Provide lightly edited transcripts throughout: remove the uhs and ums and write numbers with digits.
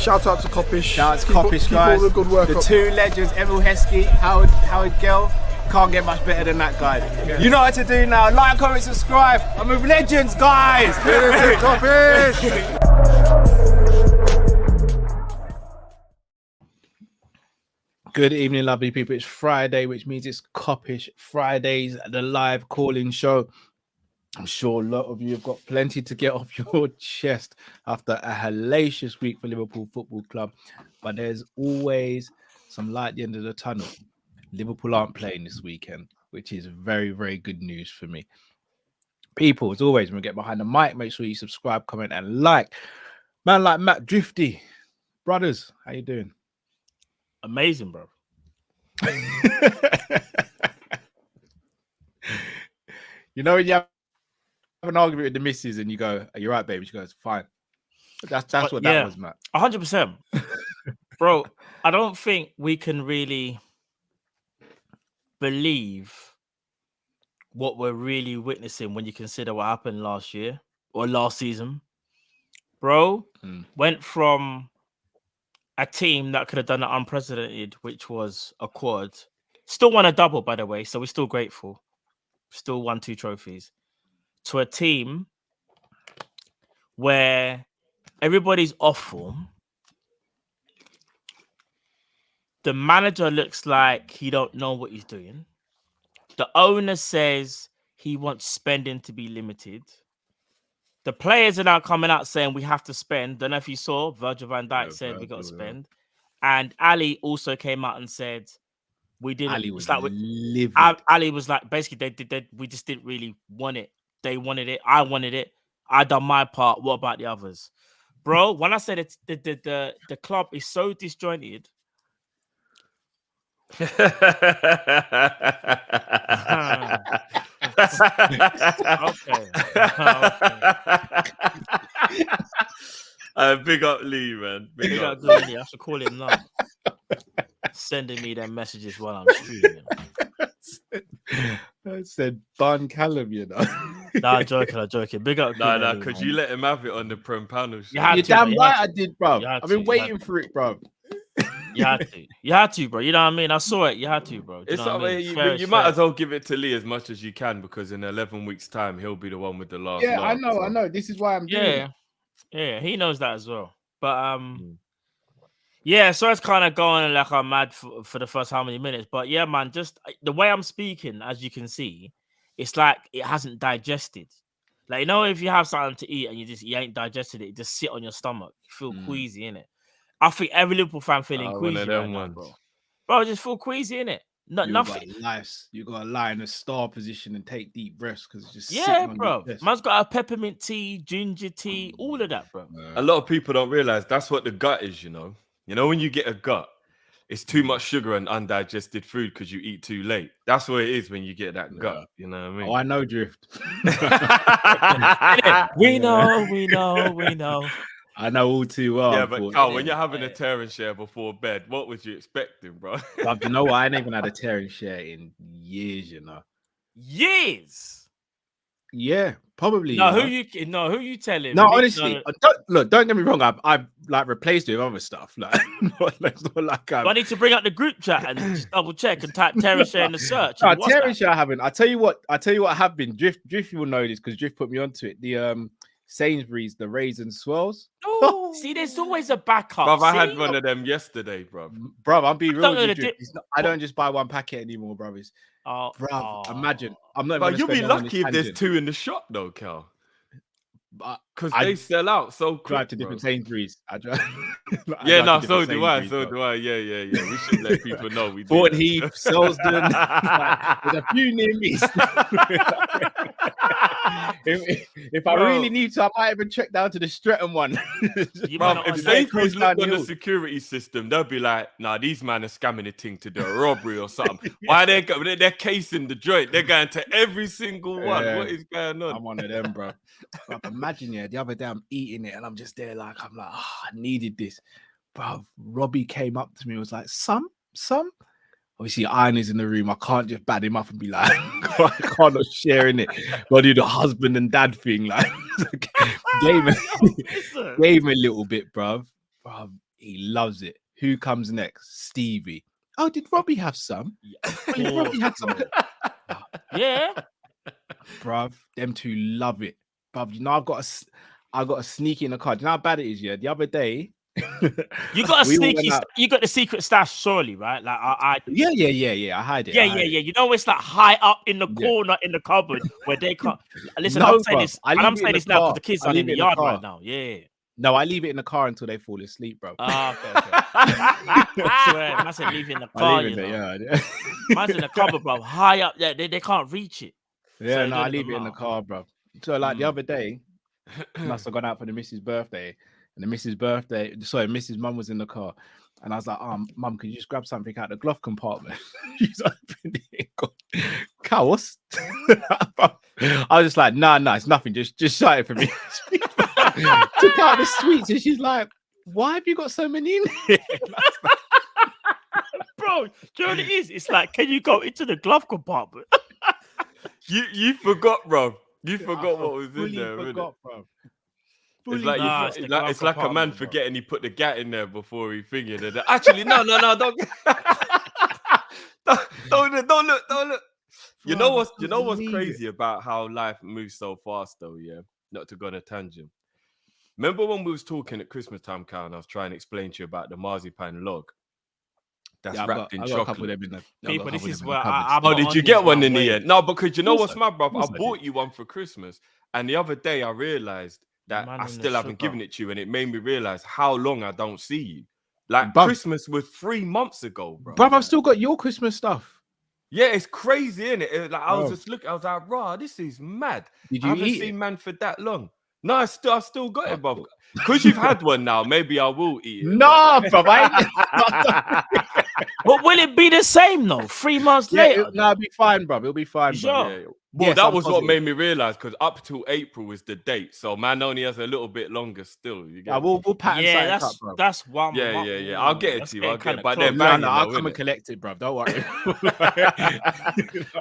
Shout out to Kopish. Shout out to Kopish, guys. All the good work the up. two legends, Emil Heskey, Howard Gill. Can't get much better than that, guys. Yeah. You know what to do now. Like, comment, subscribe. I'm with legends, guys. Kopish. Good evening, lovely people. It's Friday, which means it's Kop-Ish Fridays, the live call-in show. I'm sure a lot of you have got plenty to get off your chest after a hellacious week for Liverpool Football Club. But there's always some light at the end of the tunnel. Liverpool aren't playing this weekend, which is very, very good news for me. People, as always, when we get behind the mic, make sure you subscribe, comment, and like. Man like Matt Drifty. Brothers, how you doing? Amazing, bro. You know, when you have an argument with the missus and you go, "Are you right, baby?" She goes, "Fine." That's what that was, Matt. 100%. Bro, I don't think we can really believe what we're really witnessing when you consider what happened last year or last season. Bro, went from a team that could have done the unprecedented, which was a quad. Still won a double, by the way, so we're still grateful. Still won 2 trophies. To a team where everybody's off form. The manager looks like he don't know what he's doing. The owner says he wants spending to be limited. The players are now coming out saying we have to spend. Don't know if you saw, Virgil van Dijk said we got to spend. And Ali also came out and said we didn't. Ali was livid. Ali was like, basically, we just didn't really want it. They wanted it. I wanted it. I done my part. What about the others? Bro, when I said it, the club is so disjointed. Okay. Big up Lee, man. Big up Lee. I have to call him now. Sending me them messages while I'm streaming. I said Bun Callum, you know. Nah, I'm joking. Big up. Nah, because you let him have it on the Prem panel. You're damn right I did, bro. I've been waiting for it, bro. You had to, bro. You know what I mean? I saw it. You had to, bro. It's not, you might as well give it to Lee as much as you can, because in 11 weeks' time, he'll be the one with the last. Yeah, I know. This is why I'm doing it. Yeah, he knows that as well. But yeah, so it's kind of going like I'm mad for the first how many minutes. But yeah, man, just the way I'm speaking, as you can see, it's like it hasn't digested. Like, you know, if you have something to eat and you ain't digested it, just sit on your stomach. You feel queasy, innit? I think every Liverpool fan feeling queasy right now, bro. Bro, just feel queasy, innit? Nothing. You got to lie in a star position and take deep breaths because it's just bro. Man's got a peppermint tea, ginger tea, all of that, bro. A lot of people don't realize that's what the gut is, you know. You know, when you get a gut, it's too much sugar and undigested food because you eat too late. That's what it is when you get that gut. You know what I mean? Oh, I know, Drift. We know. I know all too well. Yeah, but Carl, when you're having a tearing share before bed, what was you expecting, bro? But you know what? I ain't even had a tearing share in years, you know. Years? Yeah, probably. Who you telling? No, honestly, don't get me wrong. I've like replaced it with other stuff. Like, it's not like I need to bring up the group chat and just double check and type tearing share in the search. No, tearing share I haven't. I tell you what I have been. Drift, you will know this because Drift put me onto it. The Sainsbury's, the raisin swirls. Oh, see, there's always a backup. Bruv, I had one of them yesterday, bro. I'll be real with you. I don't just buy one packet anymore, bro. Imagine. I'm not. But you'll be lucky if there's 2 in the shop, though, Cal. Because they sell out so quick. Drive to different Sainsbury's. So do I. Yeah. We should let people know we do. Fort Heath, Selsdon. There's a few near me. If I really need to, I might even check down to the Streatham one. If Sainsbury's looked on the security system, they'll be like, nah, these men are scamming a thing to do a robbery or something. Why they're casing the joint? They're going to every single one. What is going on? I'm one of them, bro. Imagine, the other day I'm eating it and I'm just there like, I needed this. Bro, Robbie came up to me and was like, some. Obviously, Iron is in the room. I can't just bad him up and be like, I can't not sharing it. But do the husband and dad thing, like, gave him a little bit, bruv. Bruv, he loves it. Who comes next? Stevie. Oh, did Robbie have some? Did Robbie have some? Yeah. Bruv, them two love it. Bruv, you know, I got a sneaky in the car. Do you know how bad it is? Yeah, the other day. You got a sneaky. You got the secret stash, surely, right? Like Yeah. I hide it. Yeah. You know, it's like high up in the corner in the cupboard where they can't. Listen, No, I'm saying bruv, this. I leave I'm it saying in this the now car. because the kids I are leave in it the in the yard car. right now. Yeah. No, I leave it in the car until they fall asleep, bro. Ah, okay. I swear, man said leave it in the car. I leave it in the yard. Man's in the cupboard, bro. High up there, they can't reach it. Yeah, So no, I leave it in the car, bro. So like the other day, must have gone out for the missus' birthday, and the missus' mum was in the car, and I was like, mum, could you just grab something out of the glove compartment? She's opened it. Kal, what's I was just like, nah, it's nothing. Just shut it for me. Took out the sweets, and she's like, why have you got so many in here? Bro, do you know what it is? It's like, can you go into the glove compartment? You forgot, bro. You forgot what was in there. Forgot, bro. It's like a man forgetting he put the gat in there before he figured it. Actually, no, don't look. You know what's crazy about how life moves so fast, though. Yeah, not to go on a tangent. Remember when we was talking at Christmas time, Kal, and I was trying to explain to you about the marzipan log that's wrapped in chocolate. People, this is where did you get one in the end? No, because you know what's mad, bro? I bought you one for Christmas, and the other day I realized that I still haven't given it to you, and it made me realize how long I don't see you. Like, Christmas was 3 months ago, bro. Bruv, I've still got your Christmas stuff. Yeah, it's crazy, innit? Like, I was just looking, I was like, rah, this is mad. Did you I haven't eat seen it? man for that long. No, I still got it, bro. Because you've had one now, maybe I will eat it. No, bro. But will it be the same though? 3 months later? No, it'll be fine, bro. It'll be fine, bro. Yeah. Well, that was what made me realize, because up till April is the date, so man only has a little bit longer still. You get we'll pattern up, bro. That's one. Yeah. I'll get it to you. I'll get it. But they're banging. I'll come and collect it, bro. Don't worry.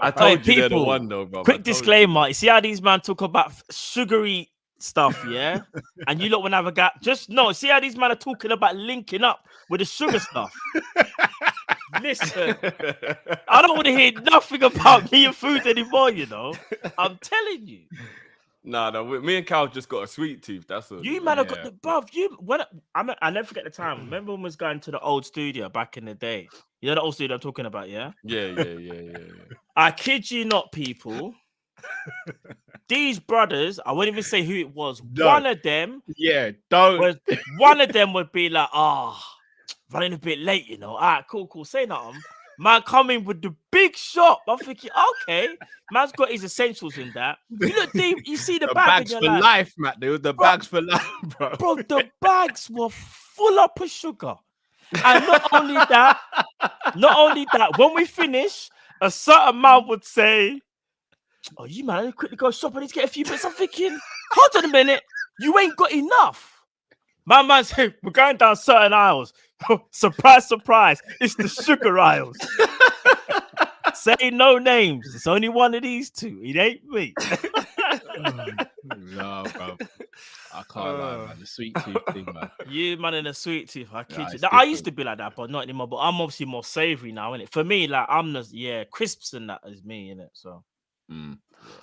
I told you they're the one, though, bro. Quick disclaimer: you see how these man talk about sugary stuff, yeah? And you lot will have a gap. Just no. See how these men are talking about linking up with the sugar stuff. Listen, I don't want to hear nothing about me and food anymore, you know. I'm telling you. No, me and Kal just got a sweet tooth. That's all. You man have got the bruv. I never forget the time. Remember when we was going to the old studio back in the day? You know the old studio I'm talking about, yeah? Yeah. I kid you not, people. These brothers, I wouldn't even say who it was. No. One of them, one of them would be like, running a bit late, you know. All right, cool. Say nothing. Man coming with the big shop. I'm thinking, okay, man's got his essentials in that. You look deep, you see the bags for life, Matt. They were the bags for life, bro. Bro, the bags were full up of sugar. And not only that, when we finish, a certain man would say, oh, you man, quickly go shop and need to get a few bits. I'm thinking, hold on a minute, you ain't got enough. My man said, we're going down certain aisles. Surprise, it's the sugar aisles. Say no names. It's only one of these two. It ain't me. No, bro. I can't lie, man. The sweet tooth thing, man. You, man, in a sweet tooth. I kid you. I used to be like that, but not anymore. But I'm obviously more savory now, innit? For me, like, I'm the, crisps and that is me, innit? So.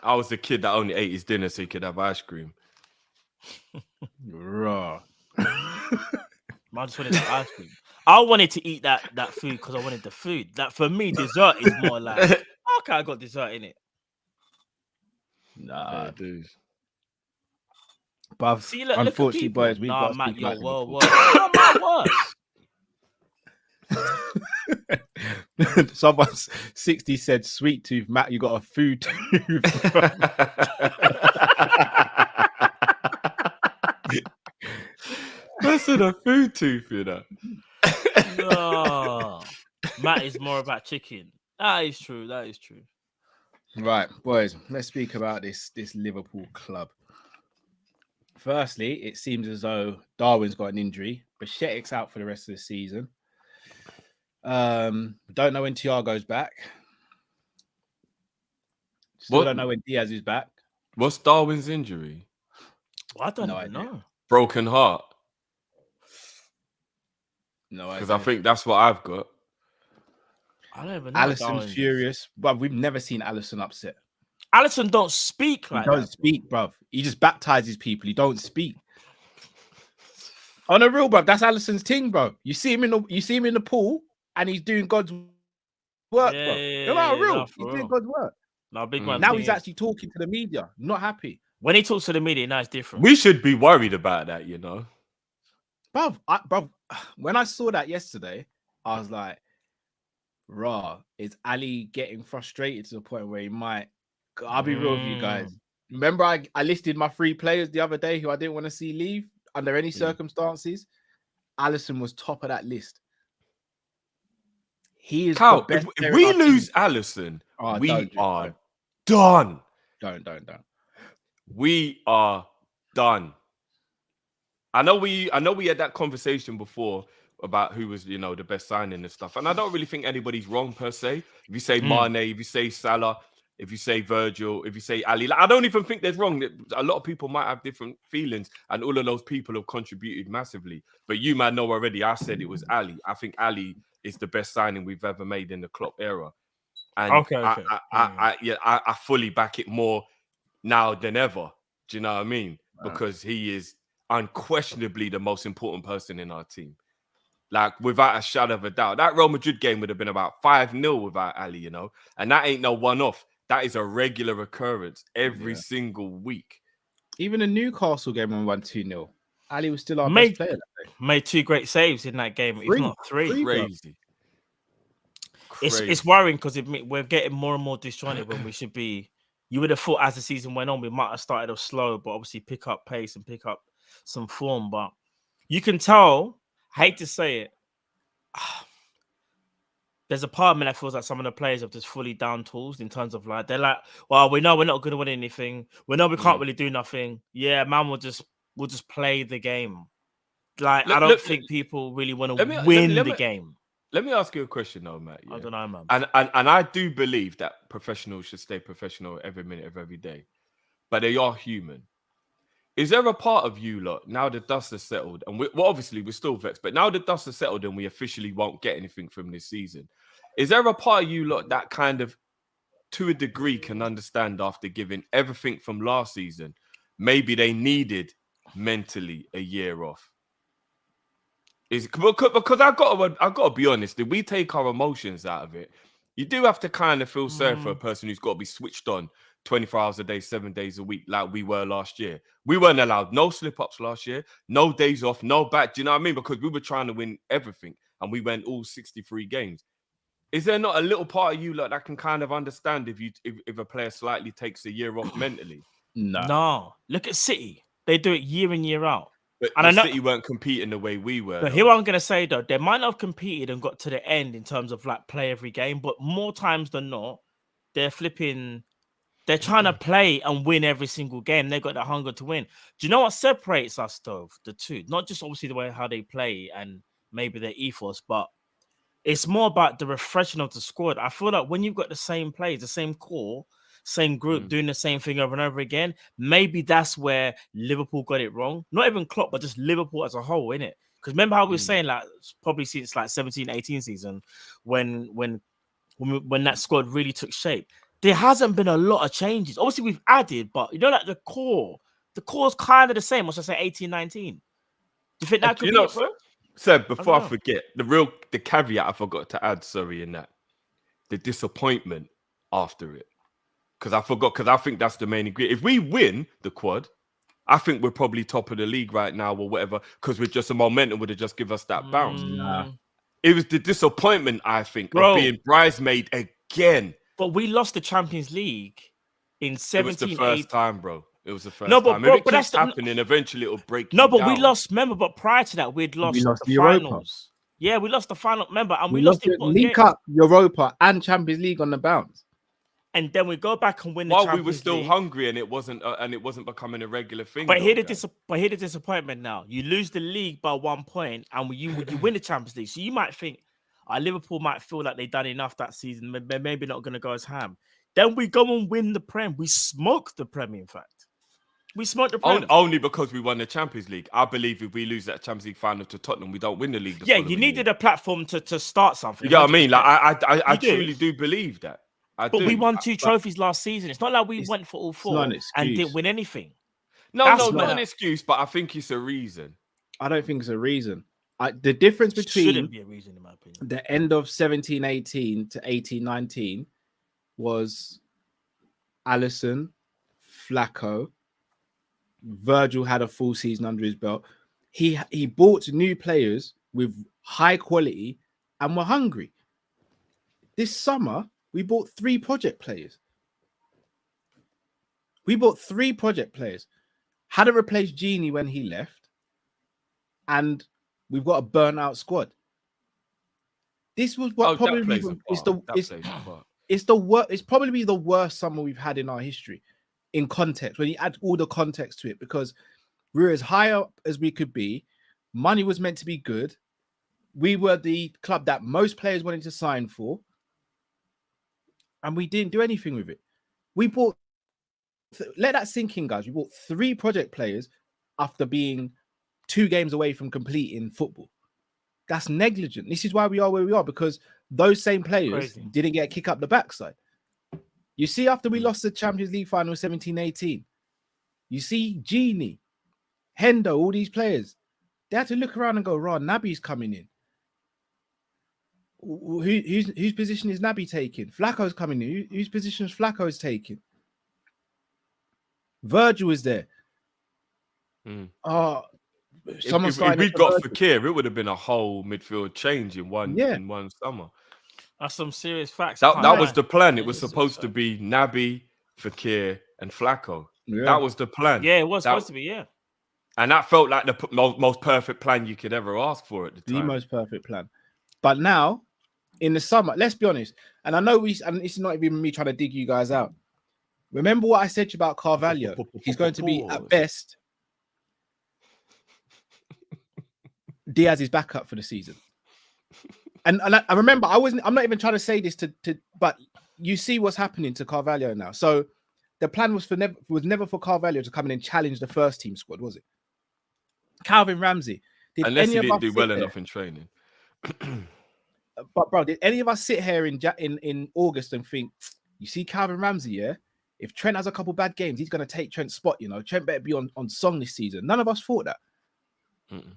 I was the kid that only ate his dinner so he could have ice cream. Raw. I just wanted the ice cream. I wanted to eat that food because I wanted the food. That for me, dessert is more like, okay, I got dessert in it. Nah, dude. But see, look, unfortunately, boys, we've got to Matt, speak you're worse. Someone's 60 said, sweet tooth, Matt, you got a food tooth. That's a food tooth, you know. No. Matt is more about chicken. That is true. Right, boys, let's speak about this Liverpool club. Firstly, it seems as though Darwin's got an injury. Bashetik's out for the rest of the season. We don't know when Thiago's back. Still don't know when Diaz is back. What's Darwin's injury? Well, I don't even know. Broken heart. No, because I think that's what I've got. I don't even know. Alisson's furious, but we've never seen Alisson upset. Alisson don't speak like that. He don't speak, bruv. He just baptizes people. He don't speak. On a real, bruv, that's Alisson's thing, bro. You see him in the pool, and he's doing God's work, bro. He's doing God's work. No, big man. Now he's actually talking to the media. Not happy. When he talks to the media, now it's different. We should be worried about that, you know. Bruv, when I saw that yesterday, I was like, "Raw, is Ali getting frustrated to the point where he might?" I'll be real with you guys. Remember, I listed my 3 players the other day who I didn't want to see leave under any circumstances. Alisson was top of that list. He is Cal, if we lose Alisson, we are done. Don't. We are done. I know we had that conversation before about who was, the best signing and stuff. And I don't really think anybody's wrong per se. If you say Mane, if you say Salah, if you say Virgil, if you say Ali, I don't even think there's wrong. A lot of people might have different feelings, and all of those people have contributed massively. But you might know already, I said it was Ali. I think Ali is the best signing we've ever made in the Klopp era. And I fully back it more now than ever. Do you know what I mean? Because he is unquestionably the most important person in our team. Like, without a shadow of a doubt. That Real Madrid game would have been about 5-0 without Ali, And that ain't no one-off. That is a regular occurrence every single week. Even a Newcastle game when we won 2-0. Ali was still our best player that day. Made 2 great saves in that game, if not 3. Crazy. It's worrying because we're getting more and more disjointed when we should be. You would have thought as the season went on, we might have started off slow, but obviously pick up pace and pick up some form. But you can tell, I hate to say it, there's a part of me that feels like some of the players have just fully down tools in terms of like, they're like, well, we know we're not going to win anything. We know we can't really do nothing. Yeah, man, we'll just play the game. Like, I don't think people really want to win the game. Let me ask you a question though, Matt. Yeah? I don't know, man. And I do believe that professionals should stay professional every minute of every day, but they are human. Is there a part of you lot, now the dust has settled, and obviously we're still vexed, but now the dust has settled and we officially won't get anything from this season. Is there a part of you lot that kind of, to a degree, can understand after giving everything from last season, maybe they needed mentally a year off? Is because I got to be honest. If we take our emotions out of it, you do have to kind of feel sorry for a person who's got to be switched on 24 hours a day, 7 days a week, like we were last year. We weren't allowed no slip-ups last year, no days off, no back. Do you know what I mean? Because we were trying to win everything, and we went all 63 games. Is there not a little part of you like that can kind of understand if a player slightly takes a year off mentally? No. Look at City; they do it year in, year out. But City weren't competing the way we were. But here I'm going to say, though, they might not have competed and got to the end in terms of like play every game, but more times than not, they're trying to play and win every single game. They've got the hunger to win. Do you know what separates us, though, the two? Not just obviously the way how they play and maybe their ethos, but it's more about the refreshing of the squad. I feel like when you've got the same players, the same core, same group doing the same thing over and over again, maybe that's where Liverpool got it wrong. Not even Klopp, but just Liverpool as a whole, innit? Because remember how we were saying, like, probably since like 17-18 season, when that squad really took shape, there hasn't been a lot of changes. Obviously, we've added, but like the core's kind of the same. What should I say, 18-19? Do you think that could be it, bro? Seb, before I forget, the caveat I forgot to add, in that, the disappointment after it. Because I think that's the main ingredient. If we win the quad, I think we're probably top of the league right now or whatever, because we're just a momentum would have just give us that bounce. It was the disappointment, I think, of being bridesmaid again. But we lost the Champions League in 17. It was the first time, bro. It was the first time. If it keeps happening, eventually it'll break. No, but we lost. Remember, but prior to that, we lost the finals. Yeah, we lost the final. Remember, and we lost the League Cup, Europa, and Champions League on the bounce. and then we go back and win the While Champions we were still League. hungry, and it wasn't becoming a regular thing. But though, here the guys. disappointment now. You lose the league by 1 point, and you win the Champions League. So you might think, Liverpool might feel like they've done enough that season. They're maybe not going to go as ham. Then we go and win the Prem. We smoke the Prem, in fact. We smoked the Prem. Only because we won the Champions League. I believe if we lose that Champions League final to Tottenham, we don't win the league. Yeah, you needed a platform to start something. You know what I mean? Like I truly do believe that. But we won 2 trophies last season. It's not like we went for all 4 and didn't win anything. Not an excuse, but I think it's a reason. I don't think it's a reason. The difference between shouldn't be a reason, in my opinion. The end of 17-18 to 18-19 was Alisson, Flacco. Virgil had a full season under his belt. He bought new players with high quality and were hungry. This summer, we bought 3 project players. Hadn't replaced Genie when he left. And we've got a burnt-out squad. This was what probably it's probably the worst summer we've had in our history. In context, when you add all the context to it, because we were as high up as we could be, money was meant to be good. We were the club that most players wanted to sign for, and we didn't do anything with it. We bought, let that sink in, guys. We bought 3 project players after being 2 games away from completing football. That's negligent. This is why we are where we are, because those same players didn't get a kick up the backside. You see, after we lost the Champions League final 17-18, you see Genie, Hendo, all these players, they had to look around and go, Naby's coming in. Whose position is Naby taking? Flacco's coming in. Whose position is Flacco's taking? Virgil is there. If we'd got Fekir, it would have been a whole midfield change in one summer. That's some serious facts. That was the plan. It was supposed to be Naby, Fekir, and Flacco. Yeah. That was the plan. Yeah, it was supposed to be, yeah. And that felt like the most perfect plan you could ever ask for at the time. The most perfect plan. But now, in the summer, let's be honest, and I know and it's not even me trying to dig you guys out. Remember what I said to you about Carvalho? He's going to be, at best, Diaz's backup for the season. And I remember I'm not even trying to say this but you see what's happening to Carvalho now. So the plan was never for Carvalho to come in and challenge the first team squad, was it? Calvin Ramsey. Unless he didn't do well enough in training. But bro, did any of us sit here in August and think, you see Calvin Ramsey, yeah? If Trent has a couple bad games, he's going to take Trent's spot, you know? Trent better be on song this season. None of us thought that. Mm-mm.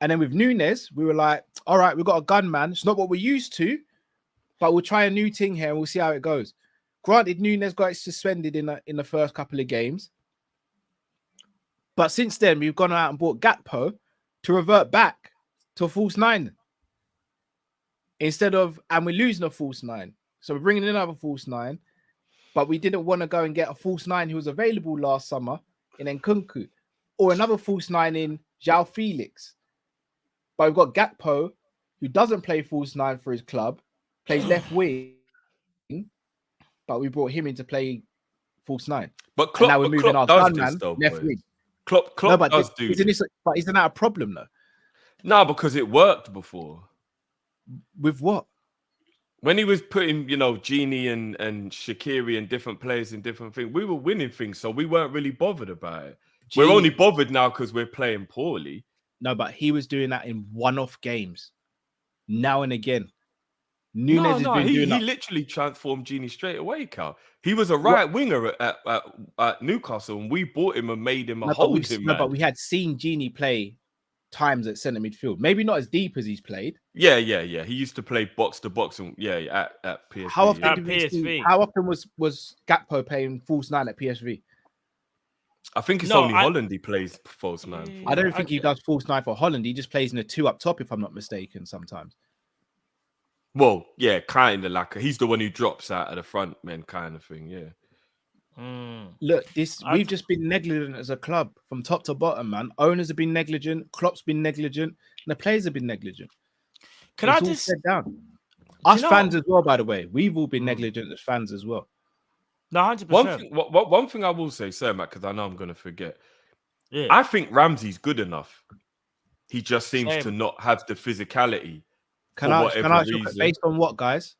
And then with Nunes, we were like, all right, we've got a gun, man. It's not what we're used to, but we'll try a new thing here and we'll see how it goes. Granted, Nunes got suspended in the first couple of games. But since then, we've gone out and bought Gakpo to revert back to a false 9. And we're losing a false 9. So we're bringing in another false 9. But we didn't want to go and get a false 9 who was available last summer in Nkunku. Or another false 9 in João Felix. But we've got Gakpo, who doesn't play false 9 for his club, plays left wing, but we brought him in to play false 9. But Klopp, now we're moving our gunman left wing. Klopp does do this. But isn't that a problem, though? No, because it worked before. With what? When he was putting, Genie and Shaqiri and different players in different things, we were winning things, so we weren't really bothered about it. We're only bothered now because we're playing poorly. No, but he was doing that in one-off games, now and again. Nunes he literally transformed Genie straight away, Cal. He was a right winger at Newcastle, and we bought him and made him holding man. But we had seen Genie play times at centre midfield. Maybe not as deep as he's played. Yeah. He used to play box to box, and at PSV. How often was Gakpo playing false 9 at PSV? I think it's only Holland he plays false 9. I don't think he does false 9 for Holland. He just plays in a 2 up top, if I'm not mistaken, sometimes. Well, yeah, kind of like he's the one who drops out of the front men kind of thing, yeah. Look, we've just been negligent as a club from top to bottom, man. Owners have been negligent, Klopp's been negligent, and the players have been negligent. Us fans as well, by the way. We've all been negligent as fans as well. No, 100%. One thing I will say, sir, Matt, because I know I'm going to forget. Yeah. I think Ramsey's good enough. He just seems Same. to not have the physicality Can for I whatever ask you, reason. based on what, guys?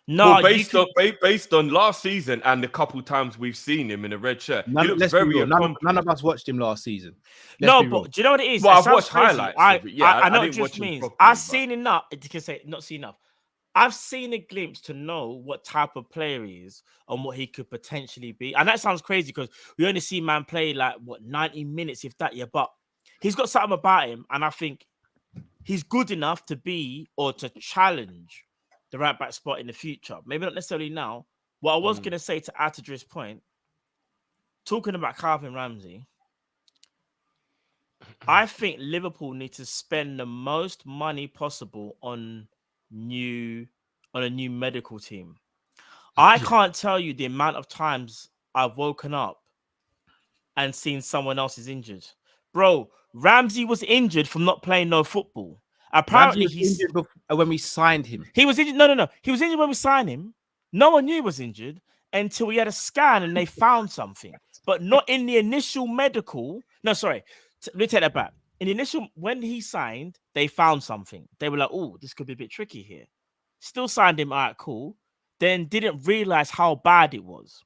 No, Well, based on last season and the couple times we've seen him in a red shirt, he looks Let's be very real. accomplished. None of us watched him last season. No, but do you know what it is? Well, It I've sounds watched crazy. highlights of it. Yeah, I know I what didn't drift watch him means. properly, I've but- seen enough. You can say not seen enough. I've seen a glimpse to know what type of player he is and what he could potentially be. And that sounds crazy because we only see man play like 90 minutes, if that, yeah. But he's got something about him, and I think he's good enough to be or to challenge the right back spot in the future. Maybe not necessarily now. What I was going to say to add to Drift's point, talking about Calvin Ramsey, I think Liverpool need to spend the most money possible on a new medical team. I can't tell you the amount of times I've woken up and seen someone else is injured. Bro, Ramsey was injured from not playing no football. Apparently he's injured when we signed him. He was injured. No. He was injured when we signed him. No one knew he was injured until we had a scan and they found something. But not in the initial medical. No, sorry. Let me take that back. In the initial, when he signed, they found something. They were like, oh, this could be a bit tricky here. Still signed him, all right, cool. Then didn't realize how bad it was.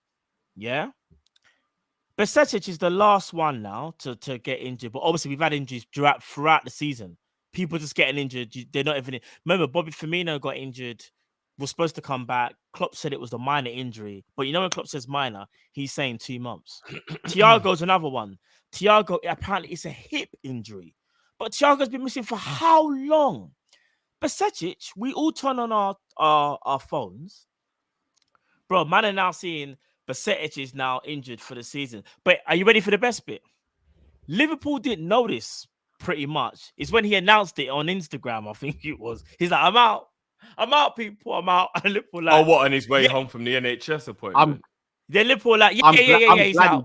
Yeah? Besetic is the last one now to get injured. But obviously, we've had injuries throughout the season. People just getting injured. They're not even... Remember, Bobby Firmino got injured. Was supposed to come back. Klopp said it was a minor injury. But you know when Klopp says minor, he's saying 2 months. Thiago's another one. Thiago, apparently it's a hip injury. But Thiago's been missing for how long? Besetic, we all turn on our phones. Bro, man are now seeing Besetic is now injured for the season. But are you ready for the best bit? Liverpool didn't notice pretty much. It's when he announced it on Instagram, I think it was. He's like, I'm out, people, I'm out. And Liverpool like, oh, what, on his way home from the NHS appointment? Then Liverpool like, yeah, he's out.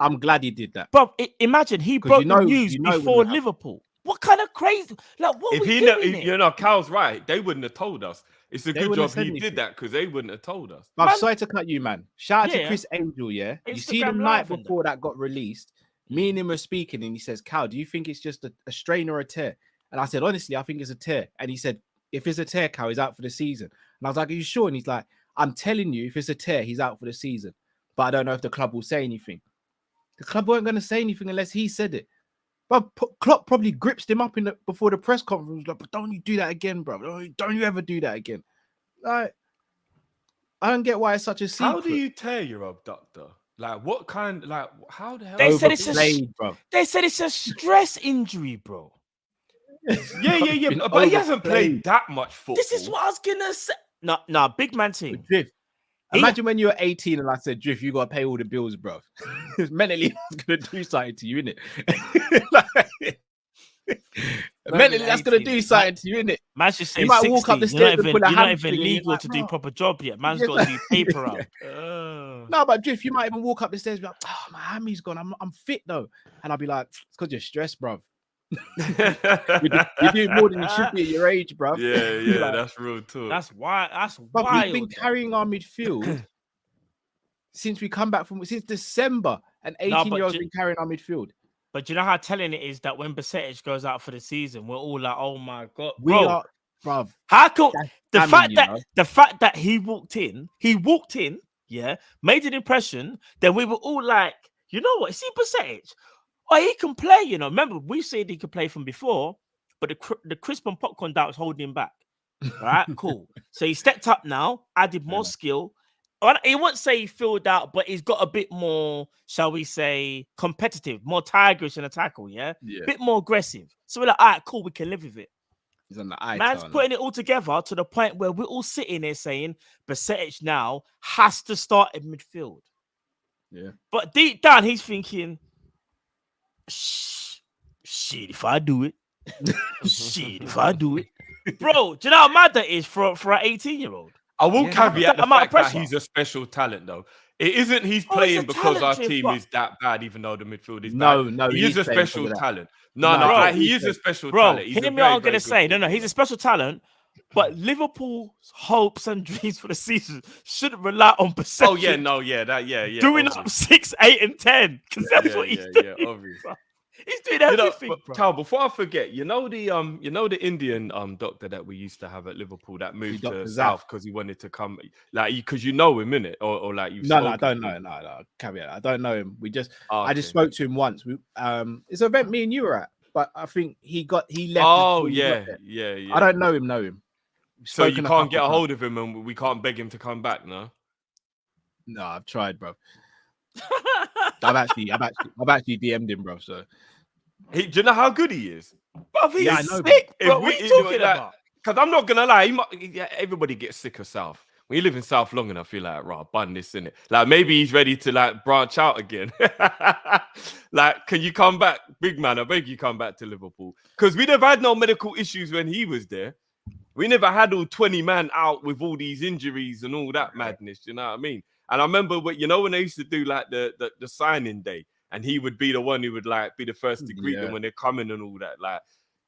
I'm glad he did that. Bro, imagine he broke the news before Liverpool. What kind of crazy? Like, what? If you know, Cal's right. They wouldn't have told us. It's a good job he did that because they wouldn't have told us. I'm sorry to cut you, man. Shout out to Chris Angel. Yeah, Instagram, you see the night before that got released. Me and him were speaking, and he says, "Cal, do you think it's just a strain or a tear?" And I said, "Honestly, I think it's a tear." And he said, "If it's a tear, Cal, he's out for the season." And I was like, "Are you sure?" And he's like, "I'm telling you, if it's a tear, he's out for the season. But I don't know if the club will say anything." The club weren't going to say anything unless he said it. But Klopp probably gripped him up before the press conference. Like, but don't you do that again, bro? Don't you ever do that again? Like, I don't get why it's such a secret. How do you tear your abductor? Like, what kind? Like, how the hell? They said it's a stress injury, bro. Yeah. But he hasn't played that much football. This is what I was gonna say. No, big man team. Drift. Imagine when you were 18 and I said, Drift, you got to pay all the bills, bro. Mentally, that's going to do something to you, innit? Mentally, that's going to do something to you, innit? Man's just saying, you might walk up the stairs you're not even legal to do proper job yet. Man's got to do paper out. No, but Drift, you might even walk up the stairs and be like, oh, my hammy's gone. I'm fit, though. And I'll be like, it's because you're stressed, bro. you do more than you should be at your age, bro. Yeah, like, that's real too. That's why. But we've been carrying our midfield since we come back since December. And 18-year-olds been carrying our midfield. But you know how telling it is that when Besetic goes out for the season, we're all like, "Oh my god, we are, bro." How come the fact that he walked in, yeah, made an impression. Then we were all like, "You know what? Is he Besetic? Oh, he can play, you know." Remember, we said he could play from before, but the crisp and popcorn doubt was holding him back. All right, cool. So he stepped up now, added more skill. He won't say he filled out, but he's got a bit more, shall we say, competitive, more tigerish in a tackle, yeah? A bit more aggressive. So we're like, all right, cool, we can live with it. He's on the eye. Man's putting it all together to the point where we're all sitting there saying, Besetic now has to start in midfield. Yeah. But deep down, he's thinking, shit, if I do it. Bro, do you know how mad that is for an 18-year-old? I will caveat the fact that he's a special talent, though. It isn't he's playing because our team is that bad, even though the midfield is bad. No, he is a special talent. No, he is a special talent. Hear me what I'm going to say. No, he's a special talent. But Liverpool's hopes and dreams for the season shouldn't rely on perception. Oh yeah, no, yeah, that, yeah. Doing up 6, 8, and 10 because that's what he's doing. Yeah, obvious. He's doing everything, bro. Kal, before I forget, you know the Indian doctor that we used to have at Liverpool that moved to South because he wanted to come, like, because you know him, innit? Or like you've No, I don't know. No, caveat. I don't know him. I just spoke to him once. It's an event me and you were at, but I think he left. Oh yeah. I don't know him. So you can't get a hold of him, and we can't beg him to come back, no? No, I've tried, bro. I've actually DM'd him, bro. So, do you know how good he is? Bro, he's sick, bro. What are you talking about? Because I'm not gonna lie, everybody gets sick of South. When you live in South long enough, you're like, right, bun this, innit? Like, maybe he's ready to like branch out again. Like, can you come back, big man? I beg you, come back to Liverpool. Because we never had no medical issues when he was there. We never had all 20 man out with all these injuries and all that madness. You know what I mean? And I remember when they used to do like the signing day, and he would be the one who would like be the first to greet them when they're coming and all that. Like,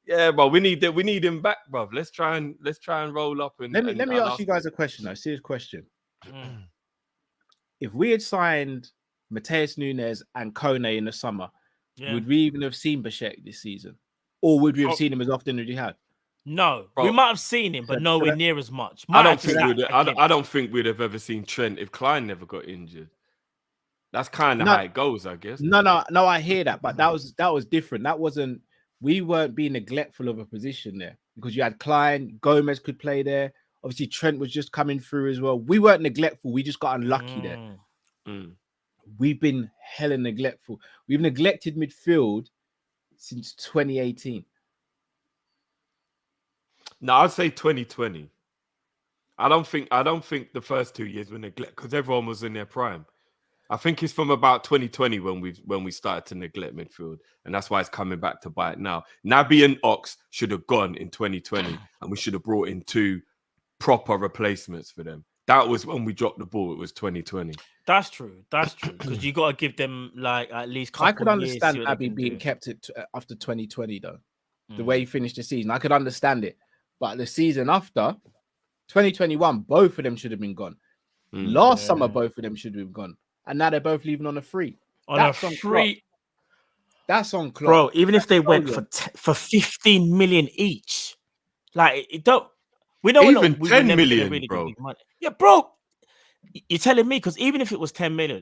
yeah, bro, we need him back, bro. Let's try and roll up and let me ask you guys a question, a serious question. If we had signed Mateus Nunes and Kone in the summer, would we even have seen Bashek this season, or would we have seen him as often as we had? No, bro, we might have seen him, but nowhere near as much. I don't think we'd have ever seen Trent if Klein never got injured. That's kind of how it goes, I guess. No, I hear that, but that was different. That wasn't. We weren't being neglectful of a position there because you had Klein, Gomez could play there. Obviously, Trent was just coming through as well. We weren't neglectful. We just got unlucky there. We've been hella neglectful. We've neglected midfield since 2018. No, I'd say 2020. I don't think the first 2 years were neglect because everyone was in their prime. I think it's from about 2020 when we started to neglect midfield, and that's why it's coming back to bite now. Naby and Ox should have gone in 2020, and we should have brought in 2 proper replacements for them. That was when we dropped the ball. It was 2020. That's true. Because you got to give them like at least. I could understand Naby being kept after 2020 though. The way he finished the season, I could understand it. But the season after 2021, both of them should have been gone. Last summer, both of them should have gone. And now they're both leaving on a free. That's on Klopp. Bro, even if they went for 15 million each, like it don't. We know even 10 million, really bro. Yeah, bro. You're telling me because even if it was 10 million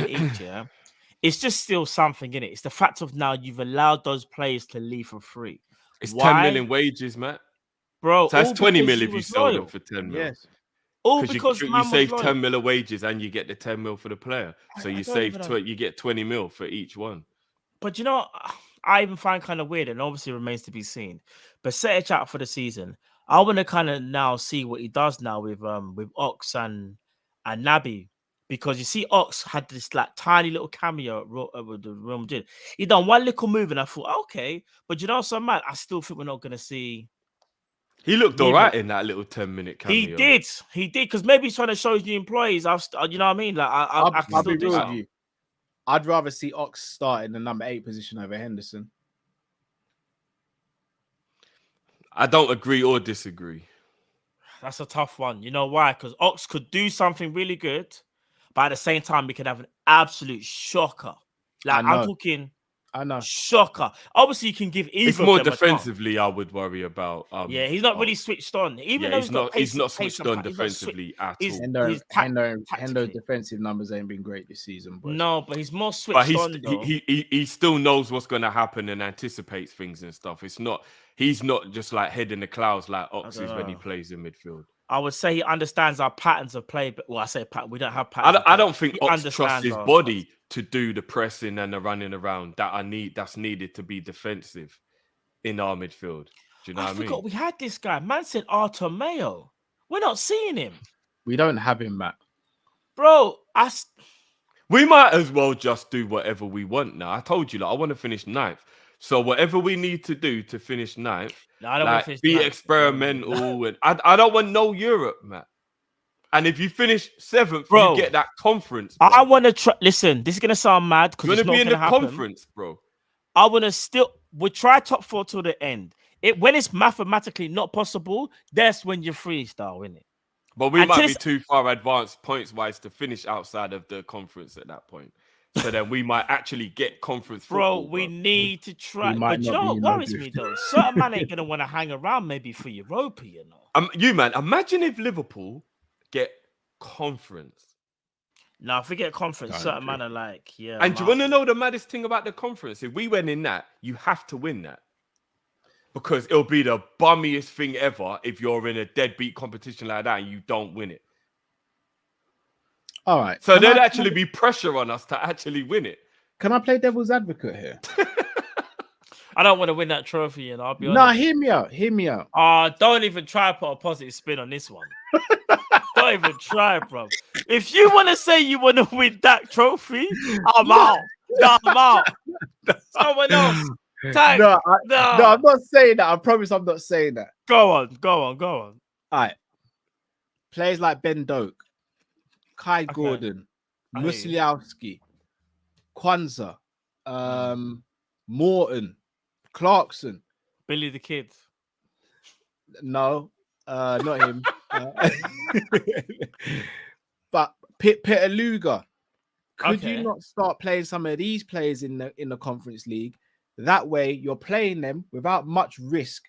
each, yeah, it's just still something in it. It's the fact of now you've allowed those players to leave for free. It's 10 million wages, Matt. Bro, so that's 20 mil if you sold them for 10 mil. Yes. All because you save 10 mil of wages and you get the 10 mil for the player. So you get 20 mil for each one. But you know, I even find kind of weird, and obviously remains to be seen. But set it out for the season. I want to kind of now see what he does now with Ox and Naby, because you see Ox had this like tiny little cameo with the Real Madrid. He done one little move, and I thought, okay, but you know, so man, I still think we're not going to see. He looked all right in that little 10-minute cameo. He did, because maybe he's trying to show his new employees. You know what I mean? Like, I'll be real with you. I'd rather see Ox start in the number 8 position over Henderson. I don't agree or disagree. That's a tough one. You know why? Because Ox could do something really good, but at the same time, we could have an absolute shocker. Like, I'm talking. I know. Shocker. Obviously, you can give either. It's more defensively. I would worry about. He's not really switched on. Even though he's not switched on defensively at all. Hendo's defensive numbers ain't been great this season. But... No, but he's more switched on. He still knows what's going to happen and anticipates things and stuff. He's not just like head in the clouds like Ox is when he plays in midfield. I would say he understands our patterns of play, but I say pattern. We don't have patterns. I don't think Ox trusts his body to do the pressing and the running around that's needed to be defensive in our midfield. Do you know what I mean? I forgot we had this guy. Man said Arthur Mayo. We're not seeing him. We don't have him, Matt. Bro, we might as well just do whatever we want now. I told you, I want to finish 9th. So whatever we need to do to finish 9th, I don't want to finish be 9th. Experimental. And I don't want no Europe, Matt. And if you finish 7th, bro, you get that conference. Bro. I want to try. Listen, this is gonna sound mad because you want to be in the happen. conference, bro. I want to we'll try top 4 till the end. when it's mathematically not possible, that's when you freestyle, innit? But we might be too far advanced points-wise to finish outside of the conference at that point. So then we might actually get conference football. Bro, we need to try. We might But you not know be what in worries no me, drift. though? Certain man ain't going to want to hang around maybe for Europa, you know? Man, imagine if Liverpool get conference. Now, if we get conference, certain man are like, yeah. And do you want to know the maddest thing about the conference? If we went in that, you have to win that. Because it'll be the bummiest thing ever if you're in a deadbeat competition like that and you don't win it. All right. So there'd actually be pressure on us to actually win it. Can I play devil's advocate here? I don't want to win that trophy, you know. I'll be honest. Nah, hear me out. Hear me out. Don't even try to put a positive spin on this one. Don't even try, bro. If you want to say you want to win that trophy, I'm out. No, I'm out. Someone else. No, I'm not saying that. I promise I'm not saying that. Go on. All right. Players like Ben Doak, Kai Gordon, Musliowski, Kwanzaa, Morton, Clarkson. Billy the Kid. No, not him. But Peter Luger. Could you not start playing some of these players in the Conference League? That way, you're playing them without much risk,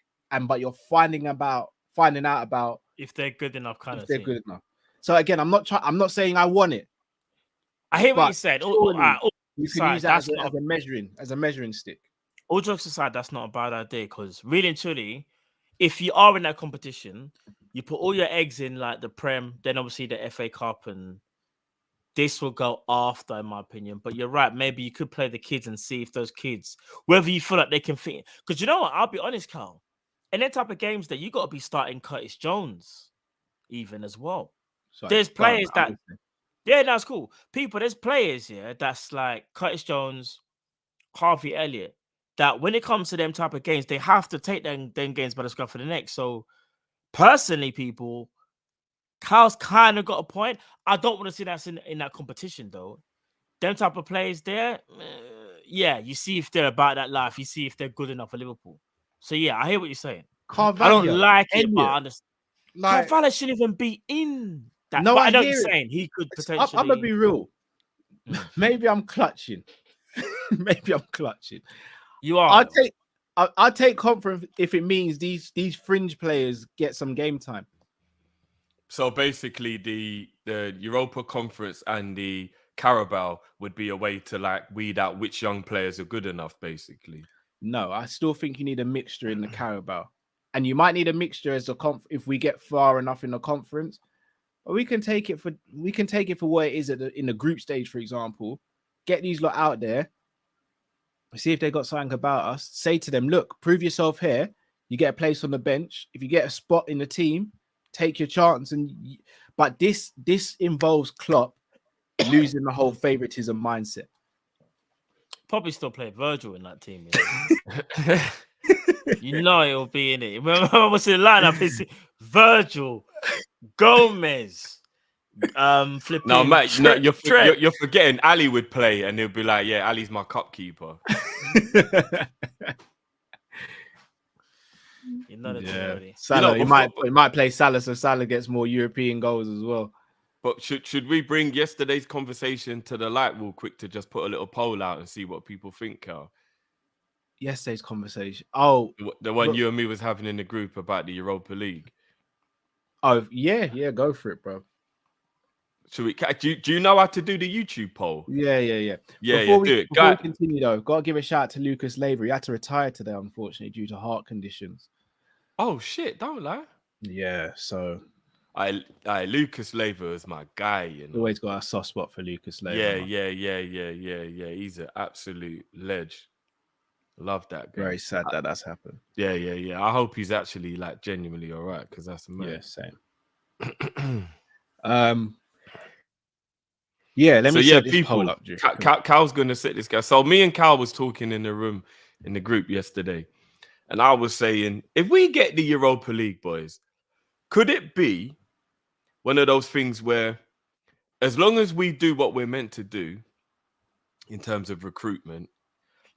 but you're finding out about if they're good enough, if they're good enough. So again, I'm not saying I want it. I hear what you said. You can use that as a measuring stick. All jokes aside, that's not a bad idea because really and truly, if you are in that competition, you put all your eggs in like the Prem, then obviously the FA Cup, and this will go after, in my opinion. But you're right. Maybe you could play the kids and see if those kids, whether you feel like they can fit. Because you know what? I'll be honest, Carl. In that type of games, that you got to be starting Curtis Jones, even as well. There's players that, yeah, that's cool. There's players here that's like Curtis Jones, Harvey Elliott, that when it comes to them type of games, they have to take them games by the scruff of the neck. So personally, Kyle's kind of got a point. I don't want to see that in that competition, though. Them type of players there, you see if they're about that life. You see if they're good enough for Liverpool. So, yeah, I hear what you're saying. Carvalho, I don't like it, but I understand. Like, Carvalho shouldn't even be in that. No, but I know what you're saying. He could potentially... I'm going to be real. Maybe I'm clutching. You are. I'll take confidence if it means these fringe players get some game time. So basically, the Europa Conference and the Carabao would be a way to like weed out which young players are good enough, basically. No, I still think you need a mixture in the Carabao, and you might need a mixture as if we get far enough in the conference. But we can take it for what it is in the group stage, for example. Get these lot out there, see if they got something about us. Say to them, look, prove yourself here. You get a place on the bench. If you get a spot in the team, take your chance. But this involves Klopp losing the whole favoritism mindset. Probably still play Virgil in that team. You know he'll be in it. Remember what's in the lineup? It's Virgil, Gomez, flipping. No, mate, you're forgetting Ali would play, and he'll be like, "Yeah, Ali's my cup keeper." You know the Salah, he might play Salah, so Salah gets more European goals as well. But should we bring yesterday's conversation to the light real quick to just put a little poll out and see what people think, Carl? Yesterday's conversation. Oh, the one you and me was having in the group about the Europa League. Oh, yeah, go for it, bro. Should we? Do you know how to do the YouTube poll? Yeah. Before we continue, though, got to give a shout out to Lucas Laver. He had to retire today, unfortunately, due to heart conditions. Oh shit! Don't lie. Yeah, so Lucas Laver is my guy. You know, always got a soft spot for Lucas Laver. Yeah. He's an absolute ledge. Love that guy. Very sad that that's happened. Yeah. I hope he's actually like genuinely all right because that's amazing. Yeah, same. Yeah, let me set this poll up, Drew. Cal's going to set this guy. So me and Cal was talking in the room in the group yesterday, and I was saying, if we get the Europa League, boys, could it be one of those things where, as long as we do what we're meant to do in terms of recruitment,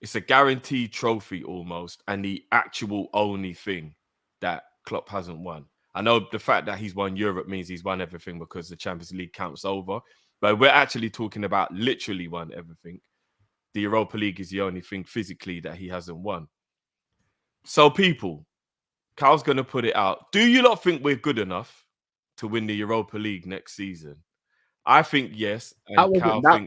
It's a guaranteed trophy almost, and the actual only thing that Klopp hasn't won. I know the fact that he's won Europe means he's won everything because the Champions League counts over, but we're actually talking about literally won everything. The Europa League is the only thing physically that he hasn't won. So people, Carl's going to put it out. Do you not think we're good enough to win the Europa League next season? I think yes. And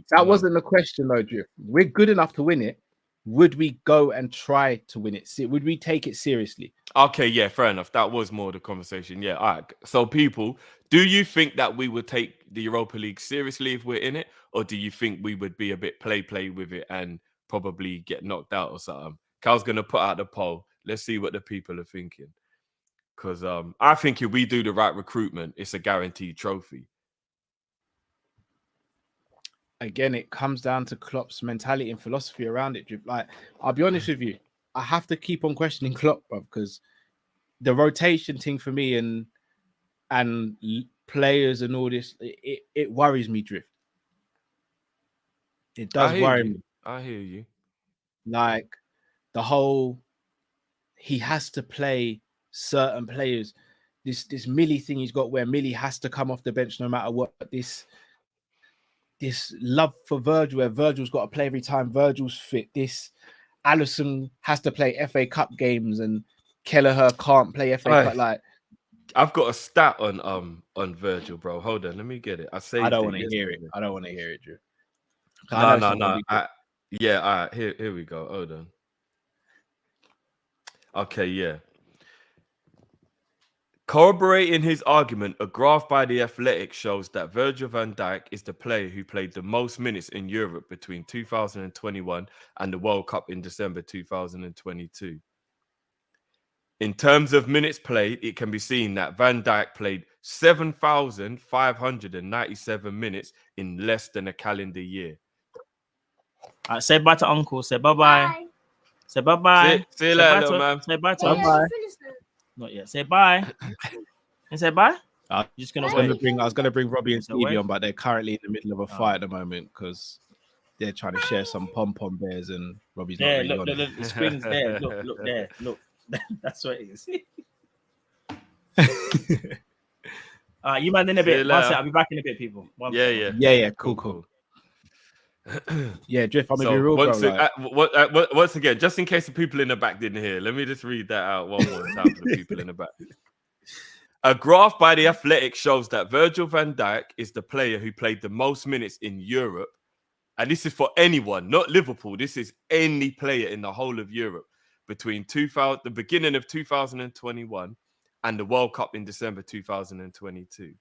that wasn't the question though, Drift. We're good enough to win it. Would we go and try to win it? Would we take it seriously? Okay, yeah, fair enough. That was more the conversation. Yeah, all right. So people, do you think that we would take the Europa League seriously if we're in it? Or do you think we would be a bit play with it and probably get knocked out or something? Carl's going to put out the poll. Let's see what the people are thinking. Because I think if we do the right recruitment, it's a guaranteed trophy. Again, it comes down to Klopp's mentality and philosophy around it. Like, I'll be honest with you, I have to keep on questioning Klopp, bro, because the rotation thing for me and players and all this, it worries me, Drift. It does worry me. I hear you. Like the whole, he has to play certain players. This Millie thing he's got where Millie has to come off the bench no matter what. This love for Virgil, where Virgil's got to play every time Virgil's fit. This Alisson has to play FA Cup games and Kelleher can't play FA Cup. Like, I've got a stat on Virgil, bro. Hold on, let me get it. I don't want to hear it. I don't want to hear it, Drew. No. Yeah, all right. Here we go. Hold on. Okay, yeah. Corroborating his argument, a graph by The Athletic shows that Virgil van Dijk is the player who played the most minutes in Europe between 2021 and the World Cup in December 2022. In terms of minutes played, it can be seen that Van Dijk played 7,597 minutes in less than a calendar year. Say bye to Uncle. Say bye-bye. Say bye-bye. See you later, little man. Say bye to Uncle. Not yet. Say bye. And say bye. I was gonna bring Robbie and Stevie on, but they're currently in the middle of a fight at the moment because they're trying to share some pom-pom bears and Robbie's not really on. Look, the spring's there. Look there. Look. That's what it is. You man in a bit. I'll be back in a bit, people. Yeah. Cool. Yeah, Drift. I'm gonna be real. Once again, just in case the people in the back didn't hear, let me just read that out one more time for the people in the back. A graph by The Athletic shows that Virgil van Dijk is the player who played the most minutes in Europe, and this is for anyone, not Liverpool. This is any player in the whole of Europe between the beginning of 2021 and the World Cup in December 2022.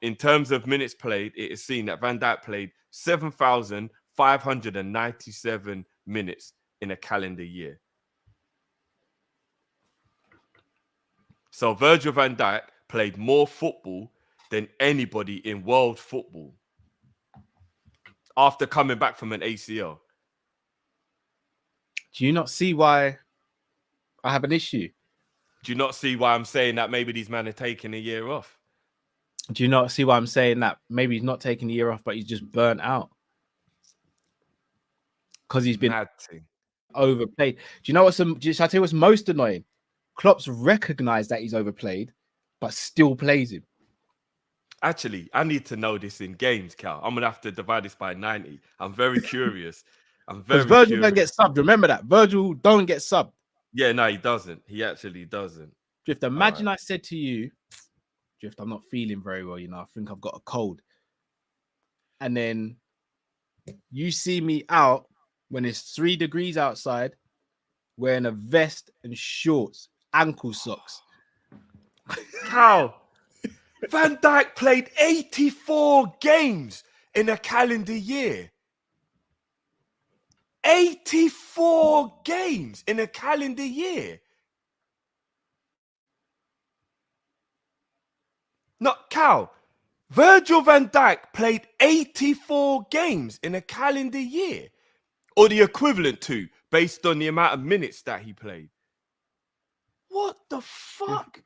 In terms of minutes played, it is seen that Van Dijk played 7,597 minutes in a calendar year. So Virgil van Dijk played more football than anybody in world football after coming back from an ACL. Do you not see why I have an issue? Do you not see why I'm saying that maybe these men are taking a year off? Do you not see why I'm saying that maybe he's not taking the year off, but he's just burnt out? Because he's been overplayed. Do you know what's? Shall I tell you what's most annoying? Klopp's recognized that he's overplayed, but still plays him. Actually, I need to know this in games, Cal. I'm gonna have to divide this by 90. I'm very curious. Because Virgil don't get subbed. Remember that Virgil don't get subbed. Yeah, no, he doesn't. He actually doesn't. Drift. Imagine I said to you, Drift, I'm not feeling very well. I think I've got a cold. And then you see me out when it's 3 degrees outside, wearing a vest and shorts, ankle socks. How? Van Dijk played 84 games in a calendar year. 84 games in a calendar year. Not Cal. Virgil van Dijk played 84 games in a calendar year, or the equivalent to, based on the amount of minutes that he played. What the fuck?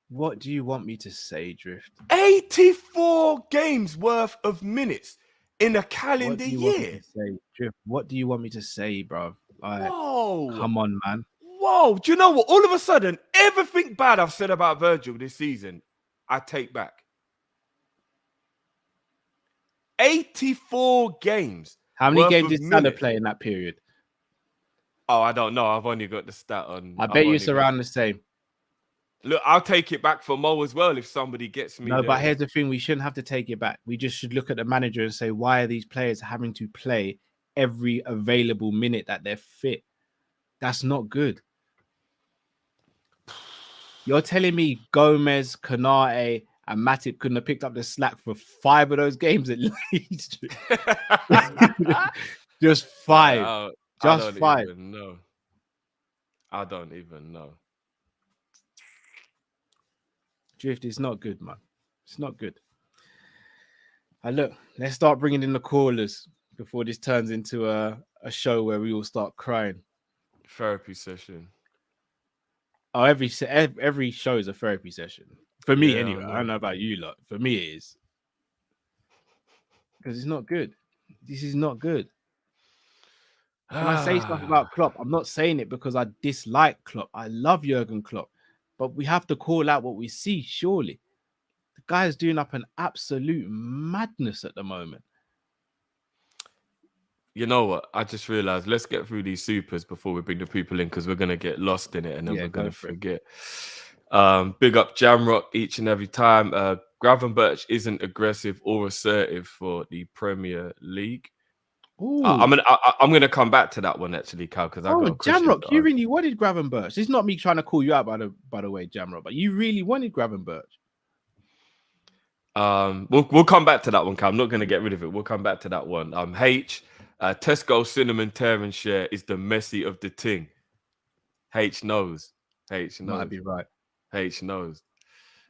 What do you want me to say, Drift? 84 games worth of minutes in a calendar year. What do you want me to say, bro? Like, whoa, come on, man. Whoa, do you know what? All of a sudden, everything bad I've said about Virgil this season, I take back. 84 games. How many games did Salah play in that period? Oh, I don't know. I've only got the stat on. I bet you it's around the same. Look, I'll take it back for Mo as well if somebody gets me. No, but here's the thing. We shouldn't have to take it back. We just should look at the manager and say, why are these players having to play every available minute that they're fit? That's not good. You're telling me Gomez, Konate, and Matip couldn't have picked up the slack for 5 of those games at least? Just 5. Just 5. No, I don't even know. Drift, it's not good, man. It's not good. Look, let's start bringing in the callers before this turns into a show where we all start crying. Therapy session. Oh, every show is a therapy session. For me, anyway. I don't know about you lot. For me, it is. Because it's not good. This is not good. When I say stuff about Klopp, I'm not saying it because I dislike Klopp. I love Jurgen Klopp. But we have to call out what we see, surely. The guy is doing up an absolute madness at the moment. You know what? I just realized, let's get through these supers before we bring the people in, because we're going to get lost in it and then we're going to forget. Big up Jamrock each and every time. Gravenberch isn't aggressive or assertive for the Premier League. I'm gonna come back to that one actually, Cal, because Jamrock, you really wanted Gravenberch. It's not me trying to call you out by the way, Jamrock, but you really wanted Gravenberch. We'll come back to that one, Cal. I'm not gonna get rid of it. We'll come back to that one. Tesco cinnamon tearing share is the Messi of the ting. H knows. Might be right. H knows.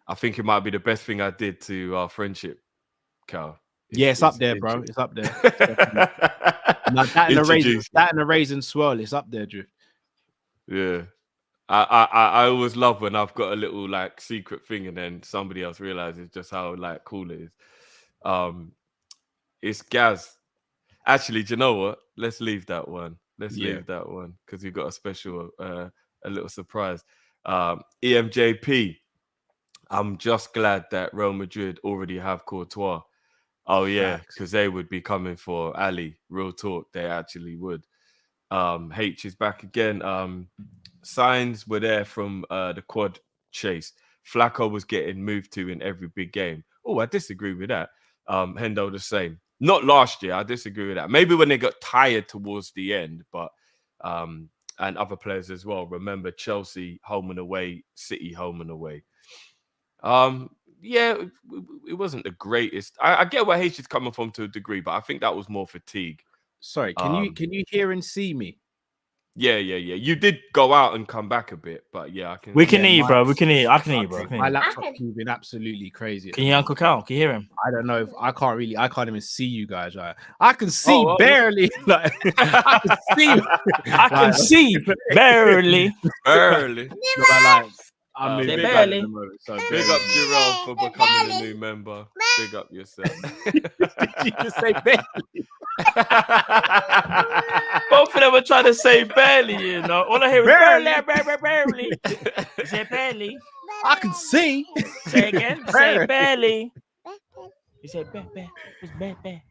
I think it might be the best thing I did to our friendship, Cal. It's up there, bro. It's up there. That and the raisin swirl, it's up there, Drift. Yeah. I always love when I've got a little like secret thing and then somebody else realizes just how like cool it is. It's Gaz. Actually, do you know what? Let's leave that one. Leave that one because we've got a special, a little surprise. EMJP. I'm just glad that Real Madrid already have Courtois. Oh yeah, because they would be coming for Ali. Real talk, they actually would. H is back again. Signs were there from the quad chase. Flacco was getting moved to in every big game. Oh, I disagree with that. Hendo the same. Not last year. I disagree with that. Maybe when they got tired towards the end, but and other players as well. Remember Chelsea home and away, City home and away. Yeah, it wasn't the greatest. I get where H is coming from to a degree, but I think that was more fatigue. Sorry, can you hear and see me? Yeah. You did go out and come back a bit, but yeah, I can. We can hear you, bro. We can hear you. I can hear you, bro. My laptop's moving absolutely crazy. Can you hear Uncle Cal? Can you hear him? I don't know if I can't even see you guys. Right? I can see barely. Like, I can see. I can see barely. I'm big barely. So big up Jerome for becoming a new member. Big up yourself. Did you just say barely? Both of them were trying to say barely, you know. All I hear is barely. You said barely. I can see. Say again. Say barely. You said barely. It's barely.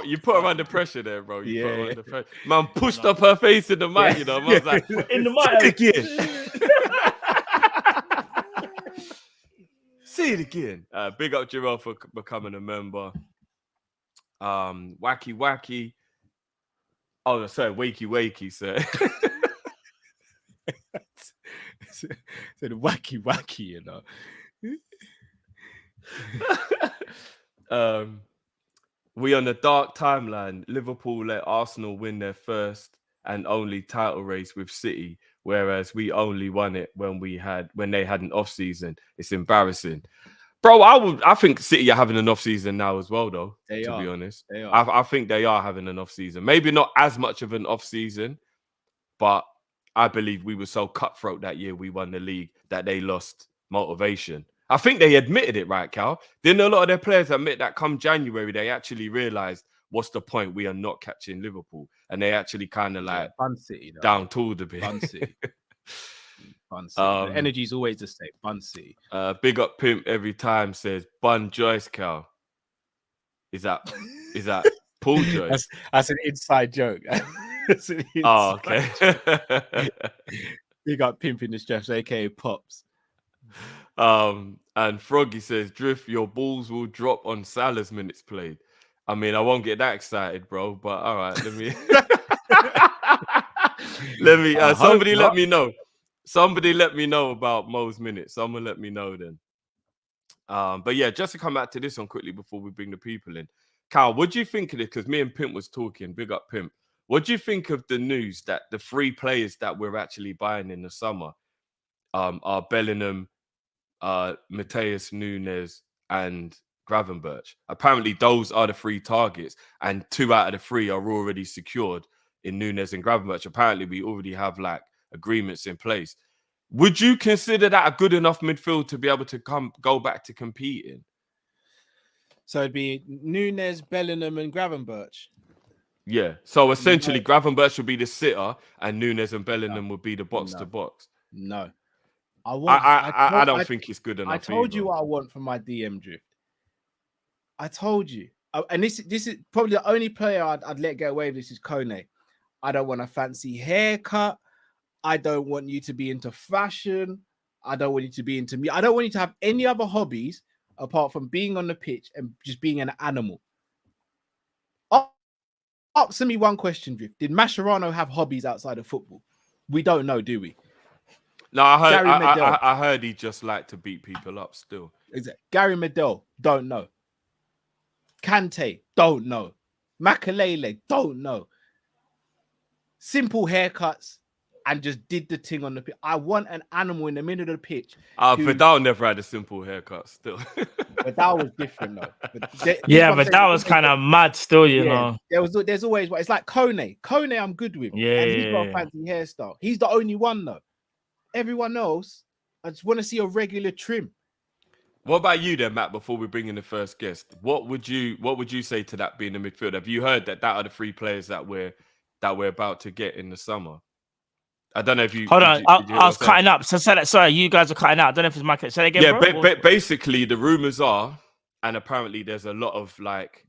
You put her under pressure there, bro. You put her under pressure. Man pushed up her face in the mic, you know. I was like, in the mic again. See it again. Big up Jarrell for becoming a member. Wacky. Oh, sorry, wakey, sir. Said wacky, you know. We on the dark timeline. Liverpool let Arsenal win their first and only title race with City, whereas we only won it when they had an off season. It's embarrassing, bro. I think City are having an off season now as well, though. To be honest, they are. I think they are having an off season. Maybe not as much of an off season, but I believe we were so cutthroat that year we won the league that they lost motivation. I think they admitted it, right, Cal? Didn't a lot of their players admit that come January, they actually realised what's the point? We are not catching Liverpool. And they actually kind of like Fun City, down-tooled a bit. Fun City. Fun City. The energy's always the same. Fun City. Big up Pimp every time says, Bun Joyce, Cal. Is that Paul Joyce? That's an inside joke. Oh, okay. Big up Pimp in the Stress, aka Pops. And Froggy says, Drift, your balls will drop on Salah's minutes played. I mean, I won't get that excited, bro, but all right, let me somebody let me know. Somebody let me know about Mo's minutes. Someone let me know then. But yeah, just to come back to this one quickly before we bring the people in. Cal, what do you think of it? Because me and Pimp was talking, big up Pimp. What do you think of the news that the 3 players that we're actually buying in the summer are Bellingham, Matheus Nunes, and Gravenberch? Apparently, those are the 3 targets, and 2 out of the 3 are already secured in Nunes and Gravenberch. Apparently, we already have like agreements in place. Would you consider that a good enough midfield to be able to go back to competing? So it'd be Nunes, Bellingham, and Gravenberch. Yeah. So essentially, Gravenberch would be the sitter, and Nunes and Bellingham would be the box to box. No, I don't think it's good enough. I told you what I want from my DM Drift. I told you, and this is probably the only player I'd let get away with this is Kone. I don't want a fancy haircut. I don't want you to be into fashion. I don't want you to be into me. I don't want you to have any other hobbies apart from being on the pitch and just being an animal. Answer me one question, Drift. Did Mascherano have hobbies outside of football? We don't know, do we? No, I heard he just liked to beat people up still. Exactly. Gary Medel, don't know. Kante, don't know. Makalele, don't know. Simple haircuts and just did the thing on the pitch. I want an animal in the middle of the pitch. Vidal never had a simple haircut still. Vidal was different though. But that was kind of mad still, you know. There's always it's like Kone. Kone I'm good with. Yeah. And he's got a fancy hairstyle. He's the only one though. Everyone else, I just want to see a regular trim. What about you then, Matt, before we bring in the first guest? What would you say to that being the midfield? Have you heard that are the 3 players that we're about to get in the summer? I don't know if you... Hold on, I was cutting up. So say that, sorry, you guys are cutting out. I don't know if it's my... Say that again, yeah, basically, the rumours are, and apparently there's a lot of, like,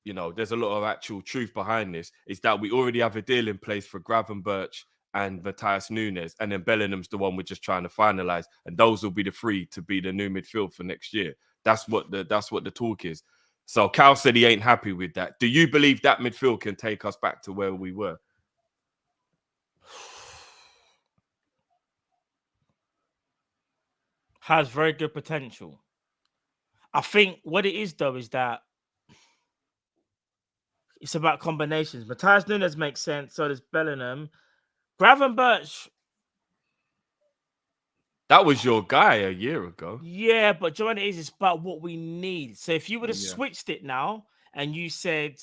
you know, there's a lot of actual truth behind this, is that we already have a deal in place for Gravenberch and Matheus Nunes, and then Bellingham's the one we're just trying to finalise, and those will be the 3 to be the new midfield for next year. That's what the talk is. So Cal said he ain't happy with that. Do you believe that midfield can take us back to where we were? Has very good potential. I think what it is though is that it's about combinations. Matheus Nunes makes sense. So does Bellingham. Gravenberch. That was your guy a year ago. Yeah, but Joanne, it's about what we need. So if you would have switched it now and you said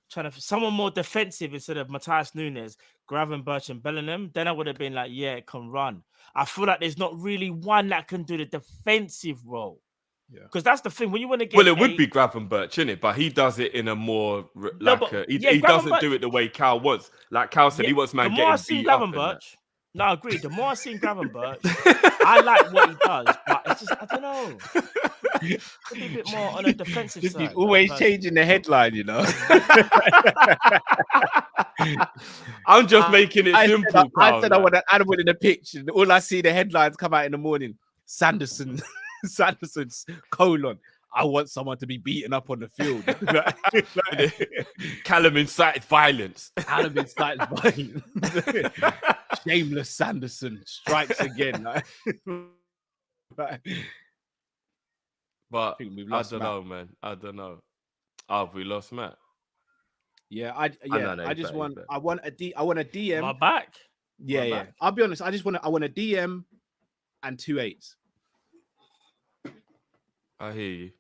trying to someone more defensive instead of Matheus Nunes, Gravenberch and Bellingham, then I would have been like, yeah, it can run. I feel like there's not really one that can do the defensive role. Yeah, because that's the thing when you want to get. Well, it would be Gravenberch, isn't it? But he does it in a more he doesn't do it the way Cal wants. Like Cal said, he wants man getting beat up. No, I agree. The more I see Gravenberch, I like what he does, but it's just I don't know. Could be a bit more on a defensive side. He's always changing the headline, you know. I'm just making it simple. I said I want an animal in the pitch, and all I see the headlines come out in the morning. Sanderson's colon. I want someone to be beaten up on the field. Callum incited violence. Shameless Sanderson strikes again. But I don't know, man. I don't know. Oh, we lost Matt. Yeah, I want a DM. My back. Yeah. I'll be honest. I want a DM and 2 8s. I hear you.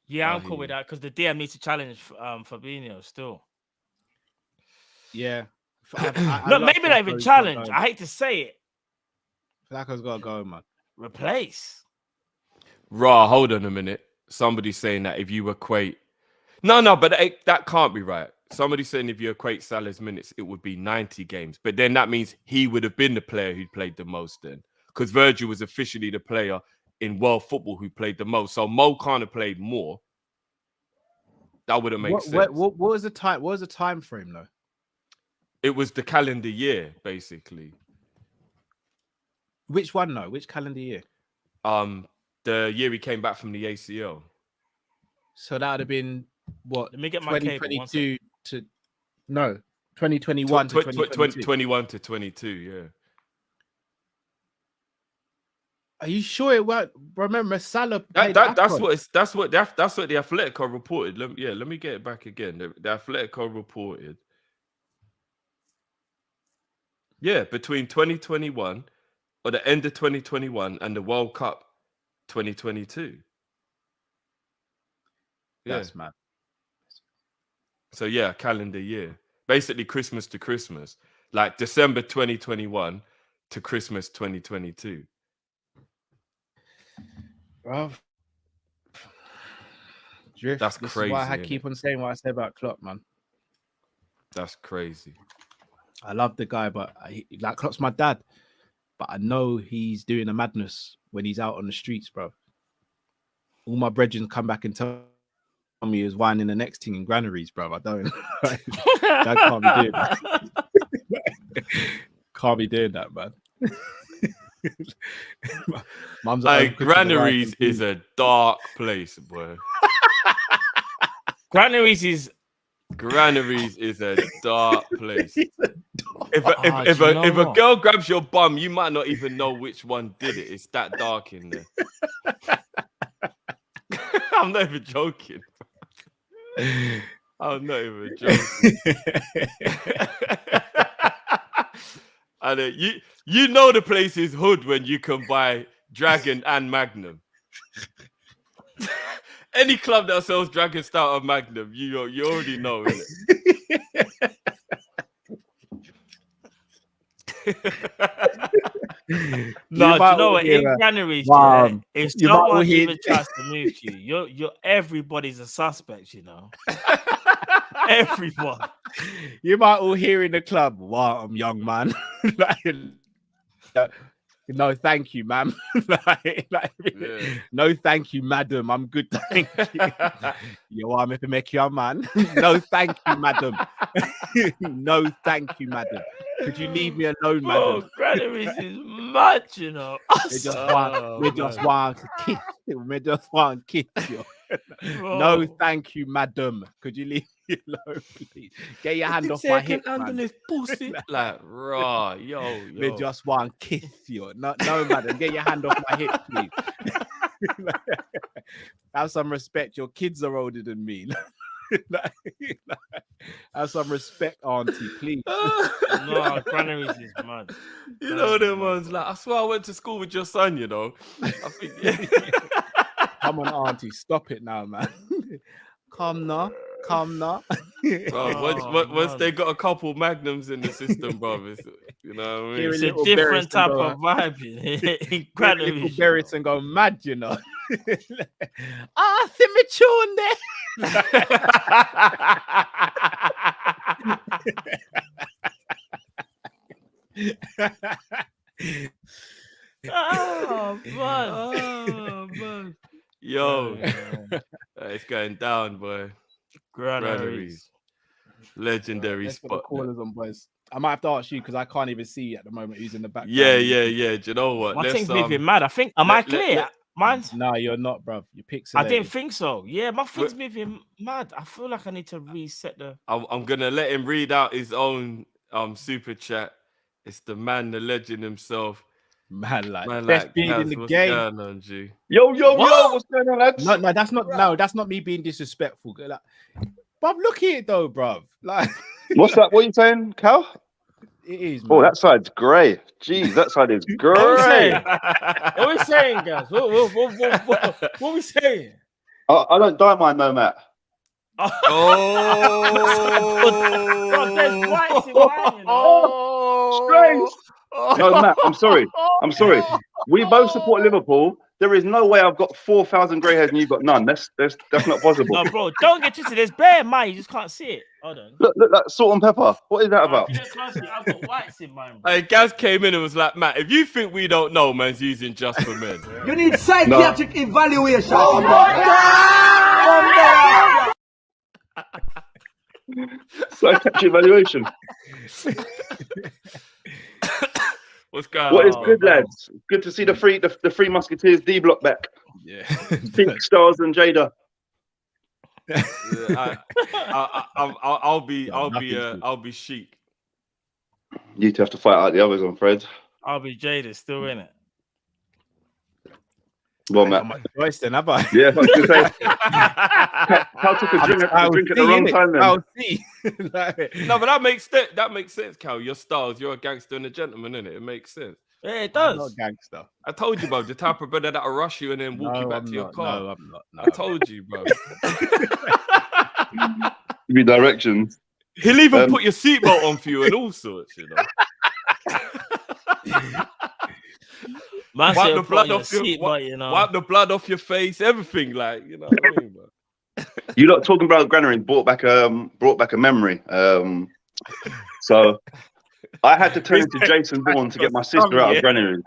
Yeah, I'm cool with that because the DM needs to challenge Fabinho still. Yeah. Look, maybe not even challenge. I hate to say it. Flacco's got to go, man. replace. Hold on a minute. Somebody's saying that if you equate... No, but that can't be right. Somebody's saying if you equate Salah's minutes, it would be 90 games. But then that means he would have been the player who played the most then. Because Virgil was officially the player in world football who played the most. So Mo can't have played more. That wouldn't make sense. What was the time? What was the time frame though? It was the calendar year, basically. Which one though? Which calendar year? The year he came back from the ACL. So that would have been what? Let me get my 2022 to 2021 to 2022. 21 to 22, yeah. Are you sure it won't? Remember, Salah. That's what the Atletico reported. Let me get it back again. The Atletico reported. Yeah, between 2021 or the end of 2021 and the World Cup 2022. That's mad. So yeah, calendar year. Basically Christmas to Christmas. Like December 2021 to Christmas 2022. Bro. Drift. That's this crazy. Is why I keep on saying what I say about Klopp, man. That's crazy. I love the guy, but Klopp's my dad. But I know he's doing a madness when he's out on the streets, bro. All my brethren come back and tell me is whining the next thing in granaries, bro. I don't. Dad can't be doing that. Can't be doing that, man. Mum's like, granaries is a dark place, boy. Granaries is a dark place. If a girl grabs your bum, you might not even know which one did it. It's that dark in there. I'm not even joking. I'm not even joking. And you know the place is hood when you can buy Dragon and Magnum. Any club that sells Dragon Stout or Magnum, you already know, innit? No, do you know what? In granaries, if someone even tries to move you, you're everybody's a suspect, you know. Everyone. You might all hear in the club, wow, I'm young man. No, thank you, ma'am. No, thank you, madam. I'm good, thank you. You want me to make you a man? No, thank you, madam. No, thank you, madam. Could you leave me alone, madam? Granaries is mad, you know. We just want to kiss. We just want to kiss you. No, thank you, madam. Could you leave me alone, please? Get your hand off my hip, man. This pussy. Like, raw, yo. We just want to kiss you. No, madam. Get your hand off my hip, please. Have some respect. Your kids are older than me. Have some respect, auntie, please. No, granaries is mad. You know them ones like, I swear I went to school with your son, you know. I think Come on, auntie, stop it now, man. Come now. Once they got a couple magnums in the system, bro, you know what I mean? It's a different type of vibe in granaries. Little berries and go mad, you know. See me tune there. Oh man. Yo, it's going down, boy. Granaries. Legendary spot. Callers on, boys. I might have to ask you because I can't even see at the moment who's in the background. Yeah. Do you know what? My thing's moving mad. I think. Am I clear? Mine's. No, you're not, bro. You pixelated. I didn't think so. Yeah, my thing's moving mad. I feel like I need to reset the. I'm gonna let him read out his own super chat. It's the man, the legend himself. Man, best being in the game. What's going on, G? Yo, what's going on, lads? No, that's not me being disrespectful. Like, bruv, look at it though, bruv. Like, what's that? What are you saying, Cal? It is. Man. Oh, that side's grey. Jeez, that side is grey. What are we saying, guys? What are we saying? I don't dye mine, no, Matt. Oh, strange. No, Matt, I'm sorry. We both support Liverpool. There is no way I've got 4,000 grey hairs and you've got none. That's not possible. No, bro, don't get twisted. There's bare mine. You just can't see it. Hold on. Look, that salt and pepper. What is that about? If you look closely, I've got whites in mine. Bro. Hey, Gaz came in and was like, Matt, if you think we don't know, man's using just for men. You need psychiatric evaluation. Psychiatric evaluation. What's going What on? is good, lads? Good to see the three Musketeers D block back. Yeah. Pink Stars and Jada. Yeah, I'll be chic. You two have to fight out the others on Fred. I'll be jaded, still in it. Well, I Matt. got my choice then, have I? Yeah, I was going to say. Cal took a drink at the wrong time then. I'll see. No, but that makes sense. That makes sense, Cal. Your styles, you're a gangster and a gentleman, innit? It makes sense. Yeah, it I'm does. not a gangster. I told you, bro. The type of brother that'll rush you and then walk you back to your car. No, I'm not. No. I told you, bro. Give me directions. He'll even put your seatbelt on for you and all sorts, you know. Man Wipe said the put blood on your off your, seat, but, you know. wipe the blood off your face, everything, like, you know what I mean, bro. You lot talking about Granary brought back a memory. So I had to turn into Jason Bourne to get my sister out of Granary.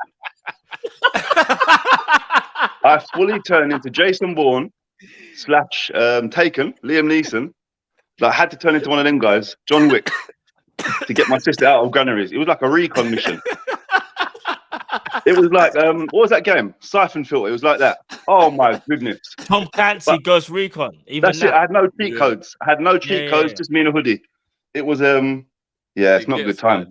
I fully turned into Jason Bourne / Taken, Liam Neeson. Like, I had to turn into one of them guys, John Wick, to get my sister out of Granaries. It was like a recon mission. It was like, what was that game? Siphon Filter. It was like that. Oh my goodness. Tom Clancy Ghost Recon. Even That's it. that. I had no cheat codes. I had no cheat codes, just me in a hoodie. It was, it's not good time.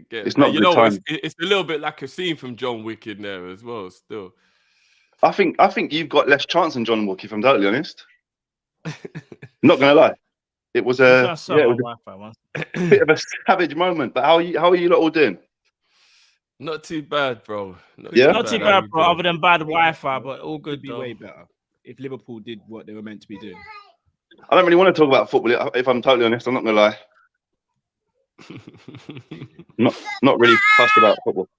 It's not good time. It's a little bit like a scene from John Wick in there as well, still. I think you've got less chance than John Wick, if I'm totally honest. Not gonna lie. It was a bit of a savage moment. But how are you lot all doing? Not too bad, bro. Not too bad, bro. Other than bad Wi-Fi, but all good. Be way better if Liverpool did what they were meant to be doing. I don't really want to talk about football. If I'm totally honest, I'm not gonna lie. not really fussed about football.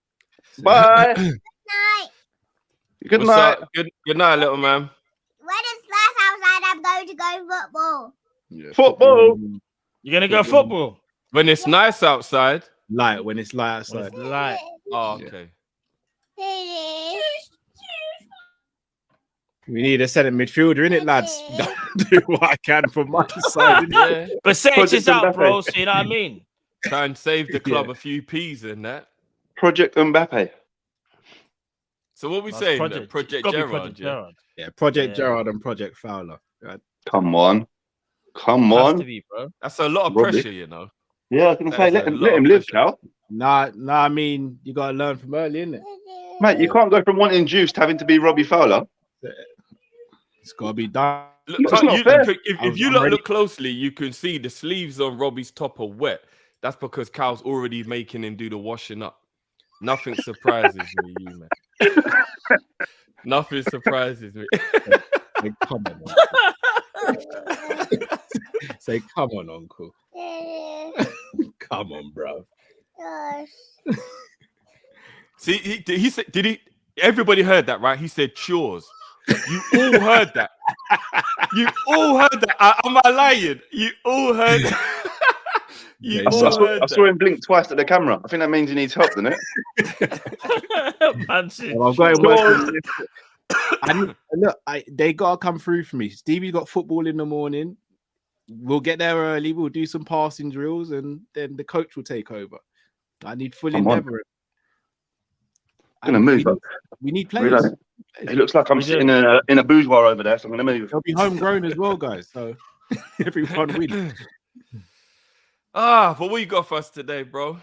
Bye. Good night. Good night, little man. When it's last outside, I'm going to go football. Yeah, football. You're gonna go football when it's nice outside. Light when it's light outside. Light. Oh, okay. We need a centre midfielder in it, lads. Do what I can from my side. Yeah. But say it's out, bro. So you know what I mean. Try and save the club a few P's in that. Project Mbappe. So what we saying? Project Gerrard. Yeah, Project Gerrard and Project Fowler. Right. Come on. To be, bro. That's a lot of pressure, you know. Yeah, I was going to say, let him live, Cal. Nah, I mean, you got to learn from early, innit? Mate, you can't go from wanting juice to having to be Robbie Fowler. It's got to be done. If you look closely, you can see the sleeves on Robbie's top are wet. That's because Cal's already making him do the washing up. Nothing surprises me, you man. Nothing surprises me. Say, come on, say, come on, uncle. Come on, bro. See, he said, did he? Everybody heard that, right? He said chores. You all heard that. You all heard that. Am I lying? You all heard that. I saw him blink twice at the camera. I think that means he needs help, doesn't it? Well, I've got it working. And look, they gotta come through for me. Stevie's got football in the morning. We'll get there early. We'll do some passing drills, and then the coach will take over. I need full endeavour. I'm gonna move. We need players. It looks like I'm sitting in a boudoir over there, so I'm gonna move. They'll be homegrown as well, guys. So everyone wins. But what you got for us today, bro?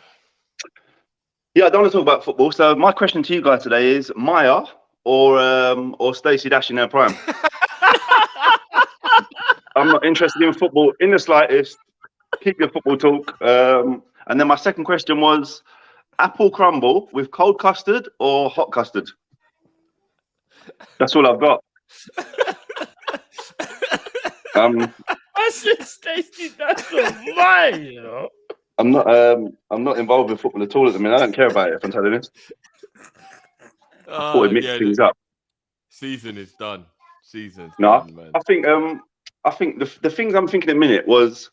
Yeah, I don't want to talk about football. So my question to you guys today is Maya or Stacey Dash in their prime. I'm not interested in football in the slightest. Keep your football talk. And then my second question was apple crumble with cold custard or hot custard? That's all I've got. That's just Stacey Dash on mine, you know. I'm not involved with football at all at the minute. I don't care about it, if I'm telling you. I thought it mixed things up. Season is done. Season's No, done, man. I think the things I'm thinking in a minute was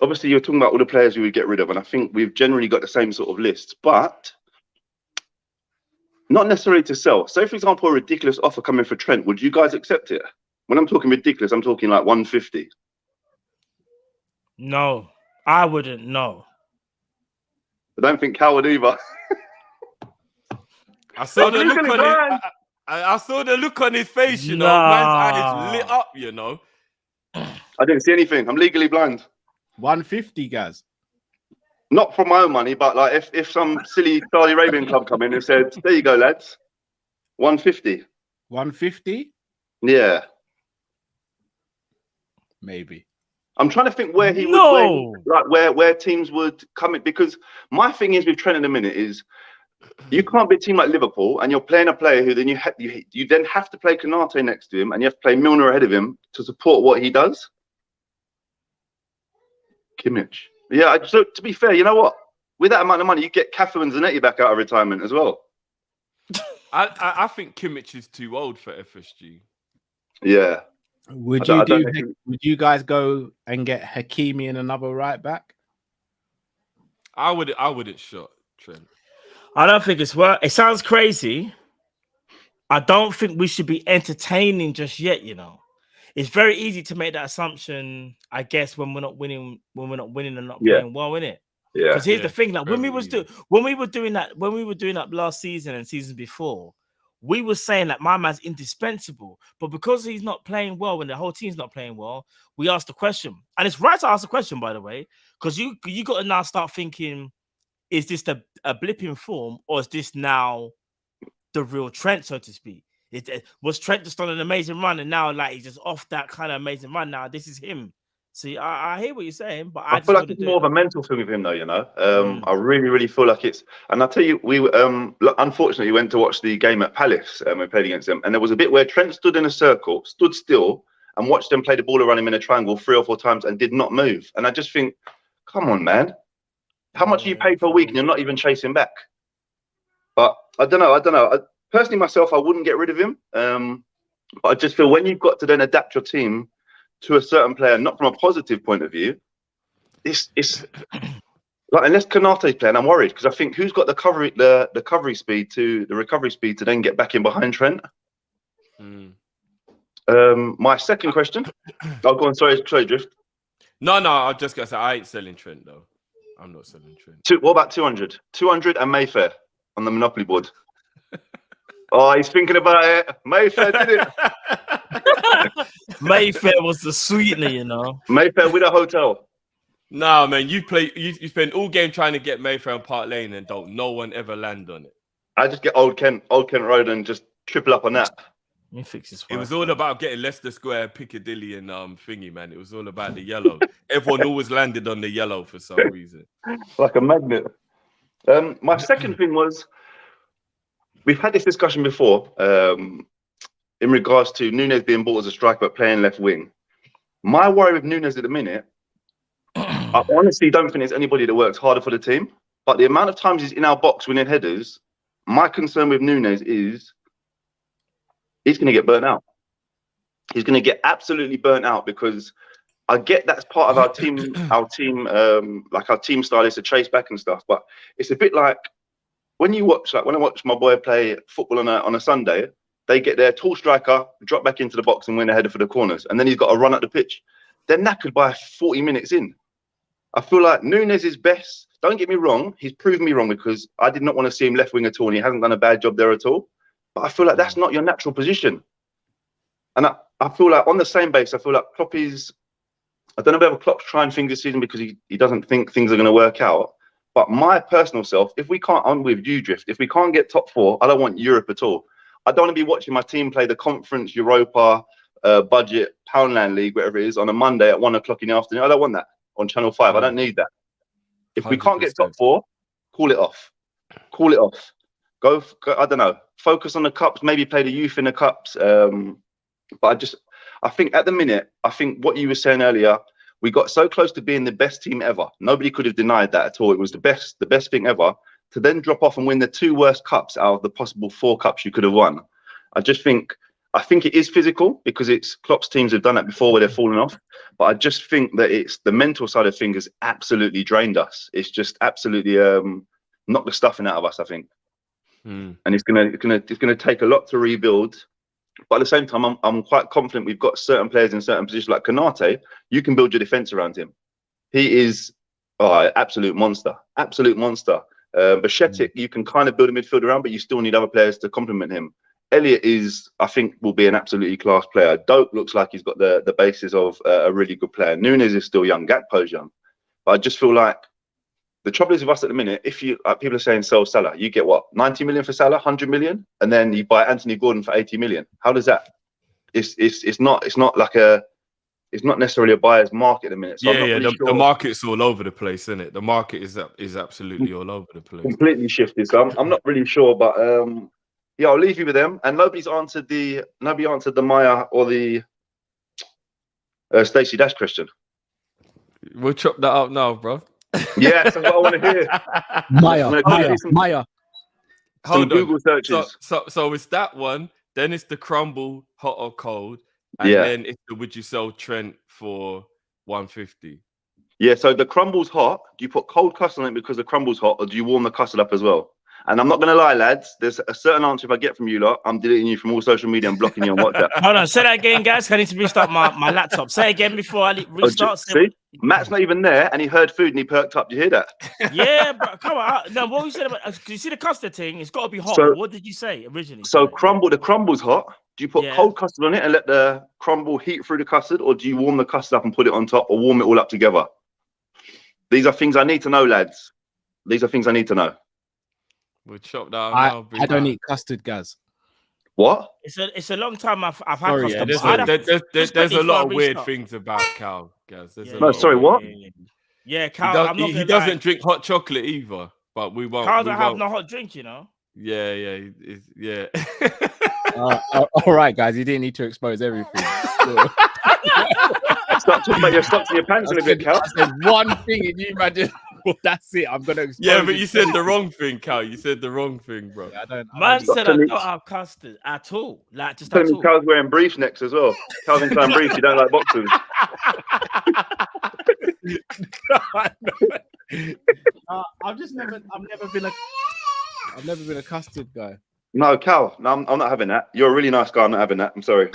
obviously you're talking about all the players we would get rid of, and I think we've generally got the same sort of list, but not necessarily to sell. Say, for example, a ridiculous offer coming for Trent. Would you guys accept it? When I'm talking ridiculous, I'm talking like 150. No, I wouldn't. No. I don't think Cal would either. I saw the look on it. I saw the look on his face, you know. Man's eyes lit up, you know. I didn't see anything. I'm legally blind. 150, guys. Not from my own money, but like if some silly Saudi Arabian club come in and said, "There you go, lads, 150." 150? Yeah. Maybe. I'm trying to think where he would, where teams would come in, because my thing is with Trent in a minute is you can't be a team like Liverpool and you're playing a player who then you then have to play Konate next to him and you have to play Milner ahead of him to support what he does. Kimmich. Yeah, so to be fair, you know what? With that amount of money, you get Cafu and Zanetti back out of retirement as well. I think Kimmich is too old for FSG. Yeah. Would you guys go and get Hakimi and another right back? I wouldn't shot Trent. I don't think it's worth. It sounds crazy. I don't think we should be entertaining just yet. You know, it's very easy to make that assumption. I guess when we're not winning and not playing well, innit? Yeah. Because here's the thing: like when we were doing that last season and seasons before, we were saying that my man's indispensable. But because he's not playing well, when the whole team's not playing well, we asked the question, and it's right to ask the question, by the way, because you got to now start thinking. Is this a blip in form, or is this now the real Trent, so to speak? Was Trent just on an amazing run, and now like he's just off that kind of amazing run? Now this is him. See, I hear what you're saying, but I feel like it's more of a mental thing with him, though. You know, I really feel like it's. And I'll tell you, we unfortunately went to watch the game at Palace. We played against them, and there was a bit where Trent stood in a circle, stood still, and watched them play the ball around him in a triangle 3 or 4 times, and did not move. And I just think, come on, man. How much do you pay per week and you're not even chasing back? But I don't know. Personally, myself, I wouldn't get rid of him. But I just feel when you've got to then adapt your team to a certain player, not from a positive point of view, it's like unless Konate's playing, I'm worried because I think who's got the recovery speed to then get back in behind Trent. My second question. I'll go on. Sorry, Drift. No, I just gotta say I ain't selling Trent though. I'm not selling Trent. What about 200? 200 and Mayfair on the Monopoly board. Oh, he's thinking about it. Mayfair did it. Mayfair was the sweetener, you know. Mayfair with a hotel. Nah, man, you spend all game trying to get Mayfair on Park Lane and no one ever land on it. I just get Old Kent Road and just triple up on that. You fix this. It was all about getting Leicester Square, Piccadilly, and thingy, man. It was all about the yellow. Everyone always landed on the yellow for some reason. Like a magnet. My second thing was, we've had this discussion before in regards to Nunes being bought as a striker but playing left wing. My worry with Nunes at the minute, I honestly don't think there's anybody that works harder for the team. But the amount of times he's in our box winning headers, my concern with Nunes is he's going to get burnt out. He's going to get absolutely burnt out because I get that's part of our team, like our team style is to chase back and stuff. But it's a bit like when I watch my boy play football on a Sunday, they get their tall striker, drop back into the box and win a header for the corners. And then he's got to run up the pitch. They're knackered by 40 minutes in. I feel like Nunes is best. Don't get me wrong. He's proven me wrong because I did not want to see him left wing at all. And he hasn't done a bad job there at all. But I feel like that's not your natural position. And I feel like on the same base, I feel like Klopp is, I don't know whether Klopp's trying things this season because he doesn't think things are going to work out. But my personal self, if we can't, I'm with you, Drift, if we can't get top 4, I don't want Europe at all. I don't want to be watching my team play the Conference, Europa, Budget, Poundland League, whatever it is, on a Monday at 1 o'clock in the afternoon. I don't want that on Channel 5. I don't need that. If we can't get top 4, call it off. Call it off. Go, I don't know, focus on the cups, maybe play the youth in the cups. But I think at the minute, I think what you were saying earlier, we got so close to being the best team ever. Nobody could have denied that at all. It was the best thing ever. to then drop off and win the 2 worst cups out of the possible 4 cups you could have won. I think it is physical because it's Klopp's teams have done that before where they're falling off. But I just think that it's the mental side of things has absolutely drained us. It's just absolutely knocked the stuffing out of us, I think. And it's gonna take a lot to rebuild. But at the same time, I'm quite confident we've got certain players in certain positions like Konate. You can build your defense around him. He is absolute monster. Bajcetic, you can kind of build a midfield around, but you still need other players to complement him. Elliot I think, will be an absolutely class player. Doak looks like he's got the basis of a really good player. Nunes is still young. Gakpo's young. But I just feel like the trouble is with us at the minute, if you people are saying sell Salah, you get what, 90 million for Salah, 100 million, and then you buy Anthony Gordon for 80 million. How does that? It's not necessarily a buyer's market at the minute. So the market's all over the place, isn't it? The market is absolutely all over the place. Completely shifted. So I'm not really sure, but yeah, I'll leave you with them. And nobody answered the Maya or the Stacey Dash question. We'll chop that up now, bro. Yeah, that's what I want to hear. Maya. Hold on. Google searches. So it's that one. Then it's the crumble, hot or cold, and then it's the would you sell Trent for 150? Yeah. So the crumble's hot. Do you put cold custard on it because the crumble's hot, or do you warm the custard up as well? And I'm not going to lie, lads. There's a certain answer if I get from you lot, I'm deleting you from all social media and blocking you on WhatsApp. Hold on, say that again, guys. I need to restart my laptop. Say it again before I restart. See, Matt's not even there, and he heard food and he perked up. Do you hear that? Yeah, bro. Come on. No, what you said about? You see the custard thing? It's got to be hot. So, what did you say originally? So the crumble's hot. Do you put cold custard on it and let the crumble heat through the custard, or do you warm the custard up and put it on top, or warm it all up together? These are things I need to know, lads. These are things I need to know. We'll chop that. I don't eat custard, guys. What? It's a long time I've had custard. There's a lot of weird things about Cal, guys. What? Yeah, Cal. He doesn't drink hot chocolate either. But we won't. Cal don't have no hot drink, you know. Yeah. All right, guys. You didn't need to expose everything. Start talking about your socks and your pants in a bit, Cal. I said one thing, and you imagine. Well, that's it. I'm gonna. Yeah, but you said the wrong thing, Cal. You said the wrong thing, bro. Yeah, Man said I don't have custard at all. Like just at all. Cal's wearing briefs next as well. Calvin Klein briefs. You don't like boxers. I've never been a custard guy. No, Cal. No, I'm not having that. You're a really nice guy. I'm not having that. I'm sorry.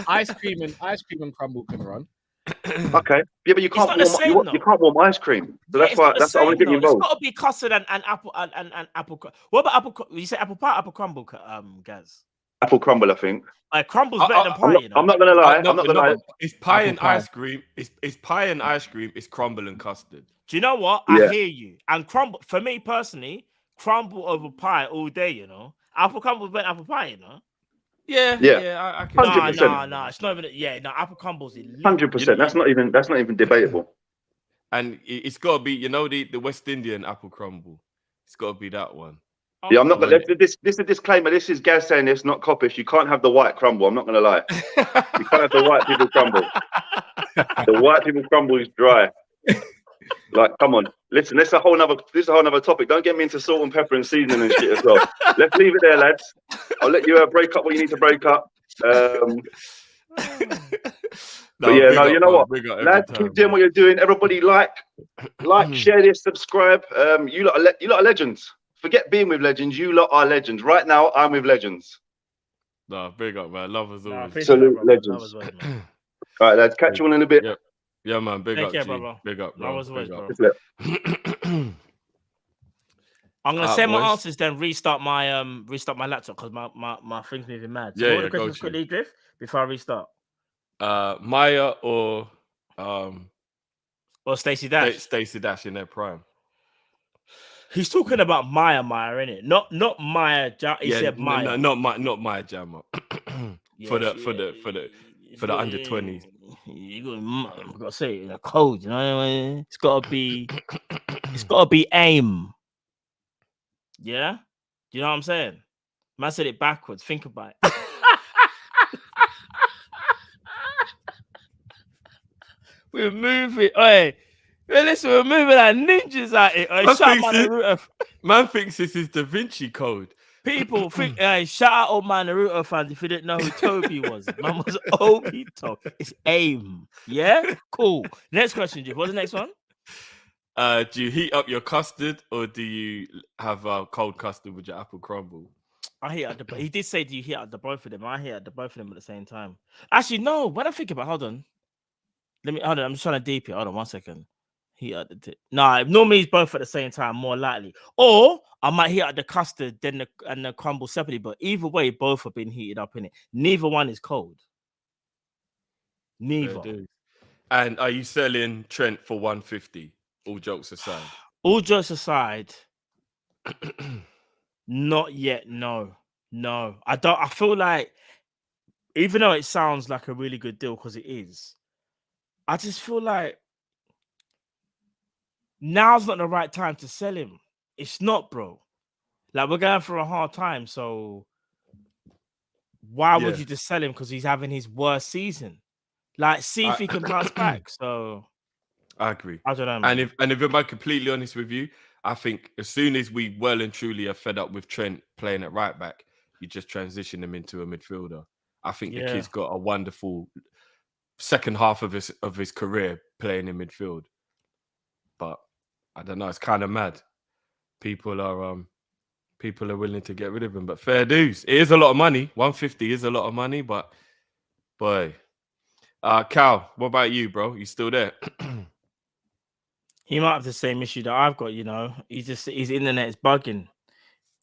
Ice cream and crumble can run. Okay, yeah, but you can't warm ice cream. So that's why I want to get you involved. It's got to be custard and apple and apple. What about apple? You say apple pie, apple crumble, Gaz? Apple crumble, I think. Crumble's better than pie. I'm not gonna lie. I'm not gonna lie. It's pie and ice cream. It's pie and ice cream. It's crumble and custard. Do you know what? I hear you. And crumble for me personally, crumble over pie all day. You know, apple crumble is better than apple pie. You know. Yeah. I can. 100%. No, it's not even. No, apple crumbles. 100%. That's not even debatable. And it's got to be, the West Indian apple crumble. It's got to be that one. Yeah, I'm not gonna. This is a disclaimer. This is Gaz saying this, not Kopish. You can't have the white crumble. I'm not gonna lie. You can't have the white people crumble. The white people crumble is dry. Like, come on, listen. This is a whole nother topic. Don't get me into salt and pepper and seasoning and shit as well. Let's leave it there, lads. I'll let you break up what you need to break up. You know what, lads, keep doing what you're doing. Everybody, like, share this, subscribe. You lot are legends. Forget being with legends. You lot are legends. Right now, I'm with legends. No, big up, man. Love us always. Absolute legends. All right, lads. Catch you on in a bit. Yeah, man. Big up, bro. Big up, bro. I'm gonna send my answers, then restart my laptop because my thing's moving mad. So what questions quickly, Griff, before I restart? Maya or Stacey Dash. Stacey Dash in their prime. He's talking about Maya, innit? Not Maya. He said Maya. No, not Maya Jama. For the under 20s. You gotta say it in a code, you know what I mean? It's gotta be aim. Yeah? You know what I'm saying? Man said it backwards. Think about it. We're moving. Hey, Man, listen, we're moving like ninjas out here. Man thinks this is Da Vinci Code. People think, shout out all my Naruto fans if you didn't know who Toby was. Man was Obito. It's AIM. Yeah? Cool. Next question, Jeff. What's the next one? Do you heat up your custard or do you have cold custard with your apple crumble? I heat up the. He did say, do you heat up the both of them? I heat up the both of them at the same time. Actually, no. When I think about, hold on. Hold on. I'm just trying to deep it. Hold on 1 second. Heat up the. Nah, normally it's both at the same time, more likely. Or I might heat up the custard, then the crumble separately. But either way, both have been heated up in it. Neither one is cold. Neither. And are you selling Trent for 150? All jokes aside. All jokes aside. Not yet. No. I don't. I feel like, even though it sounds like a really good deal because it is, I just feel like now's not the right time to sell him. It's not, bro. Like, we're going through a hard time, so why would you just sell him? Because he's having his worst season. Like, see if he can bounce back. So I agree. I don't know, man. And if I'm completely honest with you, I think as soon as we well and truly are fed up with Trent playing at right back, you just transition him into a midfielder. I think the kid's got a wonderful second half of his career playing in midfield. But I don't know, it's kind of mad. People are willing to get rid of him, but fair dues. It is a lot of money. 150 is a lot of money, but boy. Cal, what about you, bro? You still there? He might have the same issue that I've got, his internet is bugging.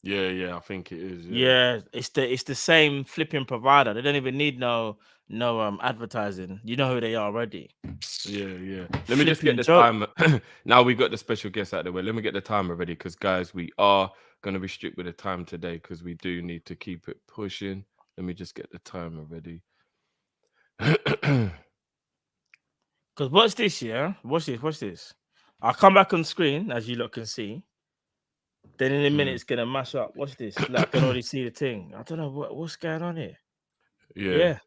Yeah, I think it is. Yeah, it's the same flipping provider. They don't even need no advertising. You know who they are already. Yeah. Let me just get the time. Now we got the special guest out of the way. Let me get the timer ready because, guys, we are going to be strict with the time today because we do need to keep it pushing. Let me just get the timer ready. Because watch this, yeah? Watch this. I'll come back on screen, as you lot can see. Then in a minute, it's going to mash up. Watch this. Like, I can already see the thing. I don't know what's going on here. Yeah.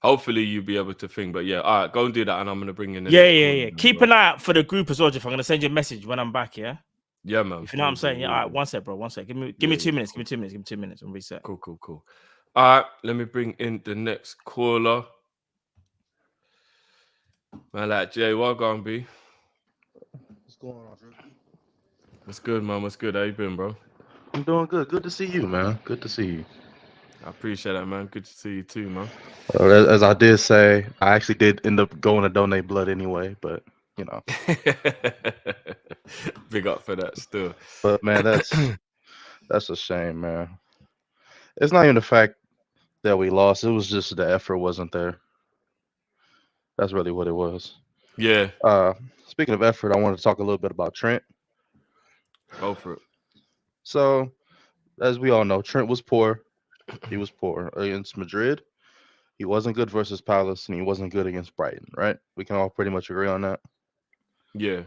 Hopefully, you'll be able to think. But yeah, all right, go and do that. And I'm going to bring in the Yeah. Keep an eye out for the group as well, Jeff. I'm going to send you a message when I'm back, yeah? Yeah, man. If you know what I'm saying. Yeah, all right, 1 sec, bro. 1 sec. Give me 2 minutes. Give me 2 minutes. Give me 2 minutes and reset. Cool. All right, let me bring in the next caller. Man, like Jay, what going be? What's going on, Drew? What's good, man? What's good? How you been, bro? I'm doing good. Good to see you, man. Good to see you. I appreciate that, man. Good to see you too, man. As I did say, I actually did end up going to donate blood anyway, but you know. Big up for that still. But man, that's a shame, man. It's not even the fact that we lost. It was just the effort wasn't there. That's really what it was. Yeah. Speaking of effort, I want to talk a little bit about Trent. Go for it. So, as we all know, Trent was poor. He was poor against Madrid. He wasn't good versus Palace, and he wasn't good against Brighton, right? We can all pretty much agree on that. Yeah.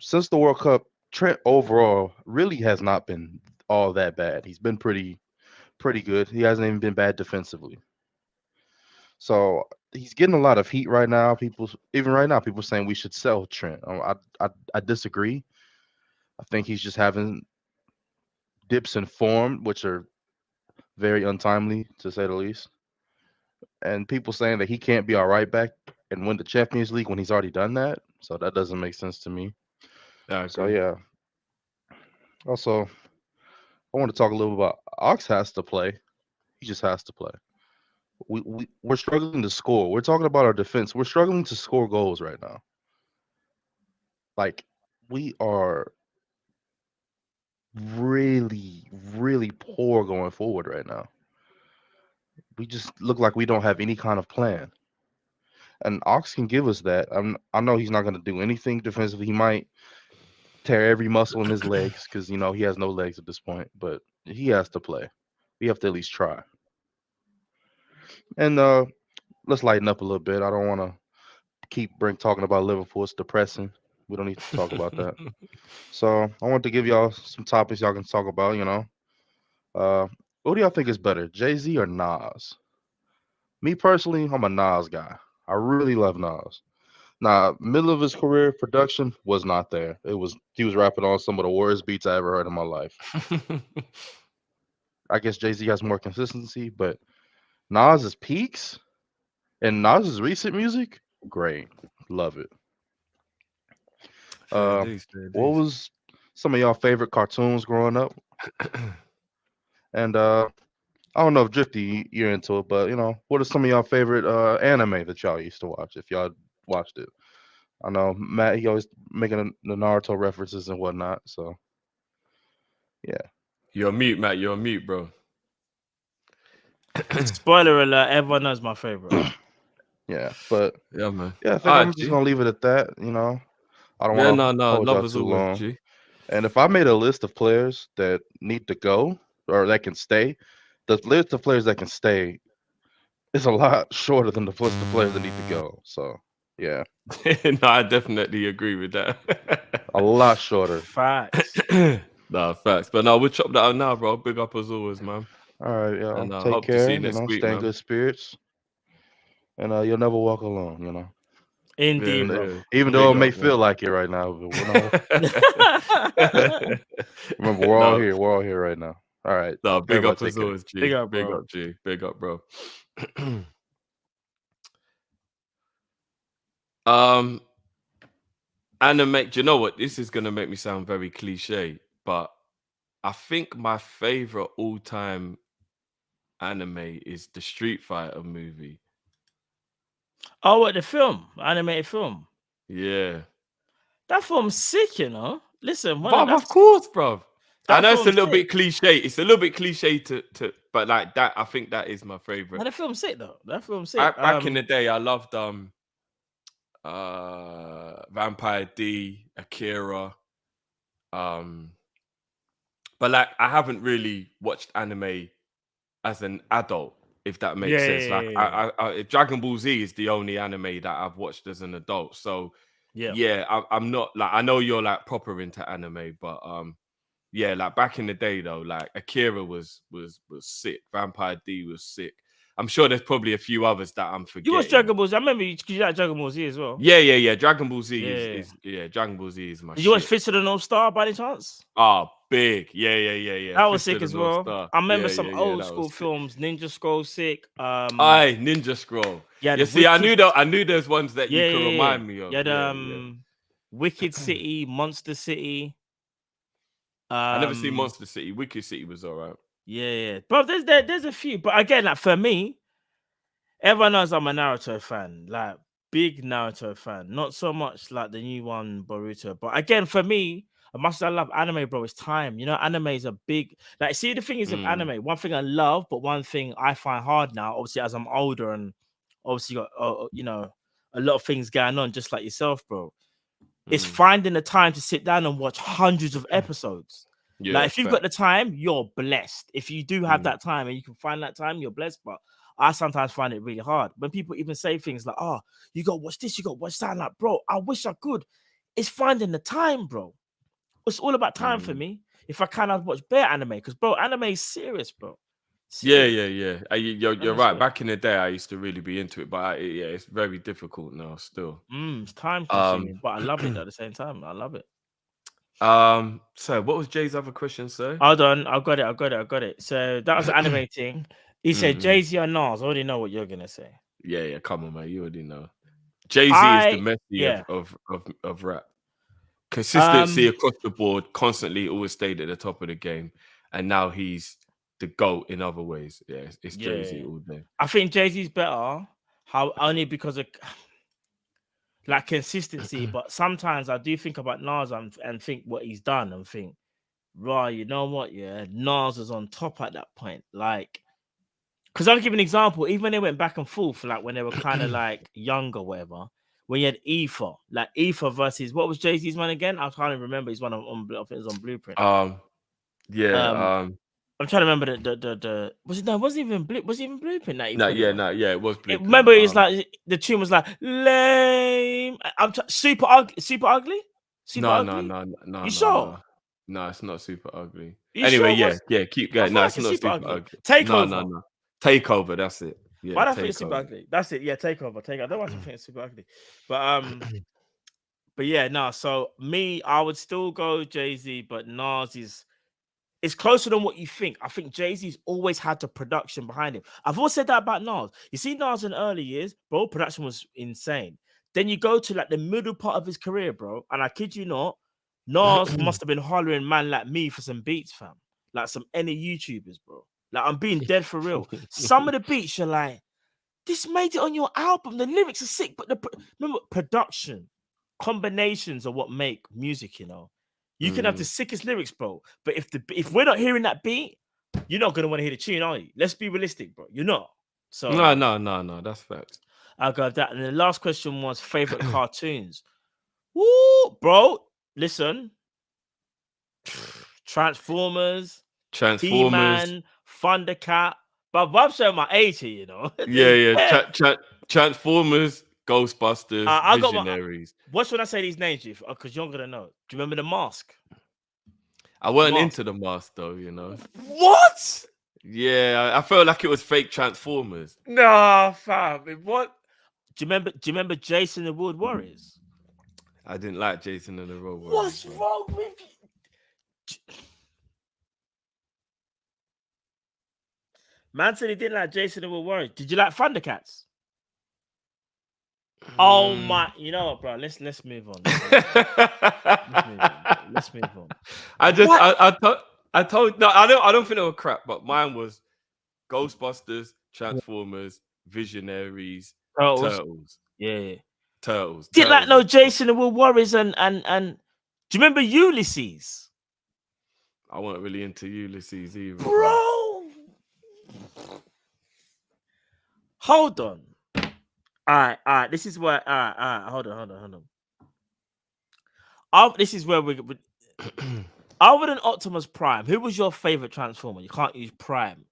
Since the World Cup, Trent overall really has not been all that bad. He's been pretty good. He hasn't even been bad defensively. So he's getting a lot of heat right now. People saying we should sell Trent. I disagree. I think he's just having dips in form, which are very untimely to say the least. And people saying that he can't be our right back and win the Champions League when he's already done that. So that doesn't make sense to me. So yeah. Also, I want to talk a little about Ox has to play. He just has to play. We're struggling to score. We're talking about our defense. We're struggling to score goals right now. Like, we are really, really poor going forward right now. We just look like we don't have any kind of plan. And Ox can give us that. I know he's not going to do anything defensively. He might tear every muscle in his legs because, he has no legs at this point. But he has to play. We have to at least try. And let's lighten up a little bit. I don't want to keep talking about Liverpool. It's depressing. We don't need to talk about that. So I want to give y'all some topics y'all can talk about, What do y'all think is better, Jay-Z or Nas? Me personally, I'm a Nas guy. I really love Nas. Nah, middle of his career production was not there. He was rapping on some of the worst beats I ever heard in my life. I guess Jay-Z has more consistency, but Nas's peaks and Nas's recent music, great. Love it. Fair What dues. was some of y'all favorite cartoons growing up? And I don't know if Drifty you're into it, but what are some of y'all favorite anime that y'all used to watch if y'all watched it? I know Matt, he always making the Naruto references and whatnot. So yeah. You're on mute, Matt. You're on mute, bro. Spoiler alert, everyone knows my favorite. Yeah, but Yeah, man. yeah, I think I'm just gonna leave it at that. I don't want to hold y'all too long. G. And if I made a list of players that need to go or that can stay, the list of players that can stay is a lot shorter than the list of players that need to go. So yeah. No, I definitely agree with that. A lot shorter. Facts. Nah, facts. But no, we'll chop that out now, bro. Big up as always, man. All right, y'all. And Take hope care. to see you next week, Stay in man. good spirits. And you'll never walk alone, Indeed, Yeah, bro. yeah. Even though it may feel like it right now, but remember, we're all here. We're all here right now. All right. No, big Everybody up as take care. always, G. Big up, Big bro. up, G. Big up, bro. Anime. Do you know what? This is gonna make me sound very cliche, but I think my favorite all-time anime is the Street Fighter movie. Oh, what, the film? Animated film? Yeah. That film's sick, Listen, Of course, bro. I that know it's a film's little sick. bit cliche. It's a little bit cliche to but like that, I think that is my favorite. But the film's sick though. That film's sick. Back in the day, I loved Vampire D, Akira. But like I haven't really watched anime as an adult, if that makes sense. Yeah. I Dragon Ball Z is the only anime that I've watched as an adult. So yeah, I'm not like, I know you're like proper into anime, but yeah, like back in the day though, like Akira was sick. Vampire D was sick. I'm sure there's probably a few others that I'm forgetting. You watched Dragon Ball Z. I remember you like Dragon Ball Z as well. Yeah. Dragon Ball Z is Dragon Ball Z is my Did you watch Fist of the North Star by any chance? Oh, big. Yeah. That was sick as well. I remember some old school films. Ninja Scroll sick. Aye, Ninja Scroll. Yeah, see, I knew there's ones that you could remind me of. You had Wicked City, Monster City. I never seen Monster City. Wicked City was alright. Yeah. But there's a few. But again, like for me, everyone knows I'm a Naruto fan. Like big Naruto fan. Not so much like the new one, Boruto. But again, for me, as much as I love anime, bro, it's time. Anime is a big see, the thing is of anime, one thing I love, but one thing I find hard now, obviously, as I'm older and obviously got a lot of things going on, just like yourself, bro. It's finding the time to sit down and watch hundreds of episodes. Yeah, like if you've got the time, you're blessed. If you do have that time and you can find that time, you're blessed. But I sometimes find it really hard when people even say things like, "Oh, you got to watch this, you got to watch that." I'm like, bro, I wish I could. It's finding the time, bro. It's all about time for me. If I can, I'd watch bare anime because, bro, anime is serious, bro. Serious. Yeah. You're right. Back in the day, I used to really be into it, but it's very difficult now. Still, it's time consuming, but I love it at the same time. I love it. So what was Jay's other question, sir? Hold on, I got it. So that was animating. He said Jay-Z or Nas. I already know what you're gonna say. Yeah. Come on, man. You already know. Jay-Z is the Messi of rap. Consistency across the board, constantly always stayed at the top of the game, and now he's the GOAT in other ways. Yeah, it's Jay-Z all day. I think Jay-Z's better. Only because of like consistency, but sometimes I do think about Nas and think what he's done and think, right, you know what? Yeah, Nas was on top at that point. Like, because I'll give an example. Even when they went back and forth, like when they were kind of like young or whatever, when you had Ether, like Ether versus what was Jay-Z's one again? I can't even remember. He's one I think it was on Blueprint. I'm trying to remember the wasn't even Blueprint that he put it on? It was Blueprint. Remember, it's like the tune was like lame. Super ugly. No. You sure? No, it's not super ugly. You anyway, sure yeah, keep going. No, it's not super ugly. Takeover. No. Takeover. That's it. Yeah, Why do I think it's Takeover. super ugly? That's it. Yeah, takeover. I don't know why I think it's super ugly. But yeah, no. So me, I would still go Jay-Z, but Nas is closer than what you think. I think Jay-Z's always had the production behind him. I've always said that about Nas. You see Nas in early years, bro, production was insane. Then you go to like the middle part of his career, bro, and I kid you not, Nas must have been hollering man like me for some beats, fam. Like some any YouTubers, bro. Like I'm being dead for real. Some of the beats you're like, this made it on your album. The lyrics are sick, but remember production, combinations are what make music, you know. You can have the sickest lyrics, bro. But if we're not hearing that beat, you're not gonna want to hear the tune, are you? Let's be realistic, bro. You're not. So no. That's facts. I'll go with that. And the last question was favorite cartoons. Woo, bro. Listen. Transformers, He-Man, Thundercat. But I'm showing my age here, you know. Yeah. Transformers, Ghostbusters, I got Visionaries. What should I say these names, Chief? Because you're gonna know. Do you remember the Mask? I weren't into the Mask though, you know. What? Yeah, I felt like it was fake Transformers. No, fam. What? Do you remember Jason the Wood Warriors? I didn't like Jason and the Road Warriors. What's wrong with you? Man said he didn't like Jason the Wood Warriors. Did you like Thundercats? Oh my! You know what, bro? Let's move on. Let's move on. I don't think they were crap, but mine was Ghostbusters, Transformers, Visionaries, Turtles. Yeah. Turtles. Didn't like no Jason the Wood Warriors and do you remember Ulysses? I wasn't really into Ulysses either. Bro. Hold on. All right. This is where. All right. Hold on. This is where we. Other than Optimus Prime, who was your favorite Transformer? You can't use Prime.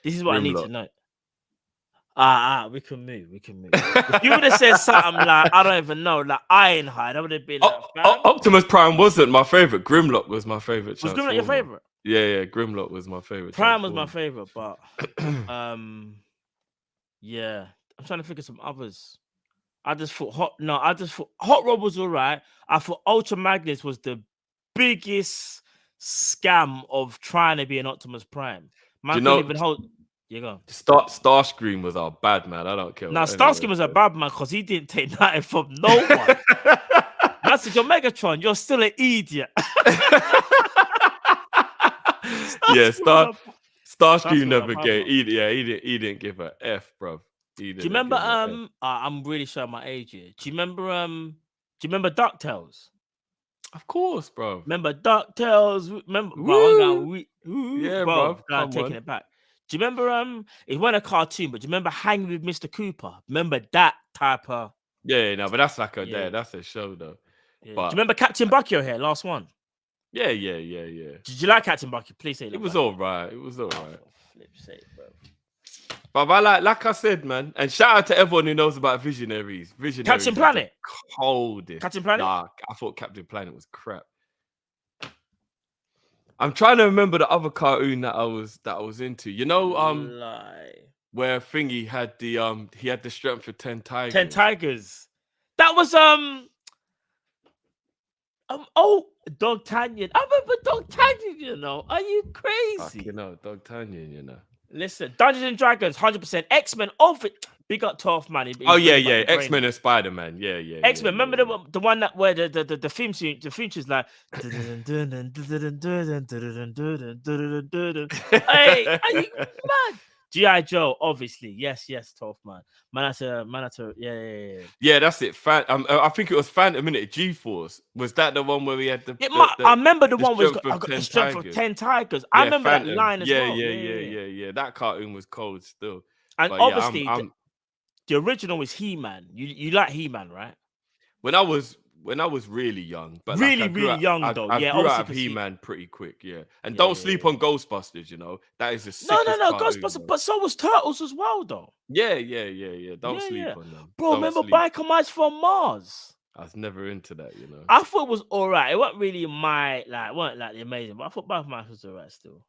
This is what I need to know. We can move. If you would have said something like, I don't even know, like Ironhide, I would have been like, Optimus Prime wasn't my favorite. Grimlock was my favorite. Was Grimlock your favorite? Yeah. Grimlock was my favorite. Prime was my favorite, but yeah. I'm trying to think of some others. I just thought Hot Rod was all right. I thought Ultra Magnus was the biggest scam of trying to be an Optimus Prime. Man couldn't even hold. You go. Starscream was our bad man. I don't care. Now Starscream was a bad man because he didn't take nothing from no one. I said, "You're Megatron. You're still an idiot." Starscream never gave. He didn't give a F, bro. Do you remember? I'm really showing my age here. Do you remember DuckTales? Of course, bro. Remember DuckTales? Remember? Bro. Taking it back. Do you remember? It wasn't a cartoon, but do you remember Hanging with Mr. Cooper? Remember that type of? Yeah, no, but that's like that's a show though. Yeah. But... Do you remember Captain Bucky here? Last one. Yeah. Did you like Captain Bucky? Please say it was all right. It was all right. Flip's sake, bro. But I like I said, man, and shout out to everyone who knows about Visionaries. Captain Planet. Coldest. Captain Planet. Nah, I thought Captain Planet was crap. I'm trying to remember the other cartoon that I was into. You know, where Thingy had he had the strength of 10 tigers. 10 tigers. That was Dogtanian. I remember Dogtanian, you know. Are you crazy? You know, Dogtanian, you know. Listen, Dungeons and Dragons, 100%. X-Men, big up 12 man. X-Men and Spider-Man. Yeah. X-Men, remember the one that where the theme is like hey, are you mad? G.I. Joe, obviously. Yes, 12 man. Manata, yeah. Yeah, that's it. I think it was Phantom Minute G-Force. Was that the one where we had I remember the one with the strength of 10 tigers. I remember Phantom. That line as well. Yeah. That cartoon was cold still. And but obviously, the original is He-Man. You like He-Man, right? When I was really young, but really young though. I grew out of He-Man pretty quick, And don't sleep on Ghostbusters, you know. That is the sickest No, Ghostbusters, but so was Turtles as well, though. Yeah. Don't sleep on them. Bro, remember Biker Mice from Mars? I was never into that, you know. I thought it was alright. It wasn't really weren't the amazing, but I thought Biker Mice was alright still.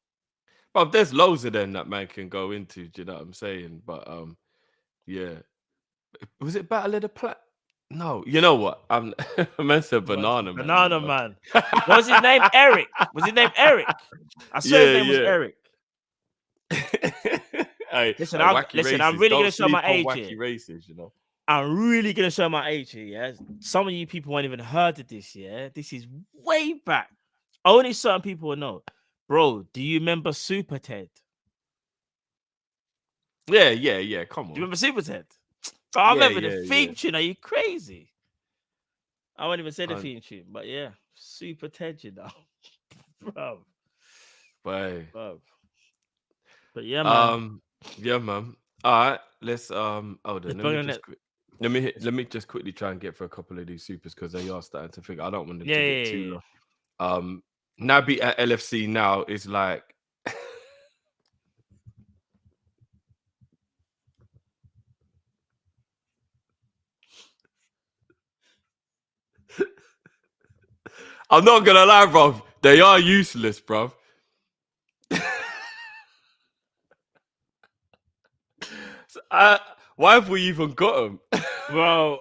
But there's loads of them that man can go into, do you know what I'm saying? But Yeah. Was it Battle of the Plat? No, you know what? I meant to Banana Man. Banana Man. What was his name? Eric. Was his name Eric? I swear his name was Eric. Hey, Listen, wacky I'm races. really Don't gonna show my sleep on age wacky here. races, you know. I'm really gonna show my age here. Yeah, some of you people won't even heard of this. Yeah, this is way back. Only certain people will know. Bro, do you remember Super Ted? Yeah. Come on. Do you remember Super Ted? So I remember the theme tune. Are you crazy? I won't even say the theme tune, but yeah, Super Ted, you know, bro. Bro. But yeah, man. Yeah, man. All right, let's hold on. Let me just quickly try and get for a couple of these supers because they are starting to figure. I don't want them to get too long. Naby at LFC now is like. I'm not gonna lie, bro. They are useless, bro. So, why have we even got them, bro?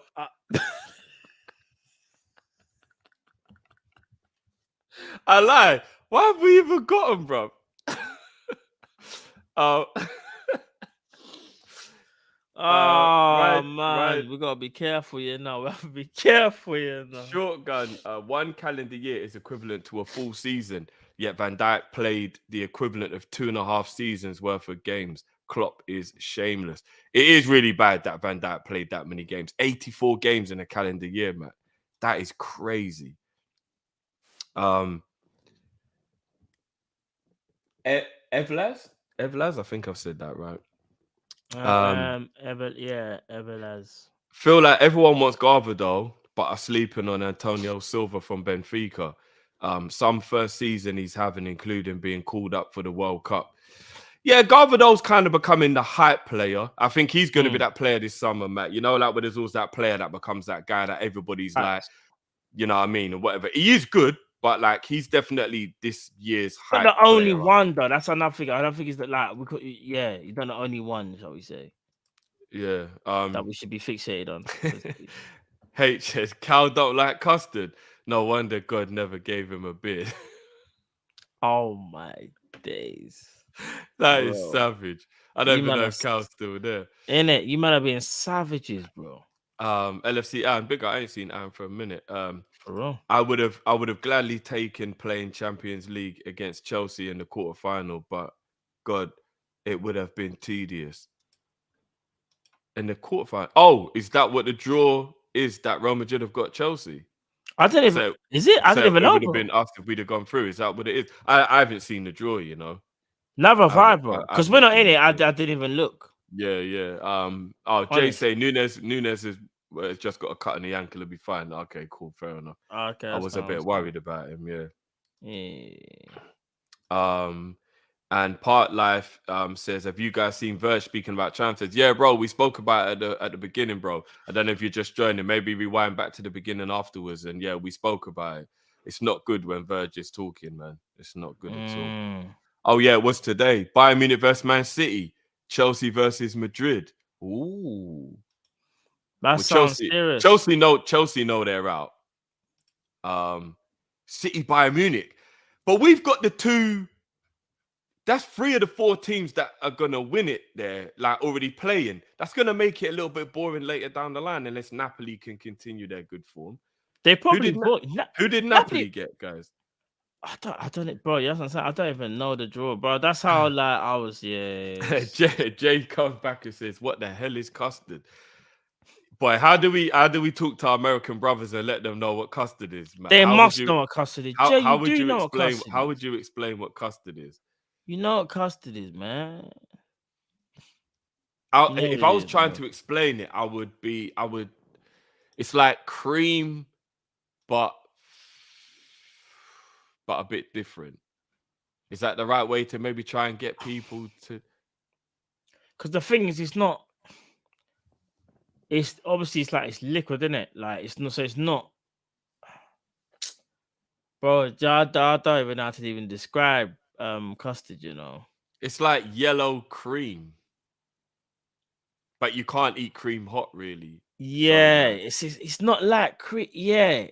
I lie. Why have we even got them, bro? Man, we gotta be careful, you know. We have to be careful, you know. Shotgun, 1 calendar year is equivalent to a full season. Yet Van Dijk played the equivalent of 2.5 seasons worth of games. Klopp is shameless. It is really bad that Van Dijk played that many games. 84 games in a calendar year, man. That is crazy. Evlaz, I think I've said that right. Everlaz. Feel like everyone wants Garvadol, but are sleeping on Antonio Silva from Benfica. Some first season he's having, including being called up for the World Cup. Yeah, Garvadol's kind of becoming the hype player. I think he's going to be that player this summer, Matt. You know, like where there's always that player that becomes that guy that everybody's like, you know what I mean, or whatever. He is good, but like he's definitely this year's hype Not the only player. one though. That's another thing. I don't think he's like we could. Yeah, he's not the only one, shall we say? Yeah. That we should be fixated on. H says Cal don't like custard. No wonder God never gave him a beard. Oh my days. That is savage. I don't even know if Cal's still there. Innit? You might have been savages, bro. LFC and big. I ain't seen Aaron for a minute. For real. I would have gladly taken playing Champions League against Chelsea in the quarterfinal, but God, it would have been tedious. In the quarterfinal. Oh, is that what the draw is? That Real Madrid have got Chelsea? I don't even. Is it? I don't even know. It would have been us if we'd have gone through. Is that what it is? I haven't seen the draw, you know. Never have I, bro. Because we're not in it. I didn't even look. Yeah. Jay say Nunes has just got a cut in the ankle. It'll be fine. Okay, cool, fair enough. Okay, I was a bit worried about him. Yeah. And Part Life says, have you guys seen Verge speaking about transfers? Yeah, bro, we spoke about it at the beginning, bro. I don't know if you're just joining. Maybe rewind back to the beginning afterwards. And yeah, we spoke about it. It's not good when Verge is talking, man. It's not good at all. Oh yeah, it was today. Bayern Munich versus Man City. Chelsea versus Madrid. Ooh. That sounds serious. Chelsea know they're out. City, Bayern Munich. But we've got the two. That's 3 of the 4 teams that are going to win it there, like already playing. That's going to make it a little bit boring later down the line unless Napoli can continue their good form. They probably who did Napoli get, guys? I don't, bro. Yes, I'm saying I don't even know the draw, bro. That's how like I was. Yeah. Jay comes back and says, "What the hell is custard?" Boy, how do we talk to our American brothers and let them know what custard is, man? They must know what custard is. How would you explain what custard is? You know what custard is, man. If I was trying to explain it, I would. It's like cream, but a bit different. Is that the right way to maybe try and get people to? Because the thing is, it's not. It's obviously it's liquid, isn't it? Like it's not. So it's not. Bro, I don't even know how to even describe custard. You know. It's like yellow cream. But you can't eat cream hot, really. Yeah, So, it's not like yeah.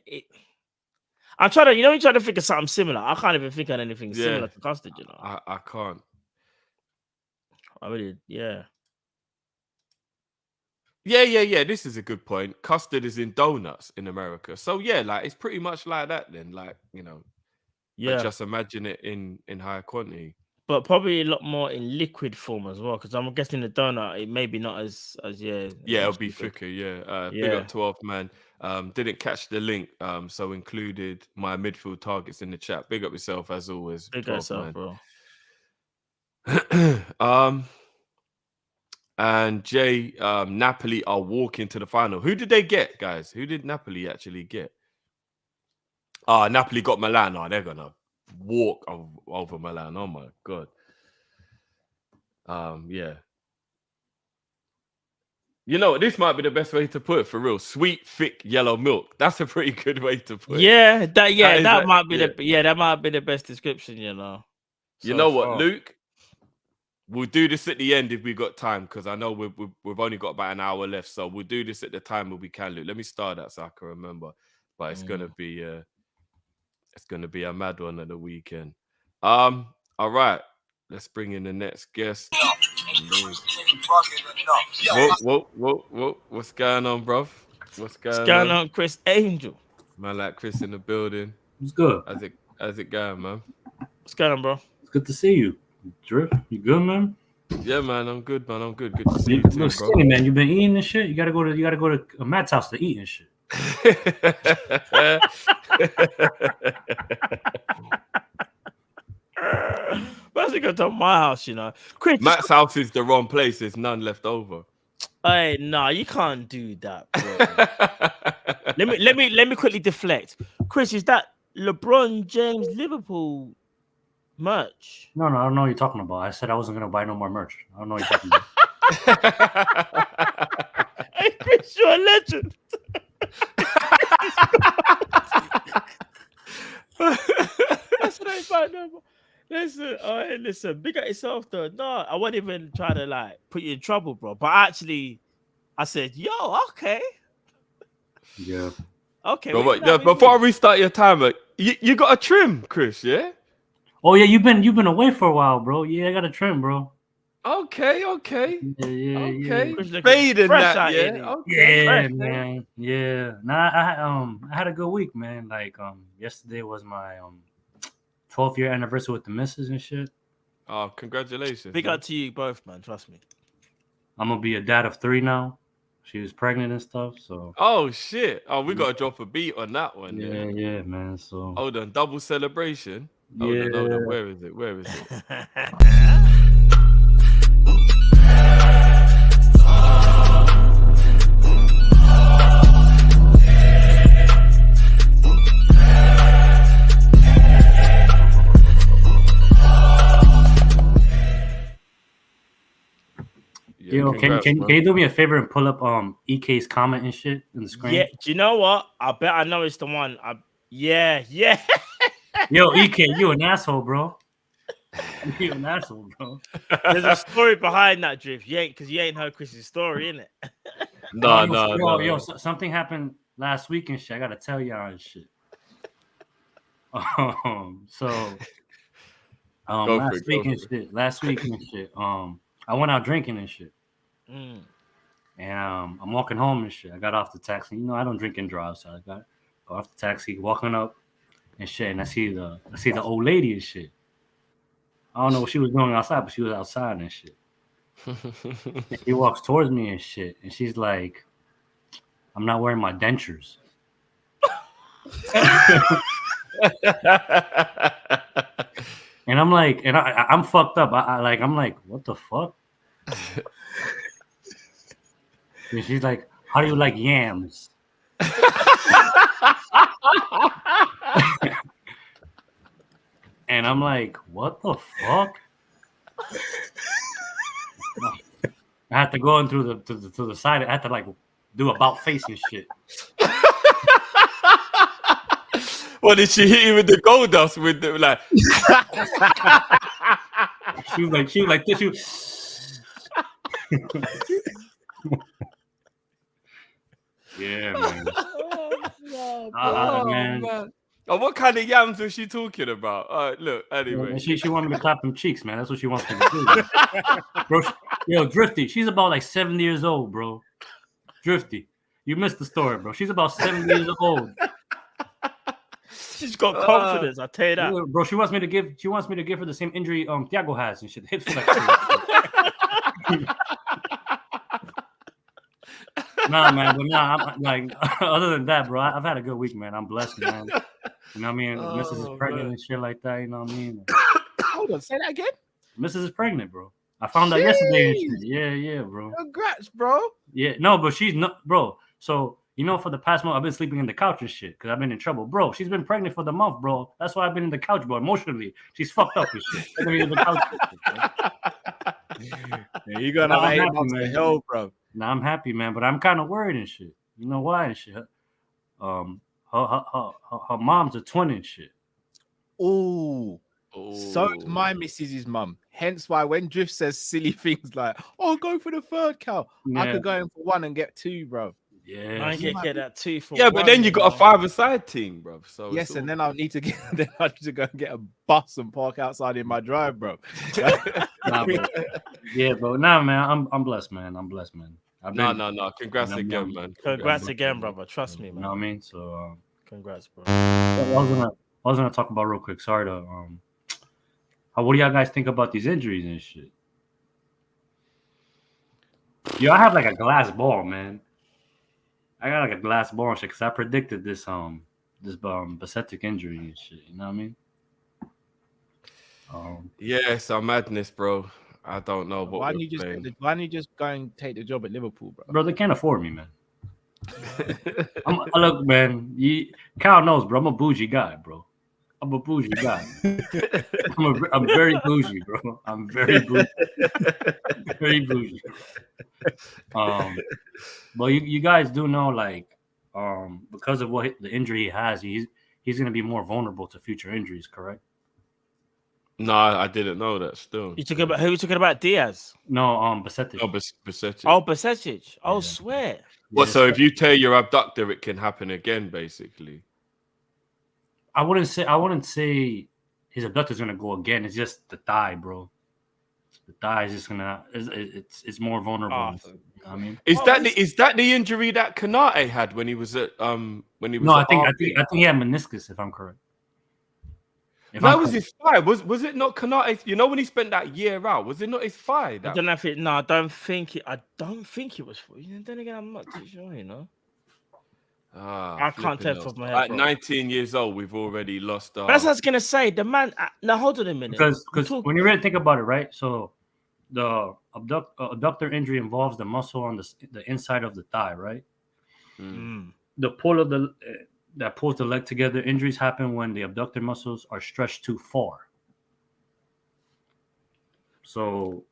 I'm trying to, you try to think of something similar. I can't even think of anything similar to custard. I can't. I really, yeah. Yeah. This is a good point. Custard is in donuts in America, so yeah, like it's pretty much like that. Then, like Yeah. but just imagine it in higher quantity. But probably a lot more in liquid form as well, because I'm guessing the donut it may be not as Yeah, it'll be thicker. Yeah. Big up 12 man. Didn't catch the link. So included my midfield targets in the chat. Big up yourself as always. Big 12 yourself, man. bro. And Jay, Napoli are walking to the final. Who did they get, guys? Who did Napoli actually get? Napoli got Milan. They're gonna walk over Milan. Oh my god. Yeah. This might be the best way to put it for real. Sweet, thick, yellow milk. That's a pretty good way to put it. That might be that might be the best description, You know what, Luke? We'll do this at the end if we've got time, because I know we've only got about an hour left. So we'll do this at the time where we can, Luke. Let me start that so I can remember. But it's gonna be a mad one at the weekend. All right. Let's bring in the next guest. Whoa. What's going on, bruv? What's going on, Chris Angel? Man, like Chris in the building. What's good? How's it going, man? What's going on, bro? It's good to see you. Drift, you good, man? Yeah, man, I'm good, man. I'm good. Good to see you too, bro. Skinny, man. You been eating and shit? You gotta go to Matt's house to eat and shit. Why's he go to my house? Chris, Matt's house is the wrong place. There's none left over. Hey, nah, you can't do that, bro. let me quickly deflect. Chris, is that LeBron James Liverpool merch? No, I don't know what you're talking about. I said I wasn't gonna buy no more merch. I don't know what you're talking about. Hey, Chris, you're a legend. That's what I find no. Listen, big at yourself though. No, I wasn't even trying to put you in trouble, bro. But actually, I said, yo, okay. Yeah. Okay. But before I restart your timer, you got a trim, Chris, yeah? Oh yeah, you've been away for a while, bro. Yeah, I got a trim, bro. Okay. Yeah. Fading that, yeah. Okay. Yeah, man. Yeah. Nah, I had a good week, man. Yesterday was my 12th year anniversary with the missus and shit. Oh, congratulations. Big up to you both, man. Trust me. I'm gonna be a dad of 3 now. She was pregnant and stuff, so. Oh shit! Oh, we gotta drop a beat on that one. Yeah, man. So. Hold on, double celebration. Hold on. Where is it? Yo, can you do me a favor and pull up EK's comment and shit in the screen? Yeah, do you know what? I bet I know it's the one. Yeah. Yo, EK, you an asshole, bro. You an asshole, bro. There's a story behind that, Drift. You ain't heard Chris's story, innit? No. Yo, something happened last week and shit. I gotta tell y'all and shit. Last week and shit. I went out drinking and shit. And I'm walking home and shit. I got off the taxi. I don't drink and drive, so I got off the taxi, walking up and shit. And I see the old lady and shit. I don't know what she was doing outside, but she was outside and shit. And she walks towards me and shit, and she's like, "I'm not wearing my dentures." And I'm like, and I'm fucked up. I'm like, what the fuck? And she's like, how do you like yams? And I'm like, what the fuck? I had to go in through the side. I had to do about face and shit. What did she hit you with the gold dust with the like? She was like this. Yeah, man. Man. Oh, what kind of yams was she talking about? All right, look, anyway. She wanted me to clap them cheeks, man. That's what she wants me to do. Bro, yo, Drifty, she's about like 70 years old, bro. Drifty, you missed the story, bro. She's about 70 years old. She's got confidence, I tell you that. Bro, she wants me to give her the same injury Thiago has and shit. Hip flex. Nah, man, but I'm like, other than that, bro, I've had a good week, man. I'm blessed, man. You know what I mean? Mrs. is pregnant and shit like that, you know what I mean? Hold on, say that again. Mrs. is pregnant, bro. I found out yesterday and shit. Yeah, bro. Congrats, bro. Yeah, no, but she's not, bro. So, you know, for the past month, I've been sleeping in the couch and shit because I've been in trouble. Bro, she's been pregnant for the month, bro. That's why I've been in the couch, bro. Emotionally, she's fucked up and shit. I've been in the couch and shit, bro. Yeah, you're gonna have 8 months to hell, bro. Nah, I'm happy, man, but I'm kind of worried and shit. You know why and shit? Her mom's a twin and shit. Ooh. So is my missus's mum. Hence why when Drift says silly things like, "Oh, go for the third cow," I could go in for 1 and get 2, bro. Yeah, I can get that 2 for 1. Yeah, but then you got a 5-a-side team, bro. So yes, and then I'll need to go and get a bus and park outside in my drive, bro. Yeah, bro. Nah, man, I'm blessed, man. I'm blessed, man. No. Congrats again, man. Congrats again, brother. Trust me, man. You know what I mean? So, congrats, bro. I was gonna talk about real quick. Sorry to what do y'all guys think about these injuries and shit? Yo, I have like a glass ball, man. I got like a glass ball and shit because I predicted this Basetic injury and shit. You know what I mean? Yeah, it's a madness, bro. I don't know. Why don't you just go and take the job at Liverpool, bro? Bro, they can't afford me, man. Look, man. Kyle knows, bro. I'm a bougie guy, bro. I'm a bougie guy. I'm very bougie, bro. I'm very bougie. Very bougie. But you guys do know, like, because of what the injury he has, he's going to be more vulnerable to future injuries, correct? No, I didn't know that. Still, who are you talking about? Diaz? No, Basetic. Oh, Basetic. Oh, Basetic. Oh, swear. Well, so if you tear your abductor, it can happen again, basically. I wouldn't say his abductor's gonna go again. It's just the thigh, bro. The thigh is just gonna. It's more vulnerable. You know what I mean, is that the injury that Kanate had when he was at No, I think he had meniscus, if I'm correct. That was his thigh. Was it not Kanate? You know when he spent that year out, was it not his thigh? I don't know if it. No, I don't think it was. Then again, I'm not too sure. You know. I can't tell from my head. At 19 years old, we've already lost our... That's what I was gonna say. The man. Now hold on a minute. Because when you really think about it, right? So the abductor injury involves the muscle on the inside of the thigh, right? The pull of that pulls the leg together. Injuries happen when the abductor muscles are stretched too far. So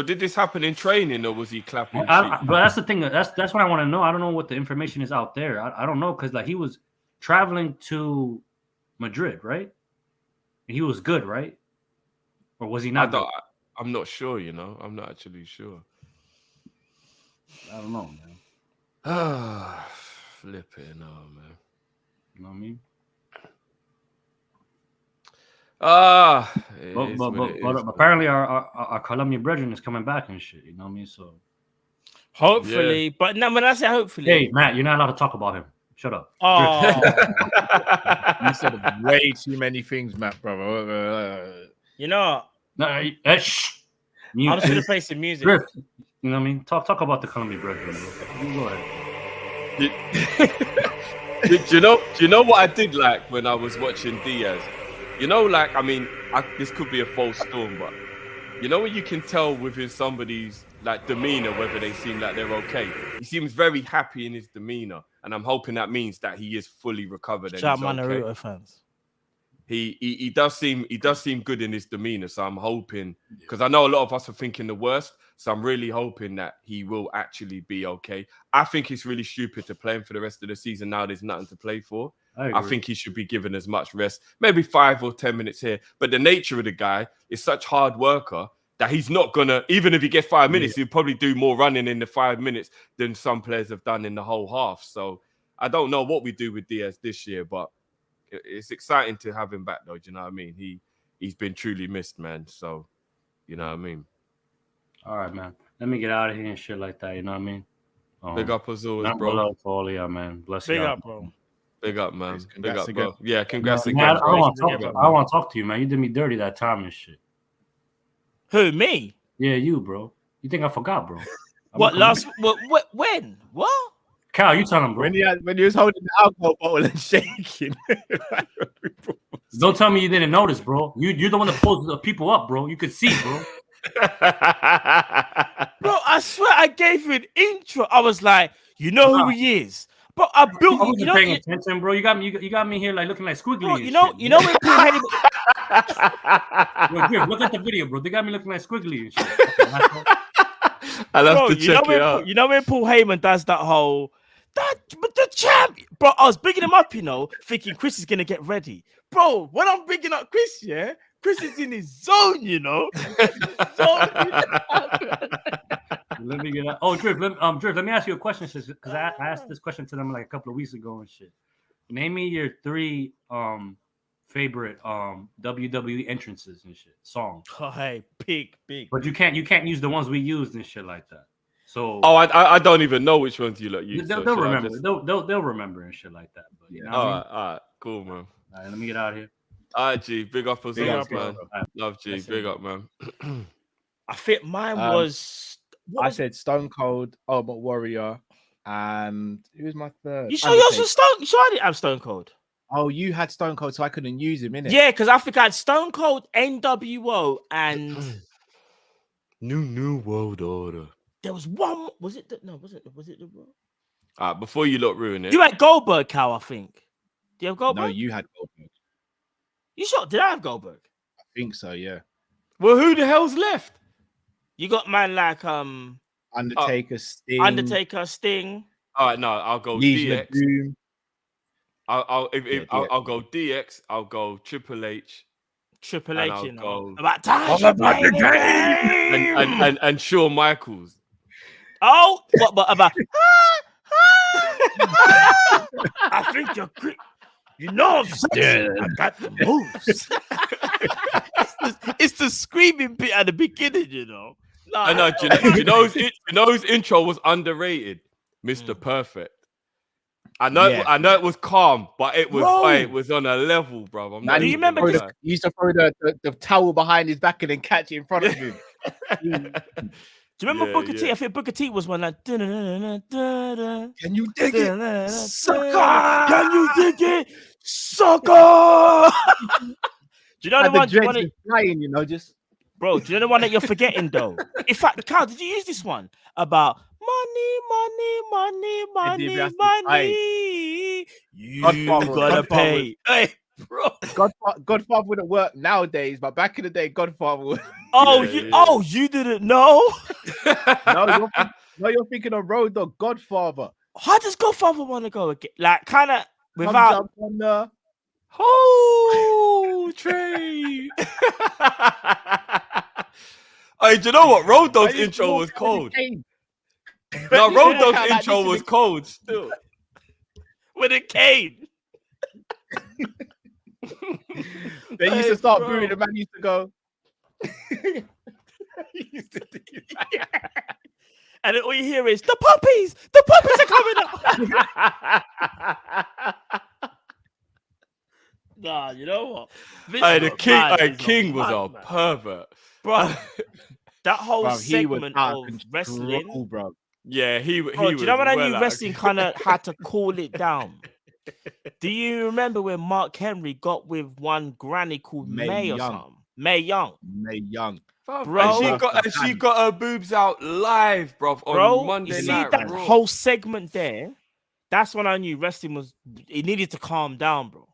did this happen in training, or was he clapping? But that's the thing. That's what I want to know. I don't know what the information is out there. I don't know because like he was traveling to Madrid, right? And he was good, right? Or was he not? I'm not sure. You know, I'm not actually sure. I don't know, man. Flipping, man. You know what I mean? But apparently our Colombian brethren is coming back and shit. You know what I mean? So hopefully, but no, when I say hopefully, hey Matt, you're not allowed to talk about him. Shut up. Oh, you said way too many things, Matt, brother. You know, I'm just gonna play some music. Drift. You know what I mean? Talk about the Colombian brethren, bro. You go ahead. Do you know what I did like when I was watching Diaz? You know, like, I mean, this could be a false storm, but you know what you can tell within somebody's like demeanor whether they seem like they're okay. He seems very happy in his demeanor, and I'm hoping that means that he is fully recovered. And Shout out okay. Naruto fans. He does seem good in his demeanor, so I'm hoping, because I know a lot of us are thinking the worst, so I'm really hoping that he will actually be okay. I think it's really stupid to play him for the rest of the season now. There's nothing to play for. I think he should be given as much rest, maybe 5 or 10 minutes here. But the nature of the guy is such hard worker that he's not gonna, even if he gets 5 minutes, he'll probably do more running in the 5 minutes than some players have done in the whole half. So I don't know what we do with Diaz this year, but it's exciting to have him back, though. Do you know what I mean? He's been truly missed, man. So you know what I mean. All right, man. Let me get out of here and shit like that. You know what I mean? Big up as always, Not bro. love for all of y'all, man. Bless you. Big up, bro. Big up, man. Big up, again. bro. Yeah, congrats Man, again. I want to talk to you, man. You did me dirty that time and shit. Who, me? Yeah, you, bro. You think I forgot, bro? What last? What? When? What? Cal, you tell him, bro. When you was holding the alcohol bottle and shaking. Don't tell me you didn't notice, bro. You're the one that pulls the people up, bro. You could see, bro. Bro, I swear I gave you an intro. I was like, you know who he is. But I built. I wasn't paying attention, bro. You got me here like looking like squiggly. Bro, and you know when Paul Heyman. Bro, Griff, look at the video, bro. They got me looking like squiggly and shit. I'll have to check it out. You know when Paul Heyman does that whole the champ, bro. I was bigging him up, thinking Chris is gonna get ready, bro. When I'm bigging up Chris, Chris is in his zone, Let me get out. Oh, Drift, let me ask you a question, because I asked this question to them like a couple of weeks ago and shit. Name me your 3 favorite WWE entrances and shit, songs. Oh, hey, big. But you can't use the ones we used and shit like that. So I don't even know which ones you use. They'll remember. They'll remember and shit like that. But you know all right, cool, man. All right, let me get out of here. All right, G, big up as always, man. Right. Love G, big up, man. I think mine was. I said Stone Cold, Ultimate Warrior, and who was my third? You sure yours was Stone? You sure I didn't have Stone Cold? Oh, you had Stone Cold, so I couldn't use him, innit? Yeah, because I think I had Stone Cold, NWO, and New World Order. There was one. Was it the Before you ruin it. You had Goldberg, Cal, I think. Do you have Goldberg? No, you had Goldberg. You sure? Did I have Goldberg? I think so, yeah. Well, who the hell's left? You got man like Undertaker, Sting. All right, no, I'll go Legion DX. I'll go DX. I'll go Triple H. Triple H, go about time. All about the game. And Shawn Michaels. Oh, what about? I think you're great. You know I'm sexy. I got the moves. It's the screaming bit at the beginning, I know. You know whose intro was underrated? Mr. Perfect. I know it was calm, but it was on a level, bro. Do you remember? He used to throw the towel behind his back and then catch it in front of him. Do you remember Booker T? I think Booker T was one like. Can you dig it, sucker? Can you dig it, sucker? Do you know the one? Flying, just. Bro, do you know the one that you're forgetting though? In fact, Carl, did you use this one about money? You gotta pay. Hey, bro. Godfather wouldn't work nowadays, but back in the day, Godfather would. You didn't know? No, you're thinking of Road Dogg, Godfather. How does Godfather want to go again? Like, kind of without. Jump on the whole train. Hey, do you know what? Road Dogg's intro was cold. No, Road Dogg's intro was cold still. With a cane. They used to start booing. The man used to go. And then all you hear is the puppies are coming up. Nah, you know what? Hey, the King was a pervert, bro. That whole segment of wrestling, bro. Yeah, he was. Do you know when I knew wrestling kind of had to cool it down? Do you remember when Mark Henry got with one granny called May or something? May Young. Bro, and she got her boobs out live, bro, on Monday night. You see that whole segment there? That's when I knew wrestling was. It needed to calm down, bro.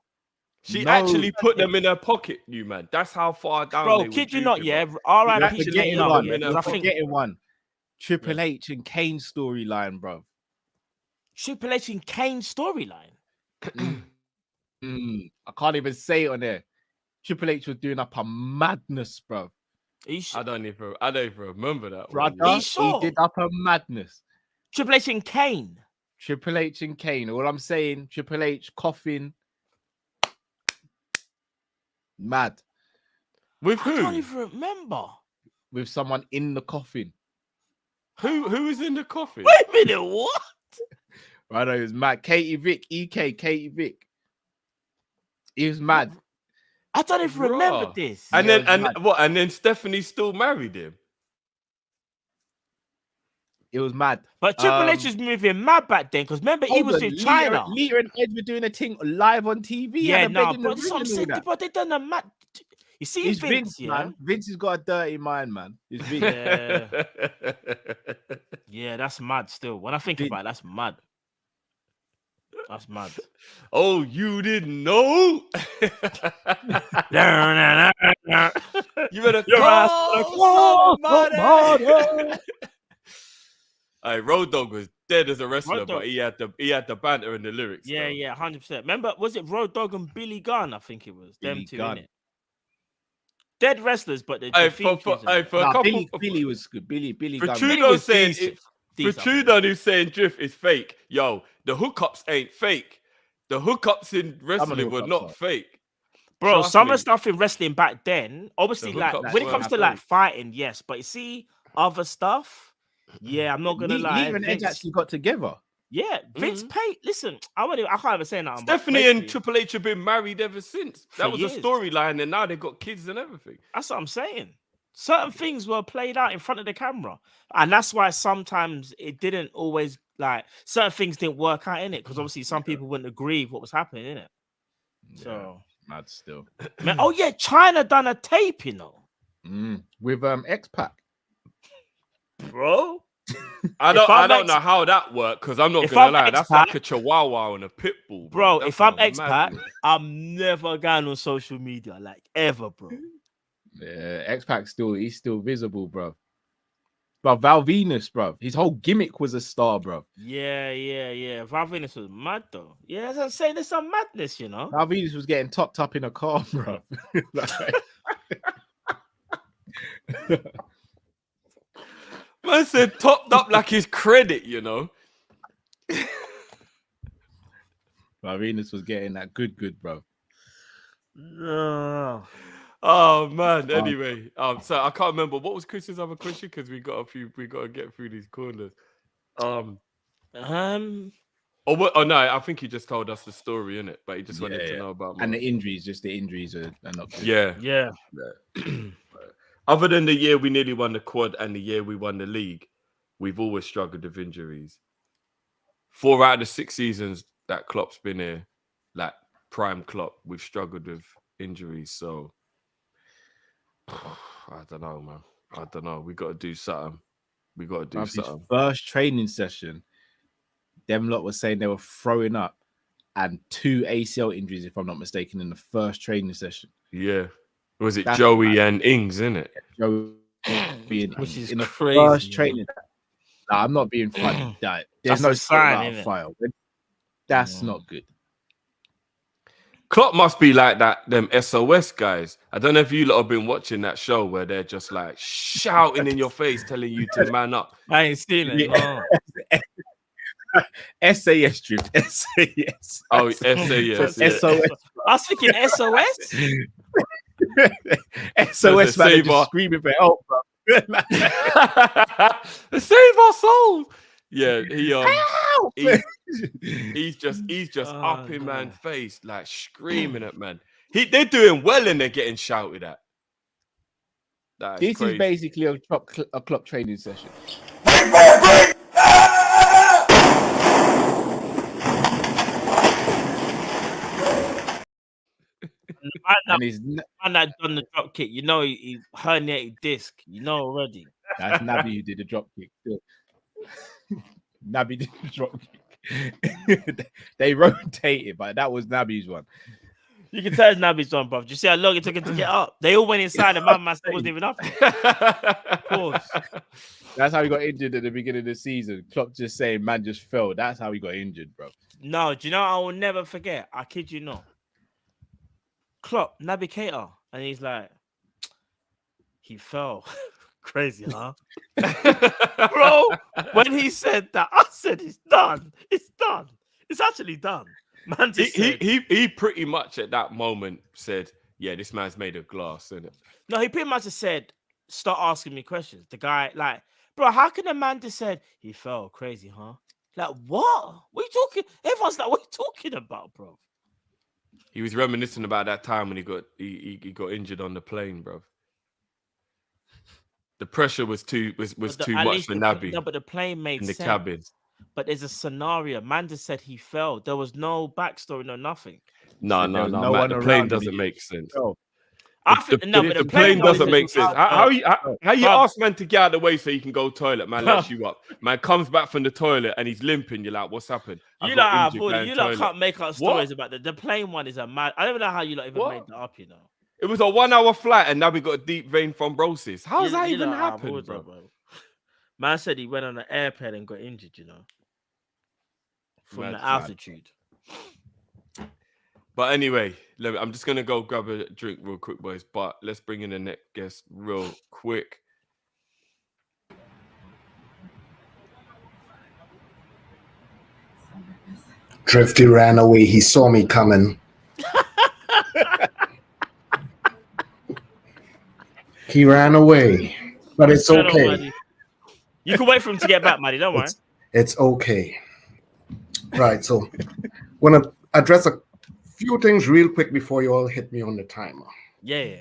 She actually put them in her pocket, you man. That's how far down. Bro, kid you not, yeah. R.I.P. I'm forgetting one. Triple H and Kane storyline, bro. Triple H and Kane storyline. I can't even say it on there. Triple H was doing up a madness, bro. I don't even remember that Brother, one. he did up a madness. Triple H and Kane. Triple H and Kane. All I'm saying, Triple H coughing. Mad. With who? I don't even remember. With someone in the coffin. Who was in the coffin? Wait a minute, what? Right, it was mad. Katie Vick, Katie Vick. He was mad. I don't even remember this. And then Stephanie still married him. It was mad. But Triple H was moving mad back then because remember he was in China. Lita and Edge were doing a thing live on TV. Yeah, no, but that's what I'm saying. But they done a mad. You see, it's Vince, yeah? Man. Vince has got a dirty mind, man. It's Vince. Yeah. Yeah, that's mad. Still, when I think about it, that's mad. That's mad. Oh, you didn't know? You better call somebody. Hey, Road Dogg was dead as a wrestler, but he had the banter and the lyrics. Yeah, though. yeah, 100%. Remember, was it Road Dogg and Billy Gunn? I think it was Billy them two Gunn. in it. Dead wrestlers, but the Billy was good. Billy for Gunn. Trudeau saying for Trudeau who's saying drift is fake. Yo, the hookups ain't fake. The hookups in wrestling were not fake. Bro, some of the stuff in wrestling back then, obviously, like when it comes to like fighting, yes, but you see other stuff. Yeah, I'm not gonna lie. Lita and Edge actually got together. Yeah, Vince paid. Listen, I can't even say that. Stephanie and Triple H have been married ever since. That was a storyline, and now they've got kids and everything. That's what I'm saying. Certain things were played out in front of the camera, and that's why sometimes it didn't always like certain things didn't work out in it because obviously some people wouldn't agree with what was happening in it. So mad still. Man, oh yeah, China done a tape, you know, with X-Pac, bro. I don't know how that worked because I'm not gonna lie, that's like a chihuahua and a pit bull, bro. If I'm X-Pac, I'm never going on social media like ever, bro. Yeah, X-Pac he's still visible, bro. But Val Venus, bro, his whole gimmick was a star, bro. Yeah. Val Venus was mad though. Yeah, as I'm saying, there's some madness, you know. Val Venus was getting topped up in a car, bro. Man said topped up like his credit, you know. Val Venus was getting that good, bro. Oh man. Anyway, so I can't remember what was Chris's other question because we got to get through these corners. Oh no, I think he just told us the story, innit? But he just wanted to know about and the injuries. Just the injuries are not good. Yeah. Other than the year we nearly won the quad and the year we won the league, we've always struggled with injuries. 4 out of the 6 seasons that Klopp's been here, like prime Klopp, we've struggled with injuries. So I don't know, man. I don't know. We got to do something. First training session, them lot was saying they were throwing up, and 2 ACL injuries, if I'm not mistaken, in the first training session. Yeah. Was it Joey and Ings, innit? Joey which is in the crazy, first training. No, I'm not being funny. There's no sign file. That's not good. Klopp must be like that, them SOS guys. I don't know if you lot have been watching that show where they're just like shouting in your face, telling you to man up. I ain't seen it. SAS drift. SAS. Oh, SAS. Yeah. SOS. I was thinking SOS. SOS man just screaming for help, bro. Save our souls. Yeah, he's just up in man's face, like screaming at man. They're doing well and they're getting shouted at. This is basically a Klopp training session. And that done the drop kick, you know, he herniated disc, you know already. That's Naby who did the drop kick. Naby did the drop kick. They rotated, but that was Naby's one. You can tell it's Naby's one, bro. Do you see how long it took him to get up? They all went inside, and man wasn't even up. Of course. That's how he got injured at the beginning of the season. Klopp just saying, man just fell. That's how he got injured, bro. No, do you know I will never forget? I kid you not. Klopp, Naby Keita, and he's like, he fell. Crazy, huh? Bro, when he said that, I said it's done. It's done. It's actually done. Man just said, he pretty much at that moment said, yeah, this man's made of glass, isn't it? No, he pretty much just said, start asking me questions. The guy, like, bro, how can a man just said he fell? Crazy, huh? Like, what? What are you talking? Everyone's like, what are you talking about, bro? He was reminiscing about that time when he got injured on the plane, bro. The pressure was too much for Naby. No, but the plane made in the sense. cabin. But there's a scenario. Man just said he fell. There was no backstory, no nothing. No, Matt, the plane doesn't make sense. Oh. The plane doesn't make sense. How you ask man to get out of the way so you can go toilet? Man lets you up. Man comes back from the toilet and he's limping. You're like, what's happened? You can't make up stories about the plane one. Is a mad. I don't know how you even made that up. You know, it was a 1 hour flight and now we got a deep vein thrombosis. How's that even happened, bro? Man said he went on an airplane and got injured. You know, from the altitude. But anyway, I'm just going to go grab a drink real quick, boys. But let's bring in the next guest real quick. Drifty ran away. He saw me coming. He ran away. But it's okay. You can wait for him to get back, Maddie. Don't worry. It's okay. Right. So I want to address a few things real quick before you all hit me on the timer. Yeah.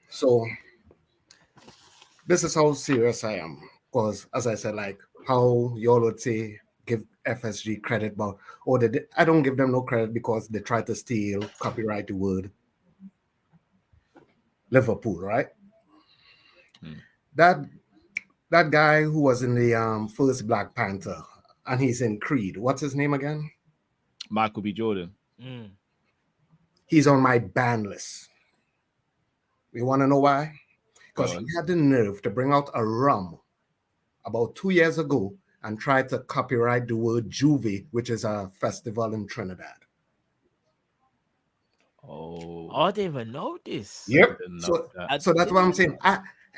So this is how serious I am. Because as I said, like how you all would say, give FSG credit, but I don't give them no credit because they tried to steal, copyright the word Liverpool, right? That guy who was in the first Black Panther and he's in Creed. What's his name again? Michael B. Jordan. He's on my ban list. You want to know why? Because he had the nerve to bring out a rum about 2 years ago and try to copyright the word Juve, which is a festival in Trinidad. I didn't even know this. Yep. So that's what I'm saying.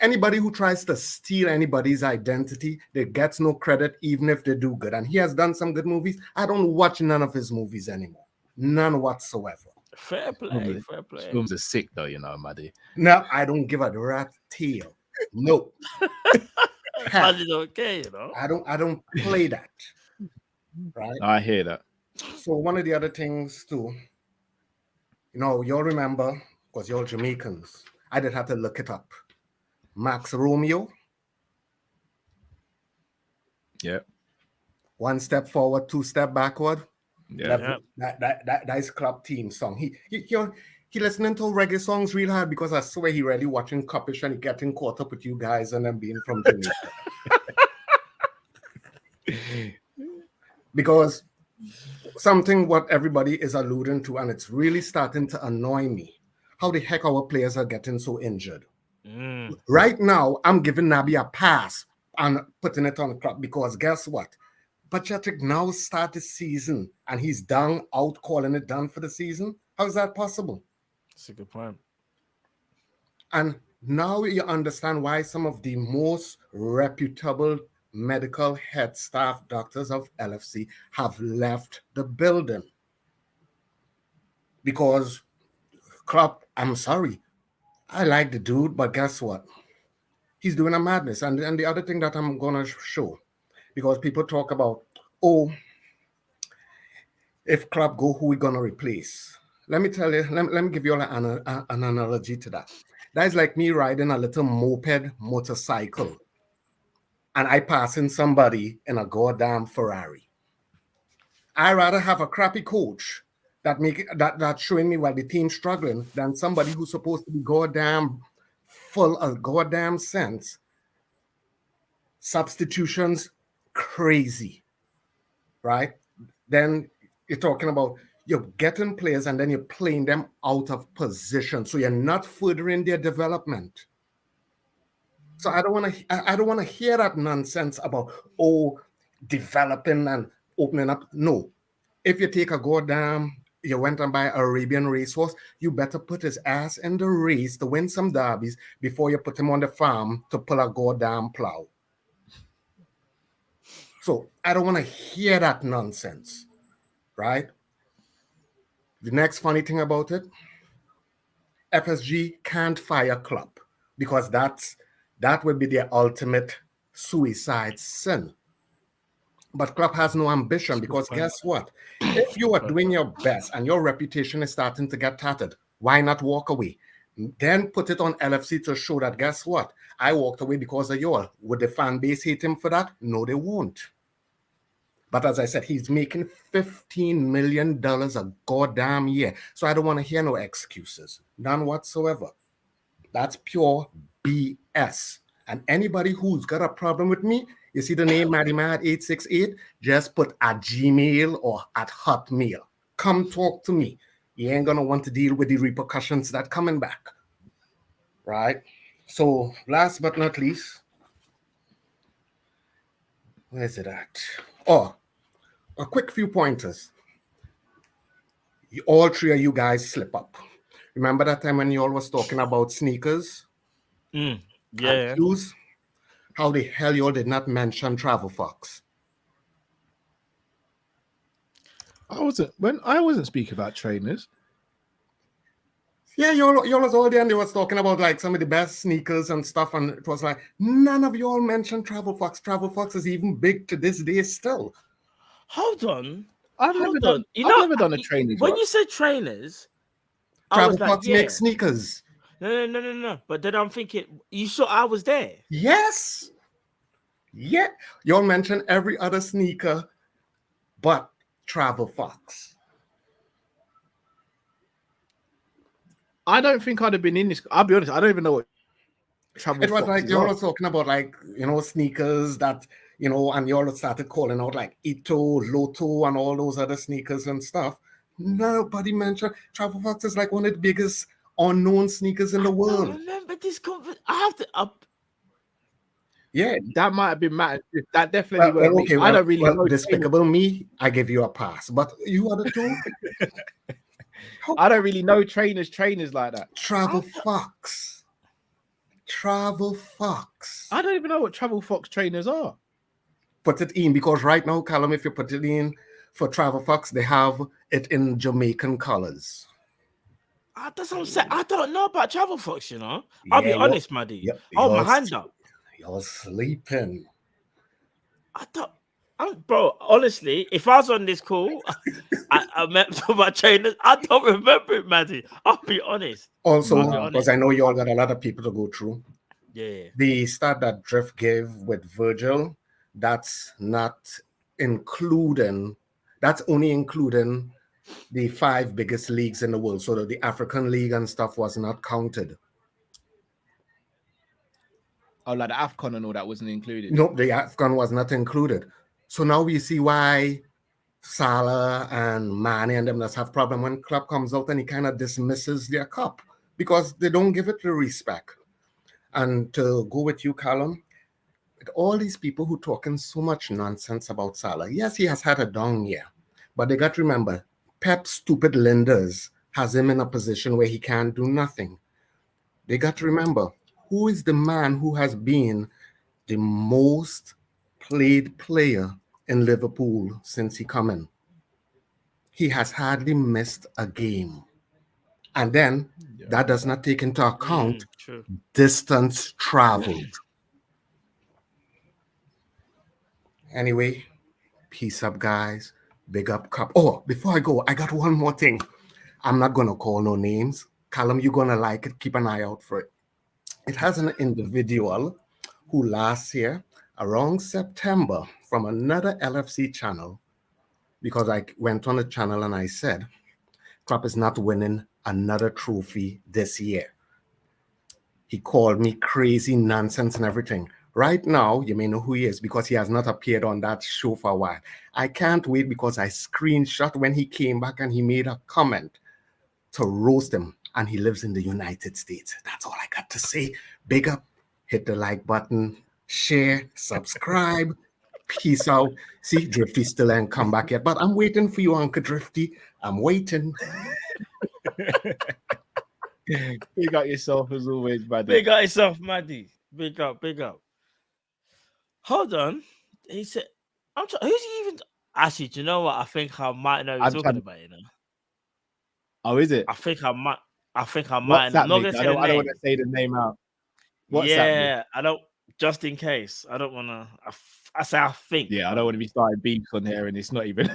Anybody who tries to steal anybody's identity, they gets no credit, even if they do good. And he has done some good movies. I don't watch none of his movies anymore. None whatsoever. Fair play. Films are sick though, you know, Maddie. No, I don't give a rat tail. No. That's okay, you know. I don't play that. Right? I hear that. So one of the other things too, you know, you'll remember, because you're Jamaicans, I did have to look it up. Max Romeo. Yeah. 1 step forward, 2 step backward. Yeah. That's club team song. He listening to reggae songs real hard because I swear he really watching Kopish and he getting caught up with you guys and them being from Jamaica. Because something what everybody is alluding to, and it's really starting to annoy me, how the heck our players are getting so injured. Right now, I'm giving Naby a pass and putting it on the club because guess what? Pachatic now start the season and he's down, out, calling it done for the season. How is that possible? That's a good point. And now you understand why some of the most reputable medical head staff doctors of LFC have left the building. Because Klopp, I'm sorry, I like the dude, but guess what? He's doing a madness. And the other thing that I'm going to show, because people talk about, if Klopp go, who we going to replace? Let me tell you, let me give you an analogy to that. That is like me riding a little moped motorcycle and I passing somebody in a goddamn Ferrari. I'd rather have a crappy coach that's showing me while the team's struggling than somebody who's supposed to be goddamn full of goddamn sense. Substitutions, crazy, right? Then you're talking about you're getting players and then you're playing them out of position, so you're not furthering their development. So I don't want to hear that nonsense about developing and opening up. No, if you take a goddamn you went and buy Arabian racehorse, you better put his ass in the race to win some derbies before you put him on the farm to pull a goddamn plow. So I don't want to hear that nonsense, right? The next funny thing about it, FSG can't fire Klopp because that would be their ultimate suicide sin. But Klopp has no ambition because guess what? If you are doing your best and your reputation is starting to get tattered, why not walk away? Then put it on LFC to show that, guess what? I walked away because of you all. Would the fan base hate him for that? No, they won't. But as I said, he's making $15 million a goddamn year. So I don't want to hear no excuses. None whatsoever. That's pure BS. And anybody who's got a problem with me, you see the name MaddyMad868, just put at Gmail or at Hotmail. Come talk to me. You ain't going to want to deal with the repercussions that coming back. Right? So last but not least, where's it at? Oh, a quick few pointers. All three of you guys slip up. Remember that time when you all was talking about sneakers? Yeah. And shoes? How the hell you all did not mention Travel Fox? I wasn't speaking about trainers. Yeah, you all was all there and they was talking about like some of the best sneakers and stuff, and it was like none of you all mentioned Travel Fox. Travel Fox is even big to this day still. Hold on. I've never done a trainers. When you said trainers, Travel Fox makes sneakers. No. But then I'm thinking, you sure I was there? Yes. Yeah. You all mentioned every other sneaker but Travel Fox. I don't think I'd have been in this. I'll be honest, I don't even know what Travel It was Fox like is you all on. were talking about, like, you know, sneakers that, you know, and you all started calling out like Ito, Lotto, and all those other sneakers and stuff. Nobody mentioned Travel Fox is like one of the biggest unknown sneakers in the world. I remember this conversation. I have to Yeah, that might have been Matt. That definitely weren't me. I don't really know. Despicable Me, I give you a pass, but you are the two. I don't really know trainers like that. Travel Fox. I don't even know what Travel Fox trainers are. Put it in, because right now, Callum, if you put it in for Travel Fox, they have it in Jamaican colors. That's what I'm saying. I don't know about Travel Fox, you know. I'll be honest, Maddie. My hand up. You're sleeping. Bro, honestly, if I was on this call, I met my trainers. I don't remember it, Maddie. I'll be honest. Also, because I know you all got a lot of people to go through. Yeah. The stat that Drift gave with Virgil, that's not including, that's only including the 5 biggest leagues in the world. So that the African League and stuff was not counted. Oh, like the AFCON and all that wasn't included? No, the AFCON was not included. So now we see why Salah and Mane and them just have problem when club comes out and he kind of dismisses their cup because they don't give it the respect. And to go with you, Callum, with all these people who talking so much nonsense about Salah, yes, he has had a down year, but they got to remember, Pep's stupid lenders has him in a position where he can't do nothing. They got to remember, who is the man who has been the most played player in Liverpool since he come in? He has hardly missed a game. And then that does not take into account distance traveled. Anyway, peace up, guys. Big up, Cup. Oh, before I go, I got one more thing. I'm not going to call no names. Callum, you're going to like it. Keep an eye out for it. It has an individual who last year, around September, from another LFC channel, because I went on the channel and I said, Klopp is not winning another trophy this year. He called me crazy nonsense and everything. Right now, you may know who he is because he has not appeared on that show for a while. I can't wait because I screenshot when he came back and he made a comment to roast him, and he lives in the United States. That's all I got to say. Big up, hit the like button, share, subscribe. Peace out. See, Drifty still ain't come back yet, but I'm waiting for you, Uncle Drifty. I'm waiting. Big up yourself as always, buddy. Big up yourself, Maddie. Big up, big up. Hold on. He said, who's he even? Actually, do you know what? I think I might know who he's talking about, you know. Oh, is it? I think I might. What's that, I'm not Mick? gonna say I don't want to say the name out. What's that, I don't. Just in case, I don't want to. I say I think. Yeah, I don't want to be starting beefs on here, and it's not even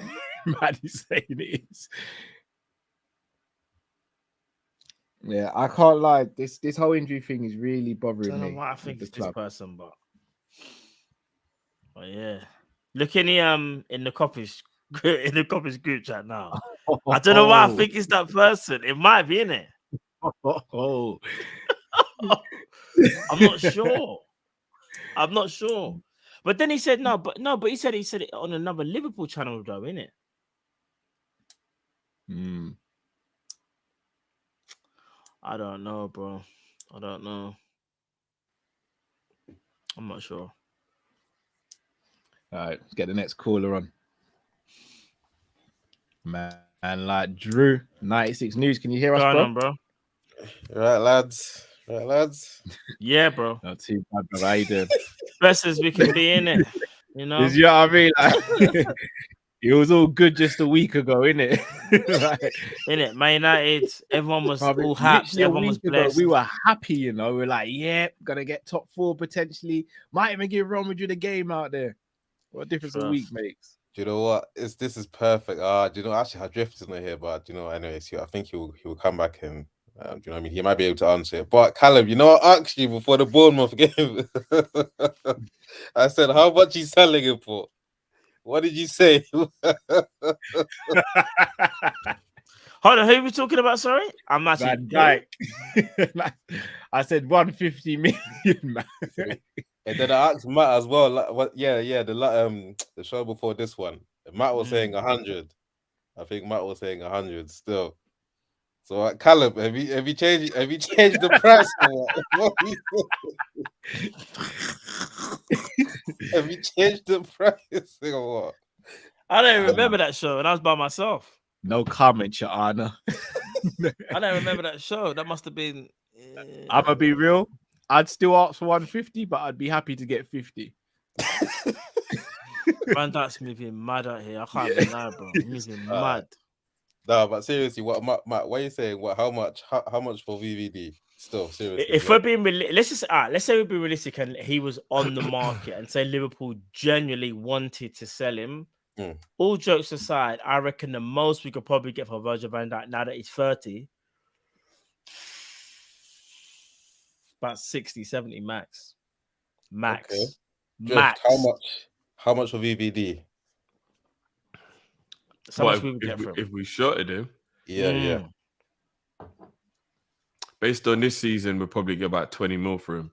Maddie saying it is. Yeah, I can't lie. This whole injury thing is really bothering I don't me. know what I think it's this club. person, but yeah. Look in the Kopish group chat now. I don't know why I think it's that person. It might be in it. Oh. I'm not sure. I'm not sure. But then he said but he said it on another Liverpool channel though, innit? I don't know, bro. I don't know. I'm not sure. All right, let's get the next caller on. Man, like Drew, 96 News. Can you hear us, Go bro? on, bro. Right, lads. Right, lads. Yeah, bro. Not too bad, bro. How you doing? Best as we can be, in it. You know? You know what I mean? Like, it was all good just a week ago, innit? Right. Innit? Man United, everyone was all literally happy. a Everyone week was ago, blessed. we were happy, you know. We're like, yeah, gonna get top 4 potentially. Might even give Real Madrid a game out there. What a difference a week makes. Do you know what? This is perfect. Do you know, actually, our drift is not here, but you know, anyways, I think he will come back and do you know what I mean? He might be able to answer it. But Callum, you know, I asked you before the Bournemouth game. I said, how much he's selling it for? What did you say? Hold on, who are we talking about? Sorry, I'm actually Van Dijk. I said 150 million, man. And then I asked Matt as well. Like, what? Yeah, the show before this one, Matt was saying 100. I think Matt was saying 100 still. So Callum, have you changed the price? Have you changed the price or what? I don't remember that show, and I was by myself. No comment, Your Honor. I don't remember that show. That must have been. I'm gonna be real. I'd still ask for 150, but I'd be happy to get 50. Van Dijk's moving mad out here. I can't even lie, bro. He's moving mad. No, but seriously, what Matt, what are you saying? What? How much for VVD? Still, seriously. If we're being let's say we're being realistic, and he was on the market, and say Liverpool genuinely wanted to sell him. All jokes aside, I reckon the most we could probably get for Virgil van Dijk now that he's 30, about 60, 70 max. Okay. Max. How much for VVD? So much we would get for him. If we shorted him, yeah. Based on this season, we'll probably get about 20 mil for him.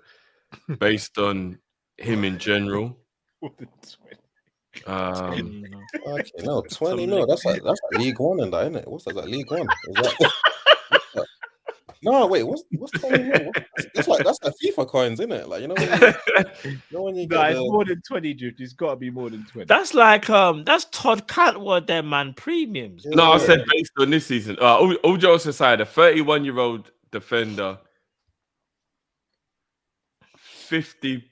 Based on him in general. Okay, no, 20 mil. That's like League One and that, isn't it? What's that? Like League One? Is that? No, wait. What's 20 mil? That's like FIFA coins, isn't it? Like when you get it's more than 20, dude. It's got to be more than 20. That's like that's Todd Cantwell, there, man. Premiums. No, I said based on this season. All jokes aside, a 31-year-old defender, 50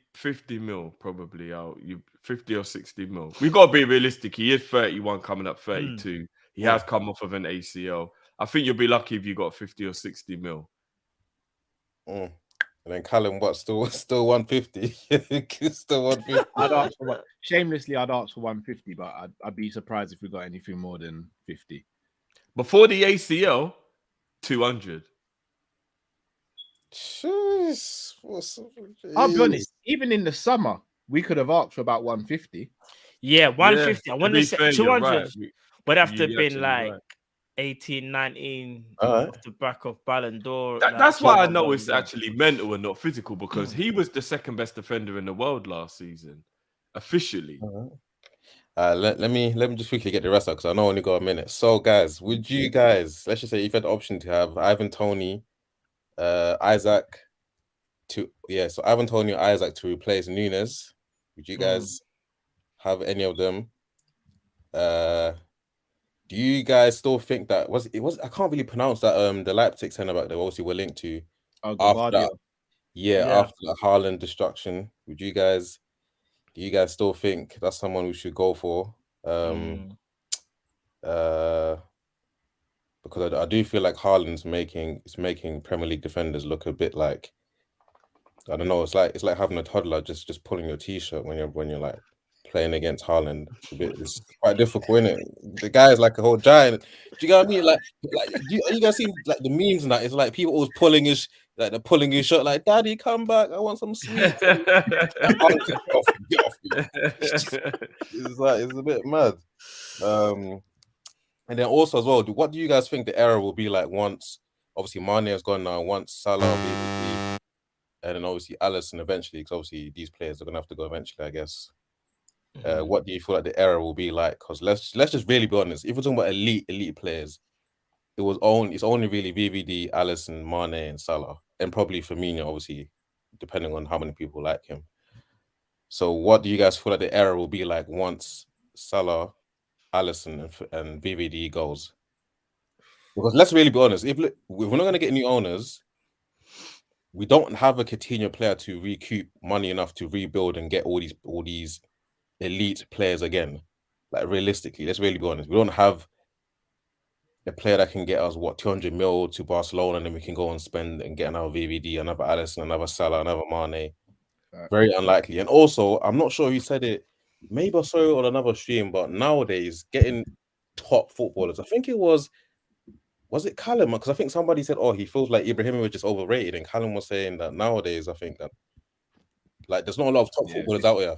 mil probably out. 50 or 60 mil. We've got to be realistic. He is 31, coming up 32. He has come off of an ACL. I think you'll be lucky if you got 50 or 60 mil. And then Callum, what? Still 150. Still 150. Shamelessly, I'd ask for 150, but I'd be surprised if we got anything more than 50. Before the ACL, 200. Jeez. I'll be honest. Even in the summer, we could have asked for about 150. Yeah, 150. I want to say 200. Right. But have to have been like 18, 19 off the back of Ballon d'Or. That's why I know it's actually mental and not physical, because he was the second best defender in the world last season, officially. Let me just quickly get the rest out because I know I only got a minute. So, guys, would you guys, let's just say, if you had the option to have Ivan Toney, Isaac to Ivan Toney or Isaac to replace Nunes, would you guys have any of them. Do you guys still think that it was I can't really pronounce that the Leipzig centre back that obviously we're linked to after that? Yeah, after the Haaland destruction. Do you guys still think that's someone we should go for? Because I do feel like Haaland's making Premier League defenders look a bit like, I don't know, it's like having a toddler just pulling your t-shirt when you're like playing against Haaland. It's quite difficult, isn't it? The guy is like a whole giant. Do you get what I mean? Like you guys see like the memes and that? It's like people always pulling his shirt, like, Daddy, come back, I want some sweets. Get off me. It's a bit mad. And then also as well, what do you guys think the era will be like once obviously Mane has gone now, once Salah will be, and then obviously Alisson eventually, because obviously these players are gonna have to go eventually, I guess. What do you feel like the era will be like? Because let's just really be honest. If we're talking about elite players, it's only really VVD, Alisson, Mane, and Salah, and probably Firmino, obviously, depending on how many people like him. So what do you guys feel like the era will be like once Salah, Alisson, and VVD goes? Because let's really be honest, if we're not going to get new owners, we don't have a Coutinho player to recoup money enough to rebuild and get all these elite players again. Like realistically, let's really be honest, we don't have a player that can get us 200 mil to Barcelona, and then we can go and spend and get another VVD, another Alisson, another Salah, another Mane. Very unlikely. And also, I'm not sure who said it. Maybe I saw it on another stream, but nowadays getting top footballers, I think it was it Kall-In? Because I think somebody said, he feels like Ibrahimovic is overrated, and Kall-In was saying that nowadays, I think that like there's not a lot of top footballers out there. I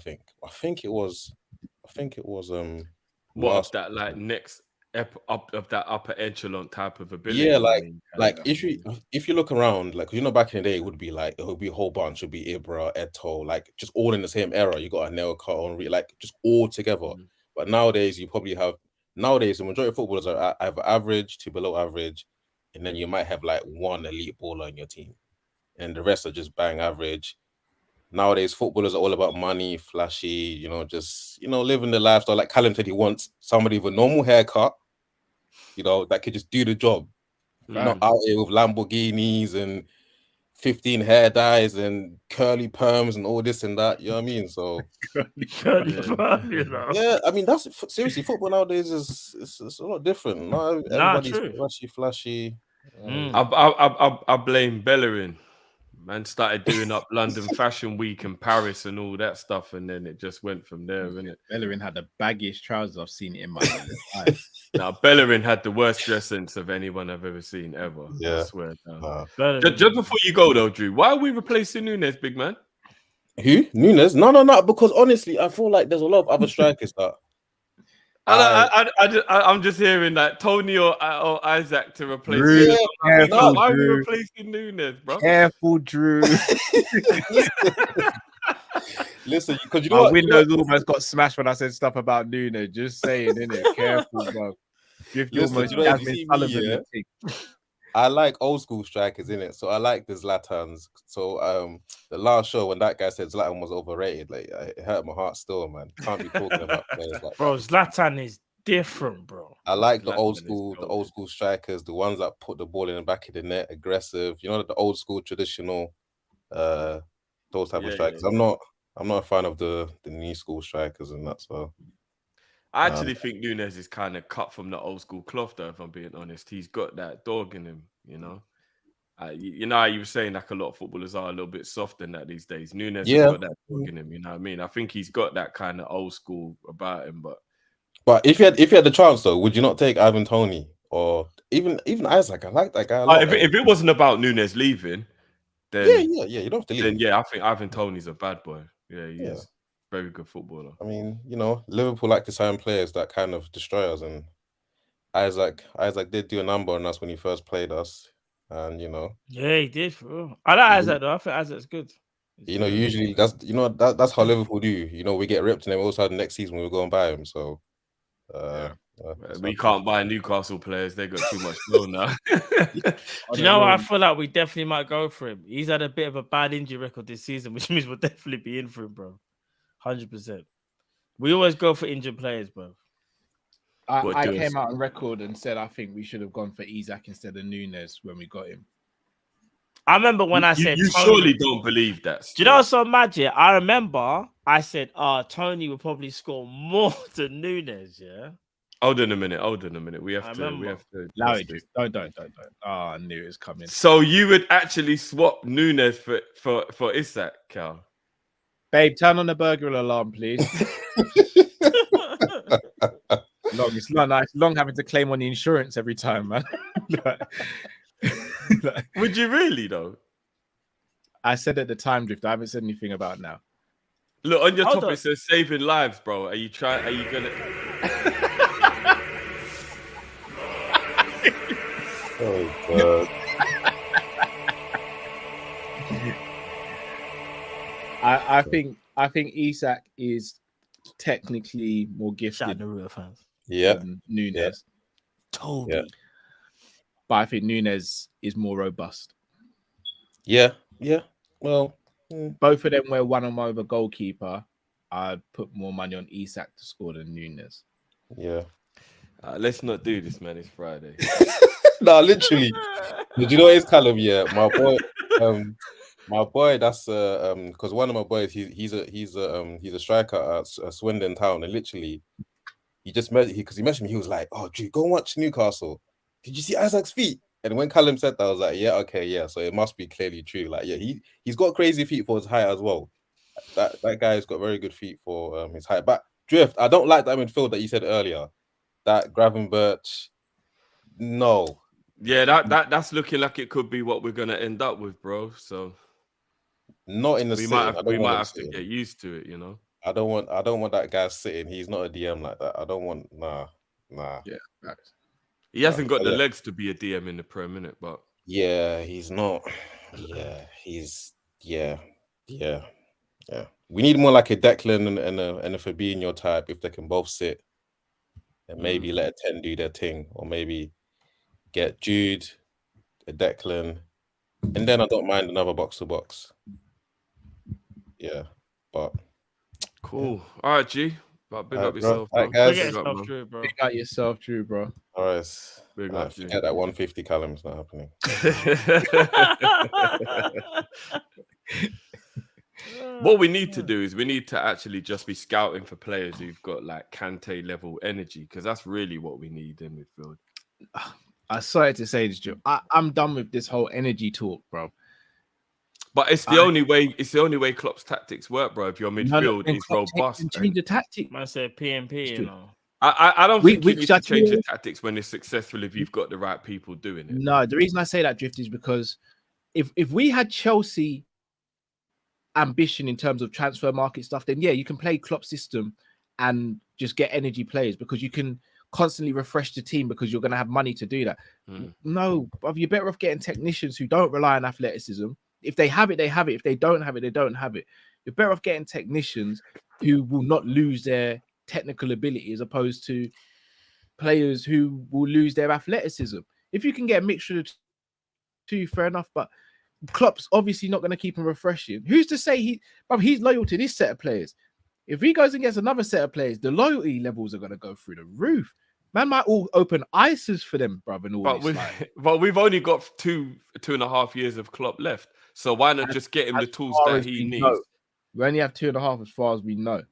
think it was what that like next up of that upper echelon type of ability. Yeah, like if you look around, like back in the day, it would be a whole bunch. It would be Ibra, Eto'o, like just all in the same era. You got Anelka, Henry, like just all together. But nowadays, you probably have the majority of footballers are either average to below average, and then you might have like one elite baller in your team, and the rest are just bang average. Nowadays, footballers are all about money, flashy, just living the lifestyle. Like Kall-In said, he wants somebody with a normal haircut, that could just do the job. Not out here with Lamborghinis and 15 hair dyes and curly perms and all this and that. You know what I mean? So yeah, I mean that's seriously, football nowadays is a lot different. Not everybody's flashy. I blame Bellerin. Man started doing up London Fashion Week in Paris and all that stuff, and then it just went from there, innit? Bellerin had the baggiest trousers I've seen in my life. Now, Bellerin had the worst dress sense of anyone I've ever seen, ever. Yeah. I swear. Just before you go, though, Drew, why are we replacing Nunes, big man? Who? Nunes? No, because honestly, I feel like there's a lot of other strikers that... I'm just hearing that Tony or Isaac to replace Drew. Why are we replacing Nunes, bro? Careful, Drew. Listen, because my Windows almost got smashed when I said stuff about Nunes. Just saying, innit? Careful, bro. I like old school strikers, innit? So I like the Zlatans. So the last show when that guy said Zlatan was overrated, like it hurt my heart still, man. Can't be talking about players like bro. Zlatan is different, bro. I like the old school strikers, the ones that put the ball in the back of the net, aggressive. The old school traditional, those type of strikers. Yeah. I'm not a fan of the new school strikers and that. So I actually think Nunes is kind of cut from the old school cloth, though, if I'm being honest. He's got that dog in him, how you were saying like a lot of footballers are a little bit softer than that these days. Nunes has got that dog in him, you know what I mean? I think he's got that kind of old school about him, but if you had the chance though, would you not take Ivan Toney or even Isaac? I like that guy. If it wasn't about Nunes leaving, then yeah, you don't have to leave. Then yeah, I think Ivan Toney's a bad boy. Yeah, he is. Very good footballer. I mean, Liverpool like to sign players that kind of destroy us, and Isaac did do a number on us when he first played us, and yeah, he did. I like Isaac though. I think Isaac's good. Usually that's how Liverpool do. We get ripped, and then also the next season we go and buy him. So we can't buy Newcastle players; they got too much flow now. Do you know what? I feel like we definitely might go for him. He's had a bit of a bad injury record this season, which means we'll definitely be in for him, bro. 100%. We always go for injured players, bro. I came out on record and said I think we should have gone for Isak instead of Nunes when we got him. I remember when I said you Tony, surely don't believe that. Do you know what's so magic? I remember I said, Tony will probably score more than Nunes, yeah. Hold on a minute. We have to. Allow it. Don't. Oh, I knew it was coming. So you would actually swap Nunes for Isak, Cal? Babe, turn on the burglar alarm, please. It's not nice. Long having to claim on the insurance every time, man. Would you really though? I said at the time, Drift. I haven't said anything about now. Look on your topic, it says saving lives, bro. Are you gonna? Oh God. I think Isak is technically more gifted fans. than Nunes. Toby. Yeah. But I think Nunes is more robust. Yeah. Well, both of them were one on over goalkeeper. I'd put more money on Isak to score than Nunes. Yeah. Let's not do this, man. It's Friday. No, literally. Did you know it's Callum? Yeah, my boy. That's because one of my boys, he's a striker at Swindon Town, and literally, he just because he messaged me. He was like, "Oh, Drew, go and watch Newcastle. Did you see Isaac's feet?" And when Callum said that, I was like, "Yeah, okay, yeah." So it must be clearly true. Like, yeah, he's got crazy feet for his height as well. That guy's got very good feet for his height. But Drift, I don't like that midfield that you said earlier. That Gravenberch, no. Yeah, that's looking like it could be what we're gonna end up with, bro. So not in the we might have to get used to it, you know. I don't want that guy sitting. He's not a DM like that. I don't want nah. Yeah, facts. He hasn't got the legs to be a DM in the Prem, innit? But yeah, he's not. Yeah, he's yeah. We need more like a Declan and a Fabinho type if they can both sit, and maybe let a 10 do their thing, or maybe get Jude, a Declan, and then I don't mind another box to box. Yeah, but cool. All right, G. But big up yourself, bro. bro. Guys. Big up yourself, Drew, bro. All right. Big up, forget that 150 Callum is not happening. What we need to do is we need to actually just be scouting for players who've got like Kante level energy, because that's really what we need in midfield. I started to say this, Joe. I'm done with this whole energy talk, bro. But it's the only way. It's the only way Klopp's tactics work, bro. If your midfield is robust, change the tactic. I said PMP, you know. I don't think you need to change the tactics when it's successful if you've got the right people doing it. No, the reason I say that, Drift, is because if we had Chelsea ambition in terms of transfer market stuff, then yeah, you can play Klopp's system and just get energy players, because you can constantly refresh the team because you're going to have money to do that. No, you're better off getting technicians who don't rely on athleticism. If they have it, they have it. If they don't have it, they don't have it. You're better off getting technicians who will not lose their technical ability, as opposed to players who will lose their athleticism. If you can get a mixture of two, fair enough. But Klopp's obviously not going to keep him refreshing. Who's to say he's loyal to this set of players? If he goes and gets another set of players, the loyalty levels are going to go through the roof. Man might all open ISAs for them, brother. But we've only got 2.5 years of Klopp left. So why not just get him the tools that he needs? We only have 2.5 as far as we know.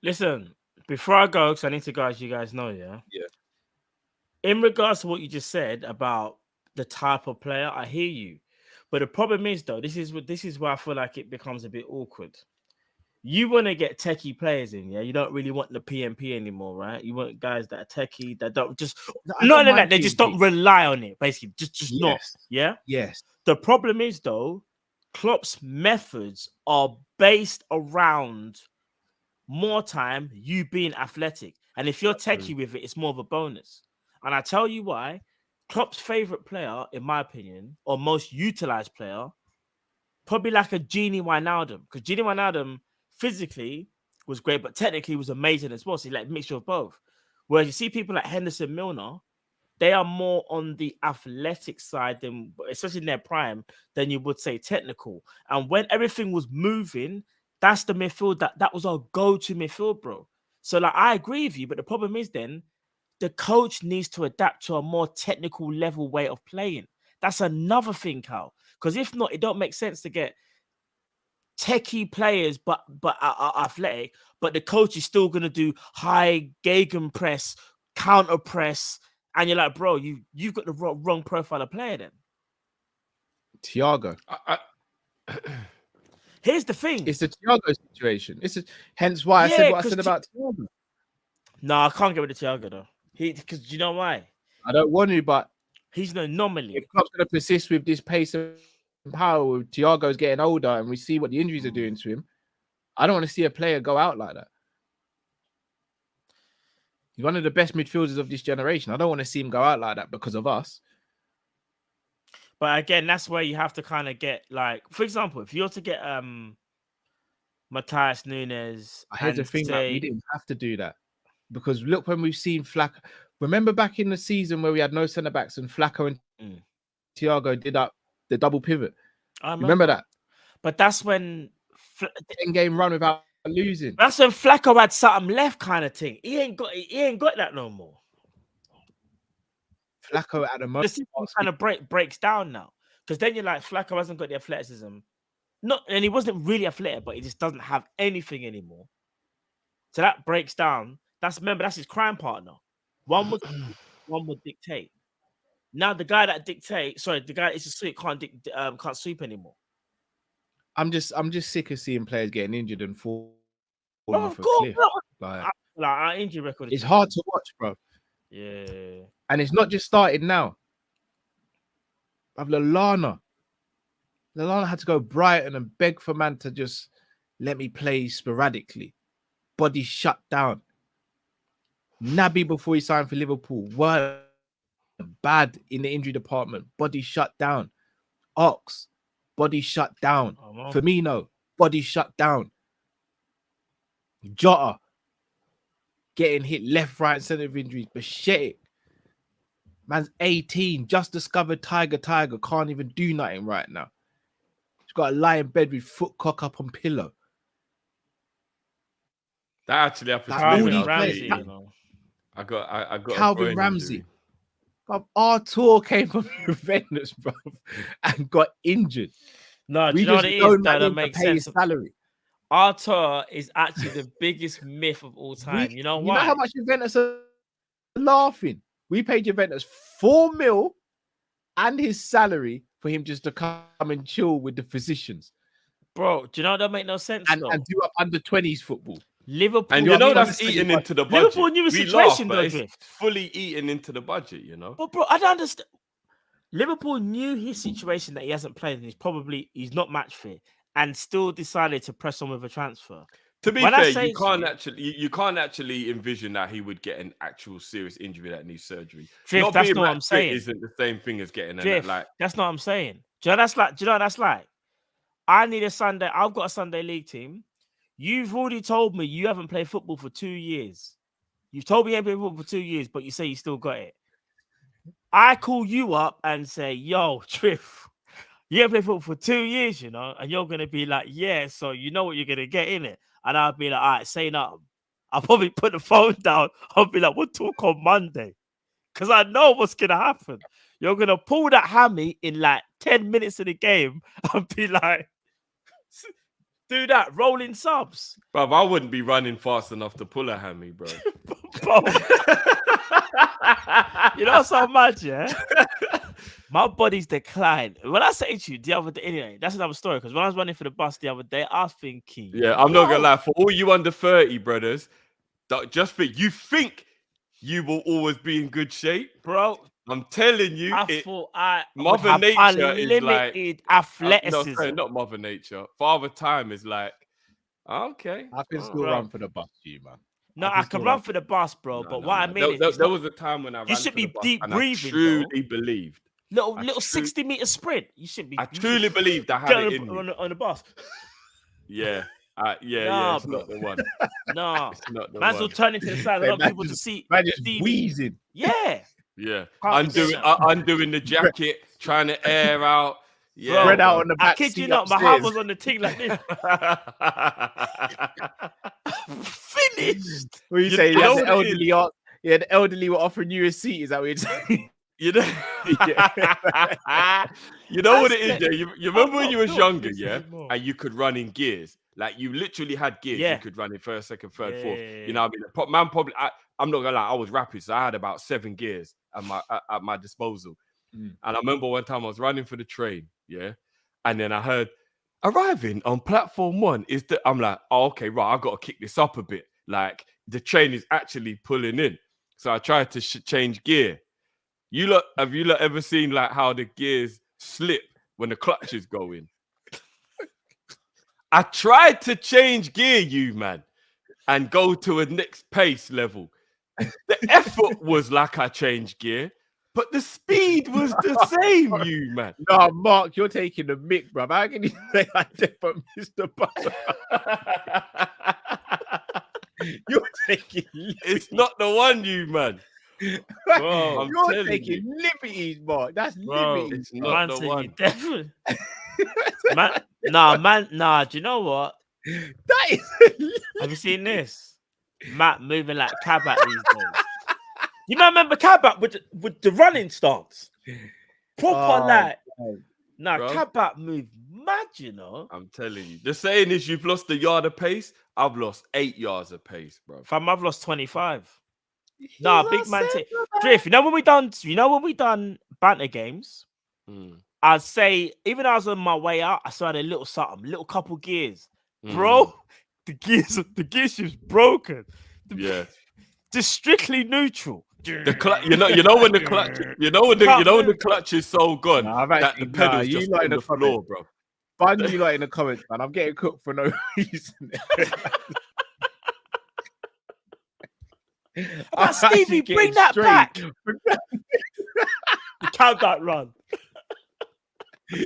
Listen, before I go, because I need to go, as you guys know, yeah? In regards to what you just said about the type of player, I hear you. But the problem is, though, this is where I feel like it becomes a bit awkward. You want to get techie players in, yeah? You don't really want the PMP anymore, right? You want guys that are techie, that don't just... They just don't rely on it, basically. Just not, yeah? Yes. The problem is, though, Klopp's methods are based around more time you being athletic. And if you're techie with it, it's more of a bonus. And I tell you why. Klopp's favorite player, in my opinion, or most utilized player, probably like a Gini Wijnaldum. Because Gini Wijnaldum physically was great, but technically was amazing as well. So he like a mixture of both. Whereas you see people like Henderson Milner, they are more on the athletic side, than, especially in their prime, than you would say technical. And when everything was moving, that's the midfield that was our go-to midfield, bro. So like I agree with you, but the problem is then the coach needs to adapt to a more technical level way of playing. That's another thing, Cal. Because if not, it don't make sense to get techie players, but athletic. But the coach is still gonna do high gegen press, counter press, and you're like, bro, you've got the wrong profile of player. Then Thiago. Here's the thing: it's the Thiago situation. Hence why I said what I said about Thiago. No, I can't get rid of Thiago though. Because you know why? I don't want to, but he's an anomaly. If Klopp's going to persist with this pace and power, with Thiago's getting older, and we see what the injuries are doing to him, I don't want to see a player go out like that. He's one of the best midfielders of this generation. I don't want to see him go out like that because of us. But again, that's where you have to kind of get, like, for example, if you're to get Matthias Nunes, here's the thing, like, we didn't have to do that. Because look, when we've seen Flacco, remember back in the season where we had no centre backs and Flacco and Thiago did up the double pivot. I remember that. But that's when 10-game run without losing. That's when Flacco had something left, kind of thing. He ain't got that no more. Flacco at the moment, the kind of breaks down now, because then you're like, Flacco hasn't got the athleticism. And he wasn't really athletic, but he just doesn't have anything anymore. So that breaks down. That's his crime partner. One would dictate. Now the guy that dictates, the guy that is a sweep can't sweep anymore. I'm just sick of seeing players getting injured and falling off a cliff. Like our injury record. It's hard to watch, bro. Yeah. And it's not just started now. Lallana had to go Brighton and beg for man to just let me play sporadically. Body shut down. Naby, before he signed for Liverpool, were bad in the injury department. Body shut down. Ox, body shut down. Firmino, body shut down. Jota, getting hit left, right, and centre of injuries. Pathetic. Man's 18, just discovered Tiger, can't even do nothing right now. He's got to lie in bed with foot cock up on pillow. That actually happens to me. Ramsey, I got Calvin Ramsey. Our tour came from Juventus, bro, and got injured. No, do you know what it is? That makes sense. Salary. Our tour is actually the biggest myth of all time. You know why? You know how much Juventus are laughing? We paid Juventus $4 million and his salary for him just to come and chill with the physicians. Bro, do you know that make no sense? And do up under 20s football. Liverpool, and you know that's eating into the budget. Liverpool knew a situation, but it's fully eating into the budget, you know. But bro, I don't understand. Liverpool knew his situation that he hasn't played, and he's not match fit, and still decided to press on with a transfer. To be fair, you can't actually envision that he would get an actual serious injury that needs surgery. Drift, that's not what I'm saying. Isn't the same thing as getting Drift, that's not what I'm saying. Do you know what that's like? I need a Sunday. I've got a Sunday league team. You've already told me you haven't played football for 2 years. You've told me you haven't played football for 2 years, but you say you still got it. I call you up and say, yo, Triff, you haven't played football for 2 years, you know, and you're going to be like, yeah, so you know what you're going to get in it. And I'll be like, all right, say nothing. I'll probably put the phone down. I'll be like, we'll talk on Monday. Because I know what's going to happen. You're going to pull that hammy in like 10 minutes of the game and be like, do that, rolling subs. Bro, I wouldn't be running fast enough to pull a hammy, bro. Bro. You know what's so mad, yeah? My body's declined. When I say to you the other day, anyway, that's another story. Because when I was running for the bus the other day, I was thinking, yeah, I'm not gonna lie, for all you under 30 brothers, just think you will always be in good shape, bro. I'm telling you, Mother Nature is like athleticism. No, not Mother Nature. Father Time is like, okay, I can still run for the bus, you man. No, I can run for the bus, bro. But what I mean is, there was a time when I ran should be deep breathing. I truly believed. Little 60-meter sprint. You should be. I truly believed I had it in me. On the bus. Yeah. Yeah, it's not the one. No, it's not the man's one. will turn into the side. I want people to see. Man, just wheezing. Yeah. Yeah, undoing the jacket, trying to air out. Yeah, spread out on the back. I kid you not, my heart was on the thing like this. finished. What you You- say? you know The what it is? elderly are, yeah, the elderly were offering you a seat. Is that what you're saying? You know, you know what it is, yeah. You remember when you was not younger, this yeah, anymore. and you could run in gears. Like you literally had gears. Yeah. You could run in first, second, third, Yeah, fourth. yeah, yeah. You know what I mean? Man, probably. I'm not gonna lie. I was rapid, so I had about 7 gears at my disposal. Mm. And I remember one time I was running for the train, yeah, and then I heard arriving on platform 1 is the. I'm like, oh, okay, right. I got to kick this up a bit. Like the train is actually pulling in. So I tried to change gear. Have you lot ever seen like how the gears slip when the clutches go in? I tried to change gear, you man, and go to a next pace level. The effort was like I changed gear, but the speed was the same, you man. No, Mark, you're taking the mick, bro. How can you say I did for Mr. Bus? You're taking It's not the one, you man. Bro, I'm you're telling taking you. liberties, Mark. That's Bro, liberties. It's not man the said you one. definitely. Nah. Do you know what? That is. Have you seen this? Matt moving like Cabot these days. You might remember Cabot with the running stance. Proper Oh, like. man. Nah, Bro. Cabot moved mad, you know. I'm telling you. The saying is you've lost a yard of pace. I've lost 8 yards of pace, bro. Fam, I've lost 25. Nah, big man. Drift. You know when we done banter games? Mm. I'd say even though I was on my way out, I started a little something, little couple gears. Bro, the gears just broken. Yeah. Just strictly neutral. The clutch, you know when the clutch, when the clutch is so gone Nah, I've that actually- the pedals you just lot on in the the floor, bro. Bun you lot in the comments, man. I'm getting cooked for no reason. Ah, Stevie, bring that back. Count that run. Do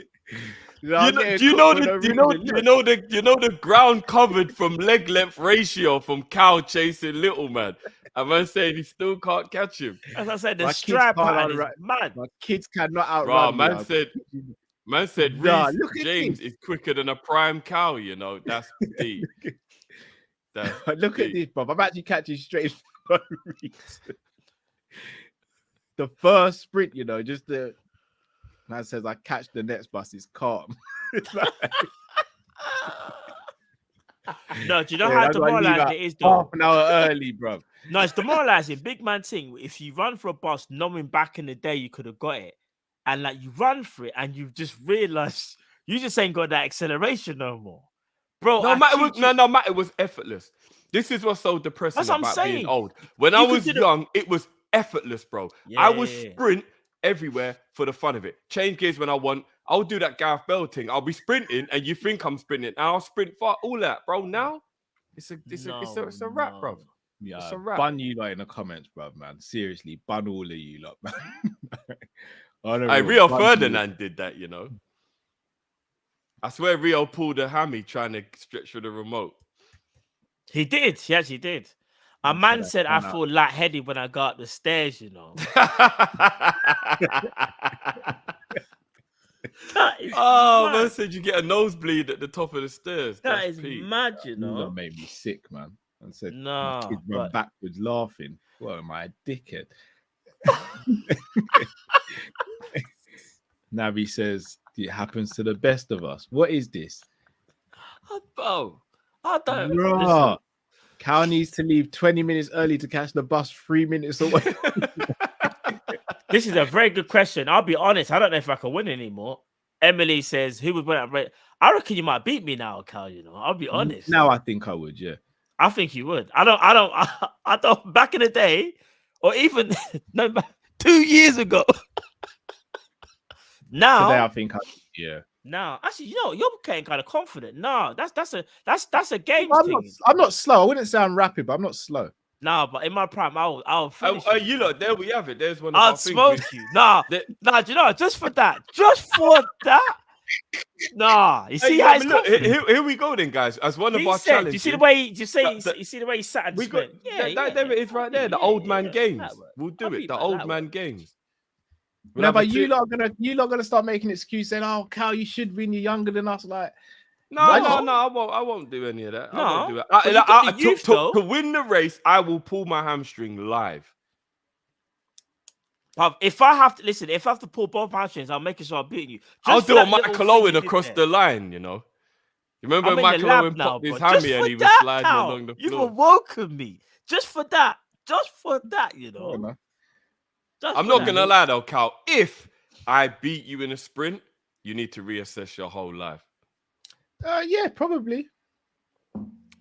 you know the ground covered from leg length ratio from Cow chasing Little Man? And man saying he still can't catch him. As I said, the My kids strap can't pattern is outrun- mad. My kids cannot outrun Bro, me. man said Nah, Reece look at James is quicker than a prime cow, you know. That's deep. Look at this, bro. I'm actually catching straight for no reason. The first sprint, you know, just the man says I catch the next bus is calm. It's like- No, do you know Yeah, how that's why I leave demoralizing out it is, half though? an hour early, bro. No, it's demoralizing. Big man thing. If you run for a bus, knowing back in the day you could have got it, and like you run for it, and you've just realized you just ain't got that acceleration no more, bro. Matt, it was effortless. This is what's so depressing That's what I'm about saying. being old. When You I could was do the- young, it was effortless, bro. I would sprint everywhere for the fun of it. Change gears when I want. I'll do that Gareth Bell thing. I'll be sprinting, and you think I'm sprinting, and I'll sprint far. All that, bro. Now it's a wrap, bro. Yeah, It's a wrap. bun you lot in the comments, bro, man. Seriously, bun all of you lot, man. Hey, Rio Ferdinand did that, you know. I swear Rio pulled a hammy trying to stretch for the remote. He did. He actually did. A I'm man sure said I feel lightheaded when I got up the stairs, you know. Man said you get a nosebleed at the top of the stairs. That That's is peak. mad, you You know. lot made me sick, man. And said, No, my kids run but- backwards laughing. What am I, a dickhead? Navi says, it happens to the best of us. What is this? Bro, I don't. Bruh. Cal needs to leave 20 minutes early to catch the bus 3 minutes away. This is a very good question. I'll be honest. I don't know if I can win anymore. Emily says, "Who would win at rate?" I reckon you might beat me now, Cal. You know, I'll be honest. Now I think I would, yeah. I think you would. I don't. Back in the day, or even no, 2 years ago. Now, Today I think I would, yeah. now, actually, you know, you're getting kind of confident. No, that's a game thing. I'm not slow. I wouldn't say I'm rapid, but I'm not slow. No, but in my prime, I'll finish you. You lot, there we have it. There's one of I'll our things. smoke you. Nah, do you know? Just for that. Nah, you see how it's look, confident. here we go then, guys. As one of He our said, challenges. you see the way you That- see the way he sat and we just got went, there it is right there. The old man games. that works. We'll do I'll it. beat The that, old that man works. games. No, but you lot are gonna start making excuses saying, "Oh, Cal, you should win. You're younger than us." Like, No, I won't do any of that. No, I won't do it. but you got the youth, though. To win the race, I will pull my hamstring live. But if I have to pull both hamstrings, I'll make sure I'm beating you. I'll Just do for a that little Michael thing Owen you did across there. the line, you know. You remember I'm in Michael the lab Owen now, popped his bro. hammy Just and for he was that, sliding Cal, along the you've floor. awoken me. Just for that, you know. I'm not gonna lie though, Cal. If I beat you in a sprint, you need to reassess your whole life. Yeah, probably.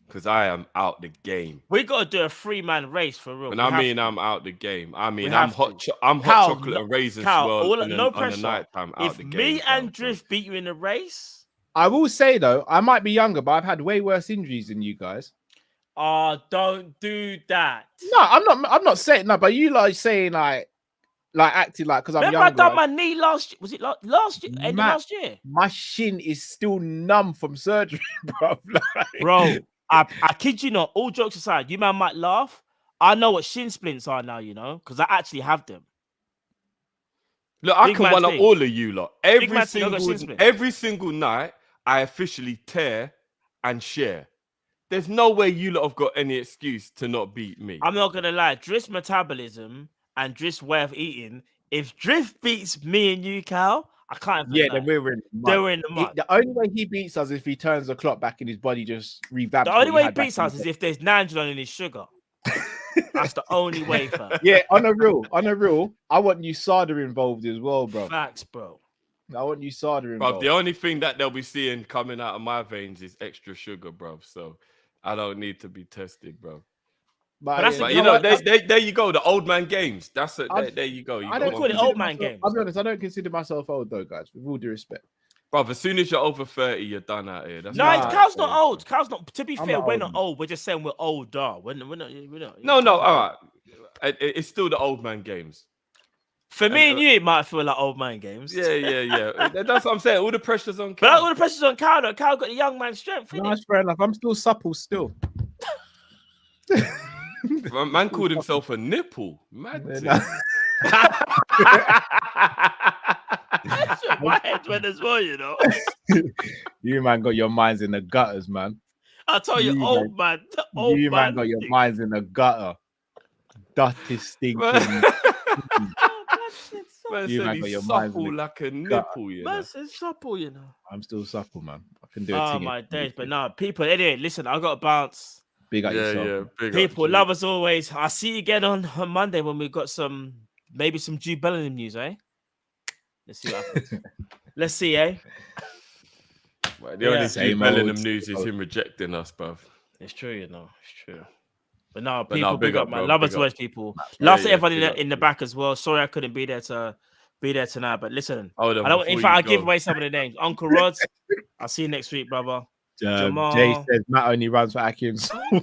Because I am out the game. We got to do a 3-man race for real. When I mean I'm out the game, I mean We I'm have hot. to. I'm Cal, hot chocolate and raisin Cal, swirl no on the pressure. night time. Out If the game. me and Drift beat you in the race, I will say though, I might be younger, but I've had way worse injuries than you guys. don't do that. No, I'm not saying no, but you like saying like acting like because I'm Remember younger. I done my knee last year. Was it last year? End of last year? My shin is still numb from surgery, bro. Bro, I kid you not. All jokes aside, you man might laugh. I know what shin splints are now, you know, because I actually have them. Look, I can one up all of you lot. Every single night, I officially tear and share. There's no way you lot have got any excuse to not beat me. I'm not gonna lie. Drift's metabolism and Drift's way of eating. If Drift beats me and you, Cal, I can't. Yeah, then we're in the mud. They're in the mud. The only way he beats us is if he turns the clock back and his body just revamps. The only way he beats us is if there's Nandrolone in his sugar. That's the only way, fam. Yeah, on a real, I want USADA involved as well, bro. Facts, bro. I want USADA involved. Bro, the only thing that they'll be seeing coming out of my veins is extra sugar, bro. So I don't need to be tested, bro. But you know, there you go. The old man games. That's it. There you go. I don't call it old man games. I'll be honest. I don't consider myself old though, guys. With all due respect. Bro, as soon as you're over 30, you're done out here. That's Cal's not old. Cal's not. To be fair, we're not old. We're just saying we're older. We're not. No. All right. It's still the old man games. For me and you, it might feel like old man games. Yeah. That's what I'm saying. All the pressure's on Cal. Cal. But all the pressure's on Cal. Though. Cal got the young man strength. No, that's fair enough. I'm still supple still. Man called himself a nipple. Mad. My head went as well, you know. You man got your minds in the gutters, man. I tell you, old man. You man got your minds in the gutter. Dirty, stinking. Man You said man got he's your minds supple in the like a nipple, you know. Man said supple, you know. I'm still supple, man. I can do it. Oh my days, but no, people. Anyway, listen, I got to bounce. Big up yourself. Yeah. Big People, up, love as always. I'll see you again on Monday when we've got maybe some Jude Bellingham news, eh? Let's see what happens. Let's see, eh? Well, the only Jude Bellingham news is him rejecting us, bruv. It's true, you know. It's true. But no, people, big up, man. bro, Love big as always, up. people. Love to everybody big up, in the back as well. Sorry I couldn't be there tonight. But listen, Hold on, I don't. before In fact, you I'll give go. away some of the names. Uncle Rod. I'll see you next week, brother. Jamal. Jay says Matt only runs for Atkins. To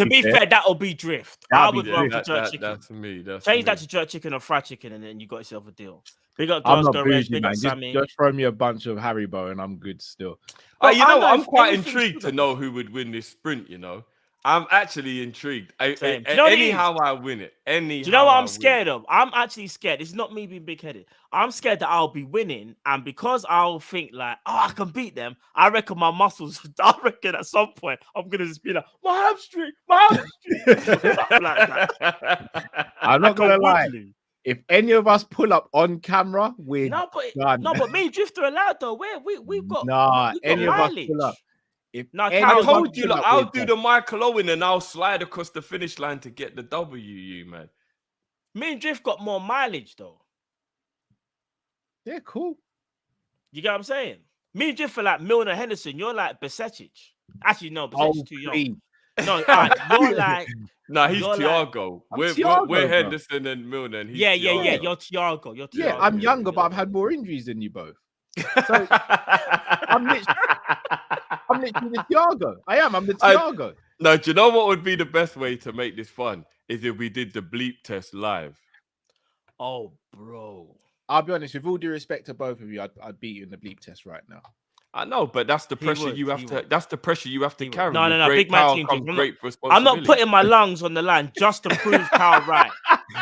be fair, that'll be Drift. I would run for jerk chicken. That's me. Change that to jerk chicken or fried chicken, and then you got yourself a deal. Big up I'm Glasgow not Reds, bougie, big man. up Sammy. Just throw me a bunch of Haribo and I'm good still. You know, I'm quite anything's intrigued to know who would win this sprint, you know. I'm actually intrigued. Same. Do you know what it Anyhow I win it. Do you know what I'm scared of? I'm actually scared. It's not me being big-headed. I'm scared that I'll be winning, and because I'll think like, oh, I can beat them, I reckon my muscles, I reckon at some point, I'm going to just be like, my hamstring. Something like that. I'm not going to lie. If any of us pull up on camera, we're done. But me and Drift are allowed though. We've got any mileage. of us pull up. I told you, look, I'll do the Michael Owen and I'll slide across the finish line to get the W, man. Me and Drift got more mileage though. Yeah, cool. You get what I'm saying? Me and Drift are like Milner Henderson. You're like Besetic. Actually, no, Besecic's too young. No, you're like. Nah, he's Thiago. Like, we're Henderson and Milner. And he's yeah. Thiago. You're Thiago. Yeah, I'm younger, but I've had more injuries than you both. So I'm literally the Thiago. I'm the Thiago. No, do you know what would be the best way to make this fun? Is if we did the bleep test live. Oh, bro. I'll be honest, with all due respect to both of you, I'd beat you in the bleep test right now. I know, but that's the pressure you have to. That's the pressure you have to carry. No, big man team. Great I'm not putting my lungs on the line just to prove Kal right.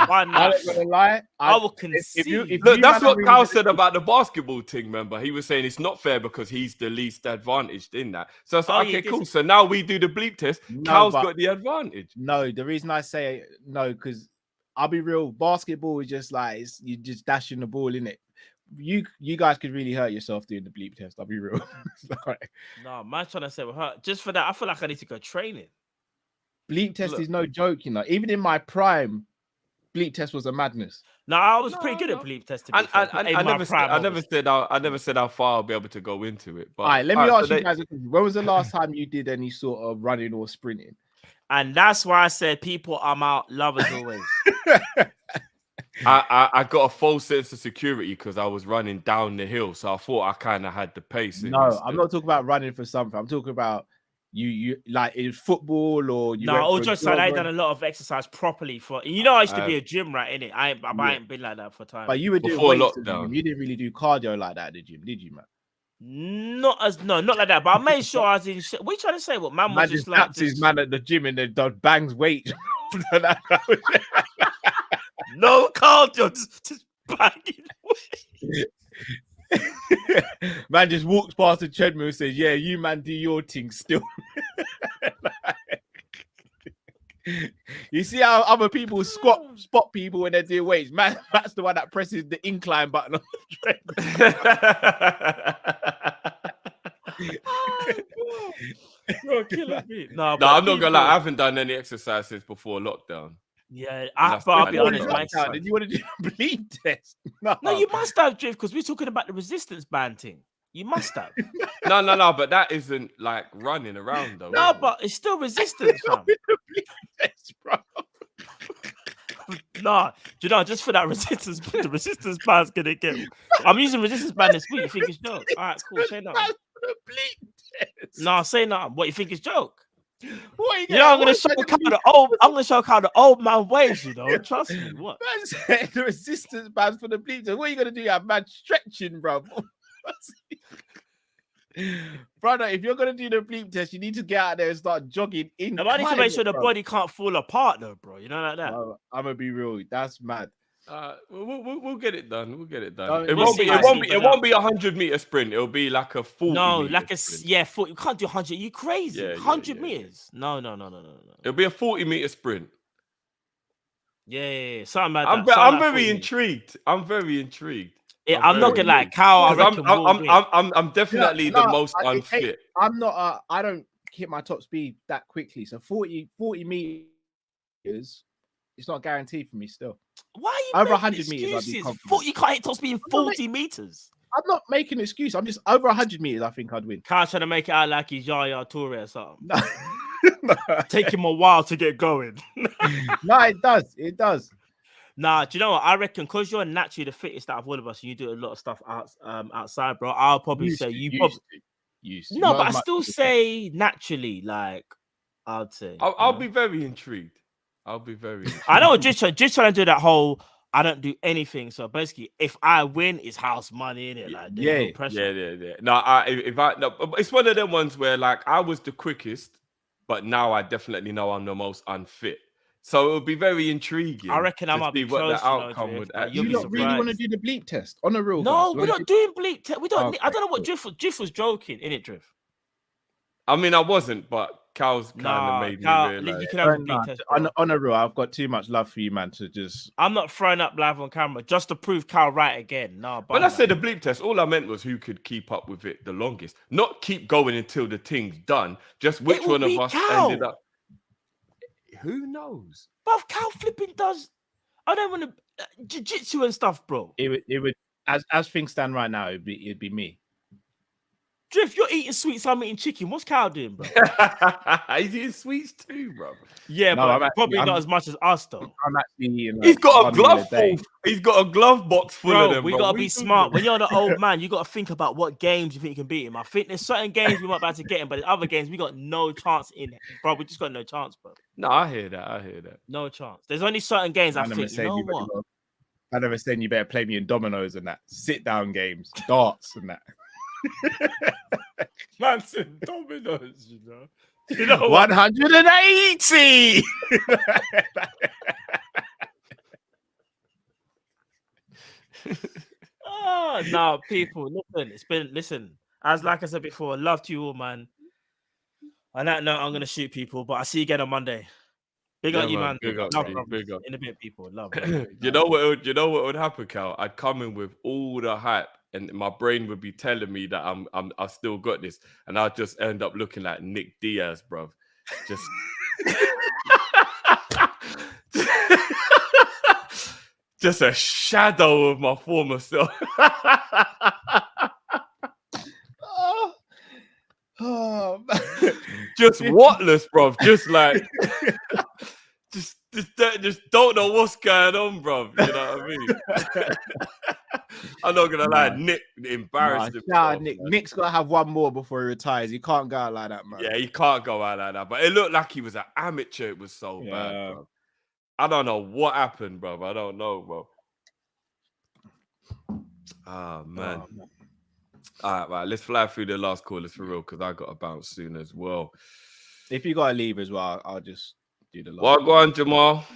Why I'm not? not gonna lie. I will concede. Look, that's man what are Kal really- said about the basketball thing, remember? He was saying it's not fair because he's the least advantaged in that. So it's like, Oh, yeah, okay, cool. So now we do the bleep test. No, Kal's but- got the advantage. No, the reason I say no, because I'll be real, basketball is just like you just dashing the ball in it. You guys could really hurt yourself doing the bleep test. I'll be real. No, man's trying to say with her. Just for that, I feel like I need to go training. Bleep test Look. is no joke, you know. Even in my prime, bleep test was a madness. No, I was pretty good at bleep test. And I never said how far I'll be able to go into it. But All right, let me ask you guys a question. When was the last time you did any sort of running or sprinting? And that's why I said people I'm out, love as always. I got a false sense of security because I was running down the hill, so I thought I kind of had the pace. in me No, still. I'm not talking about running for something. I'm talking about you like in football or you. No, all jokes aside, I ain't done a lot of exercise properly for. You know, I used to be a gym rat, innit? I ain't been like that for time. But you were doing Before weights in the lockdown. gym. You didn't really do cardio like that, did you, man? Not like that. But I made sure I was in. What are you trying to say? What man was Man just just like taps his man at the gym and then does bangs weight. no cardio, just banging. Man just walks past the treadmill and says, "Yeah, you man do your thing still." You see how other people spot people when they're doing weights. Man, that's the one that presses the incline button on the treadmill. You're killing me. No, No, I'm not gonna lie. I haven't done any exercise since before lockdown. Yeah, That's but I'll the be only honest, one. my exercise. Did you want to do a bleed test? No, you must have, Drift, because we're talking about the resistance band thing. You must have. No, but that isn't like running around though. No, is it? but it's still resistance, fam. bro. No, do you know, just for that resistance, the resistance band's gonna get. I'm using resistance band this week. You think it's joke? All right, cool. Say nothing. No, say nothing. What you think is joke? What You know, I'm gonna show Kal the old. I'm gonna show Kal the old man ways. You know, trust me. What? Man said the resistance bands for the bleed test. What are you gonna do? You have man stretching, bro. Brother, if you're gonna do the bleep test, you need to get out there and start jogging in. I need to make sure the body can't fall apart, though, bro. You know, like that. I'm gonna be real. That's mad. We'll get it done. We'll get it done. No, It we'll won't be. see, It we'll won't be. see, It but won't be a 100-meter sprint. It'll be like a 40. No, like a sprint. 40. You can't do 100. You crazy? Yeah, 100 yeah. meters? No. It'll be a 40-meter sprint. Yeah. Something like I'm that. Something like very 40 meters. intrigued. I'm very intrigued. Yeah, I'm not gonna like Kal. I reckon will win. I'm definitely the most unfit. I'm not. I don't hit my top speed that quickly. So 40 meters. It's not guaranteed for me still. Why are you over making 100 meters? I'd be excuses? confident. You can't hit top speed in 40 meters. I'm not making an excuse. I'm just over 100 meters. I think I'd win. Kal's trying to make it out like he's Yaya Toure or something. No. Take him a while to get going. No, it does. It does. Nah, do you know what? I reckon because you're naturally the fittest out of all of us, and you do a lot of stuff outside, bro. I'll probably say you probably. No, but I still say naturally, like I'd say. I'll be very intrigued. I'll be very. I know, just trying to do that whole. I don't do anything, so basically, if I win, it's house money in it. Like, yeah, no pressure. Yeah. No, it's one of them ones where like I was the quickest, but now I definitely know I'm the most unfit. So it would be very intriguing. I reckon I might be what close, the outcome would actually. You not really want to do the bleep test on the real? No, guys? we're not doing bleep test. We don't. Okay, I don't know what Drift was joking, innit, Drift? I mean, I wasn't, but Kal's kind of made me realize. You can have a bleep test, bro. on the real, I've got too much love for you, man. To just. I'm not throwing up live on camera just to prove Kal right again. No, but when I said the bleep test, all I meant was who could keep up with it the longest. Not keep going until the thing's done. Just which one of us ended up. Who knows? But Kal flipping does. I don't want to jiu-jitsu and stuff, bro. It would as things stand right now, it'd be me. Drift, you're eating sweets, I'm eating chicken. What's Kal doing, bro? He's eating sweets too, bro. Yeah, No, but probably not as much as us, though. I'm actually eating. He's got a glove full. He's got a glove box full of them. We gotta be smart. When you're the old man, you gotta think about what games you think you can beat him. I think there's certain games we might be able to get him, but the other games we got no chance in it, bro. We just got no chance, bro. No, I hear that. No chance. There's only certain games I think. You know what? I never said you better play me in dominoes and that. Sit down games, darts and that. Man said dominoes, you know. You know 180. Oh no, people, listen. As like I said before, love to you all, man. On that note, I'm gonna shoot people, but I'll see you again on Monday. Big up you, man. Big up, Love, G, brothers. big up. In a bit, people. Love. You know what would happen, Cal? I'd come in with all the hype, and my brain would be telling me that I've still got this, and I'd just end up looking like Nick Diaz, bruv. Just just a shadow of my former self. Oh, Just whatless, bruv. Just like just don't know what's going on, bruv. You know what I mean? I'm not gonna lie, Nick embarrassed himself. Nick's gotta have one more before he retires. He can't go out like that, man. Yeah, he can't go out like that. But it looked like he was an amateur. It was so bad, bro. I don't know what happened, bro. I don't know, bro. Oh, man. All right, let's fly through the last callers for real, because I got to bounce soon as well. If you got to leave as well, I'll just do the last. Well, go on, Jamal.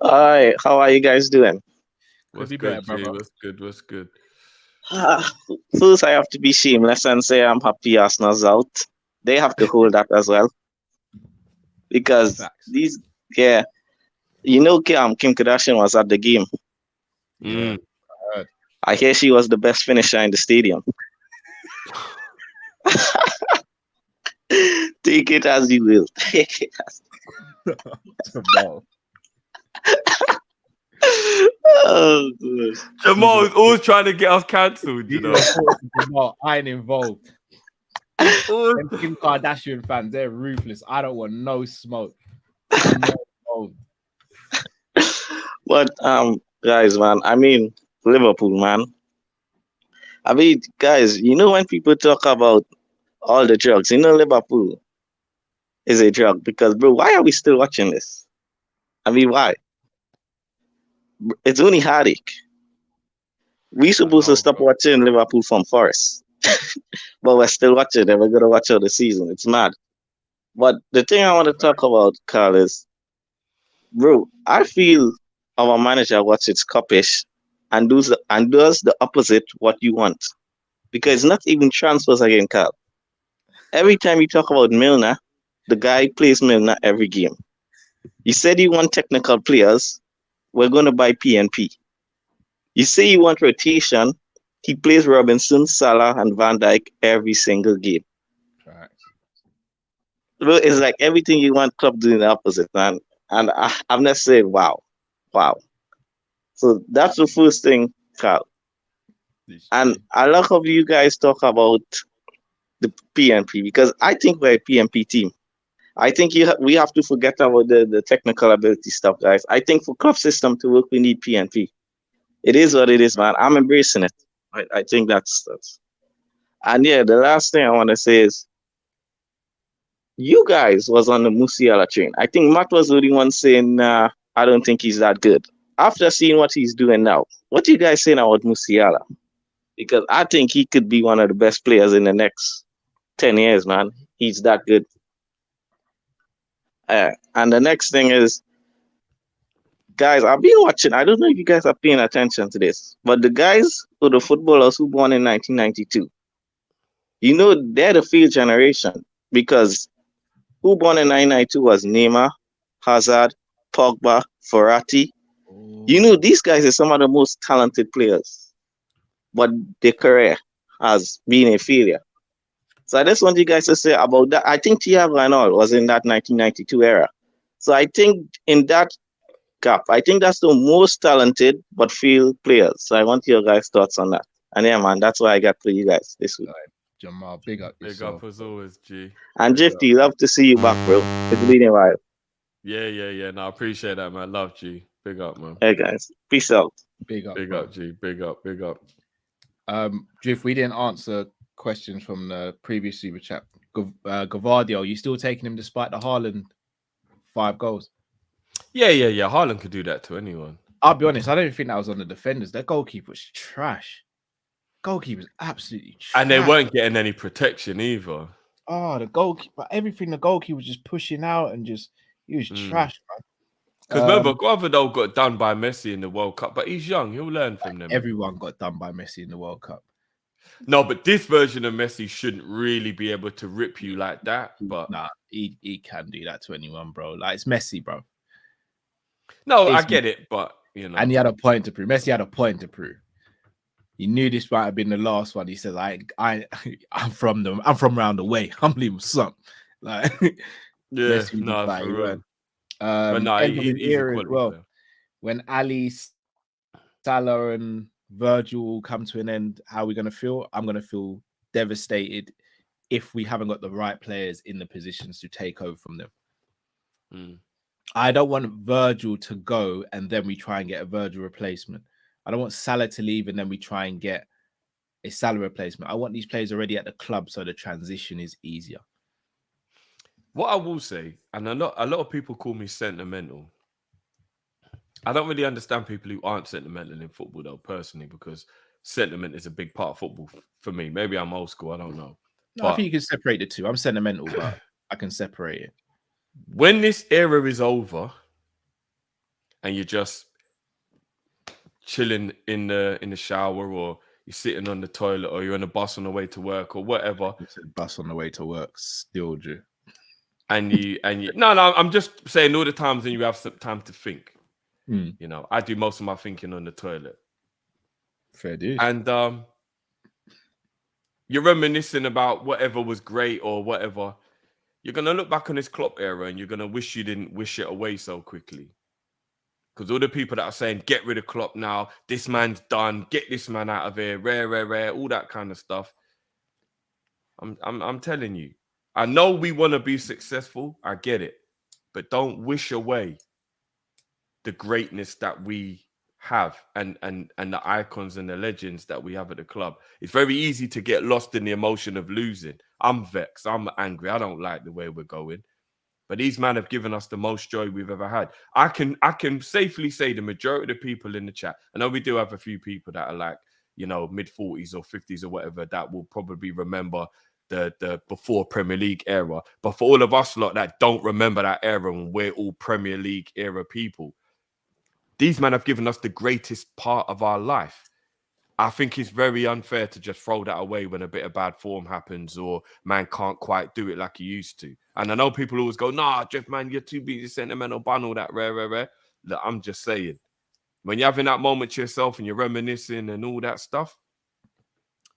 Hi, how are you guys doing? What's good, G? What's good? First, I have to be shameless and say I'm happy Arsenal's out. They have to hold that as well. Because you know, Kim Kardashian was at the game. Mm. I hear she was the best finisher in the stadium. Take it as you will. Take it as oh, Jamal's always trying to get us cancelled, you know. Jamal, I ain't involved. Them Kim Kardashian fans, they're ruthless. I don't want no smoke. I'm not involved. But guys, man, I mean Liverpool, man. I mean, guys, you know when people talk about all the drugs, you know Liverpool is a drug because, bro, why are we still watching this? I mean, why? It's only heartache. We supposed to stop watching Liverpool from Forest, but we're still watching and we're gonna watch out the season. It's mad. But the thing I want to talk about, Carl, is, bro, I feel our manager watches Kopish and does the opposite what you want, because it's not even transfers again, Carl. Every time you talk about Milner, the guy plays Milner every game. You said you want technical players. We're going to buy PNP. You say you want rotation. He plays Robinson, Salah, and Van Dijk every single game. Right. It's like everything you want, club doing the opposite, man. And I'm not saying, wow. So that's the first thing, Carl. And a lot of you guys talk about the PNP because I think we're a PNP team. I think we have to forget about the technical ability stuff, guys. I think for club system to work, we need PNP. It is what it is, man. I'm embracing it. I think that's. And yeah, the last thing I want to say is, you guys was on the Musiala train. I think Matt was the only one saying, I don't think he's that good. After seeing what he's doing now, what do you guys saying about Musiala? Because I think he could be one of the best players in the next 10 years, man. He's that good. And the next thing is, guys, I've been watching. I don't know if you guys are paying attention to this, but the guys who the footballers who born in 1992, you know, they're the field generation, because who born in 1992 was Neymar, Hazard, Pogba, Verratti. You know, these guys are some of the most talented players, but their career has been a failure. So I just want you guys to say about that. I think Thiago and all was in that 1992 era. So I think in that gap, I think that's the most talented but failed players. So I want your guys' thoughts on that. And yeah, man, that's what I got for you guys this week. Right. Jamal, big up. Big up as always, G. And Jifty, love to see you back, bro. It's been a while. Yeah. No, I appreciate that, man. Love, G. Big up, man. Hey, guys. Peace out. Big up, G. Big up. Jif, we didn't answer questions from the previous super chat. Gavardio, you still taking him despite the Haaland 5 goals? Yeah. Haaland could do that to anyone. I'll be honest, I don't think that was on the defenders. Their goalkeeper's trash. Goalkeeper's absolutely trash. And they weren't getting any protection either. Oh, the goalkeeper, everything the goalkeeper was just pushing out and he was trash, man. Because remember, Guardiola got done by Messi in the World Cup, but he's young. He'll learn from them. Everyone got done by Messi in the World Cup. No, but this version of Messi shouldn't really be able to rip you like that. But nah, he can do that to anyone, bro. Like, it's Messi, bro. No, I get it, but you know, and he had a point to prove. Messi had a point to prove. He knew this might have been the last one. He says, I'm from round the way. I'm leaving some. Like, yeah, no, for real. But no, he's a quality player. When Ali, Salah, and Virgil come to an end, how are we going to feel? I'm going to feel devastated if we haven't got the right players in the positions to take over from them. I don't want Virgil to go and then we try and get a Virgil replacement. I don't want Salah to leave and then we try and get a Salah replacement. I want these players already at the club so the transition is easier. What I will say, and a lot of people call me sentimental. I don't really understand people who aren't sentimental in football, though, personally, because sentiment is a big part of football for me. Maybe I'm old school, I don't know. No, I think you can separate the two. I'm sentimental, but I can separate it. When this era is over and you're just chilling in the shower, or you're sitting on the toilet, or you're on a bus on the way to work, or whatever. Bus on the way to work, still do. And you no, I'm just saying all the times when you have some time to think. You know, I do most of my thinking on the toilet. Fair dues. And you're reminiscing about whatever was great or whatever. You're gonna look back on this Klopp era and you're gonna wish you didn't wish it away so quickly. Because all the people that are saying, get rid of Klopp now, this man's done, get this man out of here, rare, all that kind of stuff. I'm telling you, I know we want to be successful, I get it, but don't wish away the greatness that we have and the icons and the legends that we have at the club. It's very easy to get lost in the emotion of losing. I'm vexed, I'm angry, I don't like the way we're going. But these men have given us the most joy we've ever had. I can safely say the majority of the people in the chat, I know we do have a few people that are like, you know, mid-40s or 50s or whatever, that will probably remember the before Premier League era. But for all of us lot that don't remember that era, and we're all Premier League era people, these men have given us the greatest part of our life. I think it's very unfair to just throw that away when a bit of bad form happens or man can't quite do it like he used to. And I know people always go, nah, Jeff, man, you're too busy, sentimental, bun, all that rare. Look, I'm just saying, when you're having that moment to yourself and you're reminiscing and all that stuff,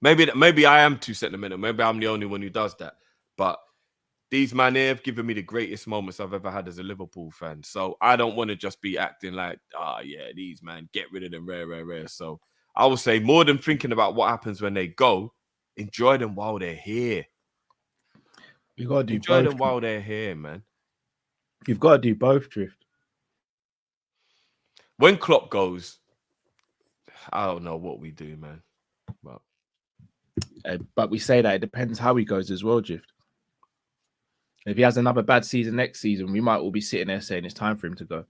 maybe I am too sentimental. Maybe I'm the only one who does that. But these men here have given me the greatest moments I've ever had as a Liverpool fan. So I don't want to just be acting like, yeah, these man, get rid of them, rare. So I would say, more than thinking about what happens when they go, enjoy them while they're here. You gotta do enjoy both, them while they're here, man. You've got to do both, Drift. When Klopp goes, I don't know what we do, man. But we say that it depends how he goes as well, Drift. If he has another bad season next season, we might all be sitting there saying it's time for him to go.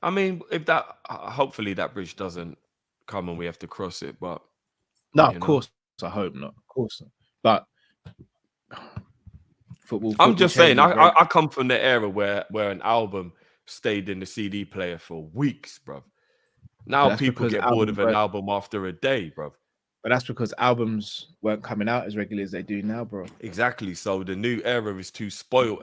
I mean, if that, hopefully that bridge doesn't come and we have to cross it, but no, of course, I hope not. Of course not. But football I'm just saying, I come from the era where an album stayed in the CD player for weeks, bro. Now people get bored of an album after a day, bro. But that's because albums weren't coming out as regularly as they do now, bro. Exactly. So the new era is too spoilt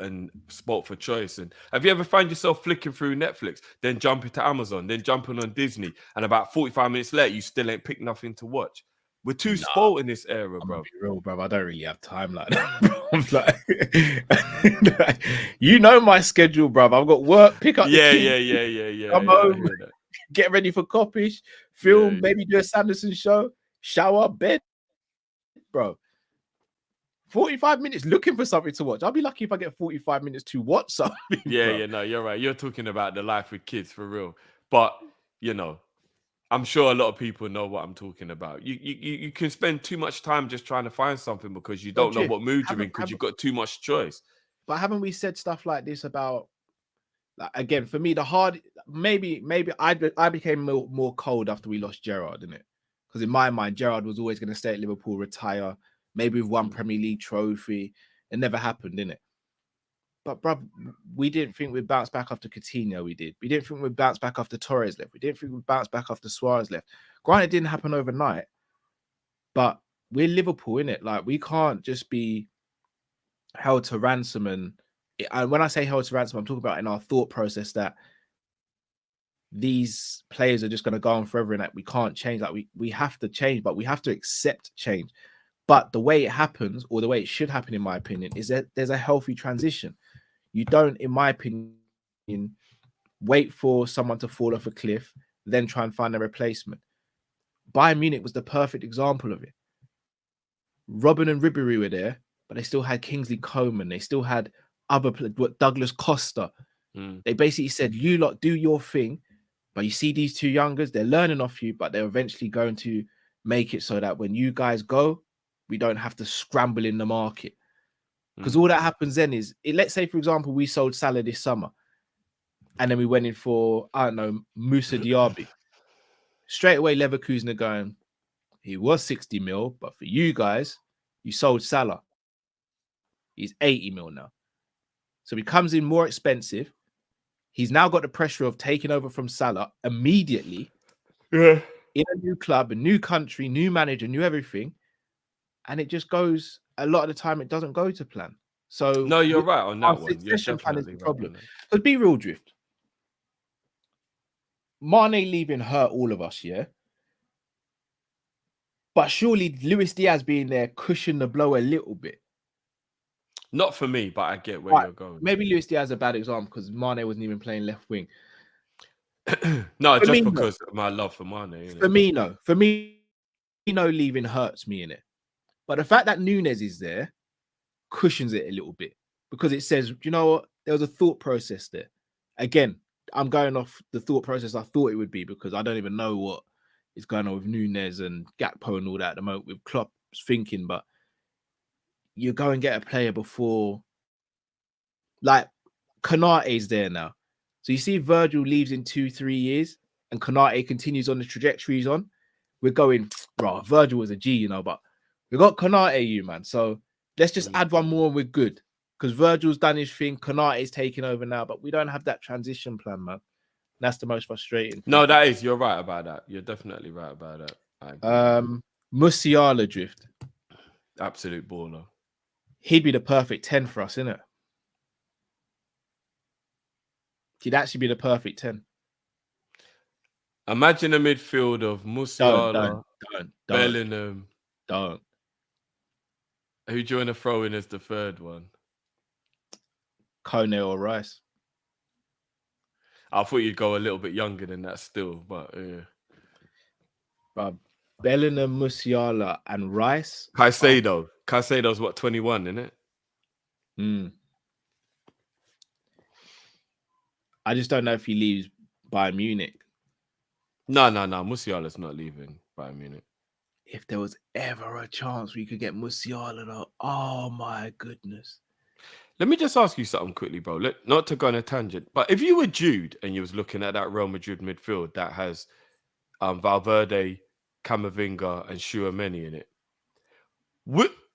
for choice. And have you ever found yourself flicking through Netflix, then jumping to Amazon, then jumping on Disney, and about 45 minutes later, you still ain't picked nothing to watch? We're too spoilt in this era, bro. Be real, bro. I don't really have time like that, bro. I'm like, you know my schedule, bro. I've got work, pick up the kids, yeah. Come home, get ready for Kopish, film, maybe do a Sanderson show. Shower, bed, bro. 45 minutes looking for something to watch. I'll be lucky if I get 45 minutes to watch something. Yeah, no, you're right. You're talking about the life with kids for real. But, you know, I'm sure a lot of people know what I'm talking about. You can spend too much time just trying to find something because you don't know what mood you're in because you've got too much choice. But haven't we said stuff like this about, like, again, for me, maybe I became more cold after we lost Gerrard, didn't it? Because in my mind, Gerrard was always going to stay at Liverpool, retire, maybe with one Premier League trophy. It never happened, didn't it? But bruv, we didn't think we'd bounce back after Coutinho. We didn't think we'd bounce back after Torres left. We didn't think we'd bounce back after Suarez left. Granted, it didn't happen overnight, but we're Liverpool, innit? Like, we can't just be held to ransom. And when I say held to ransom, I'm talking about in our thought process that these players are just going to go on forever and that we can't change. Like, we have to change, but we have to accept change. But the way it happens, or the way it should happen, in my opinion, is that there's a healthy transition. You don't, in my opinion, wait for someone to fall off a cliff, then try and find a replacement. Bayern Munich was the perfect example of it. Robben and Ribéry were there, but they still had Kingsley Coman. They still had other Douglas Costa. They basically said, you lot do your thing, but you see these two youngers, they're learning off you, but they're eventually going to make it so that when you guys go, we don't have to scramble in the market. Because all that happens then is, let's say, for example, we sold Salah this summer, and then we went in for, I don't know, Moussa Diaby. Straight away, Leverkusen are going, he was 60 mil, but for you guys, you sold Salah. He's 80 mil now. So he comes in more expensive. He's now got the pressure of taking over from Salah immediately. Yeah. In a new club, a new country, new manager, new everything. And it just goes, a lot of the time, it doesn't go to plan. So no, you're right on that one. Succession plan is the problem. But be real, Drift. Mane leaving hurt all of us, yeah? But surely Luis Diaz being there cushioned the blow a little bit. Not for me, but I get where you're going. Maybe Luis Diaz is a bad example because Mane wasn't even playing left wing. No, for just because of my love for Mane. For me, no. For me, leaving hurts me, innit? But the fact that Nunes is there cushions it a little bit because it says, you know what? There was a thought process there. Again, I'm going off the thought process I thought it would be because I don't even know what is going on with Nunes and Gakpo and all that at the moment with Klopp's thinking, but you go and get a player before, like Konate's there now. So you see Virgil leaves in 2-3 years and Konate continues on the trajectory he's on. We're going, bro, Virgil was a G, you know, but we got Konate, you man. So let's just add one more and we're good. Because Virgil's done his thing, Konate's taking over now, but we don't have that transition plan, man. That's the most frustrating thing. No, that is, you're right about that. You're definitely right about that. Musiala, Drift. Absolute baller. He'd be the perfect 10 for us, innit? He'd actually be the perfect 10. Imagine a midfield of Musiala, don't. Bellingham. Don't. Who do you want to throw in as the third one? Kone or Rice. I thought you'd go a little bit younger than that still, but yeah. But Bellingham, Musiala, and Rice. Caicedo. Caicedo's what, 21, isn't it? I just don't know if he leaves Bayern Munich. No. Musiala's not leaving Bayern Munich. If there was ever a chance we could get Musiala, though, oh my goodness. Let me just ask you something quickly, bro. Not to go on a tangent, but if you were Jude and you was looking at that Real Madrid midfield that has Valverde, Camavinga, and Tchouaméni in it,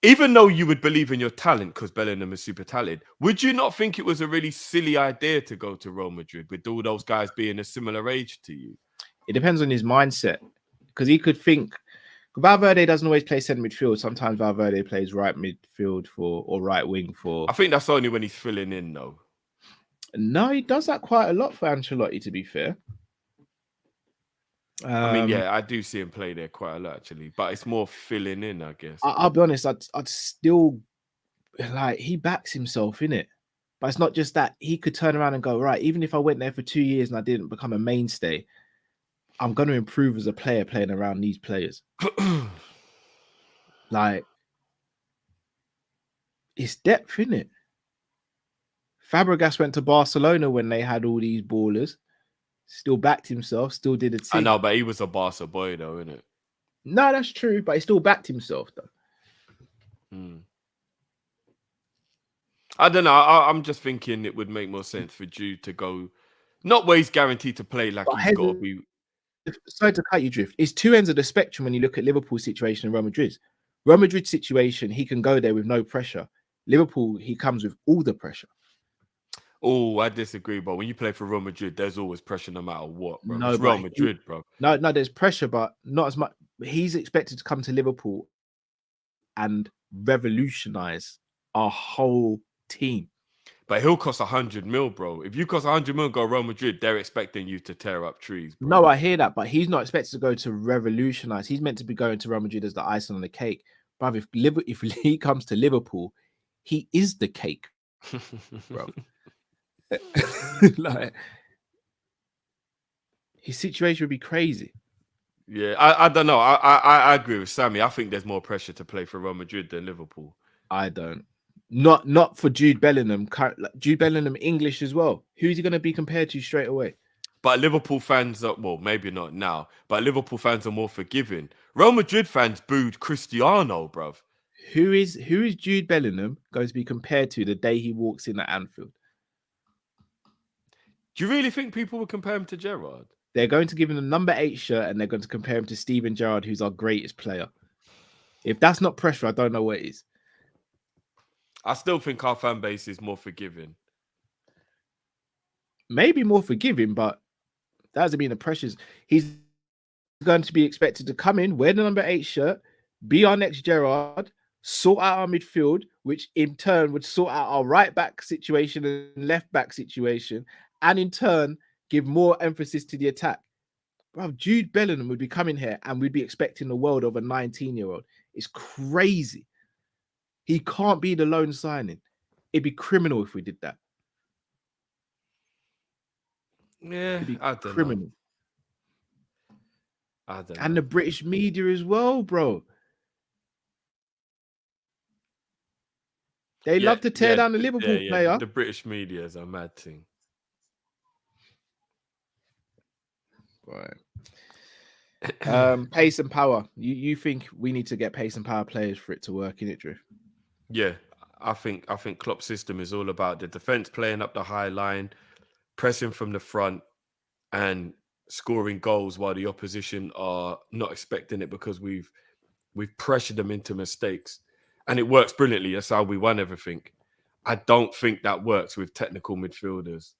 even though you would believe in your talent because Bellingham is super talented, would you not think it was a really silly idea to go to Real Madrid with all those guys being a similar age to you? It depends on his mindset because he could think Valverde doesn't always play centre midfield. Sometimes Valverde plays right midfield or right wing for. I think that's only when he's filling in, though. No, he does that quite a lot for Ancelotti, to be fair. I mean, yeah, I do see him play there quite a lot, actually. But it's more filling in, I guess. I'll be honest, I'd still, like, he backs himself, innit? But it's not just that. He could turn around and go, right, even if I went there for 2 years and I didn't become a mainstay, I'm going to improve as a player playing around these players. Like, it's depth, innit? Fabregas went to Barcelona when they had all these ballers. Still backed himself, still did a team. I know, but he was a Barca boy, though, innit? No, that's true, but he still backed himself, though. I don't know. I'm just thinking it would make more sense for Jude to go, not where he's guaranteed to play, like he's got to be. Sorry to cut you, Drift. It's two ends of the spectrum when you look at Liverpool's situation and Real Madrid's. Real Madrid's situation, he can go there with no pressure. Liverpool, he comes with all the pressure. Oh, I disagree, but when you play for Real Madrid, there's always pressure no matter what, bro. No, It's but Real Madrid, bro. No, there's pressure, but not as much. He's expected to come to Liverpool and revolutionize our whole team. But he'll cost 100 mil, bro. If you cost 100 mil and go Real Madrid, they're expecting you to tear up trees, bro. No, I hear that, but he's not expected to go to revolutionize. He's meant to be going to Real Madrid as the icing on the cake. But if he comes to Liverpool, he is the cake, bro. Like, his situation would be crazy. Yeah, I don't know. I agree with Sammy. I think there's more pressure to play for Real Madrid than Liverpool. I don't. Not for Jude Bellingham. Jude Bellingham English as well. Who's he going to be compared to straight away? But Liverpool fans are, well, maybe not now, but Liverpool fans are more forgiving. Real Madrid fans booed Cristiano, bruv. Who is Jude Bellingham going to be compared to the day he walks in at Anfield? Do you really think people would compare him to Gerrard? They're going to give him the number 8 shirt and they're going to compare him to Steven Gerrard, who's our greatest player. If that's not pressure, I don't know what is. I still think our fan base is more forgiving. Maybe more forgiving, but that doesn't mean the pressures. He's going to be expected to come in, wear the number 8 shirt, be our next Gerrard, sort out our midfield, which in turn would sort out our right back situation and left back situation, and in turn give more emphasis to the attack. Bro, Jude Bellingham would be coming here and we'd be expecting the world of a 19-year-old. It's crazy. He can't be the lone signing. It'd be criminal if we did that. Yeah, I don't criminal. know. I don't know. And the British media as well, bro. They love to tear down the Liverpool player. The British media is a mad thing. Right. Pace and power. You think we need to get pace and power players for it to work, in it, Drew? Yeah, I think Klopp's system is all about the defense playing up the high line, pressing from the front, and scoring goals while the opposition are not expecting it because we've pressured them into mistakes. And it works brilliantly. That's how we won everything. I don't think that works with technical midfielders.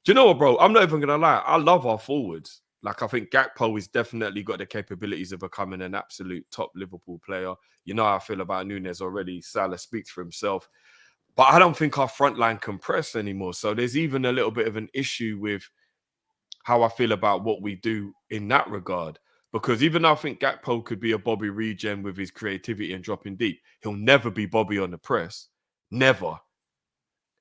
Do you know what, bro? I'm not even going to lie. I love our forwards. Like, I think Gakpo has definitely got the capabilities of becoming an absolute top Liverpool player. You know how I feel about Núñez already. Salah speaks for himself. But I don't think our front line can press anymore. So there's even a little bit of an issue with how I feel about what we do in that regard. Because even though I think Gakpo could be a Bobby regen with his creativity and dropping deep, he'll never be Bobby on the press. Never.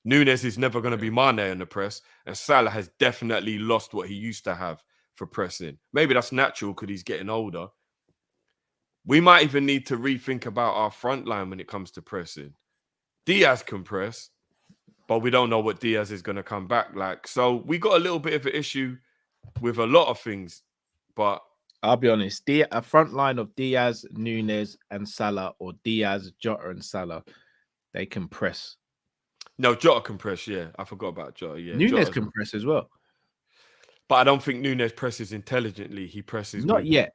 Núñez is never going to be Mane on the press. And Salah has definitely lost what he used to have for pressing. Maybe that's natural because he's getting older. We might even need to rethink about our front line when it comes to pressing. Diaz can press, but we don't know what Diaz is going to come back like. So we got a little bit of an issue with a lot of things, but I'll be honest, a front line of Diaz, Núñez, and Salah, or Diaz, Jota, and Salah, they can press. No, Jota can press, yeah. I forgot about Jota, yeah. Núñez can press as well. But I don't think Núñez presses intelligently. He presses... Not yet,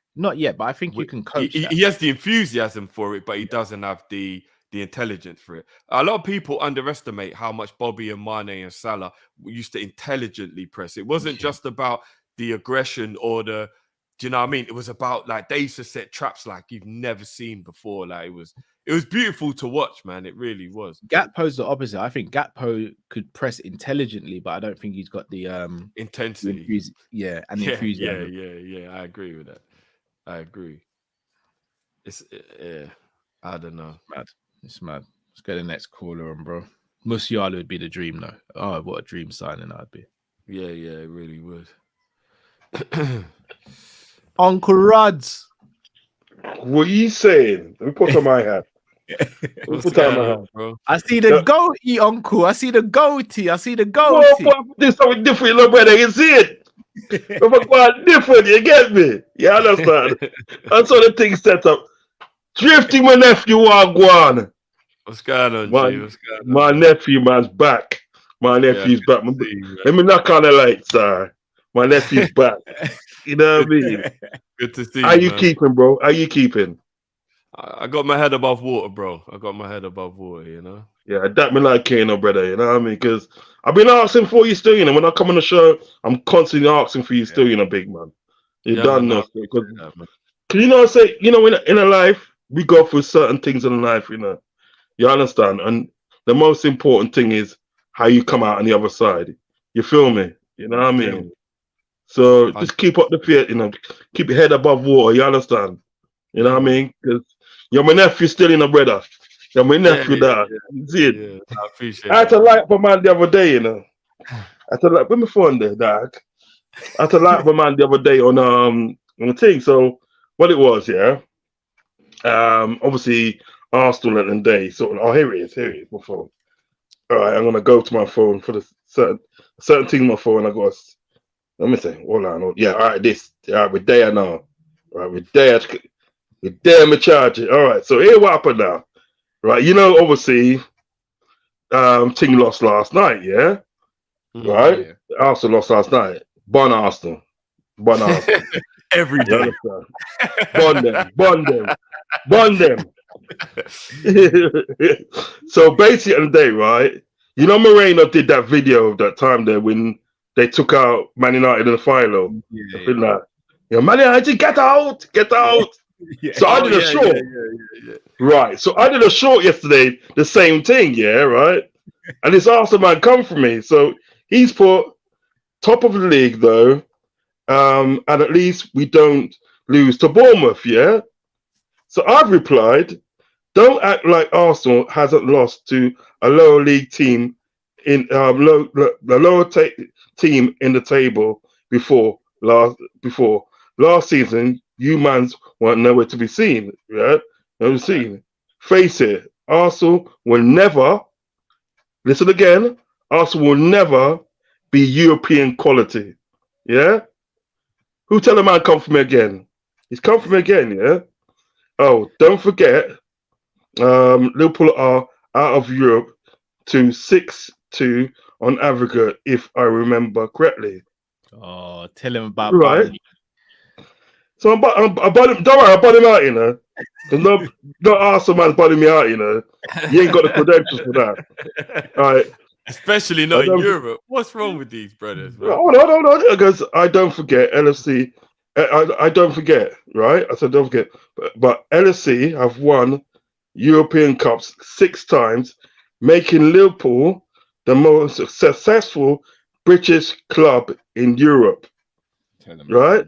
but I think you can coach that. He has the enthusiasm for it, but he doesn't have the intelligence for it. A lot of people underestimate how much Bobby and Mane and Salah used to intelligently press. It wasn't just about the aggression or the... Do you know what I mean? It was about, like, they used to set traps like you've never seen before. Like, it was beautiful to watch, man. It really was. Gakpo's the opposite. I think Gakpo could press intelligently, but I don't think he's got the intensity. The enthusiasm. Yeah. I agree with that. I agree. I don't know. It's mad. Let's get the next caller on, bro. Musiala would be the dream, though. Oh, what a dream signing that'd be. Yeah, it really would. Uncle Rods. What are you saying? Let me put on my hat. Put on my hat, bro. I see the goatee, Uncle. I see the goatee. Whoa, this is something different, little brother. You see it? If different, you get me? You understand? That's how the thing set up. Drifting, my nephew, Wagwan. What's going on, G? What's going on? My nephew, man's back. My nephew's back. Let me knock on the lights, sir. My nephew's back. You know what I mean? Good to see you. How you keeping, bro? How you keeping? I got my head above water, bro. I got my head above water, you know? Yeah, that me like Kano, brother. You know what I mean? Because I've been asking for you still, you know. When I come on the show, I'm constantly asking for you still, you know, big man. You Yeah, done man, I know. appreciate Because that, man. you know, say, you know, in a life, we go through certain things in life, you know. You understand? And the most important thing is how you come out on the other side. You feel me? You know what I Yeah. mean? So just keep up the faith, you know, keep your head above water, you understand? You know Yeah, what I man. mean? Because you're my nephew still, you know, brother. You're my nephew there. You see it? Yeah, I appreciate I had that, to man. like my man the other day, you know. I had to like, put my phone there, dog. I had to like my man the other day on the thing. So what it was, yeah. Obviously Arsenal and day. So here it is, my phone. All right, I'm gonna go to my phone for the certain thing on my phone. I got. Let me see. Hold on. Yeah, all right. All right, we're there now. All right, we're there. We're there. Me charge it. All right. So here what happened now. Right, you know, obviously, Ting lost last night. Yeah. Right. Yeah. Arsenal lost last night. Bon Arsenal. Bon Arsenal. Every You day. understand? Bond them. Bond them. Bond them. So basically, on the day, right? You know, Moreno did that video that time there when they took out Man United in the final. Yeah, Been like, Man United, get out, get out. yeah. So I did a short. Yeah. Right. So I did a short yesterday, the same thing, yeah, right? And this Arsenal man come from me. So he's put top of the league though. And at least we don't lose to Bournemouth, yeah? So I've replied, don't act like Arsenal hasn't lost to a lower league team in the lower team in the table before last season. You mans weren't nowhere to be seen, yeah? Never seen. Face it, Arsenal will never. Listen again. Arsenal will never be European quality, yeah. Who tell the man come from me again? He's come from me again, yeah. Oh, don't forget. Liverpool are out of Europe to 6-2 on aggregate, if I remember correctly. Oh, tell him about Right. Barney. So I bought him. Don't worry, I bought him out. You know, there's no Arsenal man bought me out. You know, you ain't got the credentials for that. All right. Especially not in Europe. What's wrong with these brothers? Man? No. Because I don't forget LFC. I don't forget. Right. I said don't forget. But LFC have won European Cups 6 times, making Liverpool the most successful British club in Europe. Right?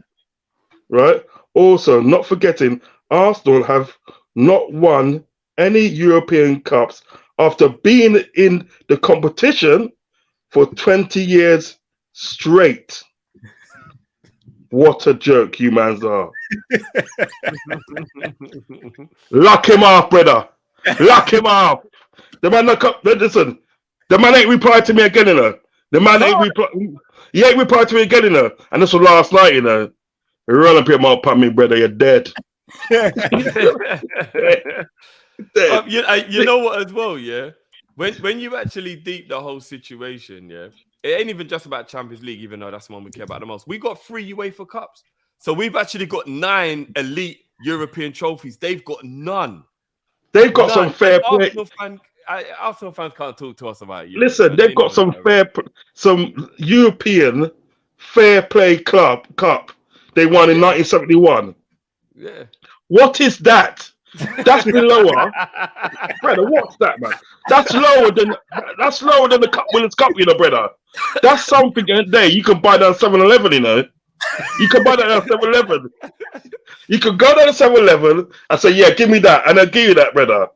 Right? Also, not forgetting, Arsenal have not won any European Cups after being in the competition for 20 years straight. What a joke you mans are. Lock him off, brother. Lock him off. The man listen. The man ain't replied to me again, you know. The man ain't replied. He ain't replied to me again, you know. And this was last night, you know. Run up here, my upon me, brother. You're dead. You know what as well, yeah? When you actually deep the whole situation, yeah, it ain't even just about Champions League, even though that's the one we care about the most. We got 3 UEFA Cups. So we've actually got 9 elite European trophies. They've got none. They've got some fair play. Arsenal fans can't talk to us about you. Listen, they've got some some European fair play cup. They won in 1971. Yeah. What is that? That's lower. Brother, what's that, man? That's lower than the Cup Winners' Cup, you know, brother. That's something there you can buy down 7-Eleven, you know. You can buy that at 7-Eleven. You can go down to 7-Eleven and say, yeah, give me that, and I'll give you that, brother.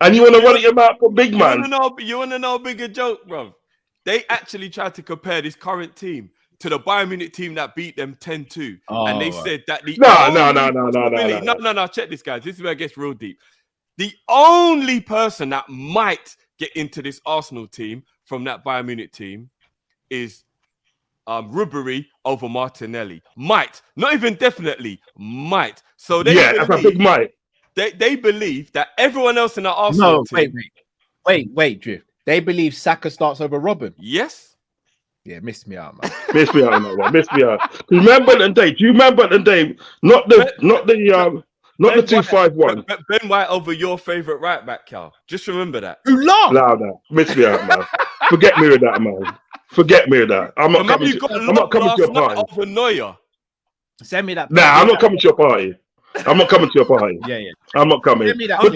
And you want to run it your mouth for big man. You want to know a bigger joke, bro? They actually tried to compare this current team to the Bayern Munich team that beat them 10-2. And they said that the No, check this, guys. This is where it gets real deep. The only person that might get into this Arsenal team from that Bayern Munich team is Ribery over Martinelli. Might. Not even definitely. Might. So they that's a big might. They believe that everyone else in the Arsenal team... Wait, Drift. They believe Saka starts over Robin. Yes. Yeah, missed me out, man. Missed me out on that one. Missed me out. Do you remember the day? Not the Not the 2-5-1. Ben White over your favorite right back, Cal. Just remember that. Who laughed? Louder. Miss me out, man. Forget me with that, man. Forget me with that. I'm not coming to your party. Over Neuer. Send me that. Nah, I'm not coming to your party. I'm not coming to your party. Yeah, yeah. I'm not coming. Send me that. But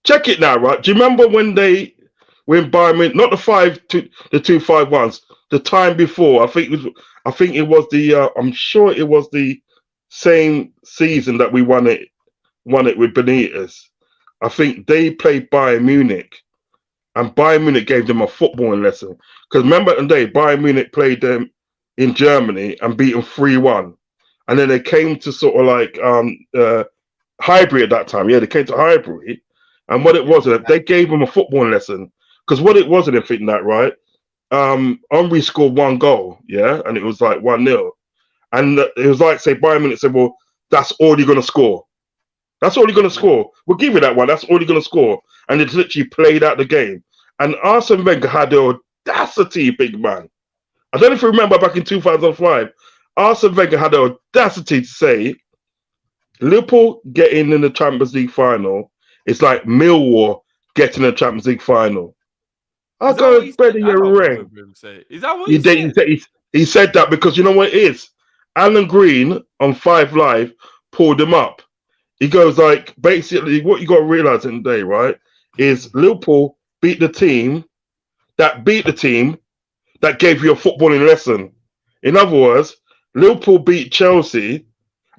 check it now, right? Do you remember when Bayern Munich, not the 2-5-1s, the time before? I think it was the. I'm sure it was the same season that we won it with Benitez. I think they played Bayern Munich, and Bayern Munich gave them a footballing lesson. Because remember the day Bayern Munich played them in Germany and beat them 3-1, and then they came to sort of like Highbury at that time. Yeah, they came to Highbury, and what it was, they gave them a footballing lesson. Because what it was, I didn't think that right. Henry scored 1 goal, yeah, and it was like 1-0. And it was like, say, Bayern Munich said, well, that's all you're going to score. That's all you're going to score. We'll give you that one. That's all you're going to score. And it literally played out the game. And Arsene Wenger had the audacity, big man. I don't know if you remember back in 2005, Arsene Wenger had the audacity to say, Liverpool getting in the Champions League final is like Millwall getting in the Champions League final. I'll go spread your ring. Is that what he said? He said that because you know what it is? Alan Green on 5 Live pulled him up. He goes like, basically, what you got to realize in the day, right, is Liverpool beat the team that gave you a footballing lesson. In other words, Liverpool beat Chelsea,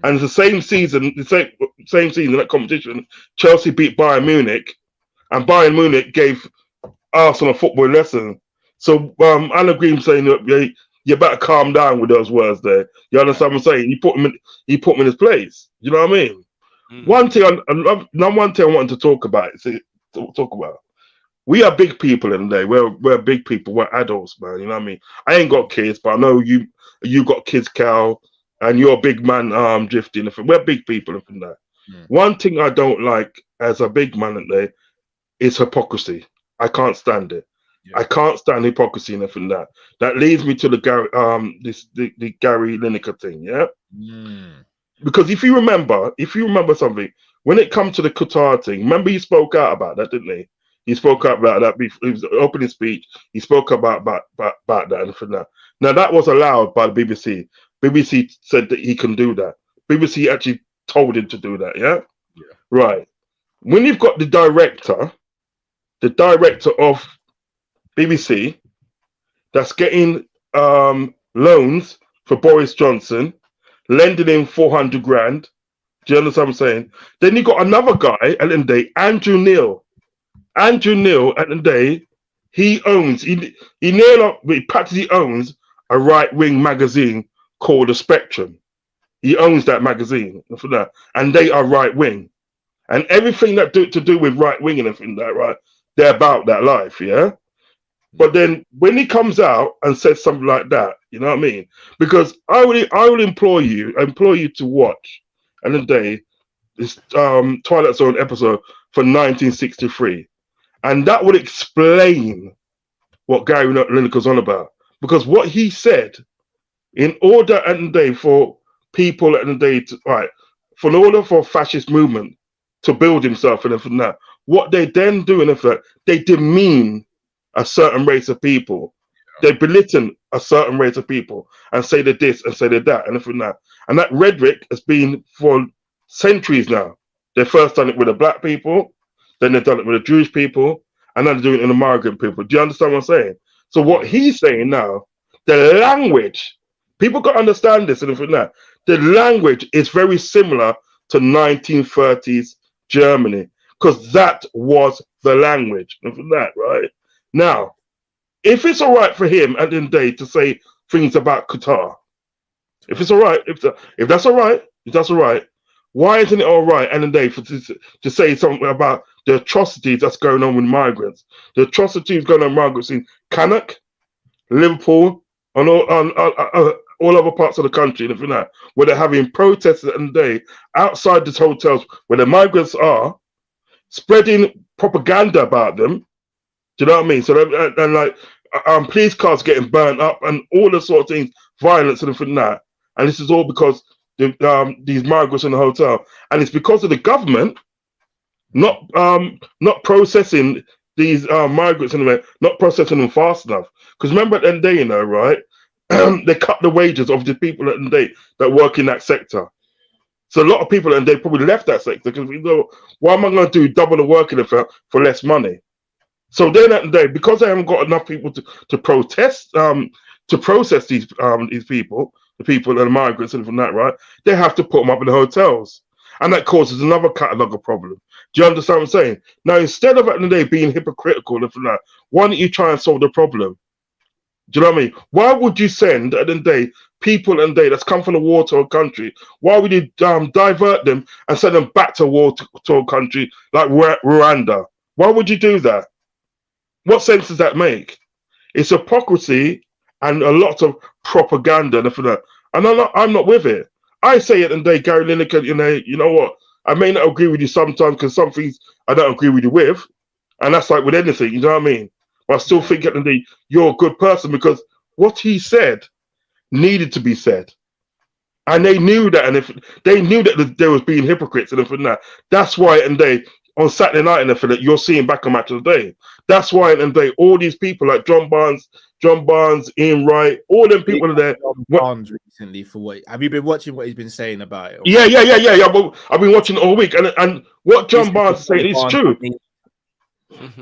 and the same season, same season, that competition, Chelsea beat Bayern Munich, and Bayern Munich gave Arsenal a football lesson. So Alan Green saying that you better calm down with those words there. You understand what I'm saying? He put him in his place. You know what I mean? One thing I wanted to talk about. We are big people in the day. We're big people. We're adults, man. You know what I mean? I ain't got kids, but I know you got kids, Cal, and you're a big man, drifting. We're big people in that. One thing I don't like as a big man in there is hypocrisy. I can't stand it. Yeah. I can't stand hypocrisy and everything that. That leads me to the Gary Lineker thing, yeah? Because if you remember something, when it comes to the Qatar thing, remember he spoke out about that, didn't he? He spoke out about that. He was opening speech. He spoke about that and everything that. Now that was allowed by the BBC. BBC said that he can do that. BBC actually told him to do that, yeah? Yeah. Right. When you've got the director of BBC that's getting loans for Boris Johnson, lending him 400 grand. Do you understand what I'm saying? Then you got another guy at the end of the day, Andrew Neil. Andrew Neil at the end of the day, he practically owns a right-wing magazine called The Spectrum. He owns that magazine for that, and they are right-wing. And everything that to do with right-wing and everything that, right, they're about that life, yeah? But then when he comes out and says something like that, you know what I mean? Because I will implore you to watch at the end of the day this Twilight Zone episode for 1963. And that would explain what Gary Lineker's on about. Because what he said, in order at the end of the day for people at the end of the day in order for a fascist movement to build himself and everything that, what they then do in effect, they demean a certain race of people. They belittle a certain race of people and say they're this and say they're that and everything that. And that rhetoric has been for centuries now. They first done it with the black people, then they've done it with the Jewish people, and now they're doing it in the migrant people. Do you understand what I'm saying? So what he's saying now, the language, people got to understand this and everything that. The language is very similar to 1930s Germany, because that was the language of that, right? Now, if it's all right for him at the end of the day to say things about Qatar, if it's all right, if that's all right, why isn't it all right at the end of the day to say something about the atrocities that's going on with migrants, the atrocities going on with migrants in Cannock, Liverpool, and all other parts of the country, and everything like that, where they're having protests at the end of the day outside these hotels where the migrants are, spreading propaganda about them. Do you know what I mean? So and like police cars getting burnt up and all the sort of things, violence and everything like that. And this is all because these migrants in the hotel, and it's because of the government not processing these migrants in the way, not processing them fast enough. Because remember at the end of the day, you know, right? They cut the wages of the people at the end of the day that work in that sector. So a lot of people and they probably left that sector because we go, why am I going to do double the work in it for less money? So then at the day, because they haven't got enough people to protest, to process these people, the people and the migrants and from that, right? They have to put them up in the hotels. And that causes another catalogue of problem. Do you understand what I'm saying? Now, instead of at the end of the day being hypocritical and from that, why don't you try and solve the problem? Do you know what I mean? Why would you send at the end of the day people and day that's come from the war torn country? Why would you divert them and send them back to a war torn country like Rwanda? Why would you do that? What sense does that make? It's hypocrisy and a lot of propaganda and that. And I'm not with it. I say it and day, Gary Lineker, you know what? I may not agree with you sometimes because some things I don't agree with you with. And that's like with anything, you know what I mean? But I still think at the end of the day, you're a good person because what he said needed to be said. And they knew that, and if they knew that there was being hypocrites and everything that, that's why and they on Saturday night and everything that you're seeing back on Match of the Day. That's why and they all these people like John Barnes, Ian Wright, all them people are there. John Barnes recently for what? Have you been watching what he's been saying about it? Yeah. Well, I've been watching it all week, and what John Barnes is saying is true.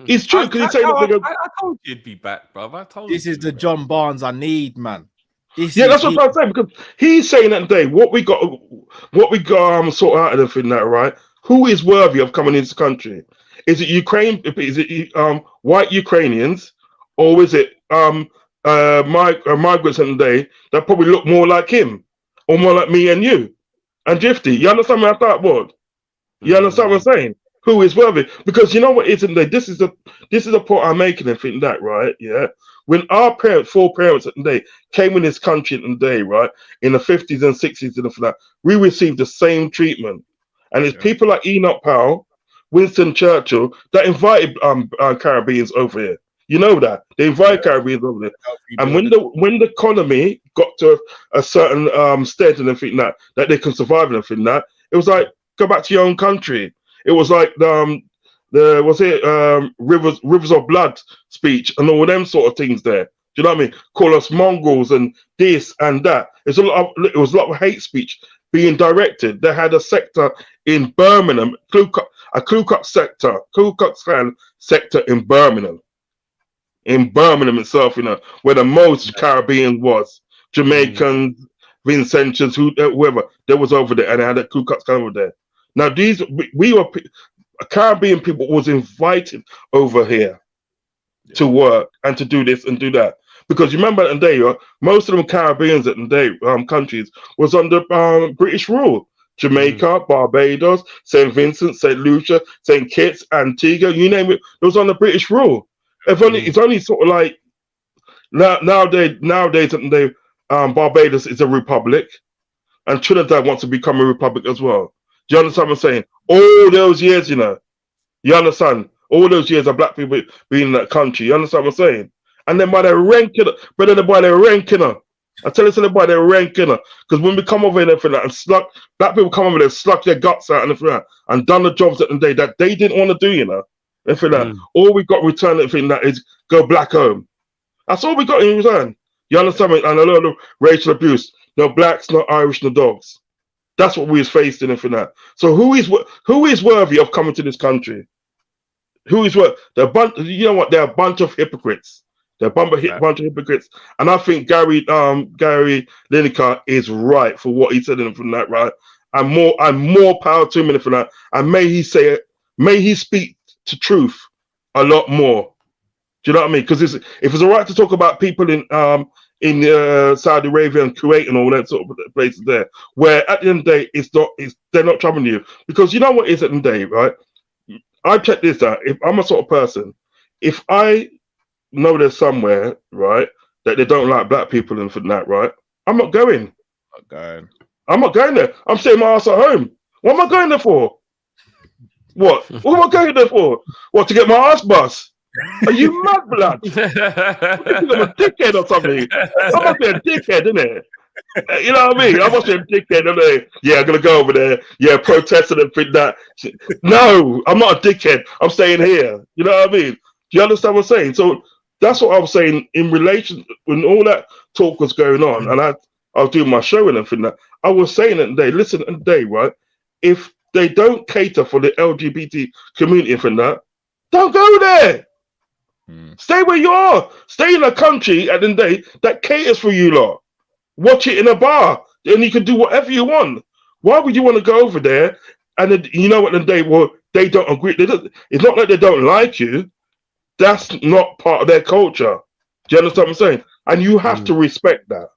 It's true because he's saying I told you you'd be back, brother. I told this is the John Barnes I need, man. That's what I'm saying because he's saying that day what we got sort out of everything that right. Who is worthy of coming into the country? Is it Ukraine? Is it white Ukrainians, or is it migrants in the day that probably look more like him, or more like me and you, and Jifty? You understand what I thought? What? You understand what I'm saying? Who is worthy? Because you know what is in there. This is the point I'm making and think that right. Yeah. When our foreparents at the day came in this country at the day, right, in the 50s and 60s and that, we received the same treatment. And it's people like Enoch Powell, Winston Churchill that invited Caribbeans over here. You know that they invited Caribbeans over there. And when the economy got to a certain state and everything that they can survive and everything that, it was like go back to your own country. It was like Rivers of Blood speech and all them sort of things there. Do you know what I mean? Call us mongrels and this and that. It was a lot of hate speech being directed. They had a sector in Birmingham, a Ku Klux Klan sector in Birmingham itself, you know, where the most Caribbean was, Jamaicans, Vincentians, whoever, they was over there, and they had a Ku Klux Klan over there. Now we were Caribbean people was invited over here to work and to do this and do that. Because you remember at the day, most of them Caribbeans at the day countries was under British rule. Jamaica, Barbados, St. Vincent, St. Lucia, St. Kitts, Antigua, you name it, it was under British rule. It's only sort of like nowadays at the day, Barbados is a republic, and Trinidad wants to become a republic as well. Do you understand what I'm saying? All those years, you know, you understand? All those years of black people being in that country, you understand what I'm saying? And then by their ranking, I tell you something by their ranking, because when we come over here for that and black people come over there, slug their guts out and for that, and done the jobs at the day that they didn't want to do, you know, and for that, all we got returned in that is go black home. That's all we got in return. You understand me? And a lot of racial abuse. No blacks, no Irish, no dogs. That's what we was faced in for that. So who is worthy of coming to this country? Who is worth? You know what? They're a bunch of hypocrites. They're a bunch of hypocrites. And I think Gary Lineker is right for what he said in from that, right? And more power to him for that. And may he speak to truth a lot more. Do you know what I mean? Because if it's all right to talk about people in Saudi Arabia and Kuwait and all that sort of places there, where at the end of the day, they're not troubling you. Because you know what is at the end of the day, right? I check this out. If I'm a sort of person, if I know there's somewhere, right, that they don't like black people and for that, right, I'm not going. I'm not going there. I'm staying my ass at home. What am I going there for? What? What am I going there for? What, to get my ass bust? Are you mad, blood? I'm a dickhead or something. I must be a dickhead, isn't it? You know what I mean? I must be a dickhead. I'm like, yeah, I'm gonna go over there. Yeah, protesting and think that. No, I'm not a dickhead. I'm staying here. You know what I mean? Do you understand what I'm saying? So that's what I was saying in relation when all that talk was going on, and I was doing my show and everything. That I was saying that day. Listen, today, right? If they don't cater for the LGBT community and that, don't go there. Stay where you are. Stay in a country at the end of the day that caters for you lot. Watch it in a bar, and you can do whatever you want. Why would you want to go over there? And then, you know what? They don't agree. It's not like they don't like you. That's not part of their culture. Do you understand what I'm saying? And you have to respect that.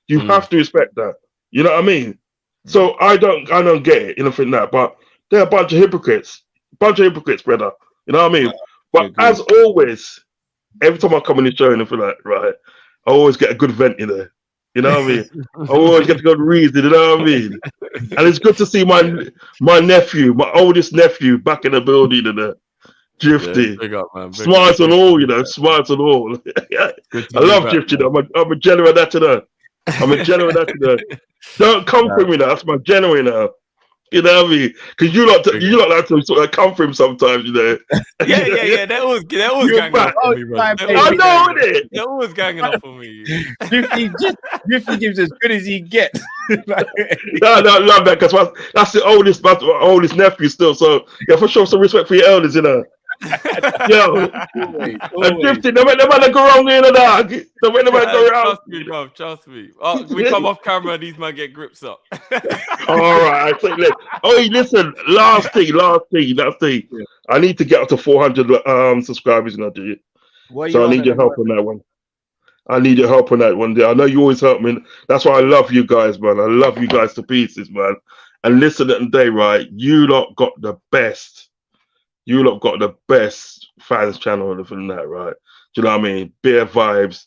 You have to respect that. You know what I mean? So I don't get it, anything that. But they're a bunch of hypocrites. Brother. You know what I mean? But as always, every time I come on the show and I feel like, right, I always get a good vent in there. You know what I mean? I always get a good reason, you know what I mean? And it's good to see my nephew, my oldest nephew, back in the building and Drifty. Yeah, big up, man. Smiles and all, you know, smiles and all. I love Drifty, though. I'm a general of that to know. I'm a general of that to know. Don't come for me now. That's my general now. You know what I mean? Because you lot like to sort of come for him sometimes, you know. Yeah. They're always ganging up on me, bro. I know it. They're always ganging up on me. Drifty gives as good as he gets. No, I love that because that's the oldest nephew still. So yeah, for sure, some respect for your elders, you know. Yo, and Drifty, no matter go wrong in the dog. No matter go wrong. Trust me, bro. Trust me. We come off camera, these man get grips up. All right, I say, listen. Last thing. Yeah. I need to get up to 400 subscribers, and I do. So I need your help on that one. I need your help on that one. I know you always help me. That's why I love you guys, man. I love you guys to pieces, man. And listen, at the day, right? You lot got the best. You lot got the best fans channel and everything that, right? Do you know what I mean? Beer vibes.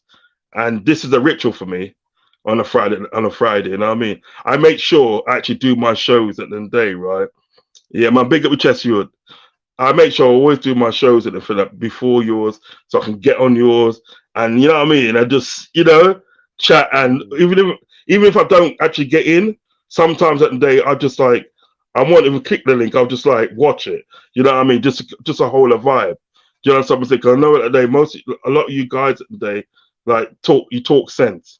And this is a ritual for me on a Friday, you know what I mean? I make sure I actually do my shows at the end of the day, right? Yeah, man, big up with Chesswood. I make sure I always do my shows at the that before yours so I can get on yours. And you know what I mean? I just, you know, chat. And even if I don't actually get in, sometimes at the day, I just like, I won't even click the link. I'll just like watch it. You know what I mean? Just a whole vibe. Do you know what I'm saying? Because I know at the day, a lot of you guys at the day, like you talk sense,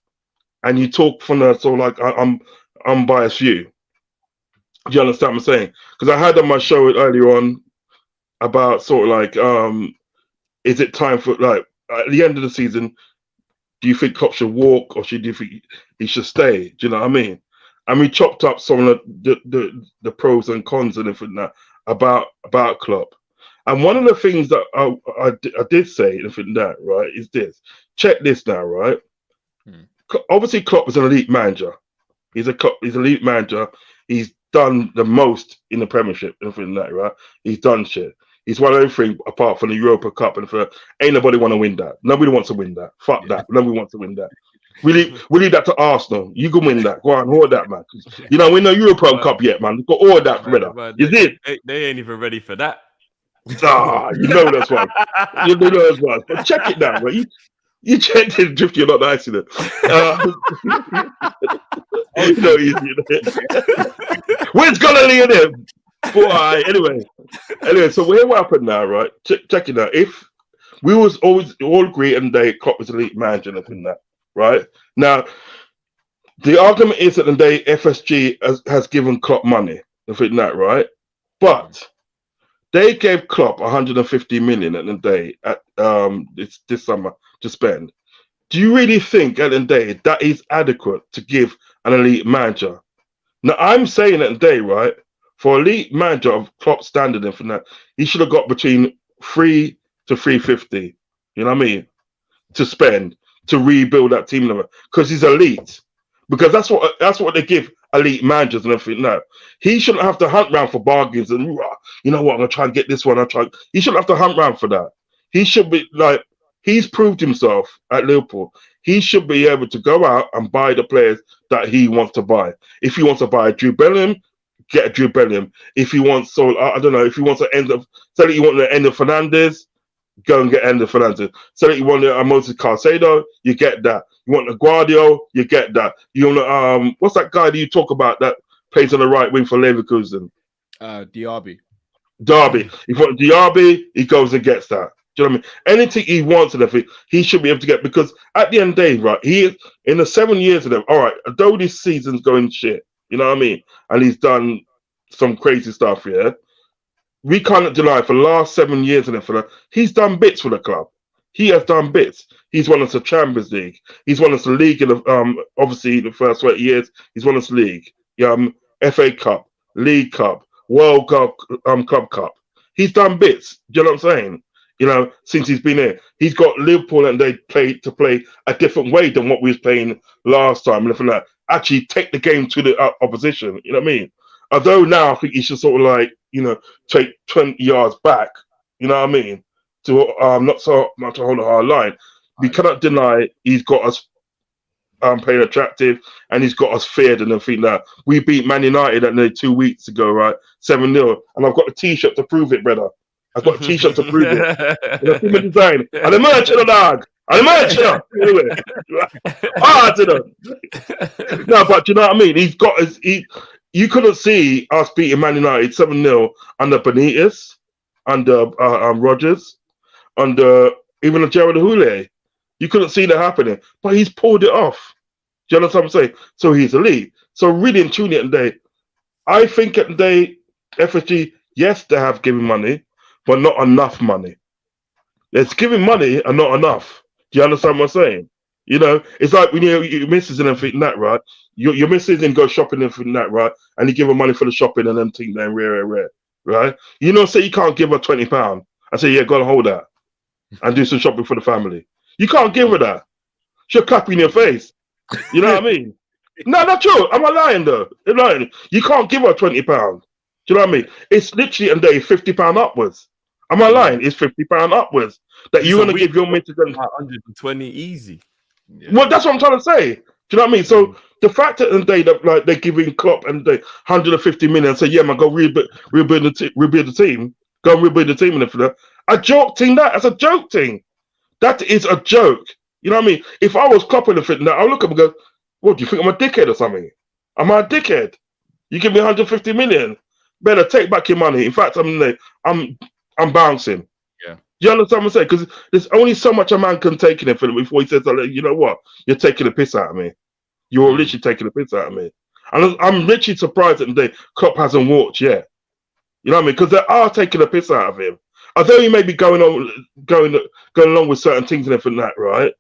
and you talk from the so like I'm unbiased view. Do you understand what I'm saying? Because I had on my show earlier on about sort of like, is it time for like at the end of the season? Do you think Kop should walk or do you think he should stay? Do you know what I mean? And we chopped up some of the pros and cons and everything that about Klopp. And one of the things that I did say, everything that, right, is this. Check this now, right? Obviously, Klopp is an elite manager. He's an elite manager. He's done the most in the Premiership, everything that, right? He's done shit. He's won everything apart from the Europa Cup, and ain't nobody want to win that. Nobody wants to win that. Fuck that. Nobody wants to win that. We leave that to Arsenal. You can win that. Go on, hold that, man. You know, we no Europa Cup yet, man. We've got all that, brother. You did. They ain't even ready for that. You know that's why. You know that's why. But check it now, right? You checked it, Drifty. You're not nice, you know. No, where's Kall-In in him? Boy, anyway. So what happened now, right? Check it out. If we was always all agree and Klopp was elite manager and everything that. Right now, the argument is that the day FSG has given Klopp money, that right? But they gave Klopp 150 million at the day at this summer to spend. Do you really think at the day that is adequate to give an elite manager? Now I'm saying at the day, right, for elite manager of Klopp standard and from that, he should have got between 3 to 350. You know what I mean? To spend. To rebuild that team number because he's elite, because that's what they give elite managers and everything. Now he shouldn't have to hunt around for bargains and you know what, I'm gonna try and get this one. He shouldn't have to hunt around for that. He should be like, he's proved himself at Liverpool. He should be able to go out and buy the players that he wants to buy. If he wants to buy a Drew Bellingham, get a Drew Bellingham. If he wants, so I don't know, if he wants to end of Fernandez, go and get Ender Fernandez. So that you want a Moses Caicedo, you get that. You want a Guardiola, you get that. You want what's that guy that you talk about that plays on the right wing for Leverkusen? Diaby. Derby. If you want Diaby, he goes and gets that. Do you know what I mean? Anything he wants and everything, he should be able to get, because at the end of the day, right, he is in the 7 years of them, all right, although this season's going shit, you know what I mean? And he's done some crazy stuff, yeah. We can't deny for the last 7 years of them, he's done bits for the club. He has done bits. He's won us the Champions League. He's won us the league in the obviously the first 20 years. He's won us the league. FA Cup, League Cup, World Cup, Club Cup. He's done bits. Do you know what I'm saying? You know, since he's been here, he's got Liverpool and they play a different way than what we was playing last time. And like, actually take the game to the opposition. You know what I mean? Although now I think he should sort of like, you know, take 20 yards back. You know what I mean? To not so much to hold a hard line. We cannot deny he's got us playing attractive, and he's got us feared and everything. That we beat Man United 2 weeks ago, right? 7-0, and I've got a T-shirt to prove it, brother. I've got a T-shirt to prove it. You know, human design. And the merch, dog. And the merch, anyway. No, but you know what I mean. He's got his. You couldn't see us beating Man United 7-0 under Benitez, under Rodgers, under even Gerard Houllier. You couldn't see that happening, but he's pulled it off. Do you understand what I'm saying? So he's elite. So really and truly at the day, I think at the day, FSG, yes, they have given money, but not enough money. It's giving money and not enough. Do you understand what I'm saying? You know, it's like when your missus and everything that, right? Your missus and go shopping and everything that, right? And you give her money for the shopping and them things then rare, right? You know, say you can't give her £20. I say, yeah, go and hold that and do some shopping for the family. You can't give her that. She'll clap you in your face. You know what I mean? No, that's true. I'm not lying though. I'm lying. You can't give her £20. Do you know what I mean? It's literally a day £50 upwards. Am I lying? It's £50 upwards that you want to give your missus 120 easy. Yeah. Well, that's what I'm trying to say. Do you know what I mean? So the fact that that they're giving Klopp and they 150 million and say, yeah, man, go rebuild the team. Go and rebuild the team and everything. A joke thing that's a joke thing. That is a joke. You know what I mean? If I was Klopp and everything, I'll look up and go, what, do you think I'm a dickhead or something? Am I a dickhead? You give me 150 million. Better take back your money. In fact, I'm bouncing. Yeah. You understand what I'm saying? Because there's only so much a man can take in it before he says, you know what? You're taking the piss out of me. You're literally taking the piss out of me. And I'm literally surprised that the Klopp hasn't walked yet. You know what I mean? Because they are taking the piss out of him. Although he may be going along with certain things and everything that, right?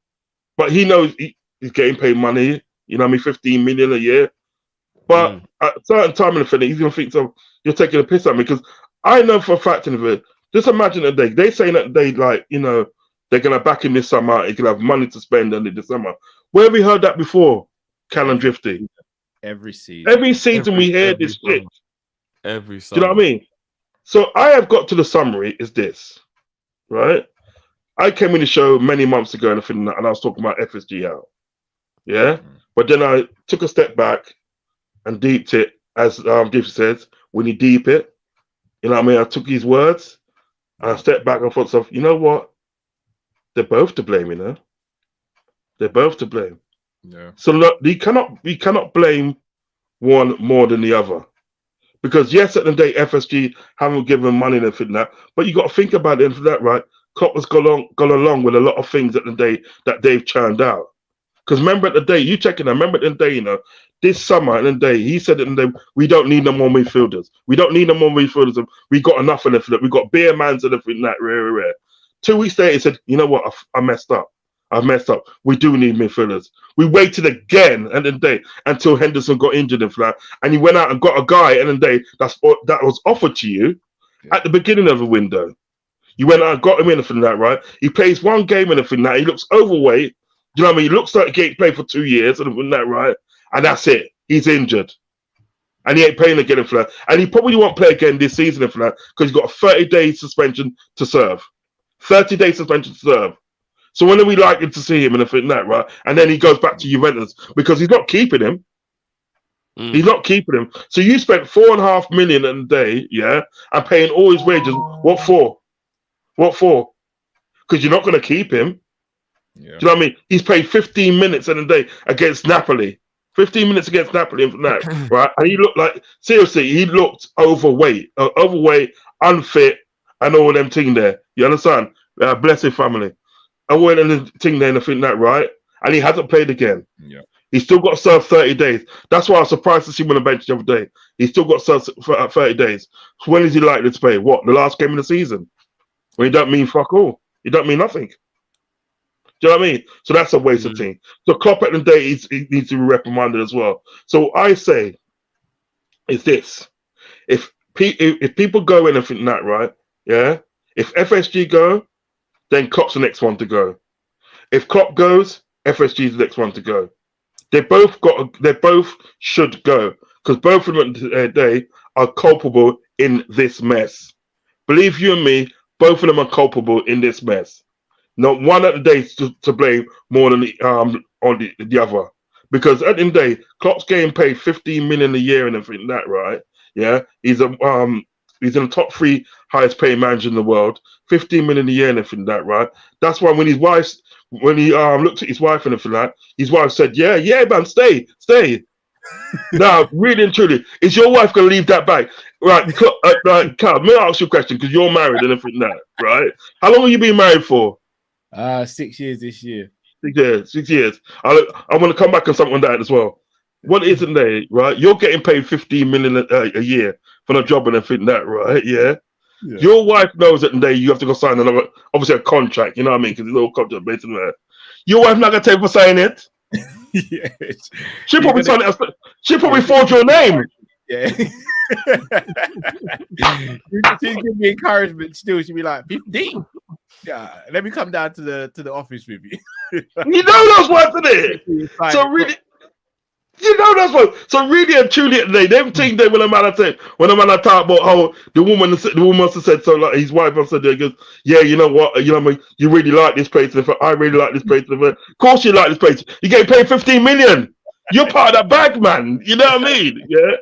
But he knows he's getting paid money. You know what I mean? 15 million a year. But at a certain time in the thing, he's going to think, so you're taking a piss at me. Because I know for a fact in it, just imagine that they're saying that they like, you know, they're going to back in this summer. He can have money to spend in the summer. Where have we heard that before? Callum Drifty. Every season. Every season we hear this shit. Every summer. Do you know what I mean? So I have got to the summary is this, right? I came in the show many months ago and I was talking about FSG out. Yeah? But then I took a step back and deeped it, as Gift says, when you deep it, you know what I mean? I took his words and I stepped back and thought, you know what? They're both to blame, you know? They're both to blame. Yeah. So look, we cannot blame one more than the other. Because yes, at the day, FSG haven't given money and everything that, but you got to think about it for that, right? Klopp has gone along with a lot of things at the day that they've churned out. Because remember at the day, you checking that, remember at the day, you know, this summer at the day, he said at the day, we don't need no more midfielders. We don't need no more midfielders. We got enough of them. We got beer mans and everything that, rare. 2 weeks later, he said, you know what, I messed up. I've messed up. We do need midfielders. We waited again at the day until Henderson got injured and that, and he went out and got a guy at the day that was offered to you at the beginning of the window. You went out and got him in and that, right? He plays one game and everything that. He looks overweight. Do you know what I mean? He looks like he ain't played for 2 years and that, right? And that's it. He's injured. And he ain't playing again for that. And he probably won't play again this season for that because he's got a 30-day suspension to serve. 30-day suspension to serve. So when are we likely to see him in that, right? And then he goes back to Juventus because he's not keeping him. He's not keeping him. So you spent $4.5 million a day, yeah, and paying all his wages. What for? What for? because you're not going to keep him. Yeah. Do you know what I mean? He's played 15 minutes in a day against Napoli. 15 minutes against Napoli and that, right? And he looked like, seriously, he looked overweight, unfit, and all them thing there. You understand? Blessed family. I went in the thing there and I think that, right? And he hasn't played again. Yeah. He's still got to serve 30 days. That's why I was surprised to see him on the bench the other day. He's still got to serve 30 days. So when is he likely to play? What? The last game of the season? Well, he don't mean fuck all. He don't mean nothing. Do you know what I mean? So that's a waste of team. So Klopp at the day he needs to be reprimanded as well. So I say is this: if people go in and think that, right? Yeah. If FSG go, then Klopp's the next one to go. If Klopp goes, FSG is the next one to go. They both should go because both of them at the day are culpable in this mess. Believe you and me, both of them are culpable in this mess. Not one at the day to blame more than on the other. Because at the end of the day, Klopp's getting paid 15 million a year and everything that, right? Yeah, he's in the top 3 highest paid manager in the world. 15 million a year and everything that, right? That's why when he looked at his wife and everything like that, his wife said, "Yeah, man, stay." Now, really and truly, is your wife gonna leave that back? Right, Kal, let me ask you a question because you're married and everything that, right? How long have you been married for? 6 years this year. 6 years. I want to come back on something on that as well. What isn't there, right? You're getting paid 15 million a year for the job and everything that, right? Yeah. Your wife knows that today you have to go sign another, obviously a contract. You know what I mean? Because it's all contract based on that. Your wife not gonna take for signing it. Yes. She probably sign it. She probably forged your name. Yeah. She'd give me encouragement still. She'd be like, 15. Yeah, let me come down to the office with you. You know those ones, isn't it? So really, you know those ones. So really and truly, them things they when a man talk about how the woman must have said so. Like his wife must have said, "Goes, yeah, you know what? You know, what I mean, you really like this place. I really like this place. Of course, you like this place. You get paid 15 million. You're part of that bag, man. You know what I mean? Yeah."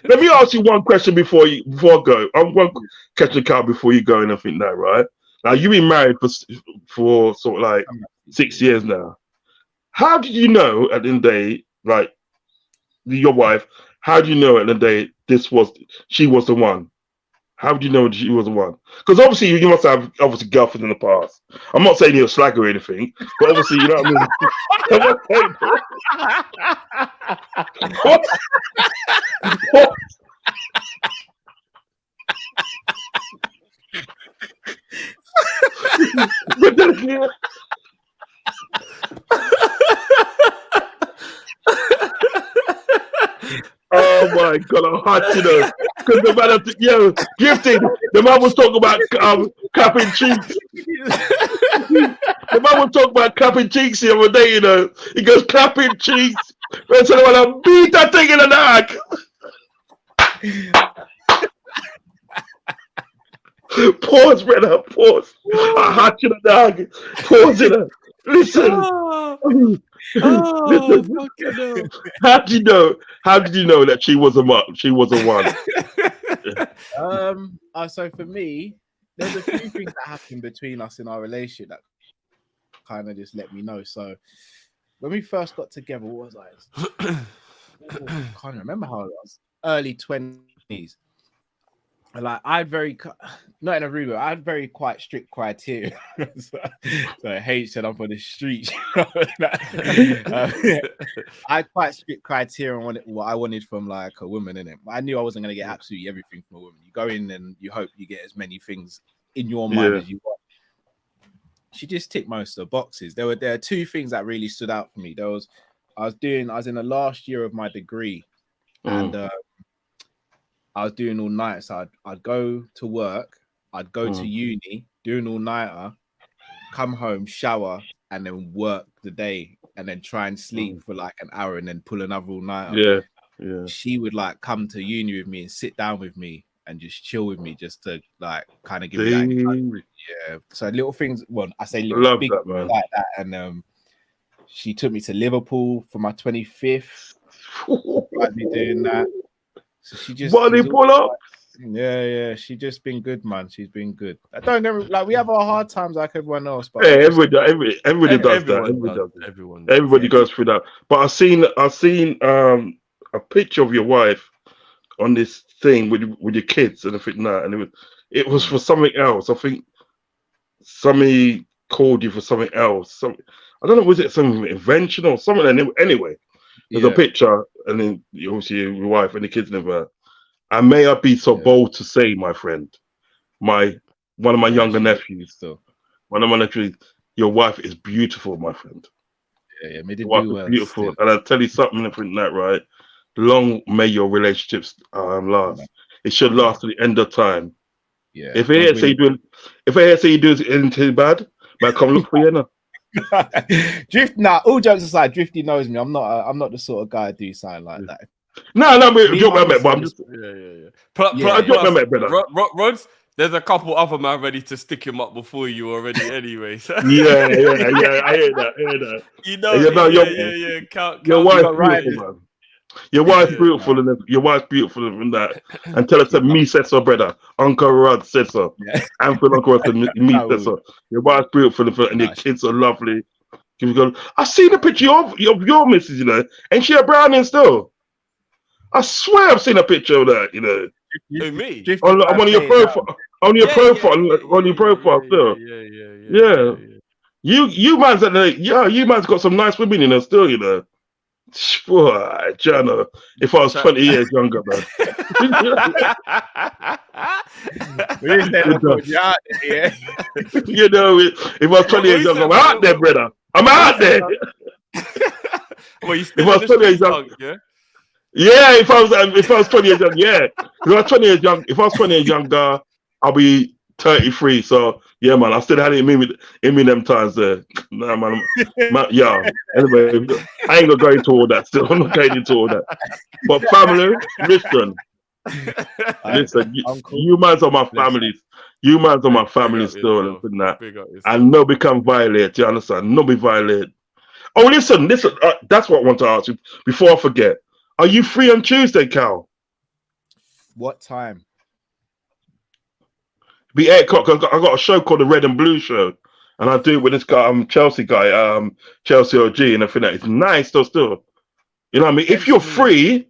Let me ask you one question before I go. I'm one question, Kal, before you go and I think that, right? Now you've been married for sort of like 6 years now. How did you know at the end of the day, like your wife? How do you know at the end of the day she was the one? How did you know she was the one? Because obviously you must have girlfriends in the past. I'm not saying you're a slag or anything, but obviously you know what I mean. Oh my God, I'm hot, you know. Because the man, gifted. The man was talking about clapping cheeks. The man was talking about clapping cheeks the other day, you know. He goes, clapping cheeks. And so I beat that thing in the neck. Pause, brother, pause. I hot you the dog. Pause it up. Listen. Listen. How did you know that she was a one? So for me, there's a few things that happened between us in our relationship that kind of just let me know. So when we first got together, what was I? I can't remember how it was. Early 20s. Like I had not in a rude way, I had quite strict criteria. so H said I'm for the streets. I had quite strict criteria on what I wanted from like a woman in it. I knew I wasn't going to get absolutely everything from a woman. You go in and you hope you get as many things in your mind as you want. She just ticked most of the boxes. There are two things that really stood out for me. I was in the last year of my degree, and I was doing all night. So I'd go to work, I'd go to uni, do an all-nighter, come home, shower, and then work the day, and then try and sleep for like an hour, and then pull another all-nighter. Yeah. She would like come to uni with me and sit down with me and just chill with me, just to like kind of give me that. Yeah. So little things. Well, I say little big things like that. And she took me to Liverpool for my 25th. I'd be doing that. So she just pull up. Yeah. She just been good, man. She's been good. I don't get like we have our hard times like everyone else, but Yeah, everybody does that. Everybody goes through that. But I seen a picture of your wife on this thing with your kids and everything that, and it was for something else. I think somebody called you for something else. I don't know, was it some invention or something? Anyway, there's a picture, and then obviously your wife and the kids never. And may I be so bold to say, my friend, one of my younger nephews, one of my nephews, your wife is beautiful, my friend. Yeah, made it your wife do is well beautiful, still. and I'll tell you something different than that, right? Long may your relationships last. It should last to the end of time. Yeah. If I hear say you do anything bad, man, come look for you now. Drift. Nah, all jokes aside, Drifty knows me. I'm not the sort of guy to do something like that. No, joke my mate, but I'm just Rods, there's a couple other man ready to stick him up before you already anyway. So. Yeah, I hear that. You know, your wife's beautiful, man. Your wife's beautiful, and your wife's beautiful and that. And tell us that me said so, brother. Uncle Rod said so. And for Uncle Rod said me said so. Your wife's beautiful, and your kids are lovely. I've seen a picture of your missus, and she a brownie still. I swear I've seen a picture of that, me? On one of your profile, on your profile still. Yeah. You man's you man's got some nice women, still, Boy, Jana, if I was 20 years younger, man. If I was 20 years younger, I'm out there, brother. I'm out there. Well, you still in the street punk, yeah? Yeah, if I was 20 years young, yeah. If I was 20 years younger, I'll be 33. So yeah, man, I still had it in me them times there. Nah, man, yeah. Anyway, I ain't gonna go into all that. Still, I'm not going into all that. But family, listen, you mans are my families. You mans are my family still, and that. And nobody can violate. You understand? Nobody violate. Oh, listen. That's what I want to ask you before I forget. Are you free on Tuesday, Cal? What time? Be 8 o'clock. I got a show called the Red and Blue Show, and I do it with this guy, Chelsea guy, Chelsea OG, and I think that it's nice though. Still, you know what I mean. If you're free,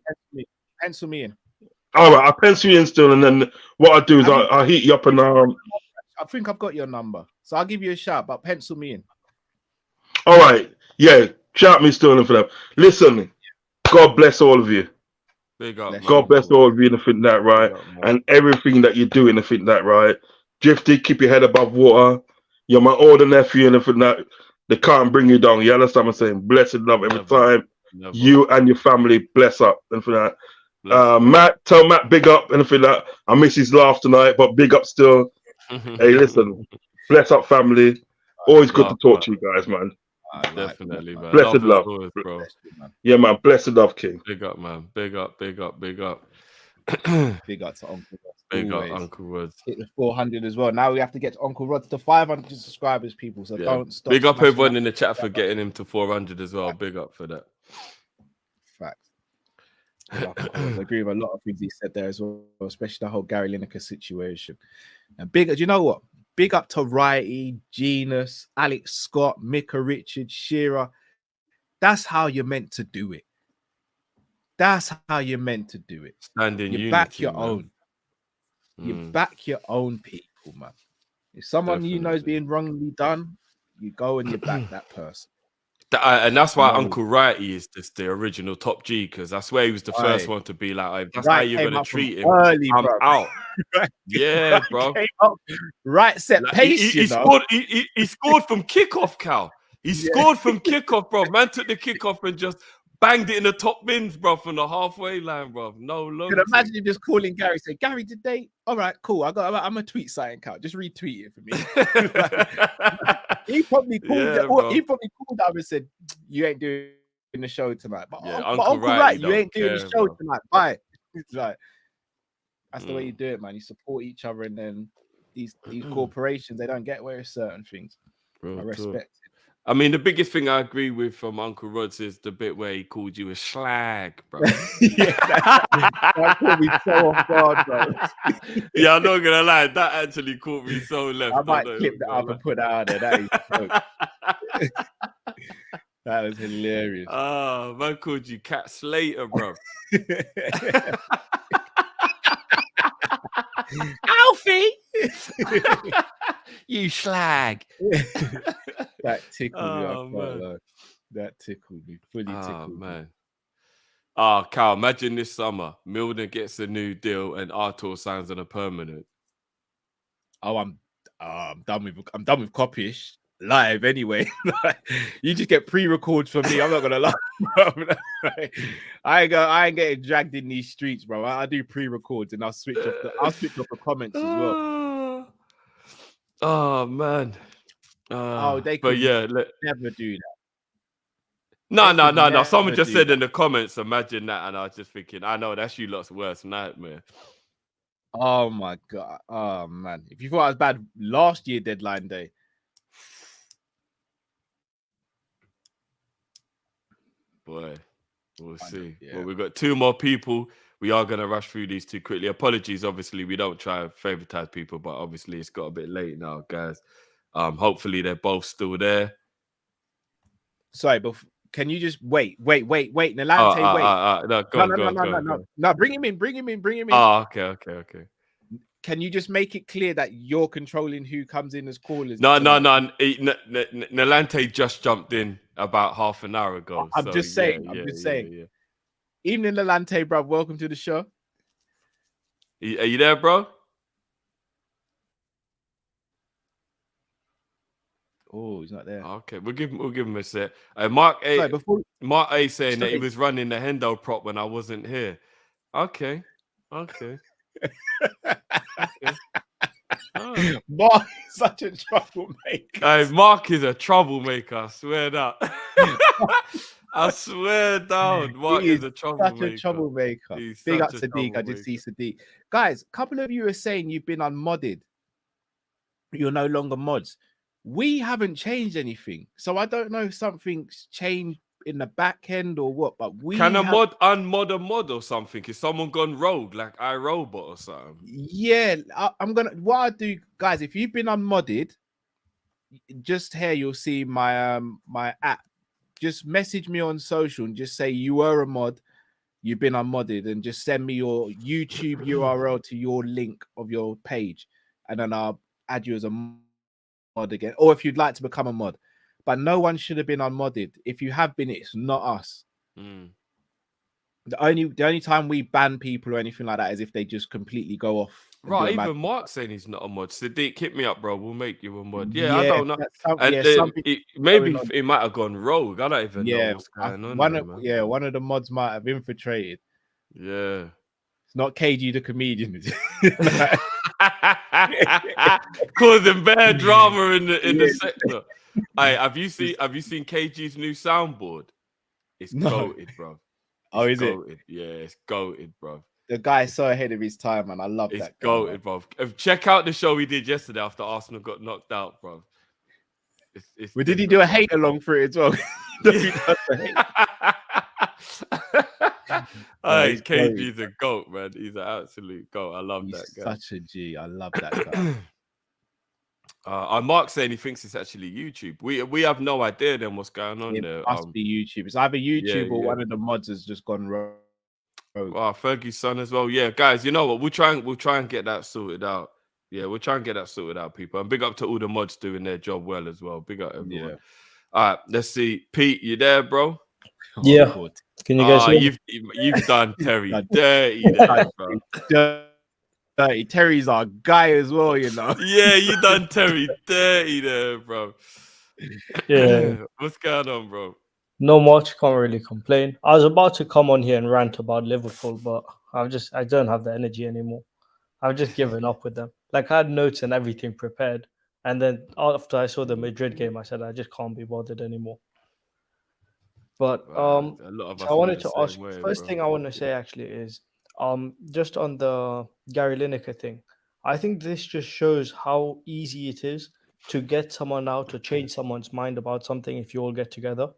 pencil me in. All right, I'll pencil you in still, and then what I do is I'll hit you up and I think I've got your number, so I'll give you a shout. But pencil me in. All right, yeah, shout me still for that. Listen, God bless all of you. Big up, God bless all of you and think that right, and everything that you do and think that right. Drifty, keep your head above water. You're my older nephew and think that they can't bring you down. You understand what I'm saying? Blessed love every time. You and your family bless up and for that. Matt, tell Matt big up and for that. I miss his laugh tonight, but big up still. Hey, listen, bless up family. Always good to talk to you guys, man. Definitely, man. Blessed love, always, bro. Yeah, man. Blessed love, King. Big up, man. Big up. Big up to Uncle Rod. Big up, Uncle Rod. Hit the 400 as well. Now we have to get to Uncle Rod to 500 subscribers, people. So don't stop. Big up everyone in the chat for getting him to 400 as well. Big up for that. Facts. I agree with a lot of things he said there as well, especially the whole Gary Lineker situation. And do you know what? Big up to Righty, Genus, Alex Scott, Mika Richard, Shearer. That's how you're meant to do it. That's how you're meant to do it. Stand in unity, back your man. own. You back your own people, man. If someone you know is being wrongly done, you go and you back that person. And that's why Uncle Righty is just the original top G, because I swear he was the first one to be like, that's how you're going to treat him. Early, I'm bro. out. Yeah, bro. Right set pace, he scored from kickoff, Cal. He scored from kickoff, bro. Man took the kickoff and just banged it in the top bins, bro, from the halfway line, bro. No long. You can imagine you just calling Gary, say, Gary, did they? All right, cool. I'm gonna tweet something, Cal. Just retweet it for me. He probably called. He probably called up and said, "You ain't doing the show tonight." But Uncle Wright, you ain't doing the show tonight. Bye. It's like that's the way you do it, man. You support each other, and then these corporations, they don't get away with certain things. I respect it. I mean, the biggest thing I agree with from Uncle Rods is the bit where he called you a slag, bro. That caught me so off guard, bro. Yeah, I'm not gonna lie, that actually caught me so left. I might clip that up and put that out there. That is that was hilarious. Oh, man called you Cat Slater, bro. Alfie, you slag. That tickled me. Oh, man. That tickled me. Fully tickled me. Man. Oh, Cal, imagine this summer, Milner gets a new deal and Artur signs on a permanent. Oh, I'm done with Kop-Ish live anyway. You just get pre-records from me. I'm not gonna lie, bro. I ain't getting dragged in these streets, bro. I do pre-records and I'll switch off the comments as well. Oh man. They but could yeah, never do that. No. Someone just said in the comments, imagine that, and I was just thinking, I know that's you lot's worst nightmare. Oh my god. Oh man. If you thought I was bad last year deadline day. Boy, we'll see. Yeah. Well, we've got 2 more people. We are going to rush through these 2 quickly. Apologies, obviously, we don't try and favoritize people, but obviously it's got a bit late now, guys. Hopefully they're both still there. Sorry, but can you just wait? Nalante, wait. No, bring him in. Oh, okay. Can you just make it clear that you're controlling who comes in as callers? No. Nalante just jumped in about half an hour ago. I'm just saying. Yeah. Evening, Nalante, bro. Welcome to the show. Are you there, bro? Oh, he's not there. Okay, we'll give him a set. Mark A. Mark A. saying that he was running the Hendo prop when I wasn't here. Okay. Mark is such a troublemaker. Hey, Mark is a troublemaker. I swear that. I swear down. Mark is a troublemaker. Such a troublemaker. Big up Sadiq. I did see Sadiq. Guys, a couple of you are saying you've been unmodded. You're no longer mods. We haven't changed anything. So I don't know if something's changed in the back end or what, but we can mod unmod a mod or something? Is someone gone rogue like iRobot or something? Yeah, what I do, guys, if you've been unmodded, just here you'll see my my app. Just message me on social and just say you were a mod, you've been unmodded, and just send me your YouTube URL to your link of your page, and then I'll add you as a mod again, or if you'd like to become a mod. But no one should have been unmodded. If you have been, it's not us. The only time we ban people or anything like that is if they just completely go off. Right, even Mark saying he's not a mod. Sadiq, hit me up, bro. We'll make you a mod. Yeah, I don't know. Maybe it might have gone rogue. I don't even know what's going on. One of the mods might have infiltrated. Yeah. It's not KG the comedian. Causing bad drama in the sector. Hey, have you seen KG's new soundboard? It's goated, bro. Is goated. it? Yeah, it's goated, bro. The guy's so ahead of his time, man. I love that. It's goated, bro. Check out the show we did yesterday after Arsenal got knocked out, bro. Did he do a hate along for it as well? Hey, KG's a goat, man. He's an absolute goat. I love that guy. Such a G. I love that guy. Mark saying he thinks it's actually YouTube. We have no idea then what's going on there. It must be YouTube. It's either YouTube or one of the mods has just gone rogue. Wow, Fergie's son as well. Yeah, guys, you know what? We'll try and get that sorted out. Yeah, we'll try and get that sorted out, people. And big up to all the mods doing their job well as well. Big up everyone. Yeah. All right, let's see. Pete, you there, bro? Yeah. Can you guys hear me? You've done Terry dirty there, bro. Dirty. Terry's our guy as well, you know. Yeah, you done Terry dirty there, bro. Yeah. What's going on, bro? No much. Can't really complain. I was about to come on here and rant about Liverpool, but I don't have the energy anymore. I've just given up with them. Like, I had notes and everything prepared, and then after I saw the Madrid game, I said I just can't be bothered anymore. But so I wanted to ask. First thing I want to say actually is just on the Gary Lineker thing. I think this just shows how easy it is to get someone out or change someone's mind about something if you all get together.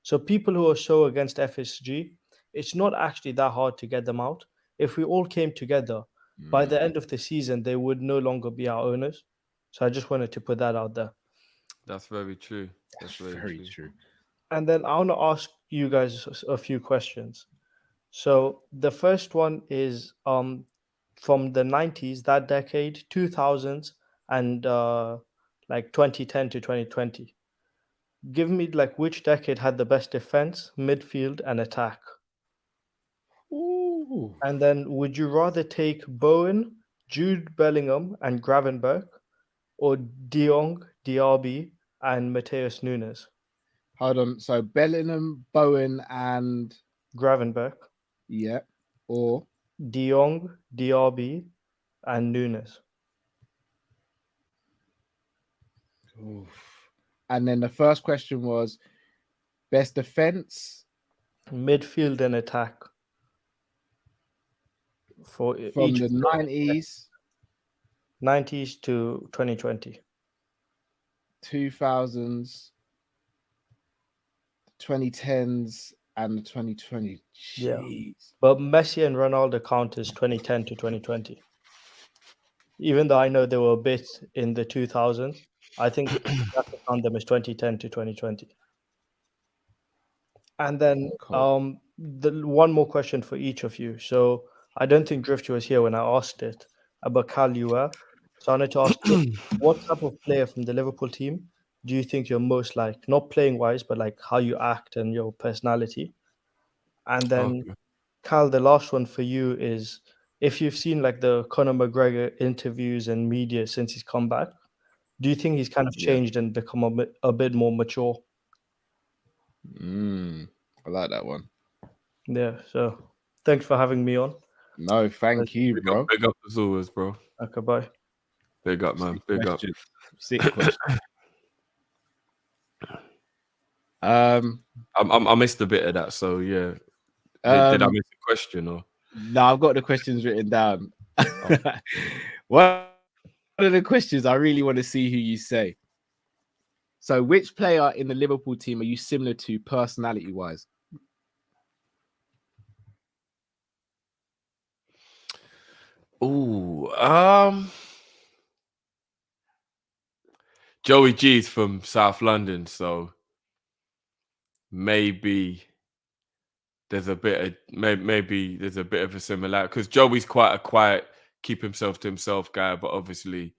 So people who are so against FSG, it's not actually that hard to get them out. If we all came together, by the end of the season, they would no longer be our owners. So I just wanted to put that out there. That's very true. That's very true. And then I want to ask you guys a few questions. So the first one is from the 90s, that decade, 2000s, and like 2010 to 2020. Give me like which decade had the best defense, midfield, and attack. Ooh. And then would you rather take Bowen, Jude Bellingham, and Gravenberch, or De Jong, Diaby, and Mateus Nunes? Hold on. So Bellingham, Bowen, and Gravenberch, yeah, or De Jong, Diaby, and Nunes. Oof. And then the first question was best defense, midfield, and attack for from each the of the 90s, to 2020. 2000s, 2010s, and the 2020. Yeah. Jeez. But Messi and Ronaldo count as 2010 to 2020. Even though I know they were a bit in the 2000s, I think you have to count them as 2010 to 2020. And then Cool. the one more question for each of you. So I don't think Drifter was here when I asked it, but Kal, you were. So I wanted to ask you, what type of player from the Liverpool team do you think you're most like? Not playing wise, but like how you act and your personality. And then Kal, the last one for you is, if you've seen like the Conor McGregor interviews and media since he's come back, do you think he's kind of changed and become a bit more mature? I like that one. Yeah. So thanks for having me on. No, thank you, bro. Big up as always, bro. Okay, bye. Big up, man. Big up. Sick question. I missed a bit of that, so yeah. Did I miss the question or? No, I've got the questions written down. One of the questions I really want to see who you say. So, which player in the Liverpool team are you similar to personality-wise? Ooh, Joey G's from South London, so maybe there's a bit of maybe there's a bit of a similarity because Joey's quite a quiet, keep himself to himself guy, but obviously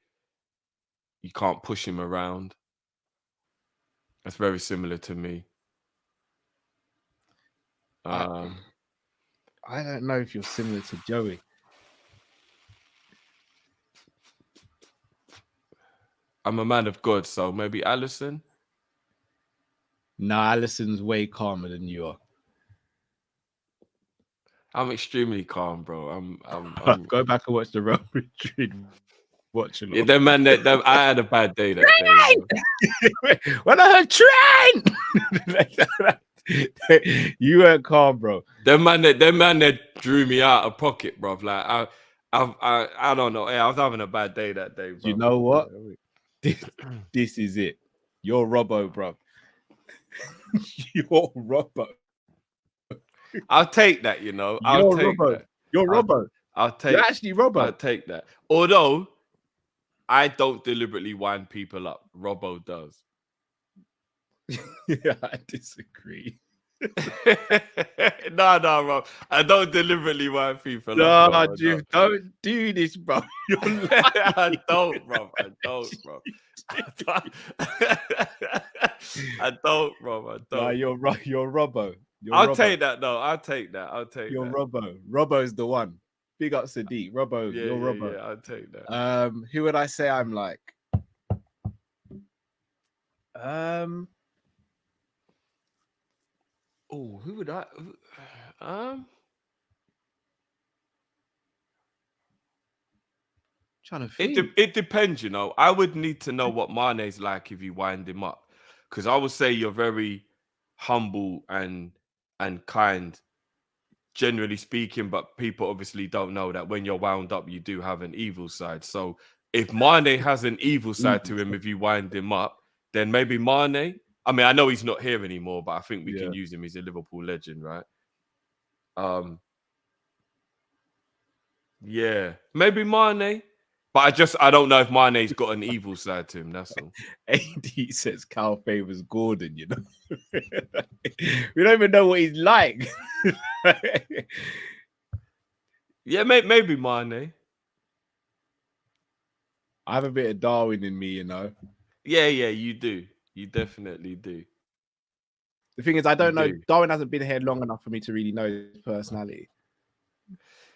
you can't push him around. That's very similar to me. I don't know if you're similar to Joey. I'm a man of God, so maybe Allison. No, Allison's way calmer than you are. I'm extremely calm, bro. I'm Go back and watch the Real Madrid. Watching. Yeah, them man. I had a bad day that day. When I heard Trent, you weren't calm, bro. Them man that drew me out of pocket, bro. Like I don't know. I was having a bad day that day, bro. You know what? This is it. You're Robbo, bro. You're Robbo. I'll take that, you know. I'll take Robbo. that. You're Robbo. I'll take. You're actually Robbo. I'll take that. Although I don't deliberately wind people up. Robbo does. Yeah, I disagree. No, Rob. I don't deliberately wind people up. No, dude, don't do this, bro. You're I don't, bro. I don't, bro. I don't, bro. I don't. No, you're Robbo. I'll take that, though. I'll take that. You're Robbo. Robbo's the one. Big up Sadiq. Robbo. Yeah, you're Robbo. Yeah, I'll take that. Who would I say I'm like? Oh, who would I? Trying to think. It depends, you know. I would need to know what Mane's like if you wind him up, because I would say you're very humble and kind, generally speaking. But people obviously don't know that when you're wound up, you do have an evil side. So if Mane has an evil side to him, if you wind him up, then maybe Mane. I mean, I know he's not here anymore, but I think we can use him. He's a Liverpool legend, right? Yeah, maybe Mane. But I don't know if Mane's got an evil side to him. That's all. AD says Cal favors Gordon, you know. We don't even know what he's like. Yeah, maybe Mane. I have a bit of Darwin in me, you know. Yeah, you do. You definitely do. The thing is, I don't know. Darwin hasn't been here long enough for me to really know his personality.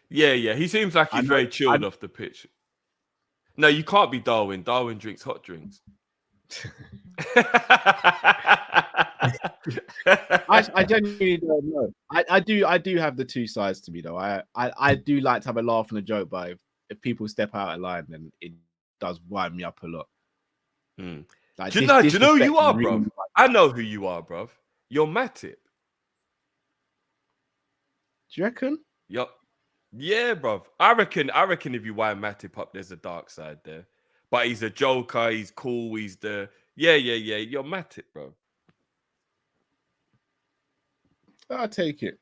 Yeah. He seems like he's very chilled off the pitch. No, you can't be Darwin. Darwin drinks hot drinks. I genuinely don't know. I do have the two sides to me though. I do like to have a laugh and a joke, but if people step out of line, then it does wind me up a lot. Like, do you know who you are, bro? I know who you are, bro. You're Matip. Do you reckon? Yup. Yeah, bro. I reckon if you wind Matip up, there's a dark side there. But he's a joker, he's cool, he's the yeah. You're Matip, bro. I'll take it.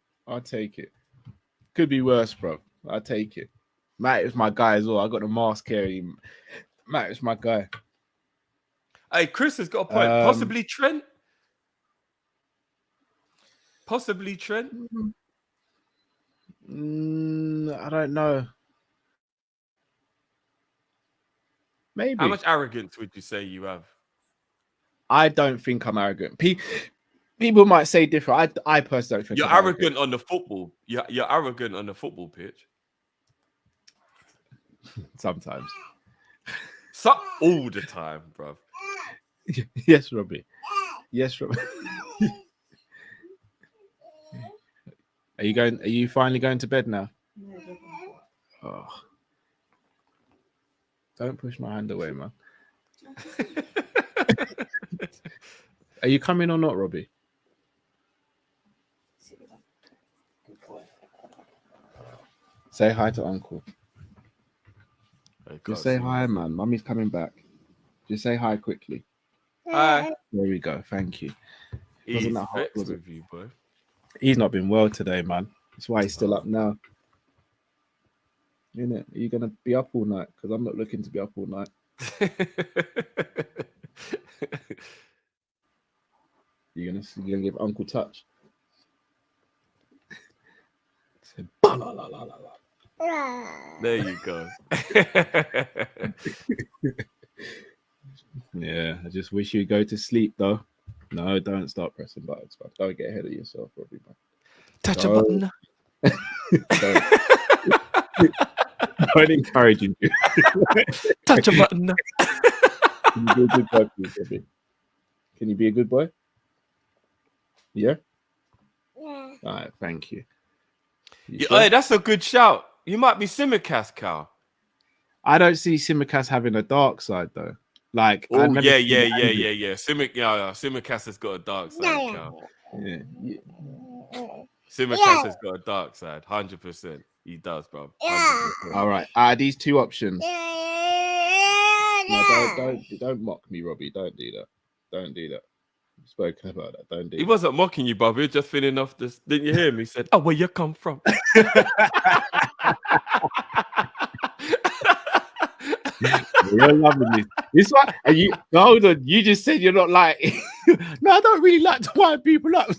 Could be worse, bro. I'll take it. Matt is my guy as well. I got the mask carrying. Matt is my guy. Hey, Chris has got a point. Possibly Trent. I don't know. Maybe. How much arrogance would you say you have? I don't think I'm arrogant. People might say different. I personally don't think you're arrogant on the football. You're arrogant on the football pitch. Sometimes. All the time, bro. Yes, Robbie. Are you finally going to bed now? Oh. Don't push my hand away, man. Are you coming or not, Robbie? Say hi to Uncle. Just say hi, man. Mummy's coming back. Just say hi quickly. Hi. There we go. Thank you. Wasn't that hard, was it? You, boy? He's not been well today, man. That's why he's still up now. Innit? Are you gonna be up all night? Because I'm not looking to be up all night. You're gonna give Uncle touch. There you go. Yeah, I just wish you'd go to sleep though. No, don't start pressing buttons, man. Don't get ahead of yourself, Robbie, man. Touch a button. Don't encourage you. Touch a button. Can you be a good boy, please, Robbie? Can you be a good boy? Yeah? All right, thank you. Hey, that's a good shout. You might be Simicast, Cal. I don't see Simicast having a dark side though. Like, yeah. Simicast has got a dark side, Cal. Yeah. Simicast has got a dark side, 100%. He does, bro. 100%. All right. These two options. No, don't mock me, Robbie. Don't do that. Don't do that. We've spoken about that. Don't do He that. wasn't mocking you, bro. He was just feeling off this. Didn't you hear him? He said, "Oh, where you come from?" You're loving this. This one, and you hold on. You just said you're not like. No, I don't really like to wind people up.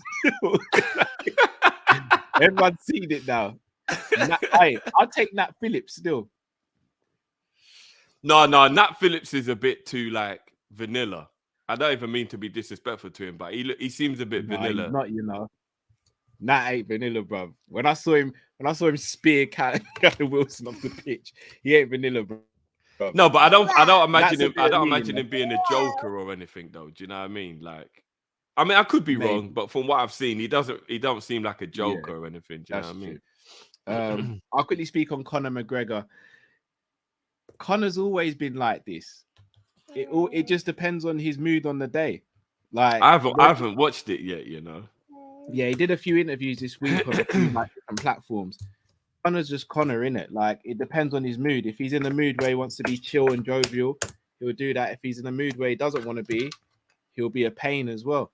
Everyone's seen it now. I'll take Nat Phillips still. No, Nat Phillips is a bit too like vanilla. I don't even mean to be disrespectful to him, but he seems a bit vanilla. He's not, you know. Nat ain't vanilla, bro. When I saw him spear Callum Wilson off the pitch, he ain't vanilla, bro. No, but I don't imagine him. I don't imagine him being a joker or anything, though. Do you know what I mean? Like, I mean, I could be wrong, but from what I've seen, he don't seem like a joker or anything. Do you know what I mean? I'll quickly speak on Conor McGregor. Conor's always been like this. It just depends on his mood on the day. Like, I haven't watched it yet, you know. Yeah, he did a few interviews this week on a few like different platforms. Connor's just Connor, innit? Like, it depends on his mood. If he's in the mood where he wants to be chill and jovial, he'll do that. If he's in a mood where he doesn't want to be, he'll be a pain as well.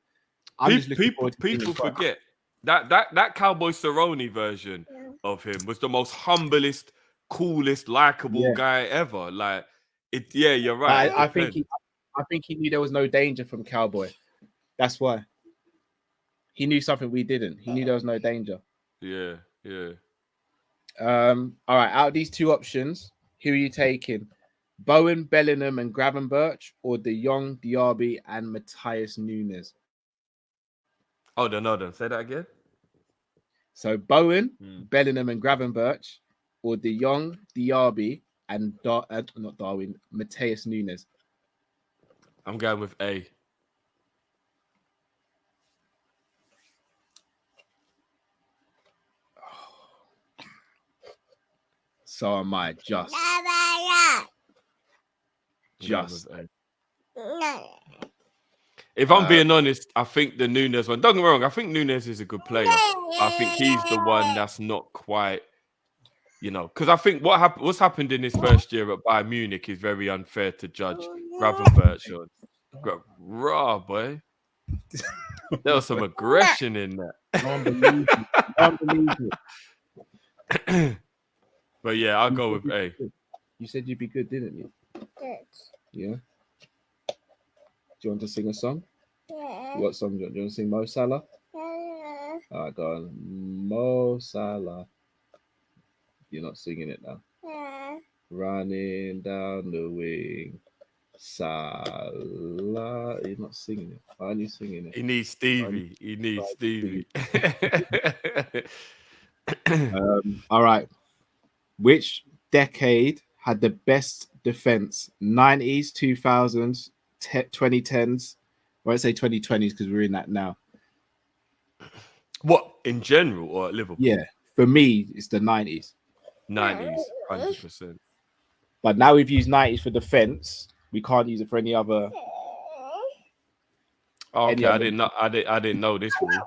People forget that Cowboy Cerrone version of him was the most humblest, coolest, likable guy ever. Like it, yeah, you're right. I think he knew there was no danger from Cowboy. That's why he knew something we didn't. He knew there was no danger. Yeah. All right. Out of these two options, who are you taking? Bowen, Bellingham, and Gravenberch, or De Jong, Diaby, and Matthias Nunes? Hold on. Say that again. So Bowen, Bellingham, and Gravenberch, or De Jong, Diaby, and not Darwin, Matthias Nunes. I'm going with A. So am I. Just. If I'm being honest, I think the Nunes one. Don't get me wrong. I think Nunes is a good player. I think he's the one that's not quite, because I think what's happened in his first year at Bayern Munich is very unfair to judge Gravenberch. Raw boy, there was some aggression in that. Unbelievable. But yeah, I'll go with A. You said you'd be good, didn't you? Good. Yeah. Do you want to sing a song? Yeah. What song do you want? Do you want to sing Mo Salah? Yeah. All right, go on. Mo Salah. You're not singing it now. Yeah. Running down the wing. Salah. You're not singing it. Why aren't you singing it? He needs Stevie. All right. Which decade had the best defense? 90s, 2000s, 2010s. I won't say 2020s because we're in that now. What, in general or at Liverpool? Yeah, for me, it's the 90s. 90s, 100%. But now we've used 90s for defense. We can't use it for any other. Oh, okay, I didn't know this rule.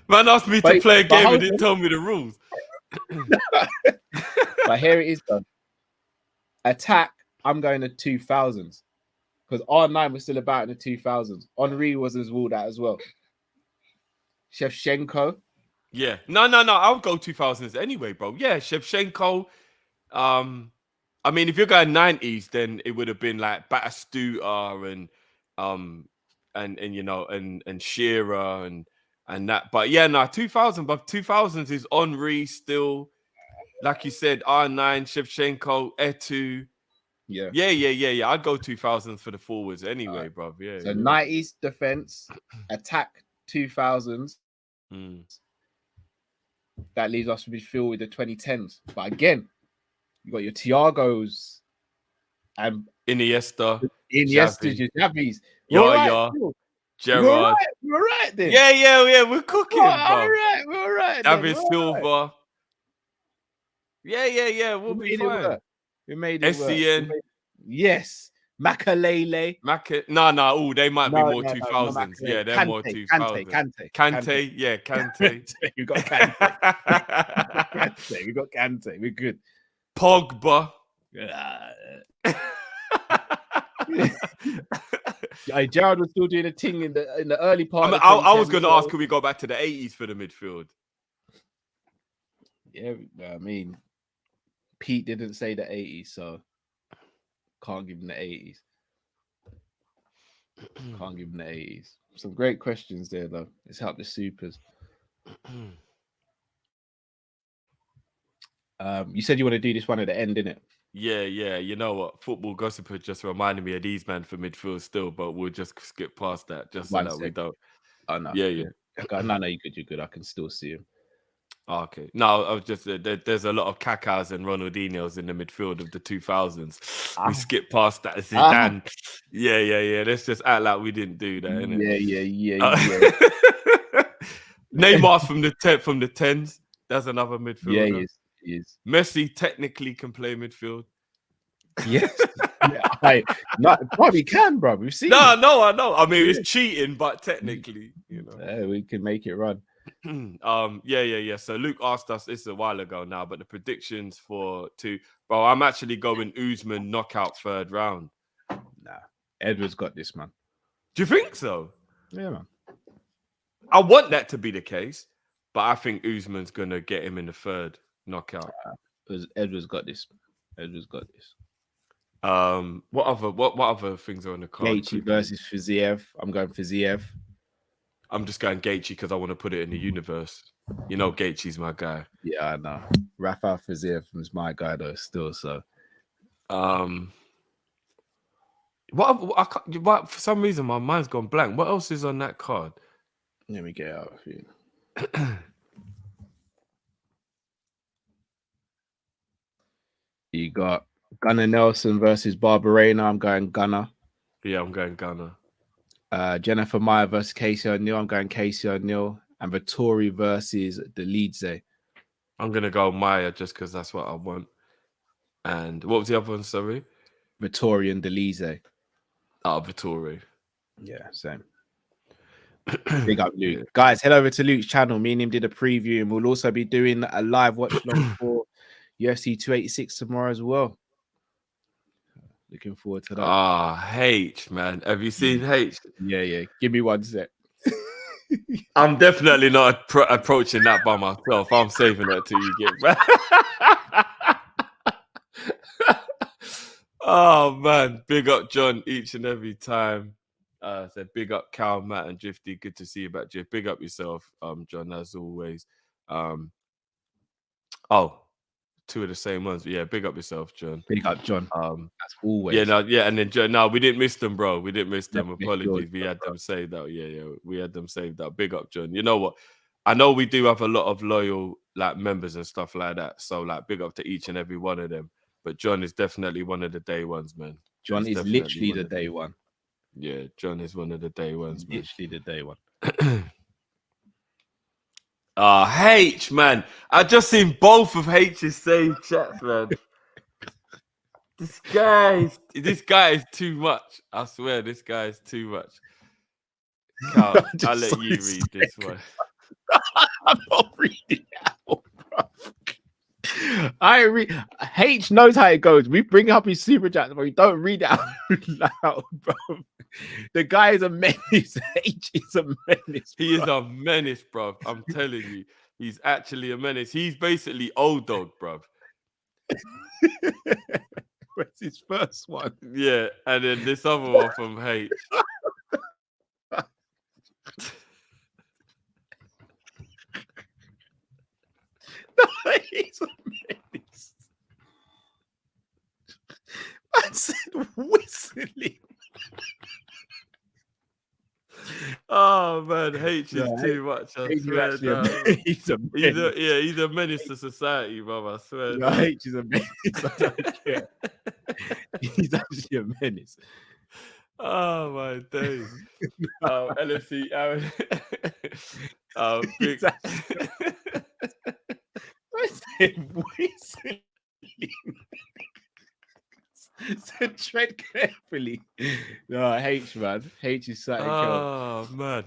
Man asked me to play a game and didn't tell me the rules. But here it is, though. Attack, I'm going to 2000s. Because R9 was still about in the 2000s. Henry was as well that as well. Shevchenko. Yeah. No. I'll go 2000s anyway, bro. Yeah, Shevchenko. I mean, if you're going 90s, then it would have been like Batistuta and Shearer and that. But yeah, no, 2000. But 2000s is Henry still, like you said, R9, Shevchenko, Etu. Yeah. I'd go 2000s for the forwards anyway, bro. Yeah. So 90s defense, attack 2000s. That leaves us to be filled with the 2010s. But again, you got your Thiagos and Iniesta, your Xavis. Yeah. Gerrard. We're right then. Yeah. We're cooking, bro. We're all right. David Silva. Yeah. We'll be fine. We made it SCN. Yes. Makalele. No. They might be more 2000s. Yeah, they're more 2000s. Kante. Yeah, Kante. We got Kante. We got Kante. We're good. Pogba. Gerrard was still doing a thing in the early part. I was going to ask, could we go back to the 80s for the midfield? Yeah, I mean, Pete didn't say the 80s, so can't give him the 80s. Can't give him the 80s. Some great questions there, though. Let's help the supers. You said you want to do this one at the end, didn't it? Yeah. You know what? Football Gossiper just reminded me of these men for midfield still, but we'll just skip past that just so that we don't. Oh, no. Yeah. No, you're good. I can still see him. Oh, okay. No, I was just there's a lot of Kakas and Ronaldinhos in the midfield of the 2000s. We skip past that. Zidane. Yeah. Let's just act like we didn't do that, innit? Yeah. Neymar's from the 10s. That's another midfielder. Yeah, he is. Messi technically can play midfield. Yes. Probably can, bro. We've seen. No, I know. I mean, it's cheating, but technically, we can make it run. Yeah. So Luke asked us this a while ago now, but the predictions for bro, I'm actually going Usman knockout 3rd round. Nah, Edwards got this, man. Do you think so? Yeah, man. I want that to be the case, but I think Usman's gonna get him in the 3rd knockout. Edwards got this. Edwards got this. What other things are on the card? Gaethje versus Fiziev. I'm going Fiziev. I'm just going Gaethje because I want to put it in the universe. You know, Gaethje's my guy. Yeah, I know. Rafael Fiziev is my guy though, still. So, what? For some reason, my mind's gone blank. What else is on that card? Let me get it out for you. You got Gunnar Nelson versus Barberena. I'm going Gunnar. Yeah, I'm going Gunnar. Jennifer Meyer versus Casey O'Neill. I'm going Casey O'Neill. And Vittori versus Delidze. I'm gonna go Meyer just because that's what I want. And what was the other one? Sorry, Vittori and Delidze. Oh, Vittori. Yeah, same. Big up, Luke. Yeah. Guys, head over to Luke's channel. Me and him did a preview, and we'll also be doing a live watch long for UFC 286 tomorrow as well. Looking forward to that. H, man. Have you seen H? Yeah. Give me 1 sec. I'm definitely not approaching that by myself. I'm saving that till you get back. Oh, man. Big up, John, each and every time. Said big up Cal, Matt, and Drifty. Good to see you back, Drift. Big up yourself, John, as always. Two of the same ones. But yeah, big up yourself, John. Big up, John. As always. And then John. No, we didn't miss them, bro. We didn't miss them. Apologies. We had them saved out. Yeah. We had them saved out. Big up, John. You know what? I know we do have a lot of loyal members and stuff like that. So big up to each and every one of them. But John is definitely one of the day ones, man. John is literally the day one. Yeah, John is one of the day ones, man. Literally the day one. H, man. I just seen both of H's same chats, man. This guy is too much. I swear, this guy is too much. Carl, I'll let you read this one. I'm not reading out, bro. H knows how it goes. We bring up his super chat, but we don't read it out loud, bro. The guy is a menace. H is a menace. He is a menace, bro. I'm telling you, he's actually a menace. He's basically old dog, bro. Where's his first one? Yeah, and then this other one from H. He's a menace. I said whistling. Oh man, H is too much. I swear. He's a menace. He's a menace to society, bro. I swear. No, H is a menace. I don't care. He's actually a menace. Oh my days. LFC, Aaron. Big. I said whistling. So tread carefully. No, H, man. H is something. Oh man.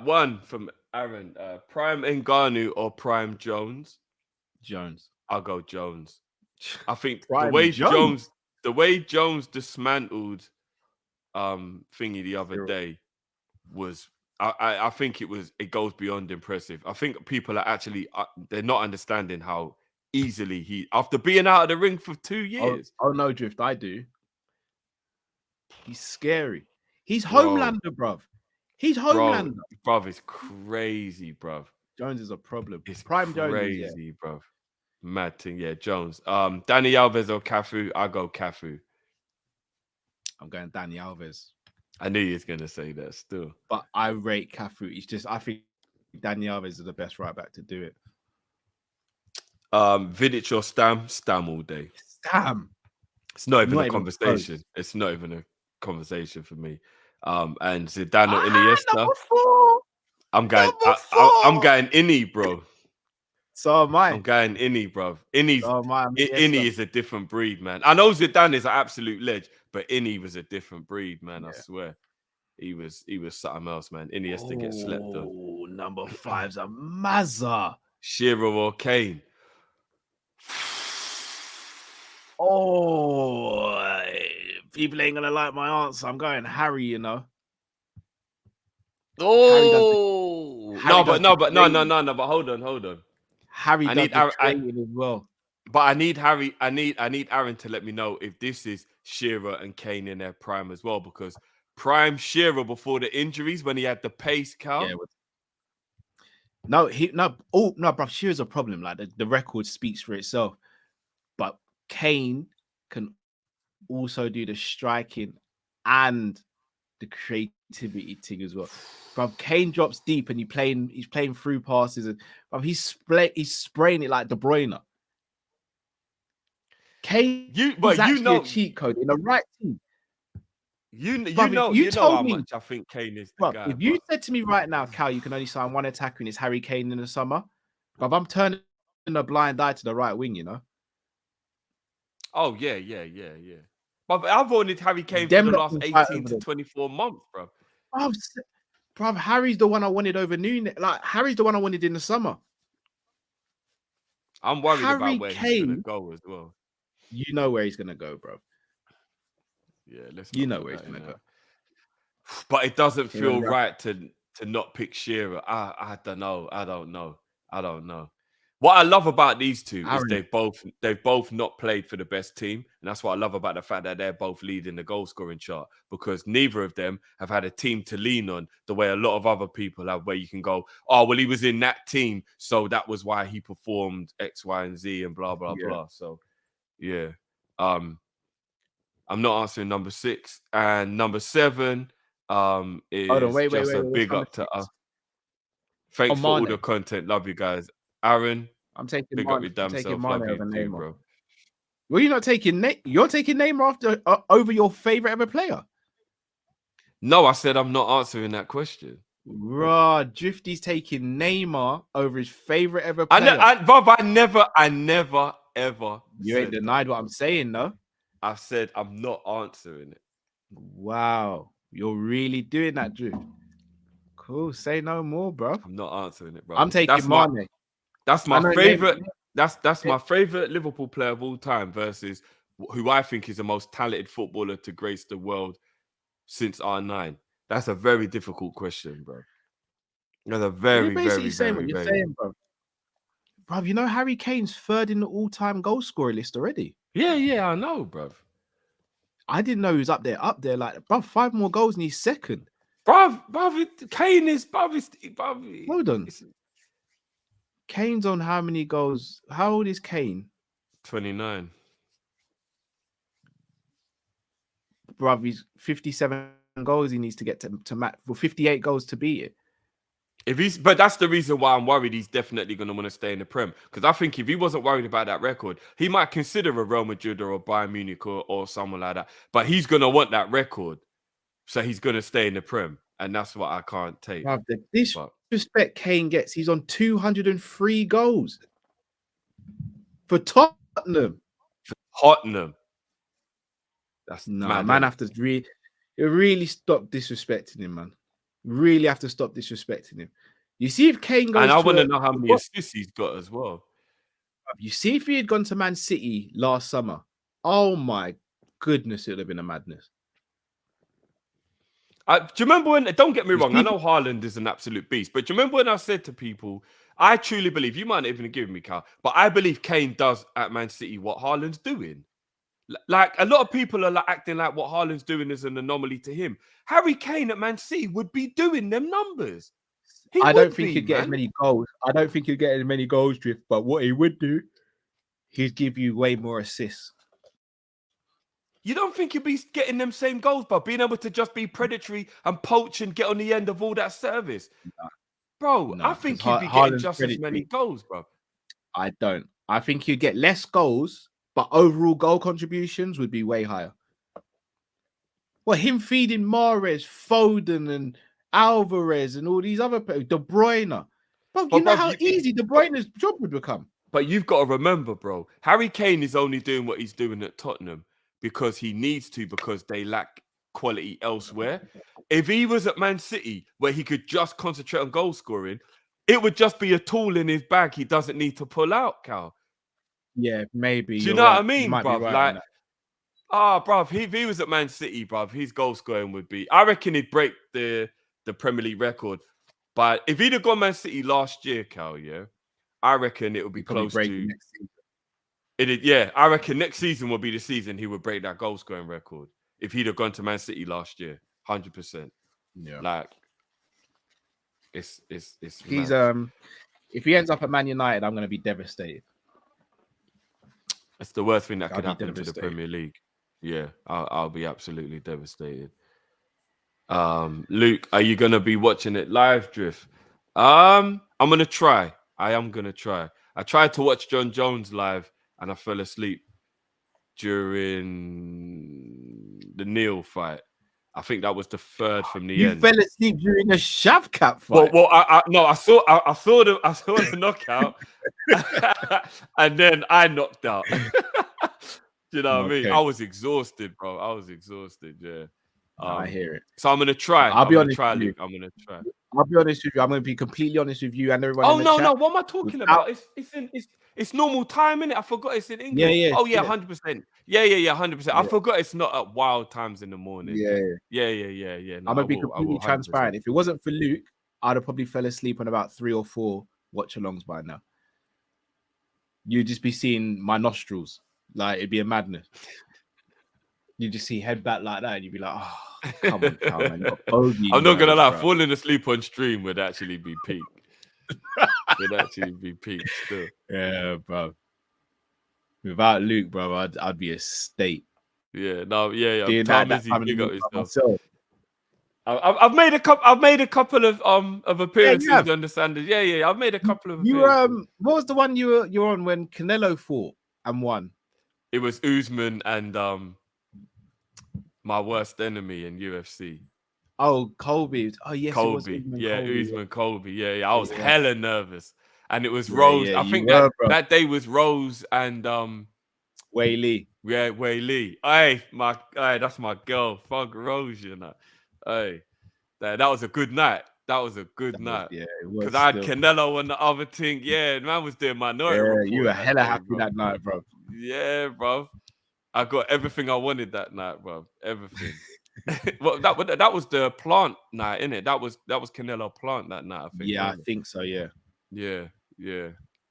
One from Aaron. Prime Ngannou or Prime Jones? Jones. I'll go Jones. I think Prime the way Jones dismantled thingy the other day was I think it goes beyond impressive. I think people are actually they're not understanding how easily he, after being out of the ring for 2 years. Oh no, Drift, I do. He's scary. He's Homelander, bruv. He's Homelander. Bruv, it's crazy, bruv. Jones is a problem. It's Prime crazy, Jones, yeah. bruv. Mad thing, yeah. Jones. Danny Alves or Cafu? I go Cafu. I'm going Danny Alves. I knew you was gonna say that still. But I rate Cafu. It's just I think Danny Alves is the best right back to do it. Vidic or Stam? Stam all day. Stam. It's not even a conversation. Close. It's not even a conversation for me. And Zidane or Iniesta. I'm going Ini, bro. So am I. I'm going Ini, bro. Ini is a different breed, man. I know Zidane is an absolute ledge, but Ini was a different breed, man. I swear. he was something else, man. Iniesta gets slept on. Oh, number 5's a Mazza. Shearer or Kane? Oh, people ain't gonna like my answer. I'm going Harry, you know. Oh, no, but hold on. Harry does the creating as well. But I need Aaron to let me know if this is Shearer and Kane in their prime as well, because prime Shearer before the injuries when he had the pace, Cal. Yeah, bro. Shearer's a problem. Like the record speaks for itself. But Kane can also do the striking and the creativity thing as well. Bro, Kane drops deep and he's playing through passes and bro, he's spraying it like De Bruyne. Kane is actually a cheat code in the right team. You know how much I think Kane is the guy. If you said to me right now, Cal, you can only sign one attacker and it's Harry Kane in the summer, but I'm turning a blind eye to the right wing, you know. Oh yeah. But I've wanted Harry Kane for the last 18 to 24 months, bro. Bro, Harry's the one I wanted over Nunes. Like Harry's the one I wanted in the summer. I'm worried about where he's gonna go as well. You know where he's gonna go, bro. Yeah, you know where he's gonna go. But it doesn't feel right to not pick Shearer. I don't know. What I love about these two is they've both not played for the best team, and that's what I love about the fact that they're both leading the goal scoring chart, because neither of them have had a team to lean on the way a lot of other people have, where you can go, oh well, he was in that team, so that was why he performed X, Y, and Z, and blah blah blah. So yeah, I'm not answering number 6, and number 7 is just a big up to us. Thanks for all the content. Love you guys. Aaron, I'm taking big up your damn self. Love you too, bro. Well, you're not taking You're taking Neymar over your favorite ever player. No, I said I'm not answering that question. Raw, Drifty's taking Neymar over his favorite ever player. I never ever. You ain't denied what I'm saying, though. I said I'm not answering it. Wow, you're really doing that, Drift. Cool. Say no more, bro. I'm not answering it, bro. I'm taking Mane. That's my favorite. That's my favorite Liverpool player of all time versus who I think is the most talented footballer to grace the world since R9. That's a very difficult question, bro. That's a very, very, saying what you're saying, bro. Bro, you know Harry Kane's third in the all-time goal scorer list already. Yeah, I know, bro. I didn't know he was up there. Like, bro, 5 more goals and he's second. Bro, Kane is, Hold on. Kane's on how many goals? How old is Kane? 29. Bro, he's 57 goals he needs to get to match. For 58 goals to beat it. But that's the reason why I'm worried he's definitely going to want to stay in the Prem. Because I think if he wasn't worried about that record, he might consider a Real Madrid or a Bayern Munich or someone like that. But he's going to want that record. So he's going to stay in the Prem. And that's what I can't take. Bro, the disrespect Kane gets, he's on 203 goals. For Tottenham. That's man have to really stop disrespecting him, man. Really have to stop disrespecting him. You see if Kane goes, and I want to know how many assists he's got as well. You see if he had gone to Man City last summer, oh my goodness, it would have been a madness. Do you remember when? Don't get me wrong. I know Haaland is an absolute beast, but do you remember when I said to people, I truly believe, you might not even give me, Cal, but I believe Kane does at Man City what Haaland's doing. Like, a lot of people are acting like what Haaland's doing is an anomaly to him. Harry Kane at Man City would be doing them numbers. I don't think he'd get as many goals. I don't think he'd get as many goals, Drift, but what he would do, he'd give you way more assists. You don't think he'd be getting them same goals, but being able to just be predatory and poach and get on the end of all that service? No. Bro, I think he'd be getting just as many goals, bro. I don't. I think he'd get less goals, but overall goal contributions would be way higher. Well, him feeding Mahrez, Foden, and Alvarez, and all these other players, De Bruyne. Bro, you know how easy De Bruyne's job would become. But you've got to remember, bro, Harry Kane is only doing what he's doing at Tottenham because he needs to, because they lack quality elsewhere. if he was at Man City where he could just concentrate on goal scoring, it would just be a tool in his bag he doesn't need to pull out, Cal. Yeah, maybe. Do you know what I mean, bruv? Like, bruv, if he was at Man City, bruv, his goal scoring would be, I reckon he'd break the Premier League record. But if he'd have gone Man City last year, Cal, yeah, I reckon it would be close to next season. I reckon next season will be the season he would break that goal scoring record if he'd have gone to Man City last year, 100%. Yeah, like it's he's mad. if he ends up at Man United, I'm going to be devastated. It's the worst thing that I'll could be happen to the devastated. Premier League. Yeah, I'll be absolutely devastated. Luke, are you going to be watching it live, Drift? I'm going to try. I am going to try. I tried to watch John Jones live and I fell asleep during the Neil fight. I think that was the third from the end. You fell asleep during a Shavkat fight. Well, I saw the knockout, and then I knocked out. Do you know what I mean? I was exhausted, bro. I was exhausted. Yeah, I hear it. So I'm gonna try. I'll be honest with you. I'm gonna try. I'll be honest with you. I'm going to be completely honest with you and everyone. Oh in the no, chat. no. What am I talking about? It's normal time, innit? I forgot it's in England. Yeah. Oh yeah, 100%. Yeah, 100%. I forgot it's not at wild times in the morning. Yeah. No, I'm gonna be completely transparent. If it wasn't for Luke, I'd have probably fell asleep on about 3 or 4 watch-alongs by now. You'd just be seeing my nostrils, like it'd be a madness. You just see head back like that, and you'd be like, "Oh, come on, man. I'm not gonna lie, falling asleep on stream would actually be peak. Would actually be peak still. Yeah, bro. Without Luke, bro, I'd be a state. Yeah, no, yeah. Doing Izzy, big up yourself. I've made a couple of appearances on the Sanders. Yeah. I've made a couple of appearances. What was the one you were on when Canelo fought and won? It was Usman and my worst enemy in UFC. Oh, Colby. Oh, yes, Colby. It was Usman Colby. Yeah. I was hella nervous. And it was Rose. I think that day was Rose and Wei Lee. Yeah, Wei Lee. Hey, that's my girl. Fuck Rose, you know. Hey, that was a good night. That was a good night. Yeah, because I had Canelo and the other thing. Yeah, man was doing Minority Report. You were hella happy that night, bro. Yeah, bro. I got everything I wanted that night, bro. Everything. Well, that was the Plant night, innit? That was Canelo Plant that night, I think. Yeah, I think so. Yeah.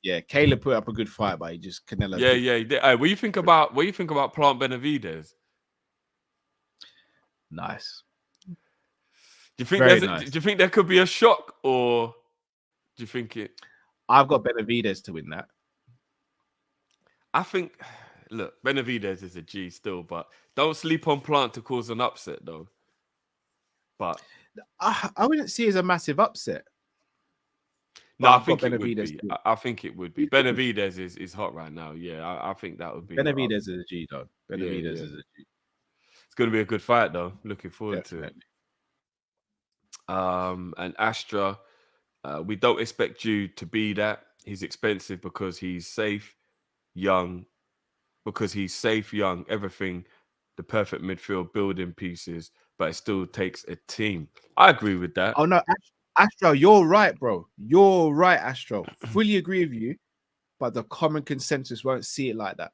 Yeah. Caleb put up a good fight, but he just Canelo. Yeah. Hey, what do you think about Plant Benavidez? Nice. Do you think there could be a shock, or do you think it? I've got Benavidez to win that. I think. Look, Benavidez is a G still, but don't sleep on Plant to cause an upset, though. But I wouldn't see it as a massive upset. No, I think it would be. I think it would be. Benavidez is hot right now. Yeah, I think that would be. Benavidez is a G, though. Benavidez is a G. It's going to be a good fight, though. Looking forward to it. And Astra, we don't expect you to be that. He's expensive because he's safe, young. Everything, the perfect midfield building pieces, but it still takes a team. I agree with that. Oh no, Astro, you're right, bro. You're right, Astro. Fully agree with you, but the common consensus won't see it like that.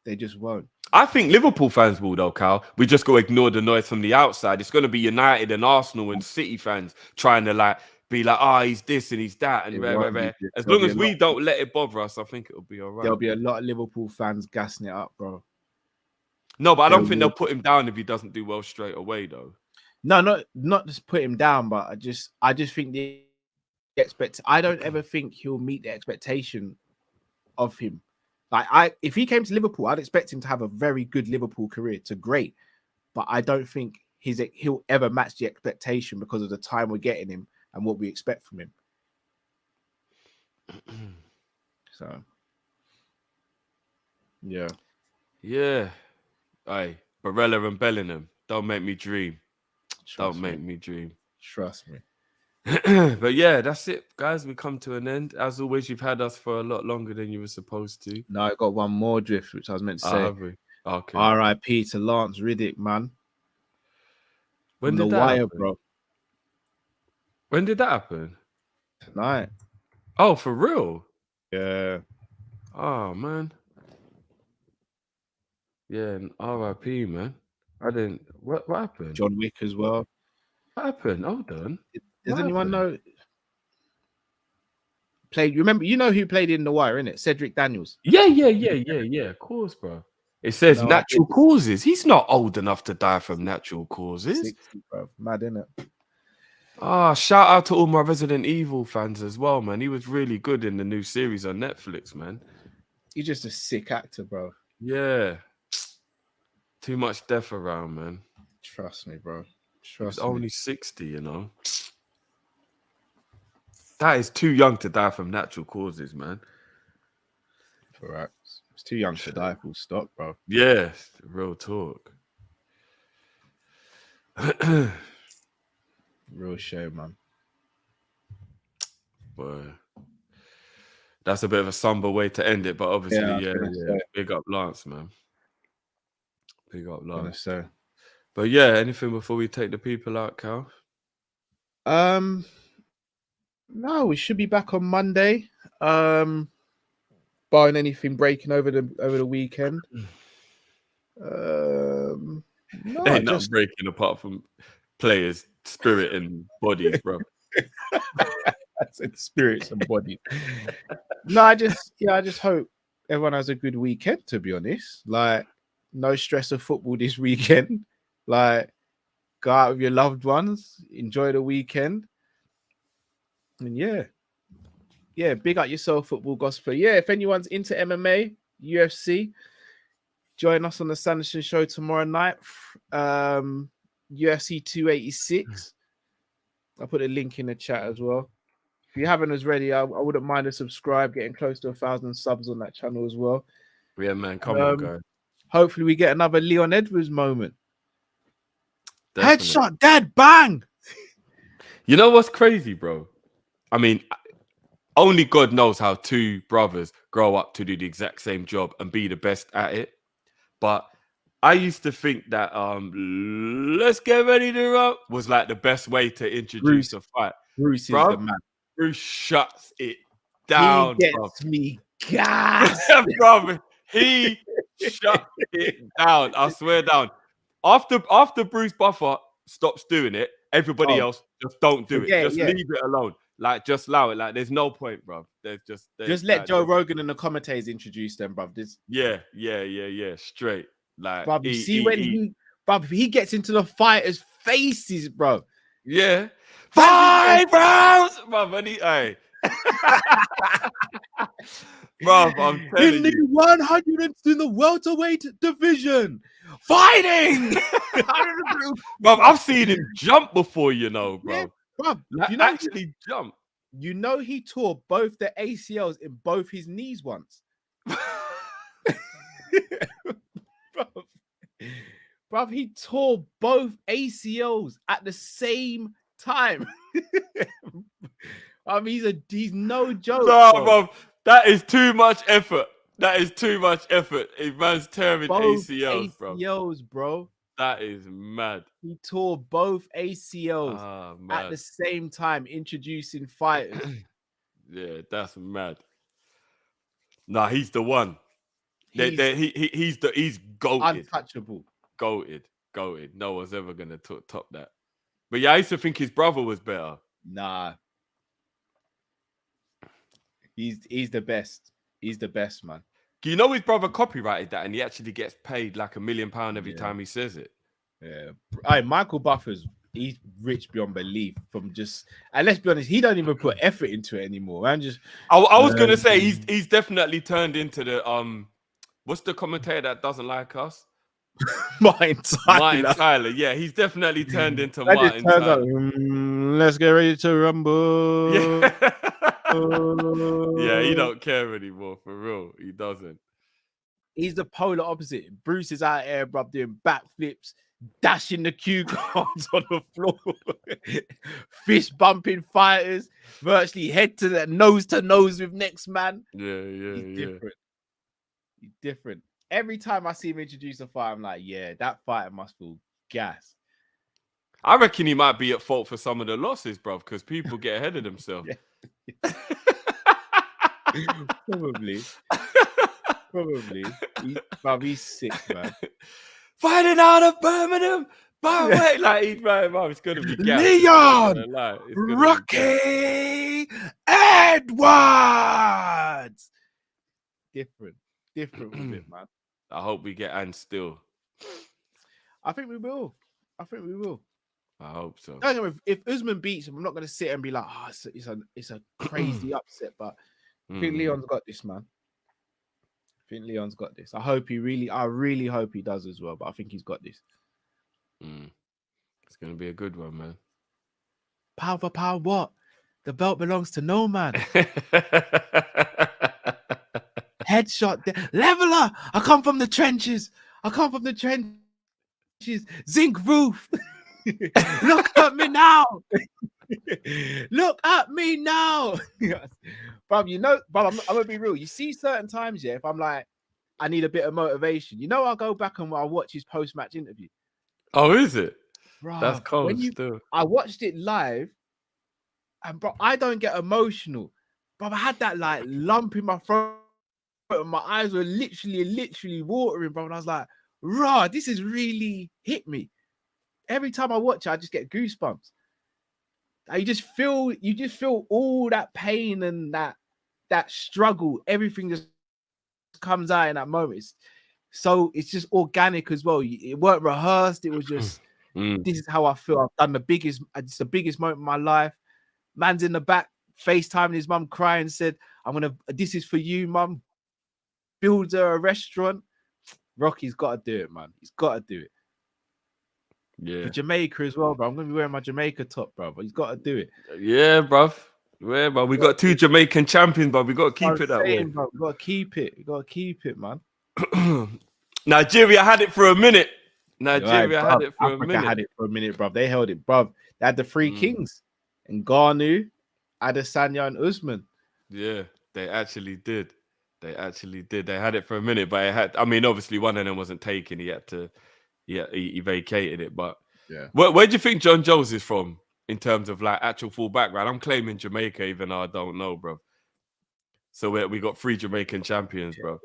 They just won't. I think Liverpool fans will, though, Cal. We just got to ignore the noise from the outside. It's going to be United and Arsenal and City fans trying to be like, he's this and he's that and rare. As long as we don't let it bother us, I think it'll be all right. There'll be a lot of Liverpool fans gassing it up, bro. No, but I don't think they'll put him down if he doesn't do well straight away, though. No, not just put him down, but I just think I don't ever think he'll meet the expectation of him. If he came to Liverpool, I'd expect him to have a very good Liverpool career, to great. But I don't think he'll ever match the expectation because of the time we're getting him and what we expect from him. So, yeah. Hey, Barella and Bellingham, don't make me dream. Trust me. But yeah, that's it, guys. We come to an end. As always, you've had us for a lot longer than you were supposed to. No, I got one more drift, which I was meant to say. Okay. R.I.P. to Lance Riddick, man. When The did that Wire, happen? bro. When did that happen? Tonight. Oh, for real? Yeah. Oh man. Yeah, and RIP, man. I didn't. What happened? John Wick as well. What happened? Hold on. Does What anyone happened? know? Remember, you know who played in The Wire, innit? Cedric Daniels. Yeah. Of course, bro. It says No natural idea. causes. He's not old enough to die from natural causes. 60, bro. Mad, innit? Ah, shout out to all my Resident Evil fans as well, man. He was really good in the new series on Netflix, man. He's just a sick actor, bro. Yeah. Too much death around, man. Trust me, bro. He was Trust me. only 60, you know. That is too young to die from natural causes, man. Correct. It's too young to die, full stop, bro. Yeah, real talk. Real shame, man. Boy. That's a bit of a somber way to end it, but obviously, yeah. Big up Lance, man. Big up Lance. So. But yeah, anything before we take the people out, Cal? No, we should be back on Monday. Barring anything breaking over the weekend. No, Ain't nothing breaking apart from players' spirit and bodies, bro. I said spirits and bodies. No, I just hope everyone has a good weekend, to be honest. Like, no stress of football this weekend. Like, go out with your loved ones, enjoy the weekend. And yeah, big up yourself, football gospel. Yeah, if anyone's into MMA, UFC, join us on the Sanderson Show tomorrow night. UFC 286. I'll put a link in the chat as well. If you haven't already, I wouldn't mind a subscribe, getting close to 1,000 subs on that channel as well. Yeah, man, come on, guys. Hopefully we get another Leon Edwards moment. Definitely. Headshot, dad, bang! You know what's crazy, bro? I mean, only God knows how two brothers grow up to do the exact same job and be the best at it. But I used to think that let's get ready to rock was like the best way to introduce a fight. Bruce is bro, the man. Bruce shuts it down. He gets me gas. Bro, he shut it down. I swear down. After Bruce Buffer stops doing it, everybody else just don't do it. Just leave it alone. Like, just allow it. Like, there's no point, bro. There's just let Joe Rogan and the commentators introduce them, bro. Yeah. Straight. Like, bro, he gets into the fighters' faces, bro. Yeah. 5 rounds, bro. Hey. Bro, I'm telling you. 100 in the welterweight division. Fighting! Bro, I've seen him jump before, you know, bro. Yeah, bro, like, you know, actually jump. You know he tore both the ACLs in both his knees once. Bro, he tore both ACLs at the same time. I mean, he's no joke. No, bro, that is too much effort. That is too much effort. A man's tearing both ACLs, bro. That is mad. He tore both ACLs at the same time, introducing fighters. Yeah, that's mad. Nah, he's the one. He's goated. Untouchable. Goated. No one's ever gonna top that. But yeah, I used to think his brother was better. Nah. He's the best. He's the best, man. Do you know his brother copyrighted that and he actually gets paid like £1 million every time he says it? Yeah. Hey, Michael Buffer's he's rich beyond belief from just, and let's be honest, he don't even put effort into it anymore. Man, just I was gonna say he's definitely turned into the what's the commentator that doesn't like us? Martin Tyler. Yeah, he's definitely turned into Martin Tyler. Let's get ready to rumble. Yeah. Yeah, he don't care anymore, for real. He doesn't. He's the polar opposite. Bruce is out there, bro, doing backflips, dashing the cue cards on the floor, fist bumping fighters, virtually head to nose with next man. He's different. He's different. Every time I see him introduce a fight, I'm like, yeah, that fighter must feel gas. I reckon he might be at fault for some of the losses, bro, because people get ahead of themselves. Probably. He's sick, man. Fighting out of Birmingham. But wait, like it's gonna be Leon Rocky Edwards. Different with it, man. I hope we get and still. I think we will. I hope so. If Usman beats him, I'm not going to sit and be like, oh, it's a crazy upset. But I think Leon's got this, man. I think Leon's got this. I really hope he does as well. But I think he's got this. It's going to be a good one, man. Power for power, what? The belt belongs to no man. Headshot, leveler. I come from the trenches. Zinc roof. Look at me now. Bruv, I'm gonna be real. You see certain times, yeah, if I'm like, I need a bit of motivation, I'll go back and I'll watch his post-match interview. Oh, is it? Bruv, that's cold still. I watched it live, and bro, I don't get emotional. But I had that like lump in my throat, and my eyes were literally watering, bro. And I was like, "Raw, this has really hit me." Every time I watch it, I just get goosebumps. Like, you just feel all that pain and that struggle. Everything just comes out in that moment. It's just organic as well. It weren't rehearsed. It was just this is how I feel. I've done it's the biggest moment of my life. Man's in the back, FaceTiming his mum, crying, said, this is for you, mum. Builds her a restaurant. Rocky's got to do it, man. He's got to do it. Yeah. For Jamaica as well, bro. I'm going to be wearing my Jamaica top, bro. But he's got to do it. Yeah, bro. Yeah, bro. We got 2 Jamaican champions, bro. We got to keep it that way. Bro. We got to keep it. We got to keep it, man. Nigeria had it for a minute. Africa had it for a minute, bro. They held it, bro. They had the 3 kings. And Ngannou, Adesanya, and Usman. Yeah, they actually did. They had it for a minute, but obviously one of them wasn't taken. He vacated it. But yeah, where do you think John Jones is from in terms of like actual full background? I'm claiming Jamaica, even though I don't know, bro. So we got 3 Jamaican champions, bro.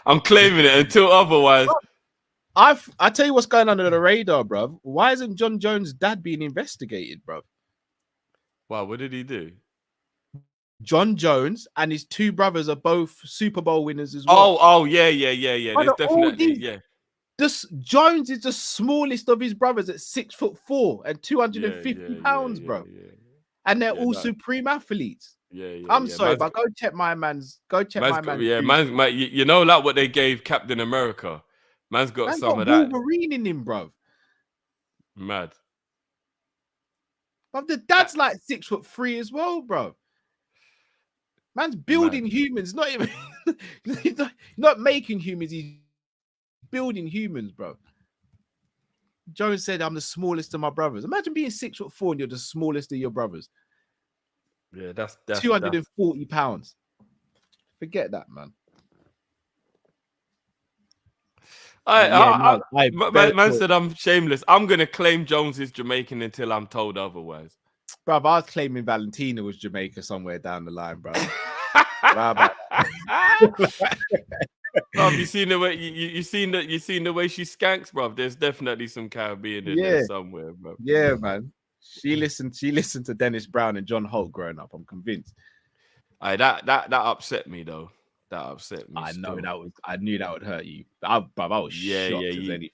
I'm claiming it until otherwise. I tell you what's going under the radar, bro. Why isn't John Jones' dad being investigated, bro? Wow, what did he do? John Jones and his 2 brothers are both Super Bowl winners as well. Oh, yeah. There's definitely, Jones is the smallest of his brothers at 6'4" and 250 pounds, bro. Yeah. And they're all supreme athletes. I'm sorry, but go check my man's. Yeah, man. You know, like what they gave Captain America. Man's got some of that. Wolverine in him, bro. Mad. But the dad's like 6'3" as well, bro. Man's building humans, not even he's not making humans, he's building humans, bro. Jones said, I'm the smallest of my brothers. Imagine being 6'4" and you're the smallest of your brothers. Yeah, that's 240 pounds. Forget that, man. Man said I'm shameless. I'm gonna claim Jones is Jamaican until I'm told otherwise. Bro, I was claiming Valentina was Jamaica somewhere down the line, bro. How about that? Bro, you seen the way you seen the way she skanks, bro. There's definitely some Caribbean in there somewhere, bro. Yeah, man. She listened to Dennis Brown and John Holt growing up. I'm convinced. That upset me though. That upset me. I knew that would hurt you. I was shocked as anything.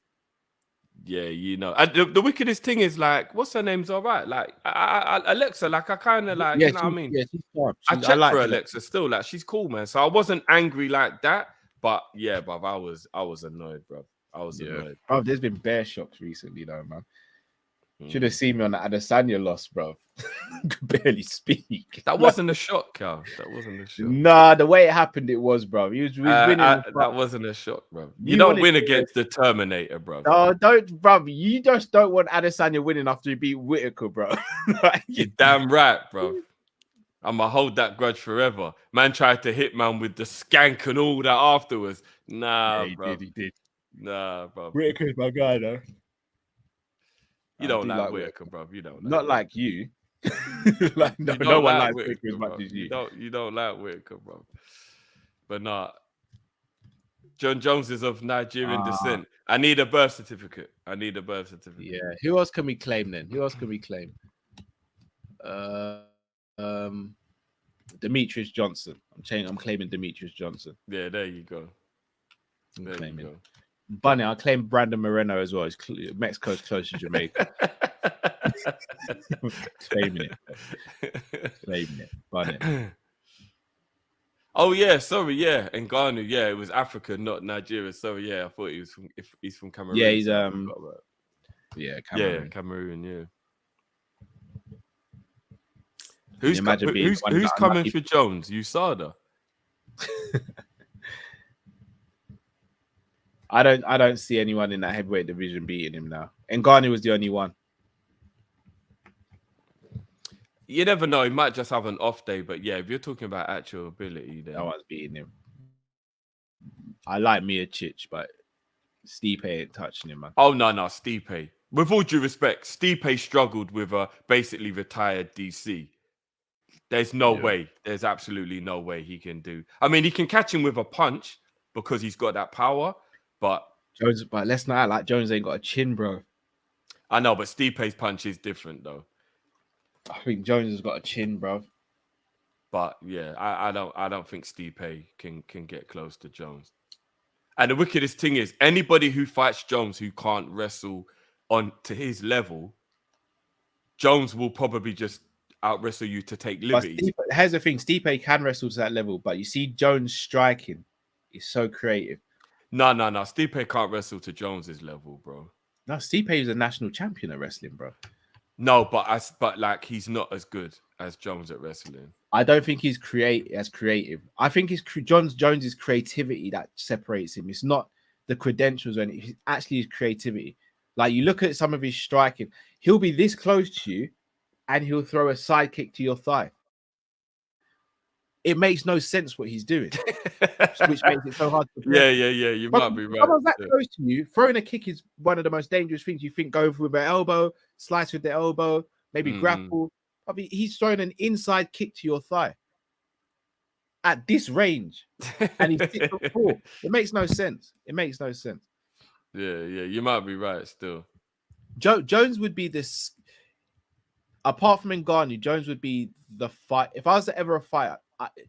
Yeah, you know. And the wickedest thing is like, what's her name's all right? Like Alexa, like I kind of like, you know what I mean? Yeah, she's fine. I checked for Alexa still, like she's cool, man. So I wasn't angry like that, but yeah, bruv, I was annoyed, bro. I was annoyed. Bro, there's been bear shocks recently, though, man. Should have seen me on the Adesanya loss, bro. Could barely speak. That wasn't a shock, Cal. That wasn't a shock. Nah, the way it happened, it was, bro. He was winning. That wasn't a shock, bro. You don't win against the Terminator, bro. No, don't, bro. You just don't want Adesanya winning after you beat Whitaker, bro. You're damn right, bro. I'ma hold that grudge forever. Man tried to hit man with the skank and all that afterwards. Nah, yeah, bro. He did. Nah, bro. Whitaker's my guy, though. You don't like Whitaker, bro. You don't. Not like you. Like, no one likes Whitaker as much as you. You don't like Whitaker, bro. But nah. John Jones is of Nigerian descent. I need a birth certificate. Yeah. Who else can we claim then? Demetrius Johnson. I'm claiming Demetrius Johnson. Yeah, there you go. Bunny, I'll claim Brandon Moreno as well. Mexico's close to Jamaica. Claiming it. Bunny. Oh yeah, sorry, yeah, and Ghana, yeah, it was Africa, not Nigeria. Sorry, yeah, I thought he's from Cameroon. Yeah, he's Cameroon. Yeah, Cameroon, yeah. Who's coming for Jones? USADA? I don't see anyone in that heavyweight division beating him now. And Ngannou was the only one. You never know. He might just have an off day, but yeah, if you're talking about actual ability, then no one's beating him. I like Miocic, but Stipe ain't touching him, man. Oh no, Stipe. With all due respect, Stipe struggled with a basically retired DC. There's no way. There's absolutely no way he can do. I mean, he can catch him with a punch because he's got that power, but let's not act like Jones ain't got a chin, bro. I know, but Stipe's punch is different though. I think Jones has got a chin, bro. But yeah, I don't think Stipe can get close to Jones. And the wickedest thing is, anybody who fights Jones who can't wrestle on to his level, Jones will probably just out wrestle you to take liberties. Here's the thing: Stipe can wrestle to that level, but you see Jones striking is so creative. No. Stipe can't wrestle to Jones's level, bro. No, Stipe is a national champion at wrestling, bro. No, but like he's not as good as Jones at wrestling. I don't think he's creative. I think it's Jones's creativity that separates him. It's not the credentials or anything. It's actually his creativity. Like you look at some of his striking, he'll be this close to you, and he'll throw a side kick to your thigh. It makes no sense what he's doing, which makes it so hard to play. Yeah. You might be right. Someone's that close to you. Throwing a kick is one of the most dangerous things. You think go with an elbow, slice with the elbow, maybe grapple. I mean, he's throwing an inside kick to your thigh at this range, and he's 6'4". It makes no sense. Yeah, you might be right still. Jones would be this. Apart from Ngannou, Jones would be the fight. If I was ever a fighter,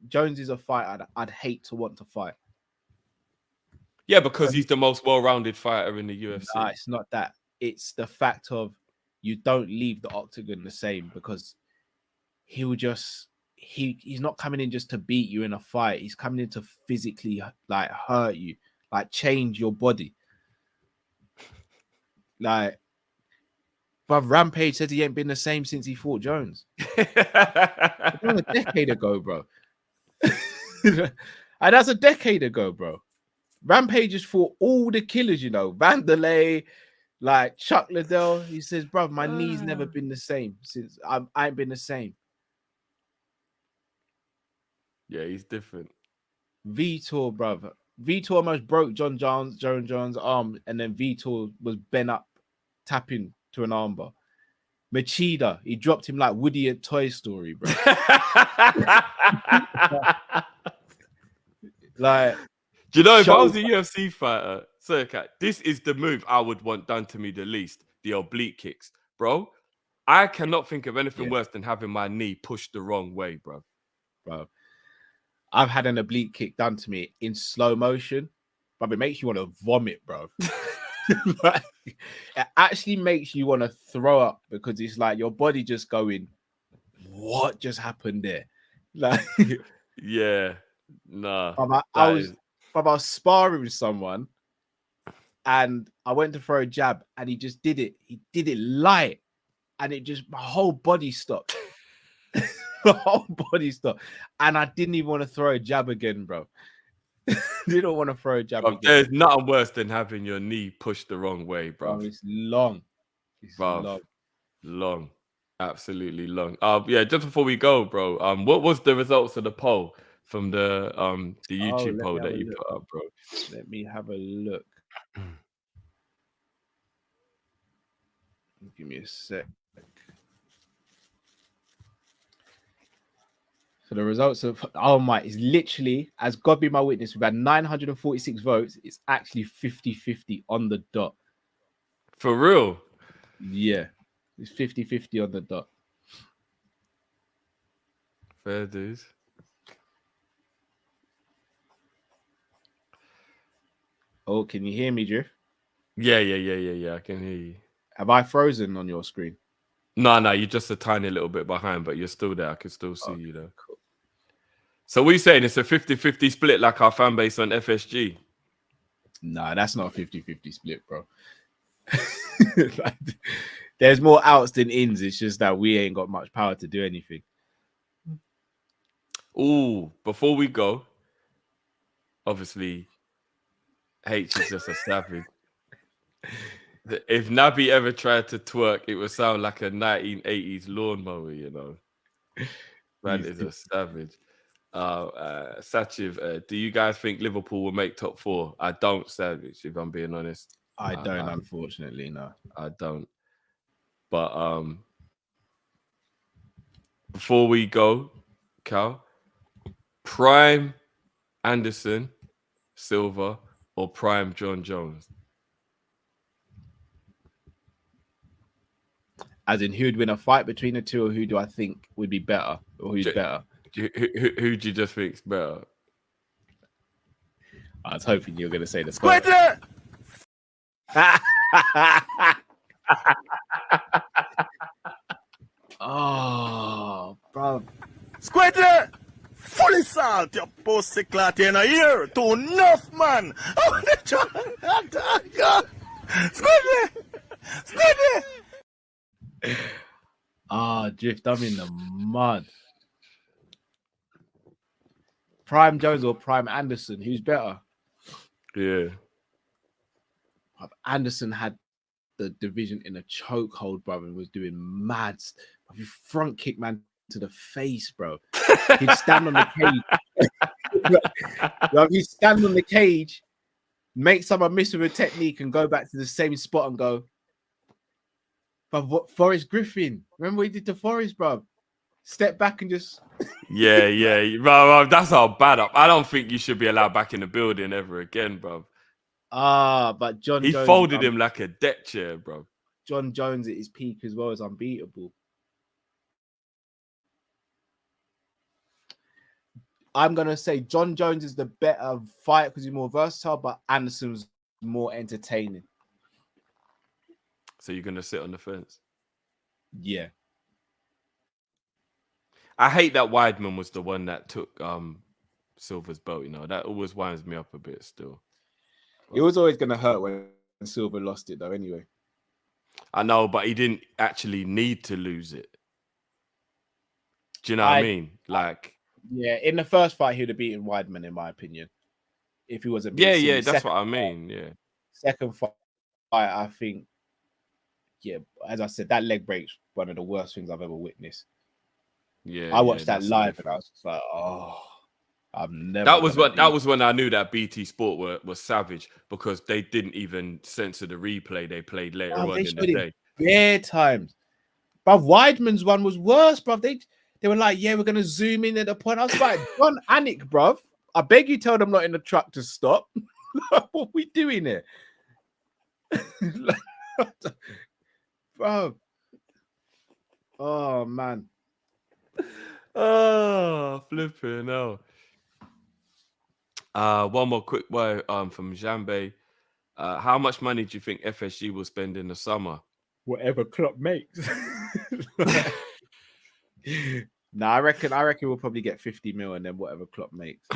Jones is a fighter I'd hate to want to fight. Yeah, because he's the most well-rounded fighter in the UFC. Nah, it's not that. It's the fact of you don't leave the octagon the same, because he's not coming in just to beat you in a fight. He's coming in to physically like hurt you, like change your body. Like, but Rampage said he ain't been the same since he fought Jones. A decade ago, bro. And that's a decade ago, bro. Rampage has fought all the killers, Vanderlei, like Chuck Liddell. He says, bro, my knee's never been the same since I ain't been the same. Yeah, he's different. Vitor, brother. Vitor almost broke John Jones' arm, and then Vitor was bent up, tapping to an armbar. Machida, he dropped him like Woody at Toy Story, bro. Like, do you know if I was a UFC fighter, Circa, this is the move I would want done to me the least: the oblique kicks, bro. I cannot think of anything worse than having my knee pushed the wrong way, bro. I've had an oblique kick done to me in slow motion, but it makes you want to vomit, bro. Like, it actually makes you want to throw up, because it's like your body just going, what just happened there? Like, yeah, nah. I was sparring with someone, and I went to throw a jab, and he just did it. He did it light, and it just, my whole body stopped. The whole body stopped, and I didn't even want to throw a jab again, bro. Didn't want to throw a jab again. There's nothing worse than having your knee pushed the wrong way, bro. It's long. Long, absolutely long. Yeah, just before we go, bro. What was the results of the poll from the YouTube poll that you put up, bro? Let me have a look. Give me a sec. So the results of is literally, as God be my witness, we've had 946 votes. It's actually 50-50 on the dot. For real? Yeah. It's 50-50 on the dot. Fair dues. Oh, can you hear me, Drift? Yeah. I can hear you. Have I frozen on your screen? No, you're just a tiny little bit behind, but you're still there. I can still see you though. Cool. So what are you saying? It's a 50-50 split like our fan base on FSG? Nah, that's not a 50-50 split, bro. Like, there's more outs than ins. It's just that we ain't got much power to do anything. Ooh, before we go, obviously, H is just a savage. If Naby ever tried to twerk, it would sound like a 1980s lawnmower, you know. Man is a savage. Sachiv, do you guys think Liverpool will make top 4? I don't, Savage, if I'm being honest. I don't, unfortunately, no. I don't. But before we go, Cal, prime Anderson, Silva, or prime John Jones? As in, who'd win a fight between the two, or who do I think would be better, or who's better? Who do you just think's better? I was hoping you were going to say the Scott. Oh, bro. Squidly! Fully salt, you pussy clot in a ear. Too enough, man. Oh, Squidly! Drift, I'm in the mud. Prime Jones or Prime Anderson? Who's better? Yeah. Anderson had the division in a chokehold, brother, and was doing mad. He front kick man to the face, bro. He'd stand on the cage. He'd stand on the cage, make someone miss with a technique, and go back to the same spot and go. But what Forrest Griffin? Remember what he did to Forrest, bro? Step back and just. Yeah. Bro, that's how bad up. I don't think you should be allowed back in the building ever again, bro. But John He Jones, folded him like a deck chair, bro. John Jones at his peak as well is unbeatable. I'm gonna say John Jones is the better fighter because he's more versatile, but Anderson's more entertaining. So you're gonna sit on the fence? Yeah. I hate that Weidman was the one that took Silva's belt. You know, that always winds me up a bit still. It was always going to hurt when Silva lost it, though, anyway. I know, but he didn't actually need to lose it. Do you know what I mean? Like, yeah, in the first fight, he'd have beaten Weidman, in my opinion. If he was a yeah, that's what I mean. Yeah. Second fight, I think, yeah, as I said, that leg break's one of the worst things I've ever witnessed. Yeah, I watched that live and I was just like, oh, I'm never. That was when I knew that BT Sport was savage because they didn't even censor the replay they played later on in the day. Bare times, but Weidman's one was worse, bruv. They were like, yeah, we're gonna zoom in at the point. I was like, John Anik, bruv. I beg you, tell them not in the truck to stop. What are we doing here, bro? Oh man. Oh, flipping hell. One more quick word from Jambe. How much money do you think FSG will spend in the summer? Whatever Klopp makes. Nah, I reckon we'll probably get 50 mil and then whatever Klopp makes.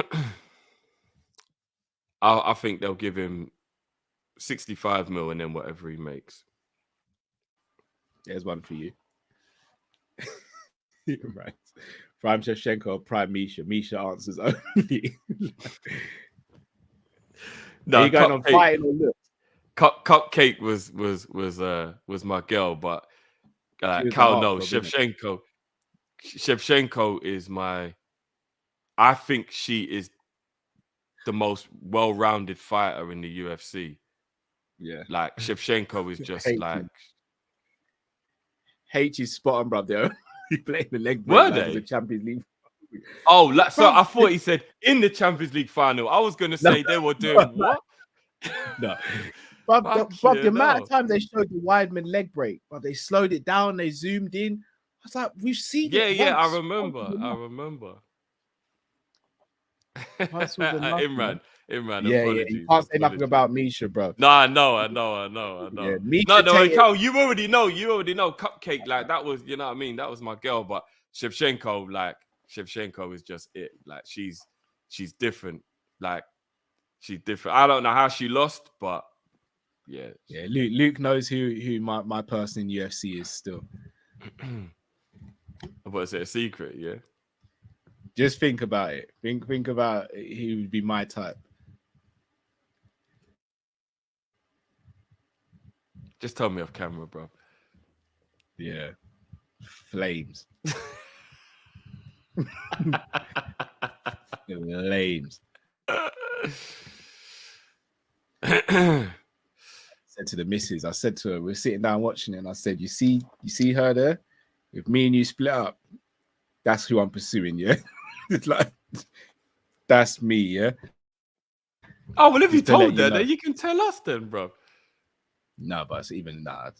I think they'll give him 65 mil and then whatever he makes. There's one for you. Right. Prime Shevchenko or Prime Misha. Misha answers only. No, are you going on fighting or look? Cupcake was my girl, but Cal, no, Shevchenko. Shevchenko is I think she is the most well-rounded fighter in the UFC. Yeah. Like Shevchenko is just Hate like. him. H is spot on, bro. He played the leg break Were like they? the Champions League. Oh, so Bro, I thought he said in the Champions League final. I was gonna say they were doing what? No. But the Fucking amount hell. of time they showed the Weidman leg break, but they slowed it down, they zoomed in. I was like, we've seen it. Yeah, once. I remember. Once was enough, man. Imran, Yeah, apologies. you can't say nothing about Misha, bro. No, I know. Yeah, Misha No, Tate- Carl, you already know. Cupcake, like that was, you know what I mean? That was my girl. But Shevchenko is just it. Like she's different. Like she's different. I don't know how she lost, but yeah. Yeah, Luke knows who my person in UFC is still. What is it? A secret? Yeah. Just think about it. Think about who would be my type. Just tell me off camera, bro. Yeah. Flames. Flames. Said to the missus, I said to her, we're sitting down watching it, and I said, you see her there? If me and you split up, that's who I'm pursuing, yeah? It's like, that's me, yeah? Oh, well, if you Just to let told you her, know. then you can tell us then, bro. No, but it's even I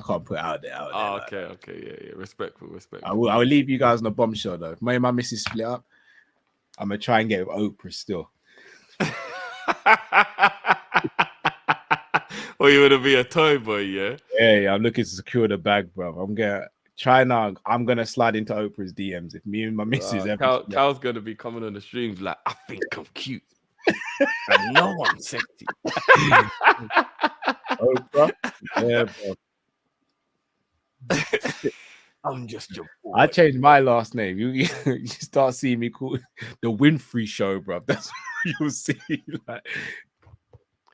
can't put it out there. Oh, okay, yeah. Respectful. I will leave you guys on a bombshell though. If me and my missus split up, I'm gonna try and get with Oprah still. Or you want to be a toy boy, yeah? Yeah, I'm looking to secure the bag, bro. I'm gonna slide into Oprah's DMs if me and my missus ever. Cal's gonna be coming on the streams like, I think I'm cute. I know I'm sexy. Oprah, yeah, bro. I'm just your boy. I changed my last name. You start seeing me called the Winfrey Show, bro. That's what you'll see. Like,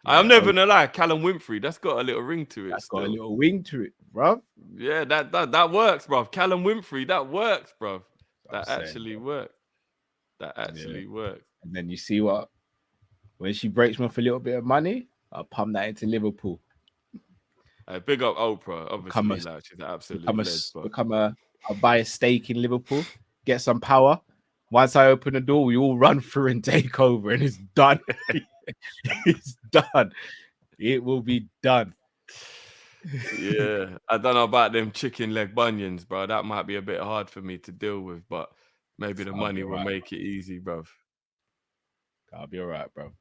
I'm never gonna lie, Callum Winfrey, that's got a little ring to it. That's got a little wing to it, bro. Yeah, that works, bro. Callum Winfrey, that works, bro. That I'm actually saying, works. That actually works. And then you see what? When she breaks me for a little bit of money, I'll pump that into Liverpool. Big up Oprah, obviously. She's an absolute I'll buy a stake in Liverpool, get some power. Once I open the door, we all run through and take over, and it's done. It's done. It will be done. Yeah, I don't know about them chicken leg bunions, bro. That might be a bit hard for me to deal with, but maybe the money will make it easy, bro. I'll be all right, bro.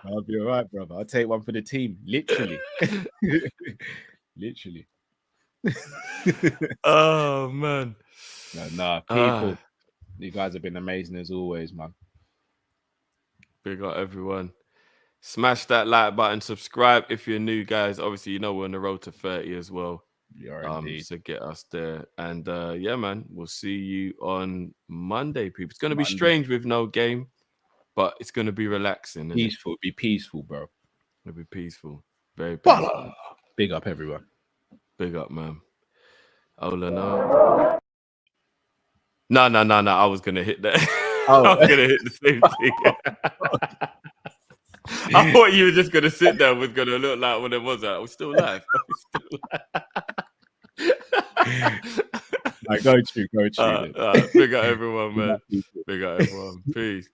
I'll be all right, brother. I'll take one for the team. Literally. Literally. Oh, man. Nah, people. You guys have been amazing as always, man. Big up everyone. Smash that like button. Subscribe if you're new, guys. Obviously, you know we're on the road to 30 as well. So get us there. And yeah, man, we'll see you on Monday, people. It's going to be strange with no game, but it's going to be relaxing. Peaceful. Be peaceful, bro. It'll be peaceful. Very peaceful. Big up, everyone. Big up, man. Ola, no. No. I was going to hit that. I was going to hit the same thing. I thought you were just going to sit there. Was going to look like when it was that. We're still live. Right, go to. Big up everyone, man. Big up everyone. Peace.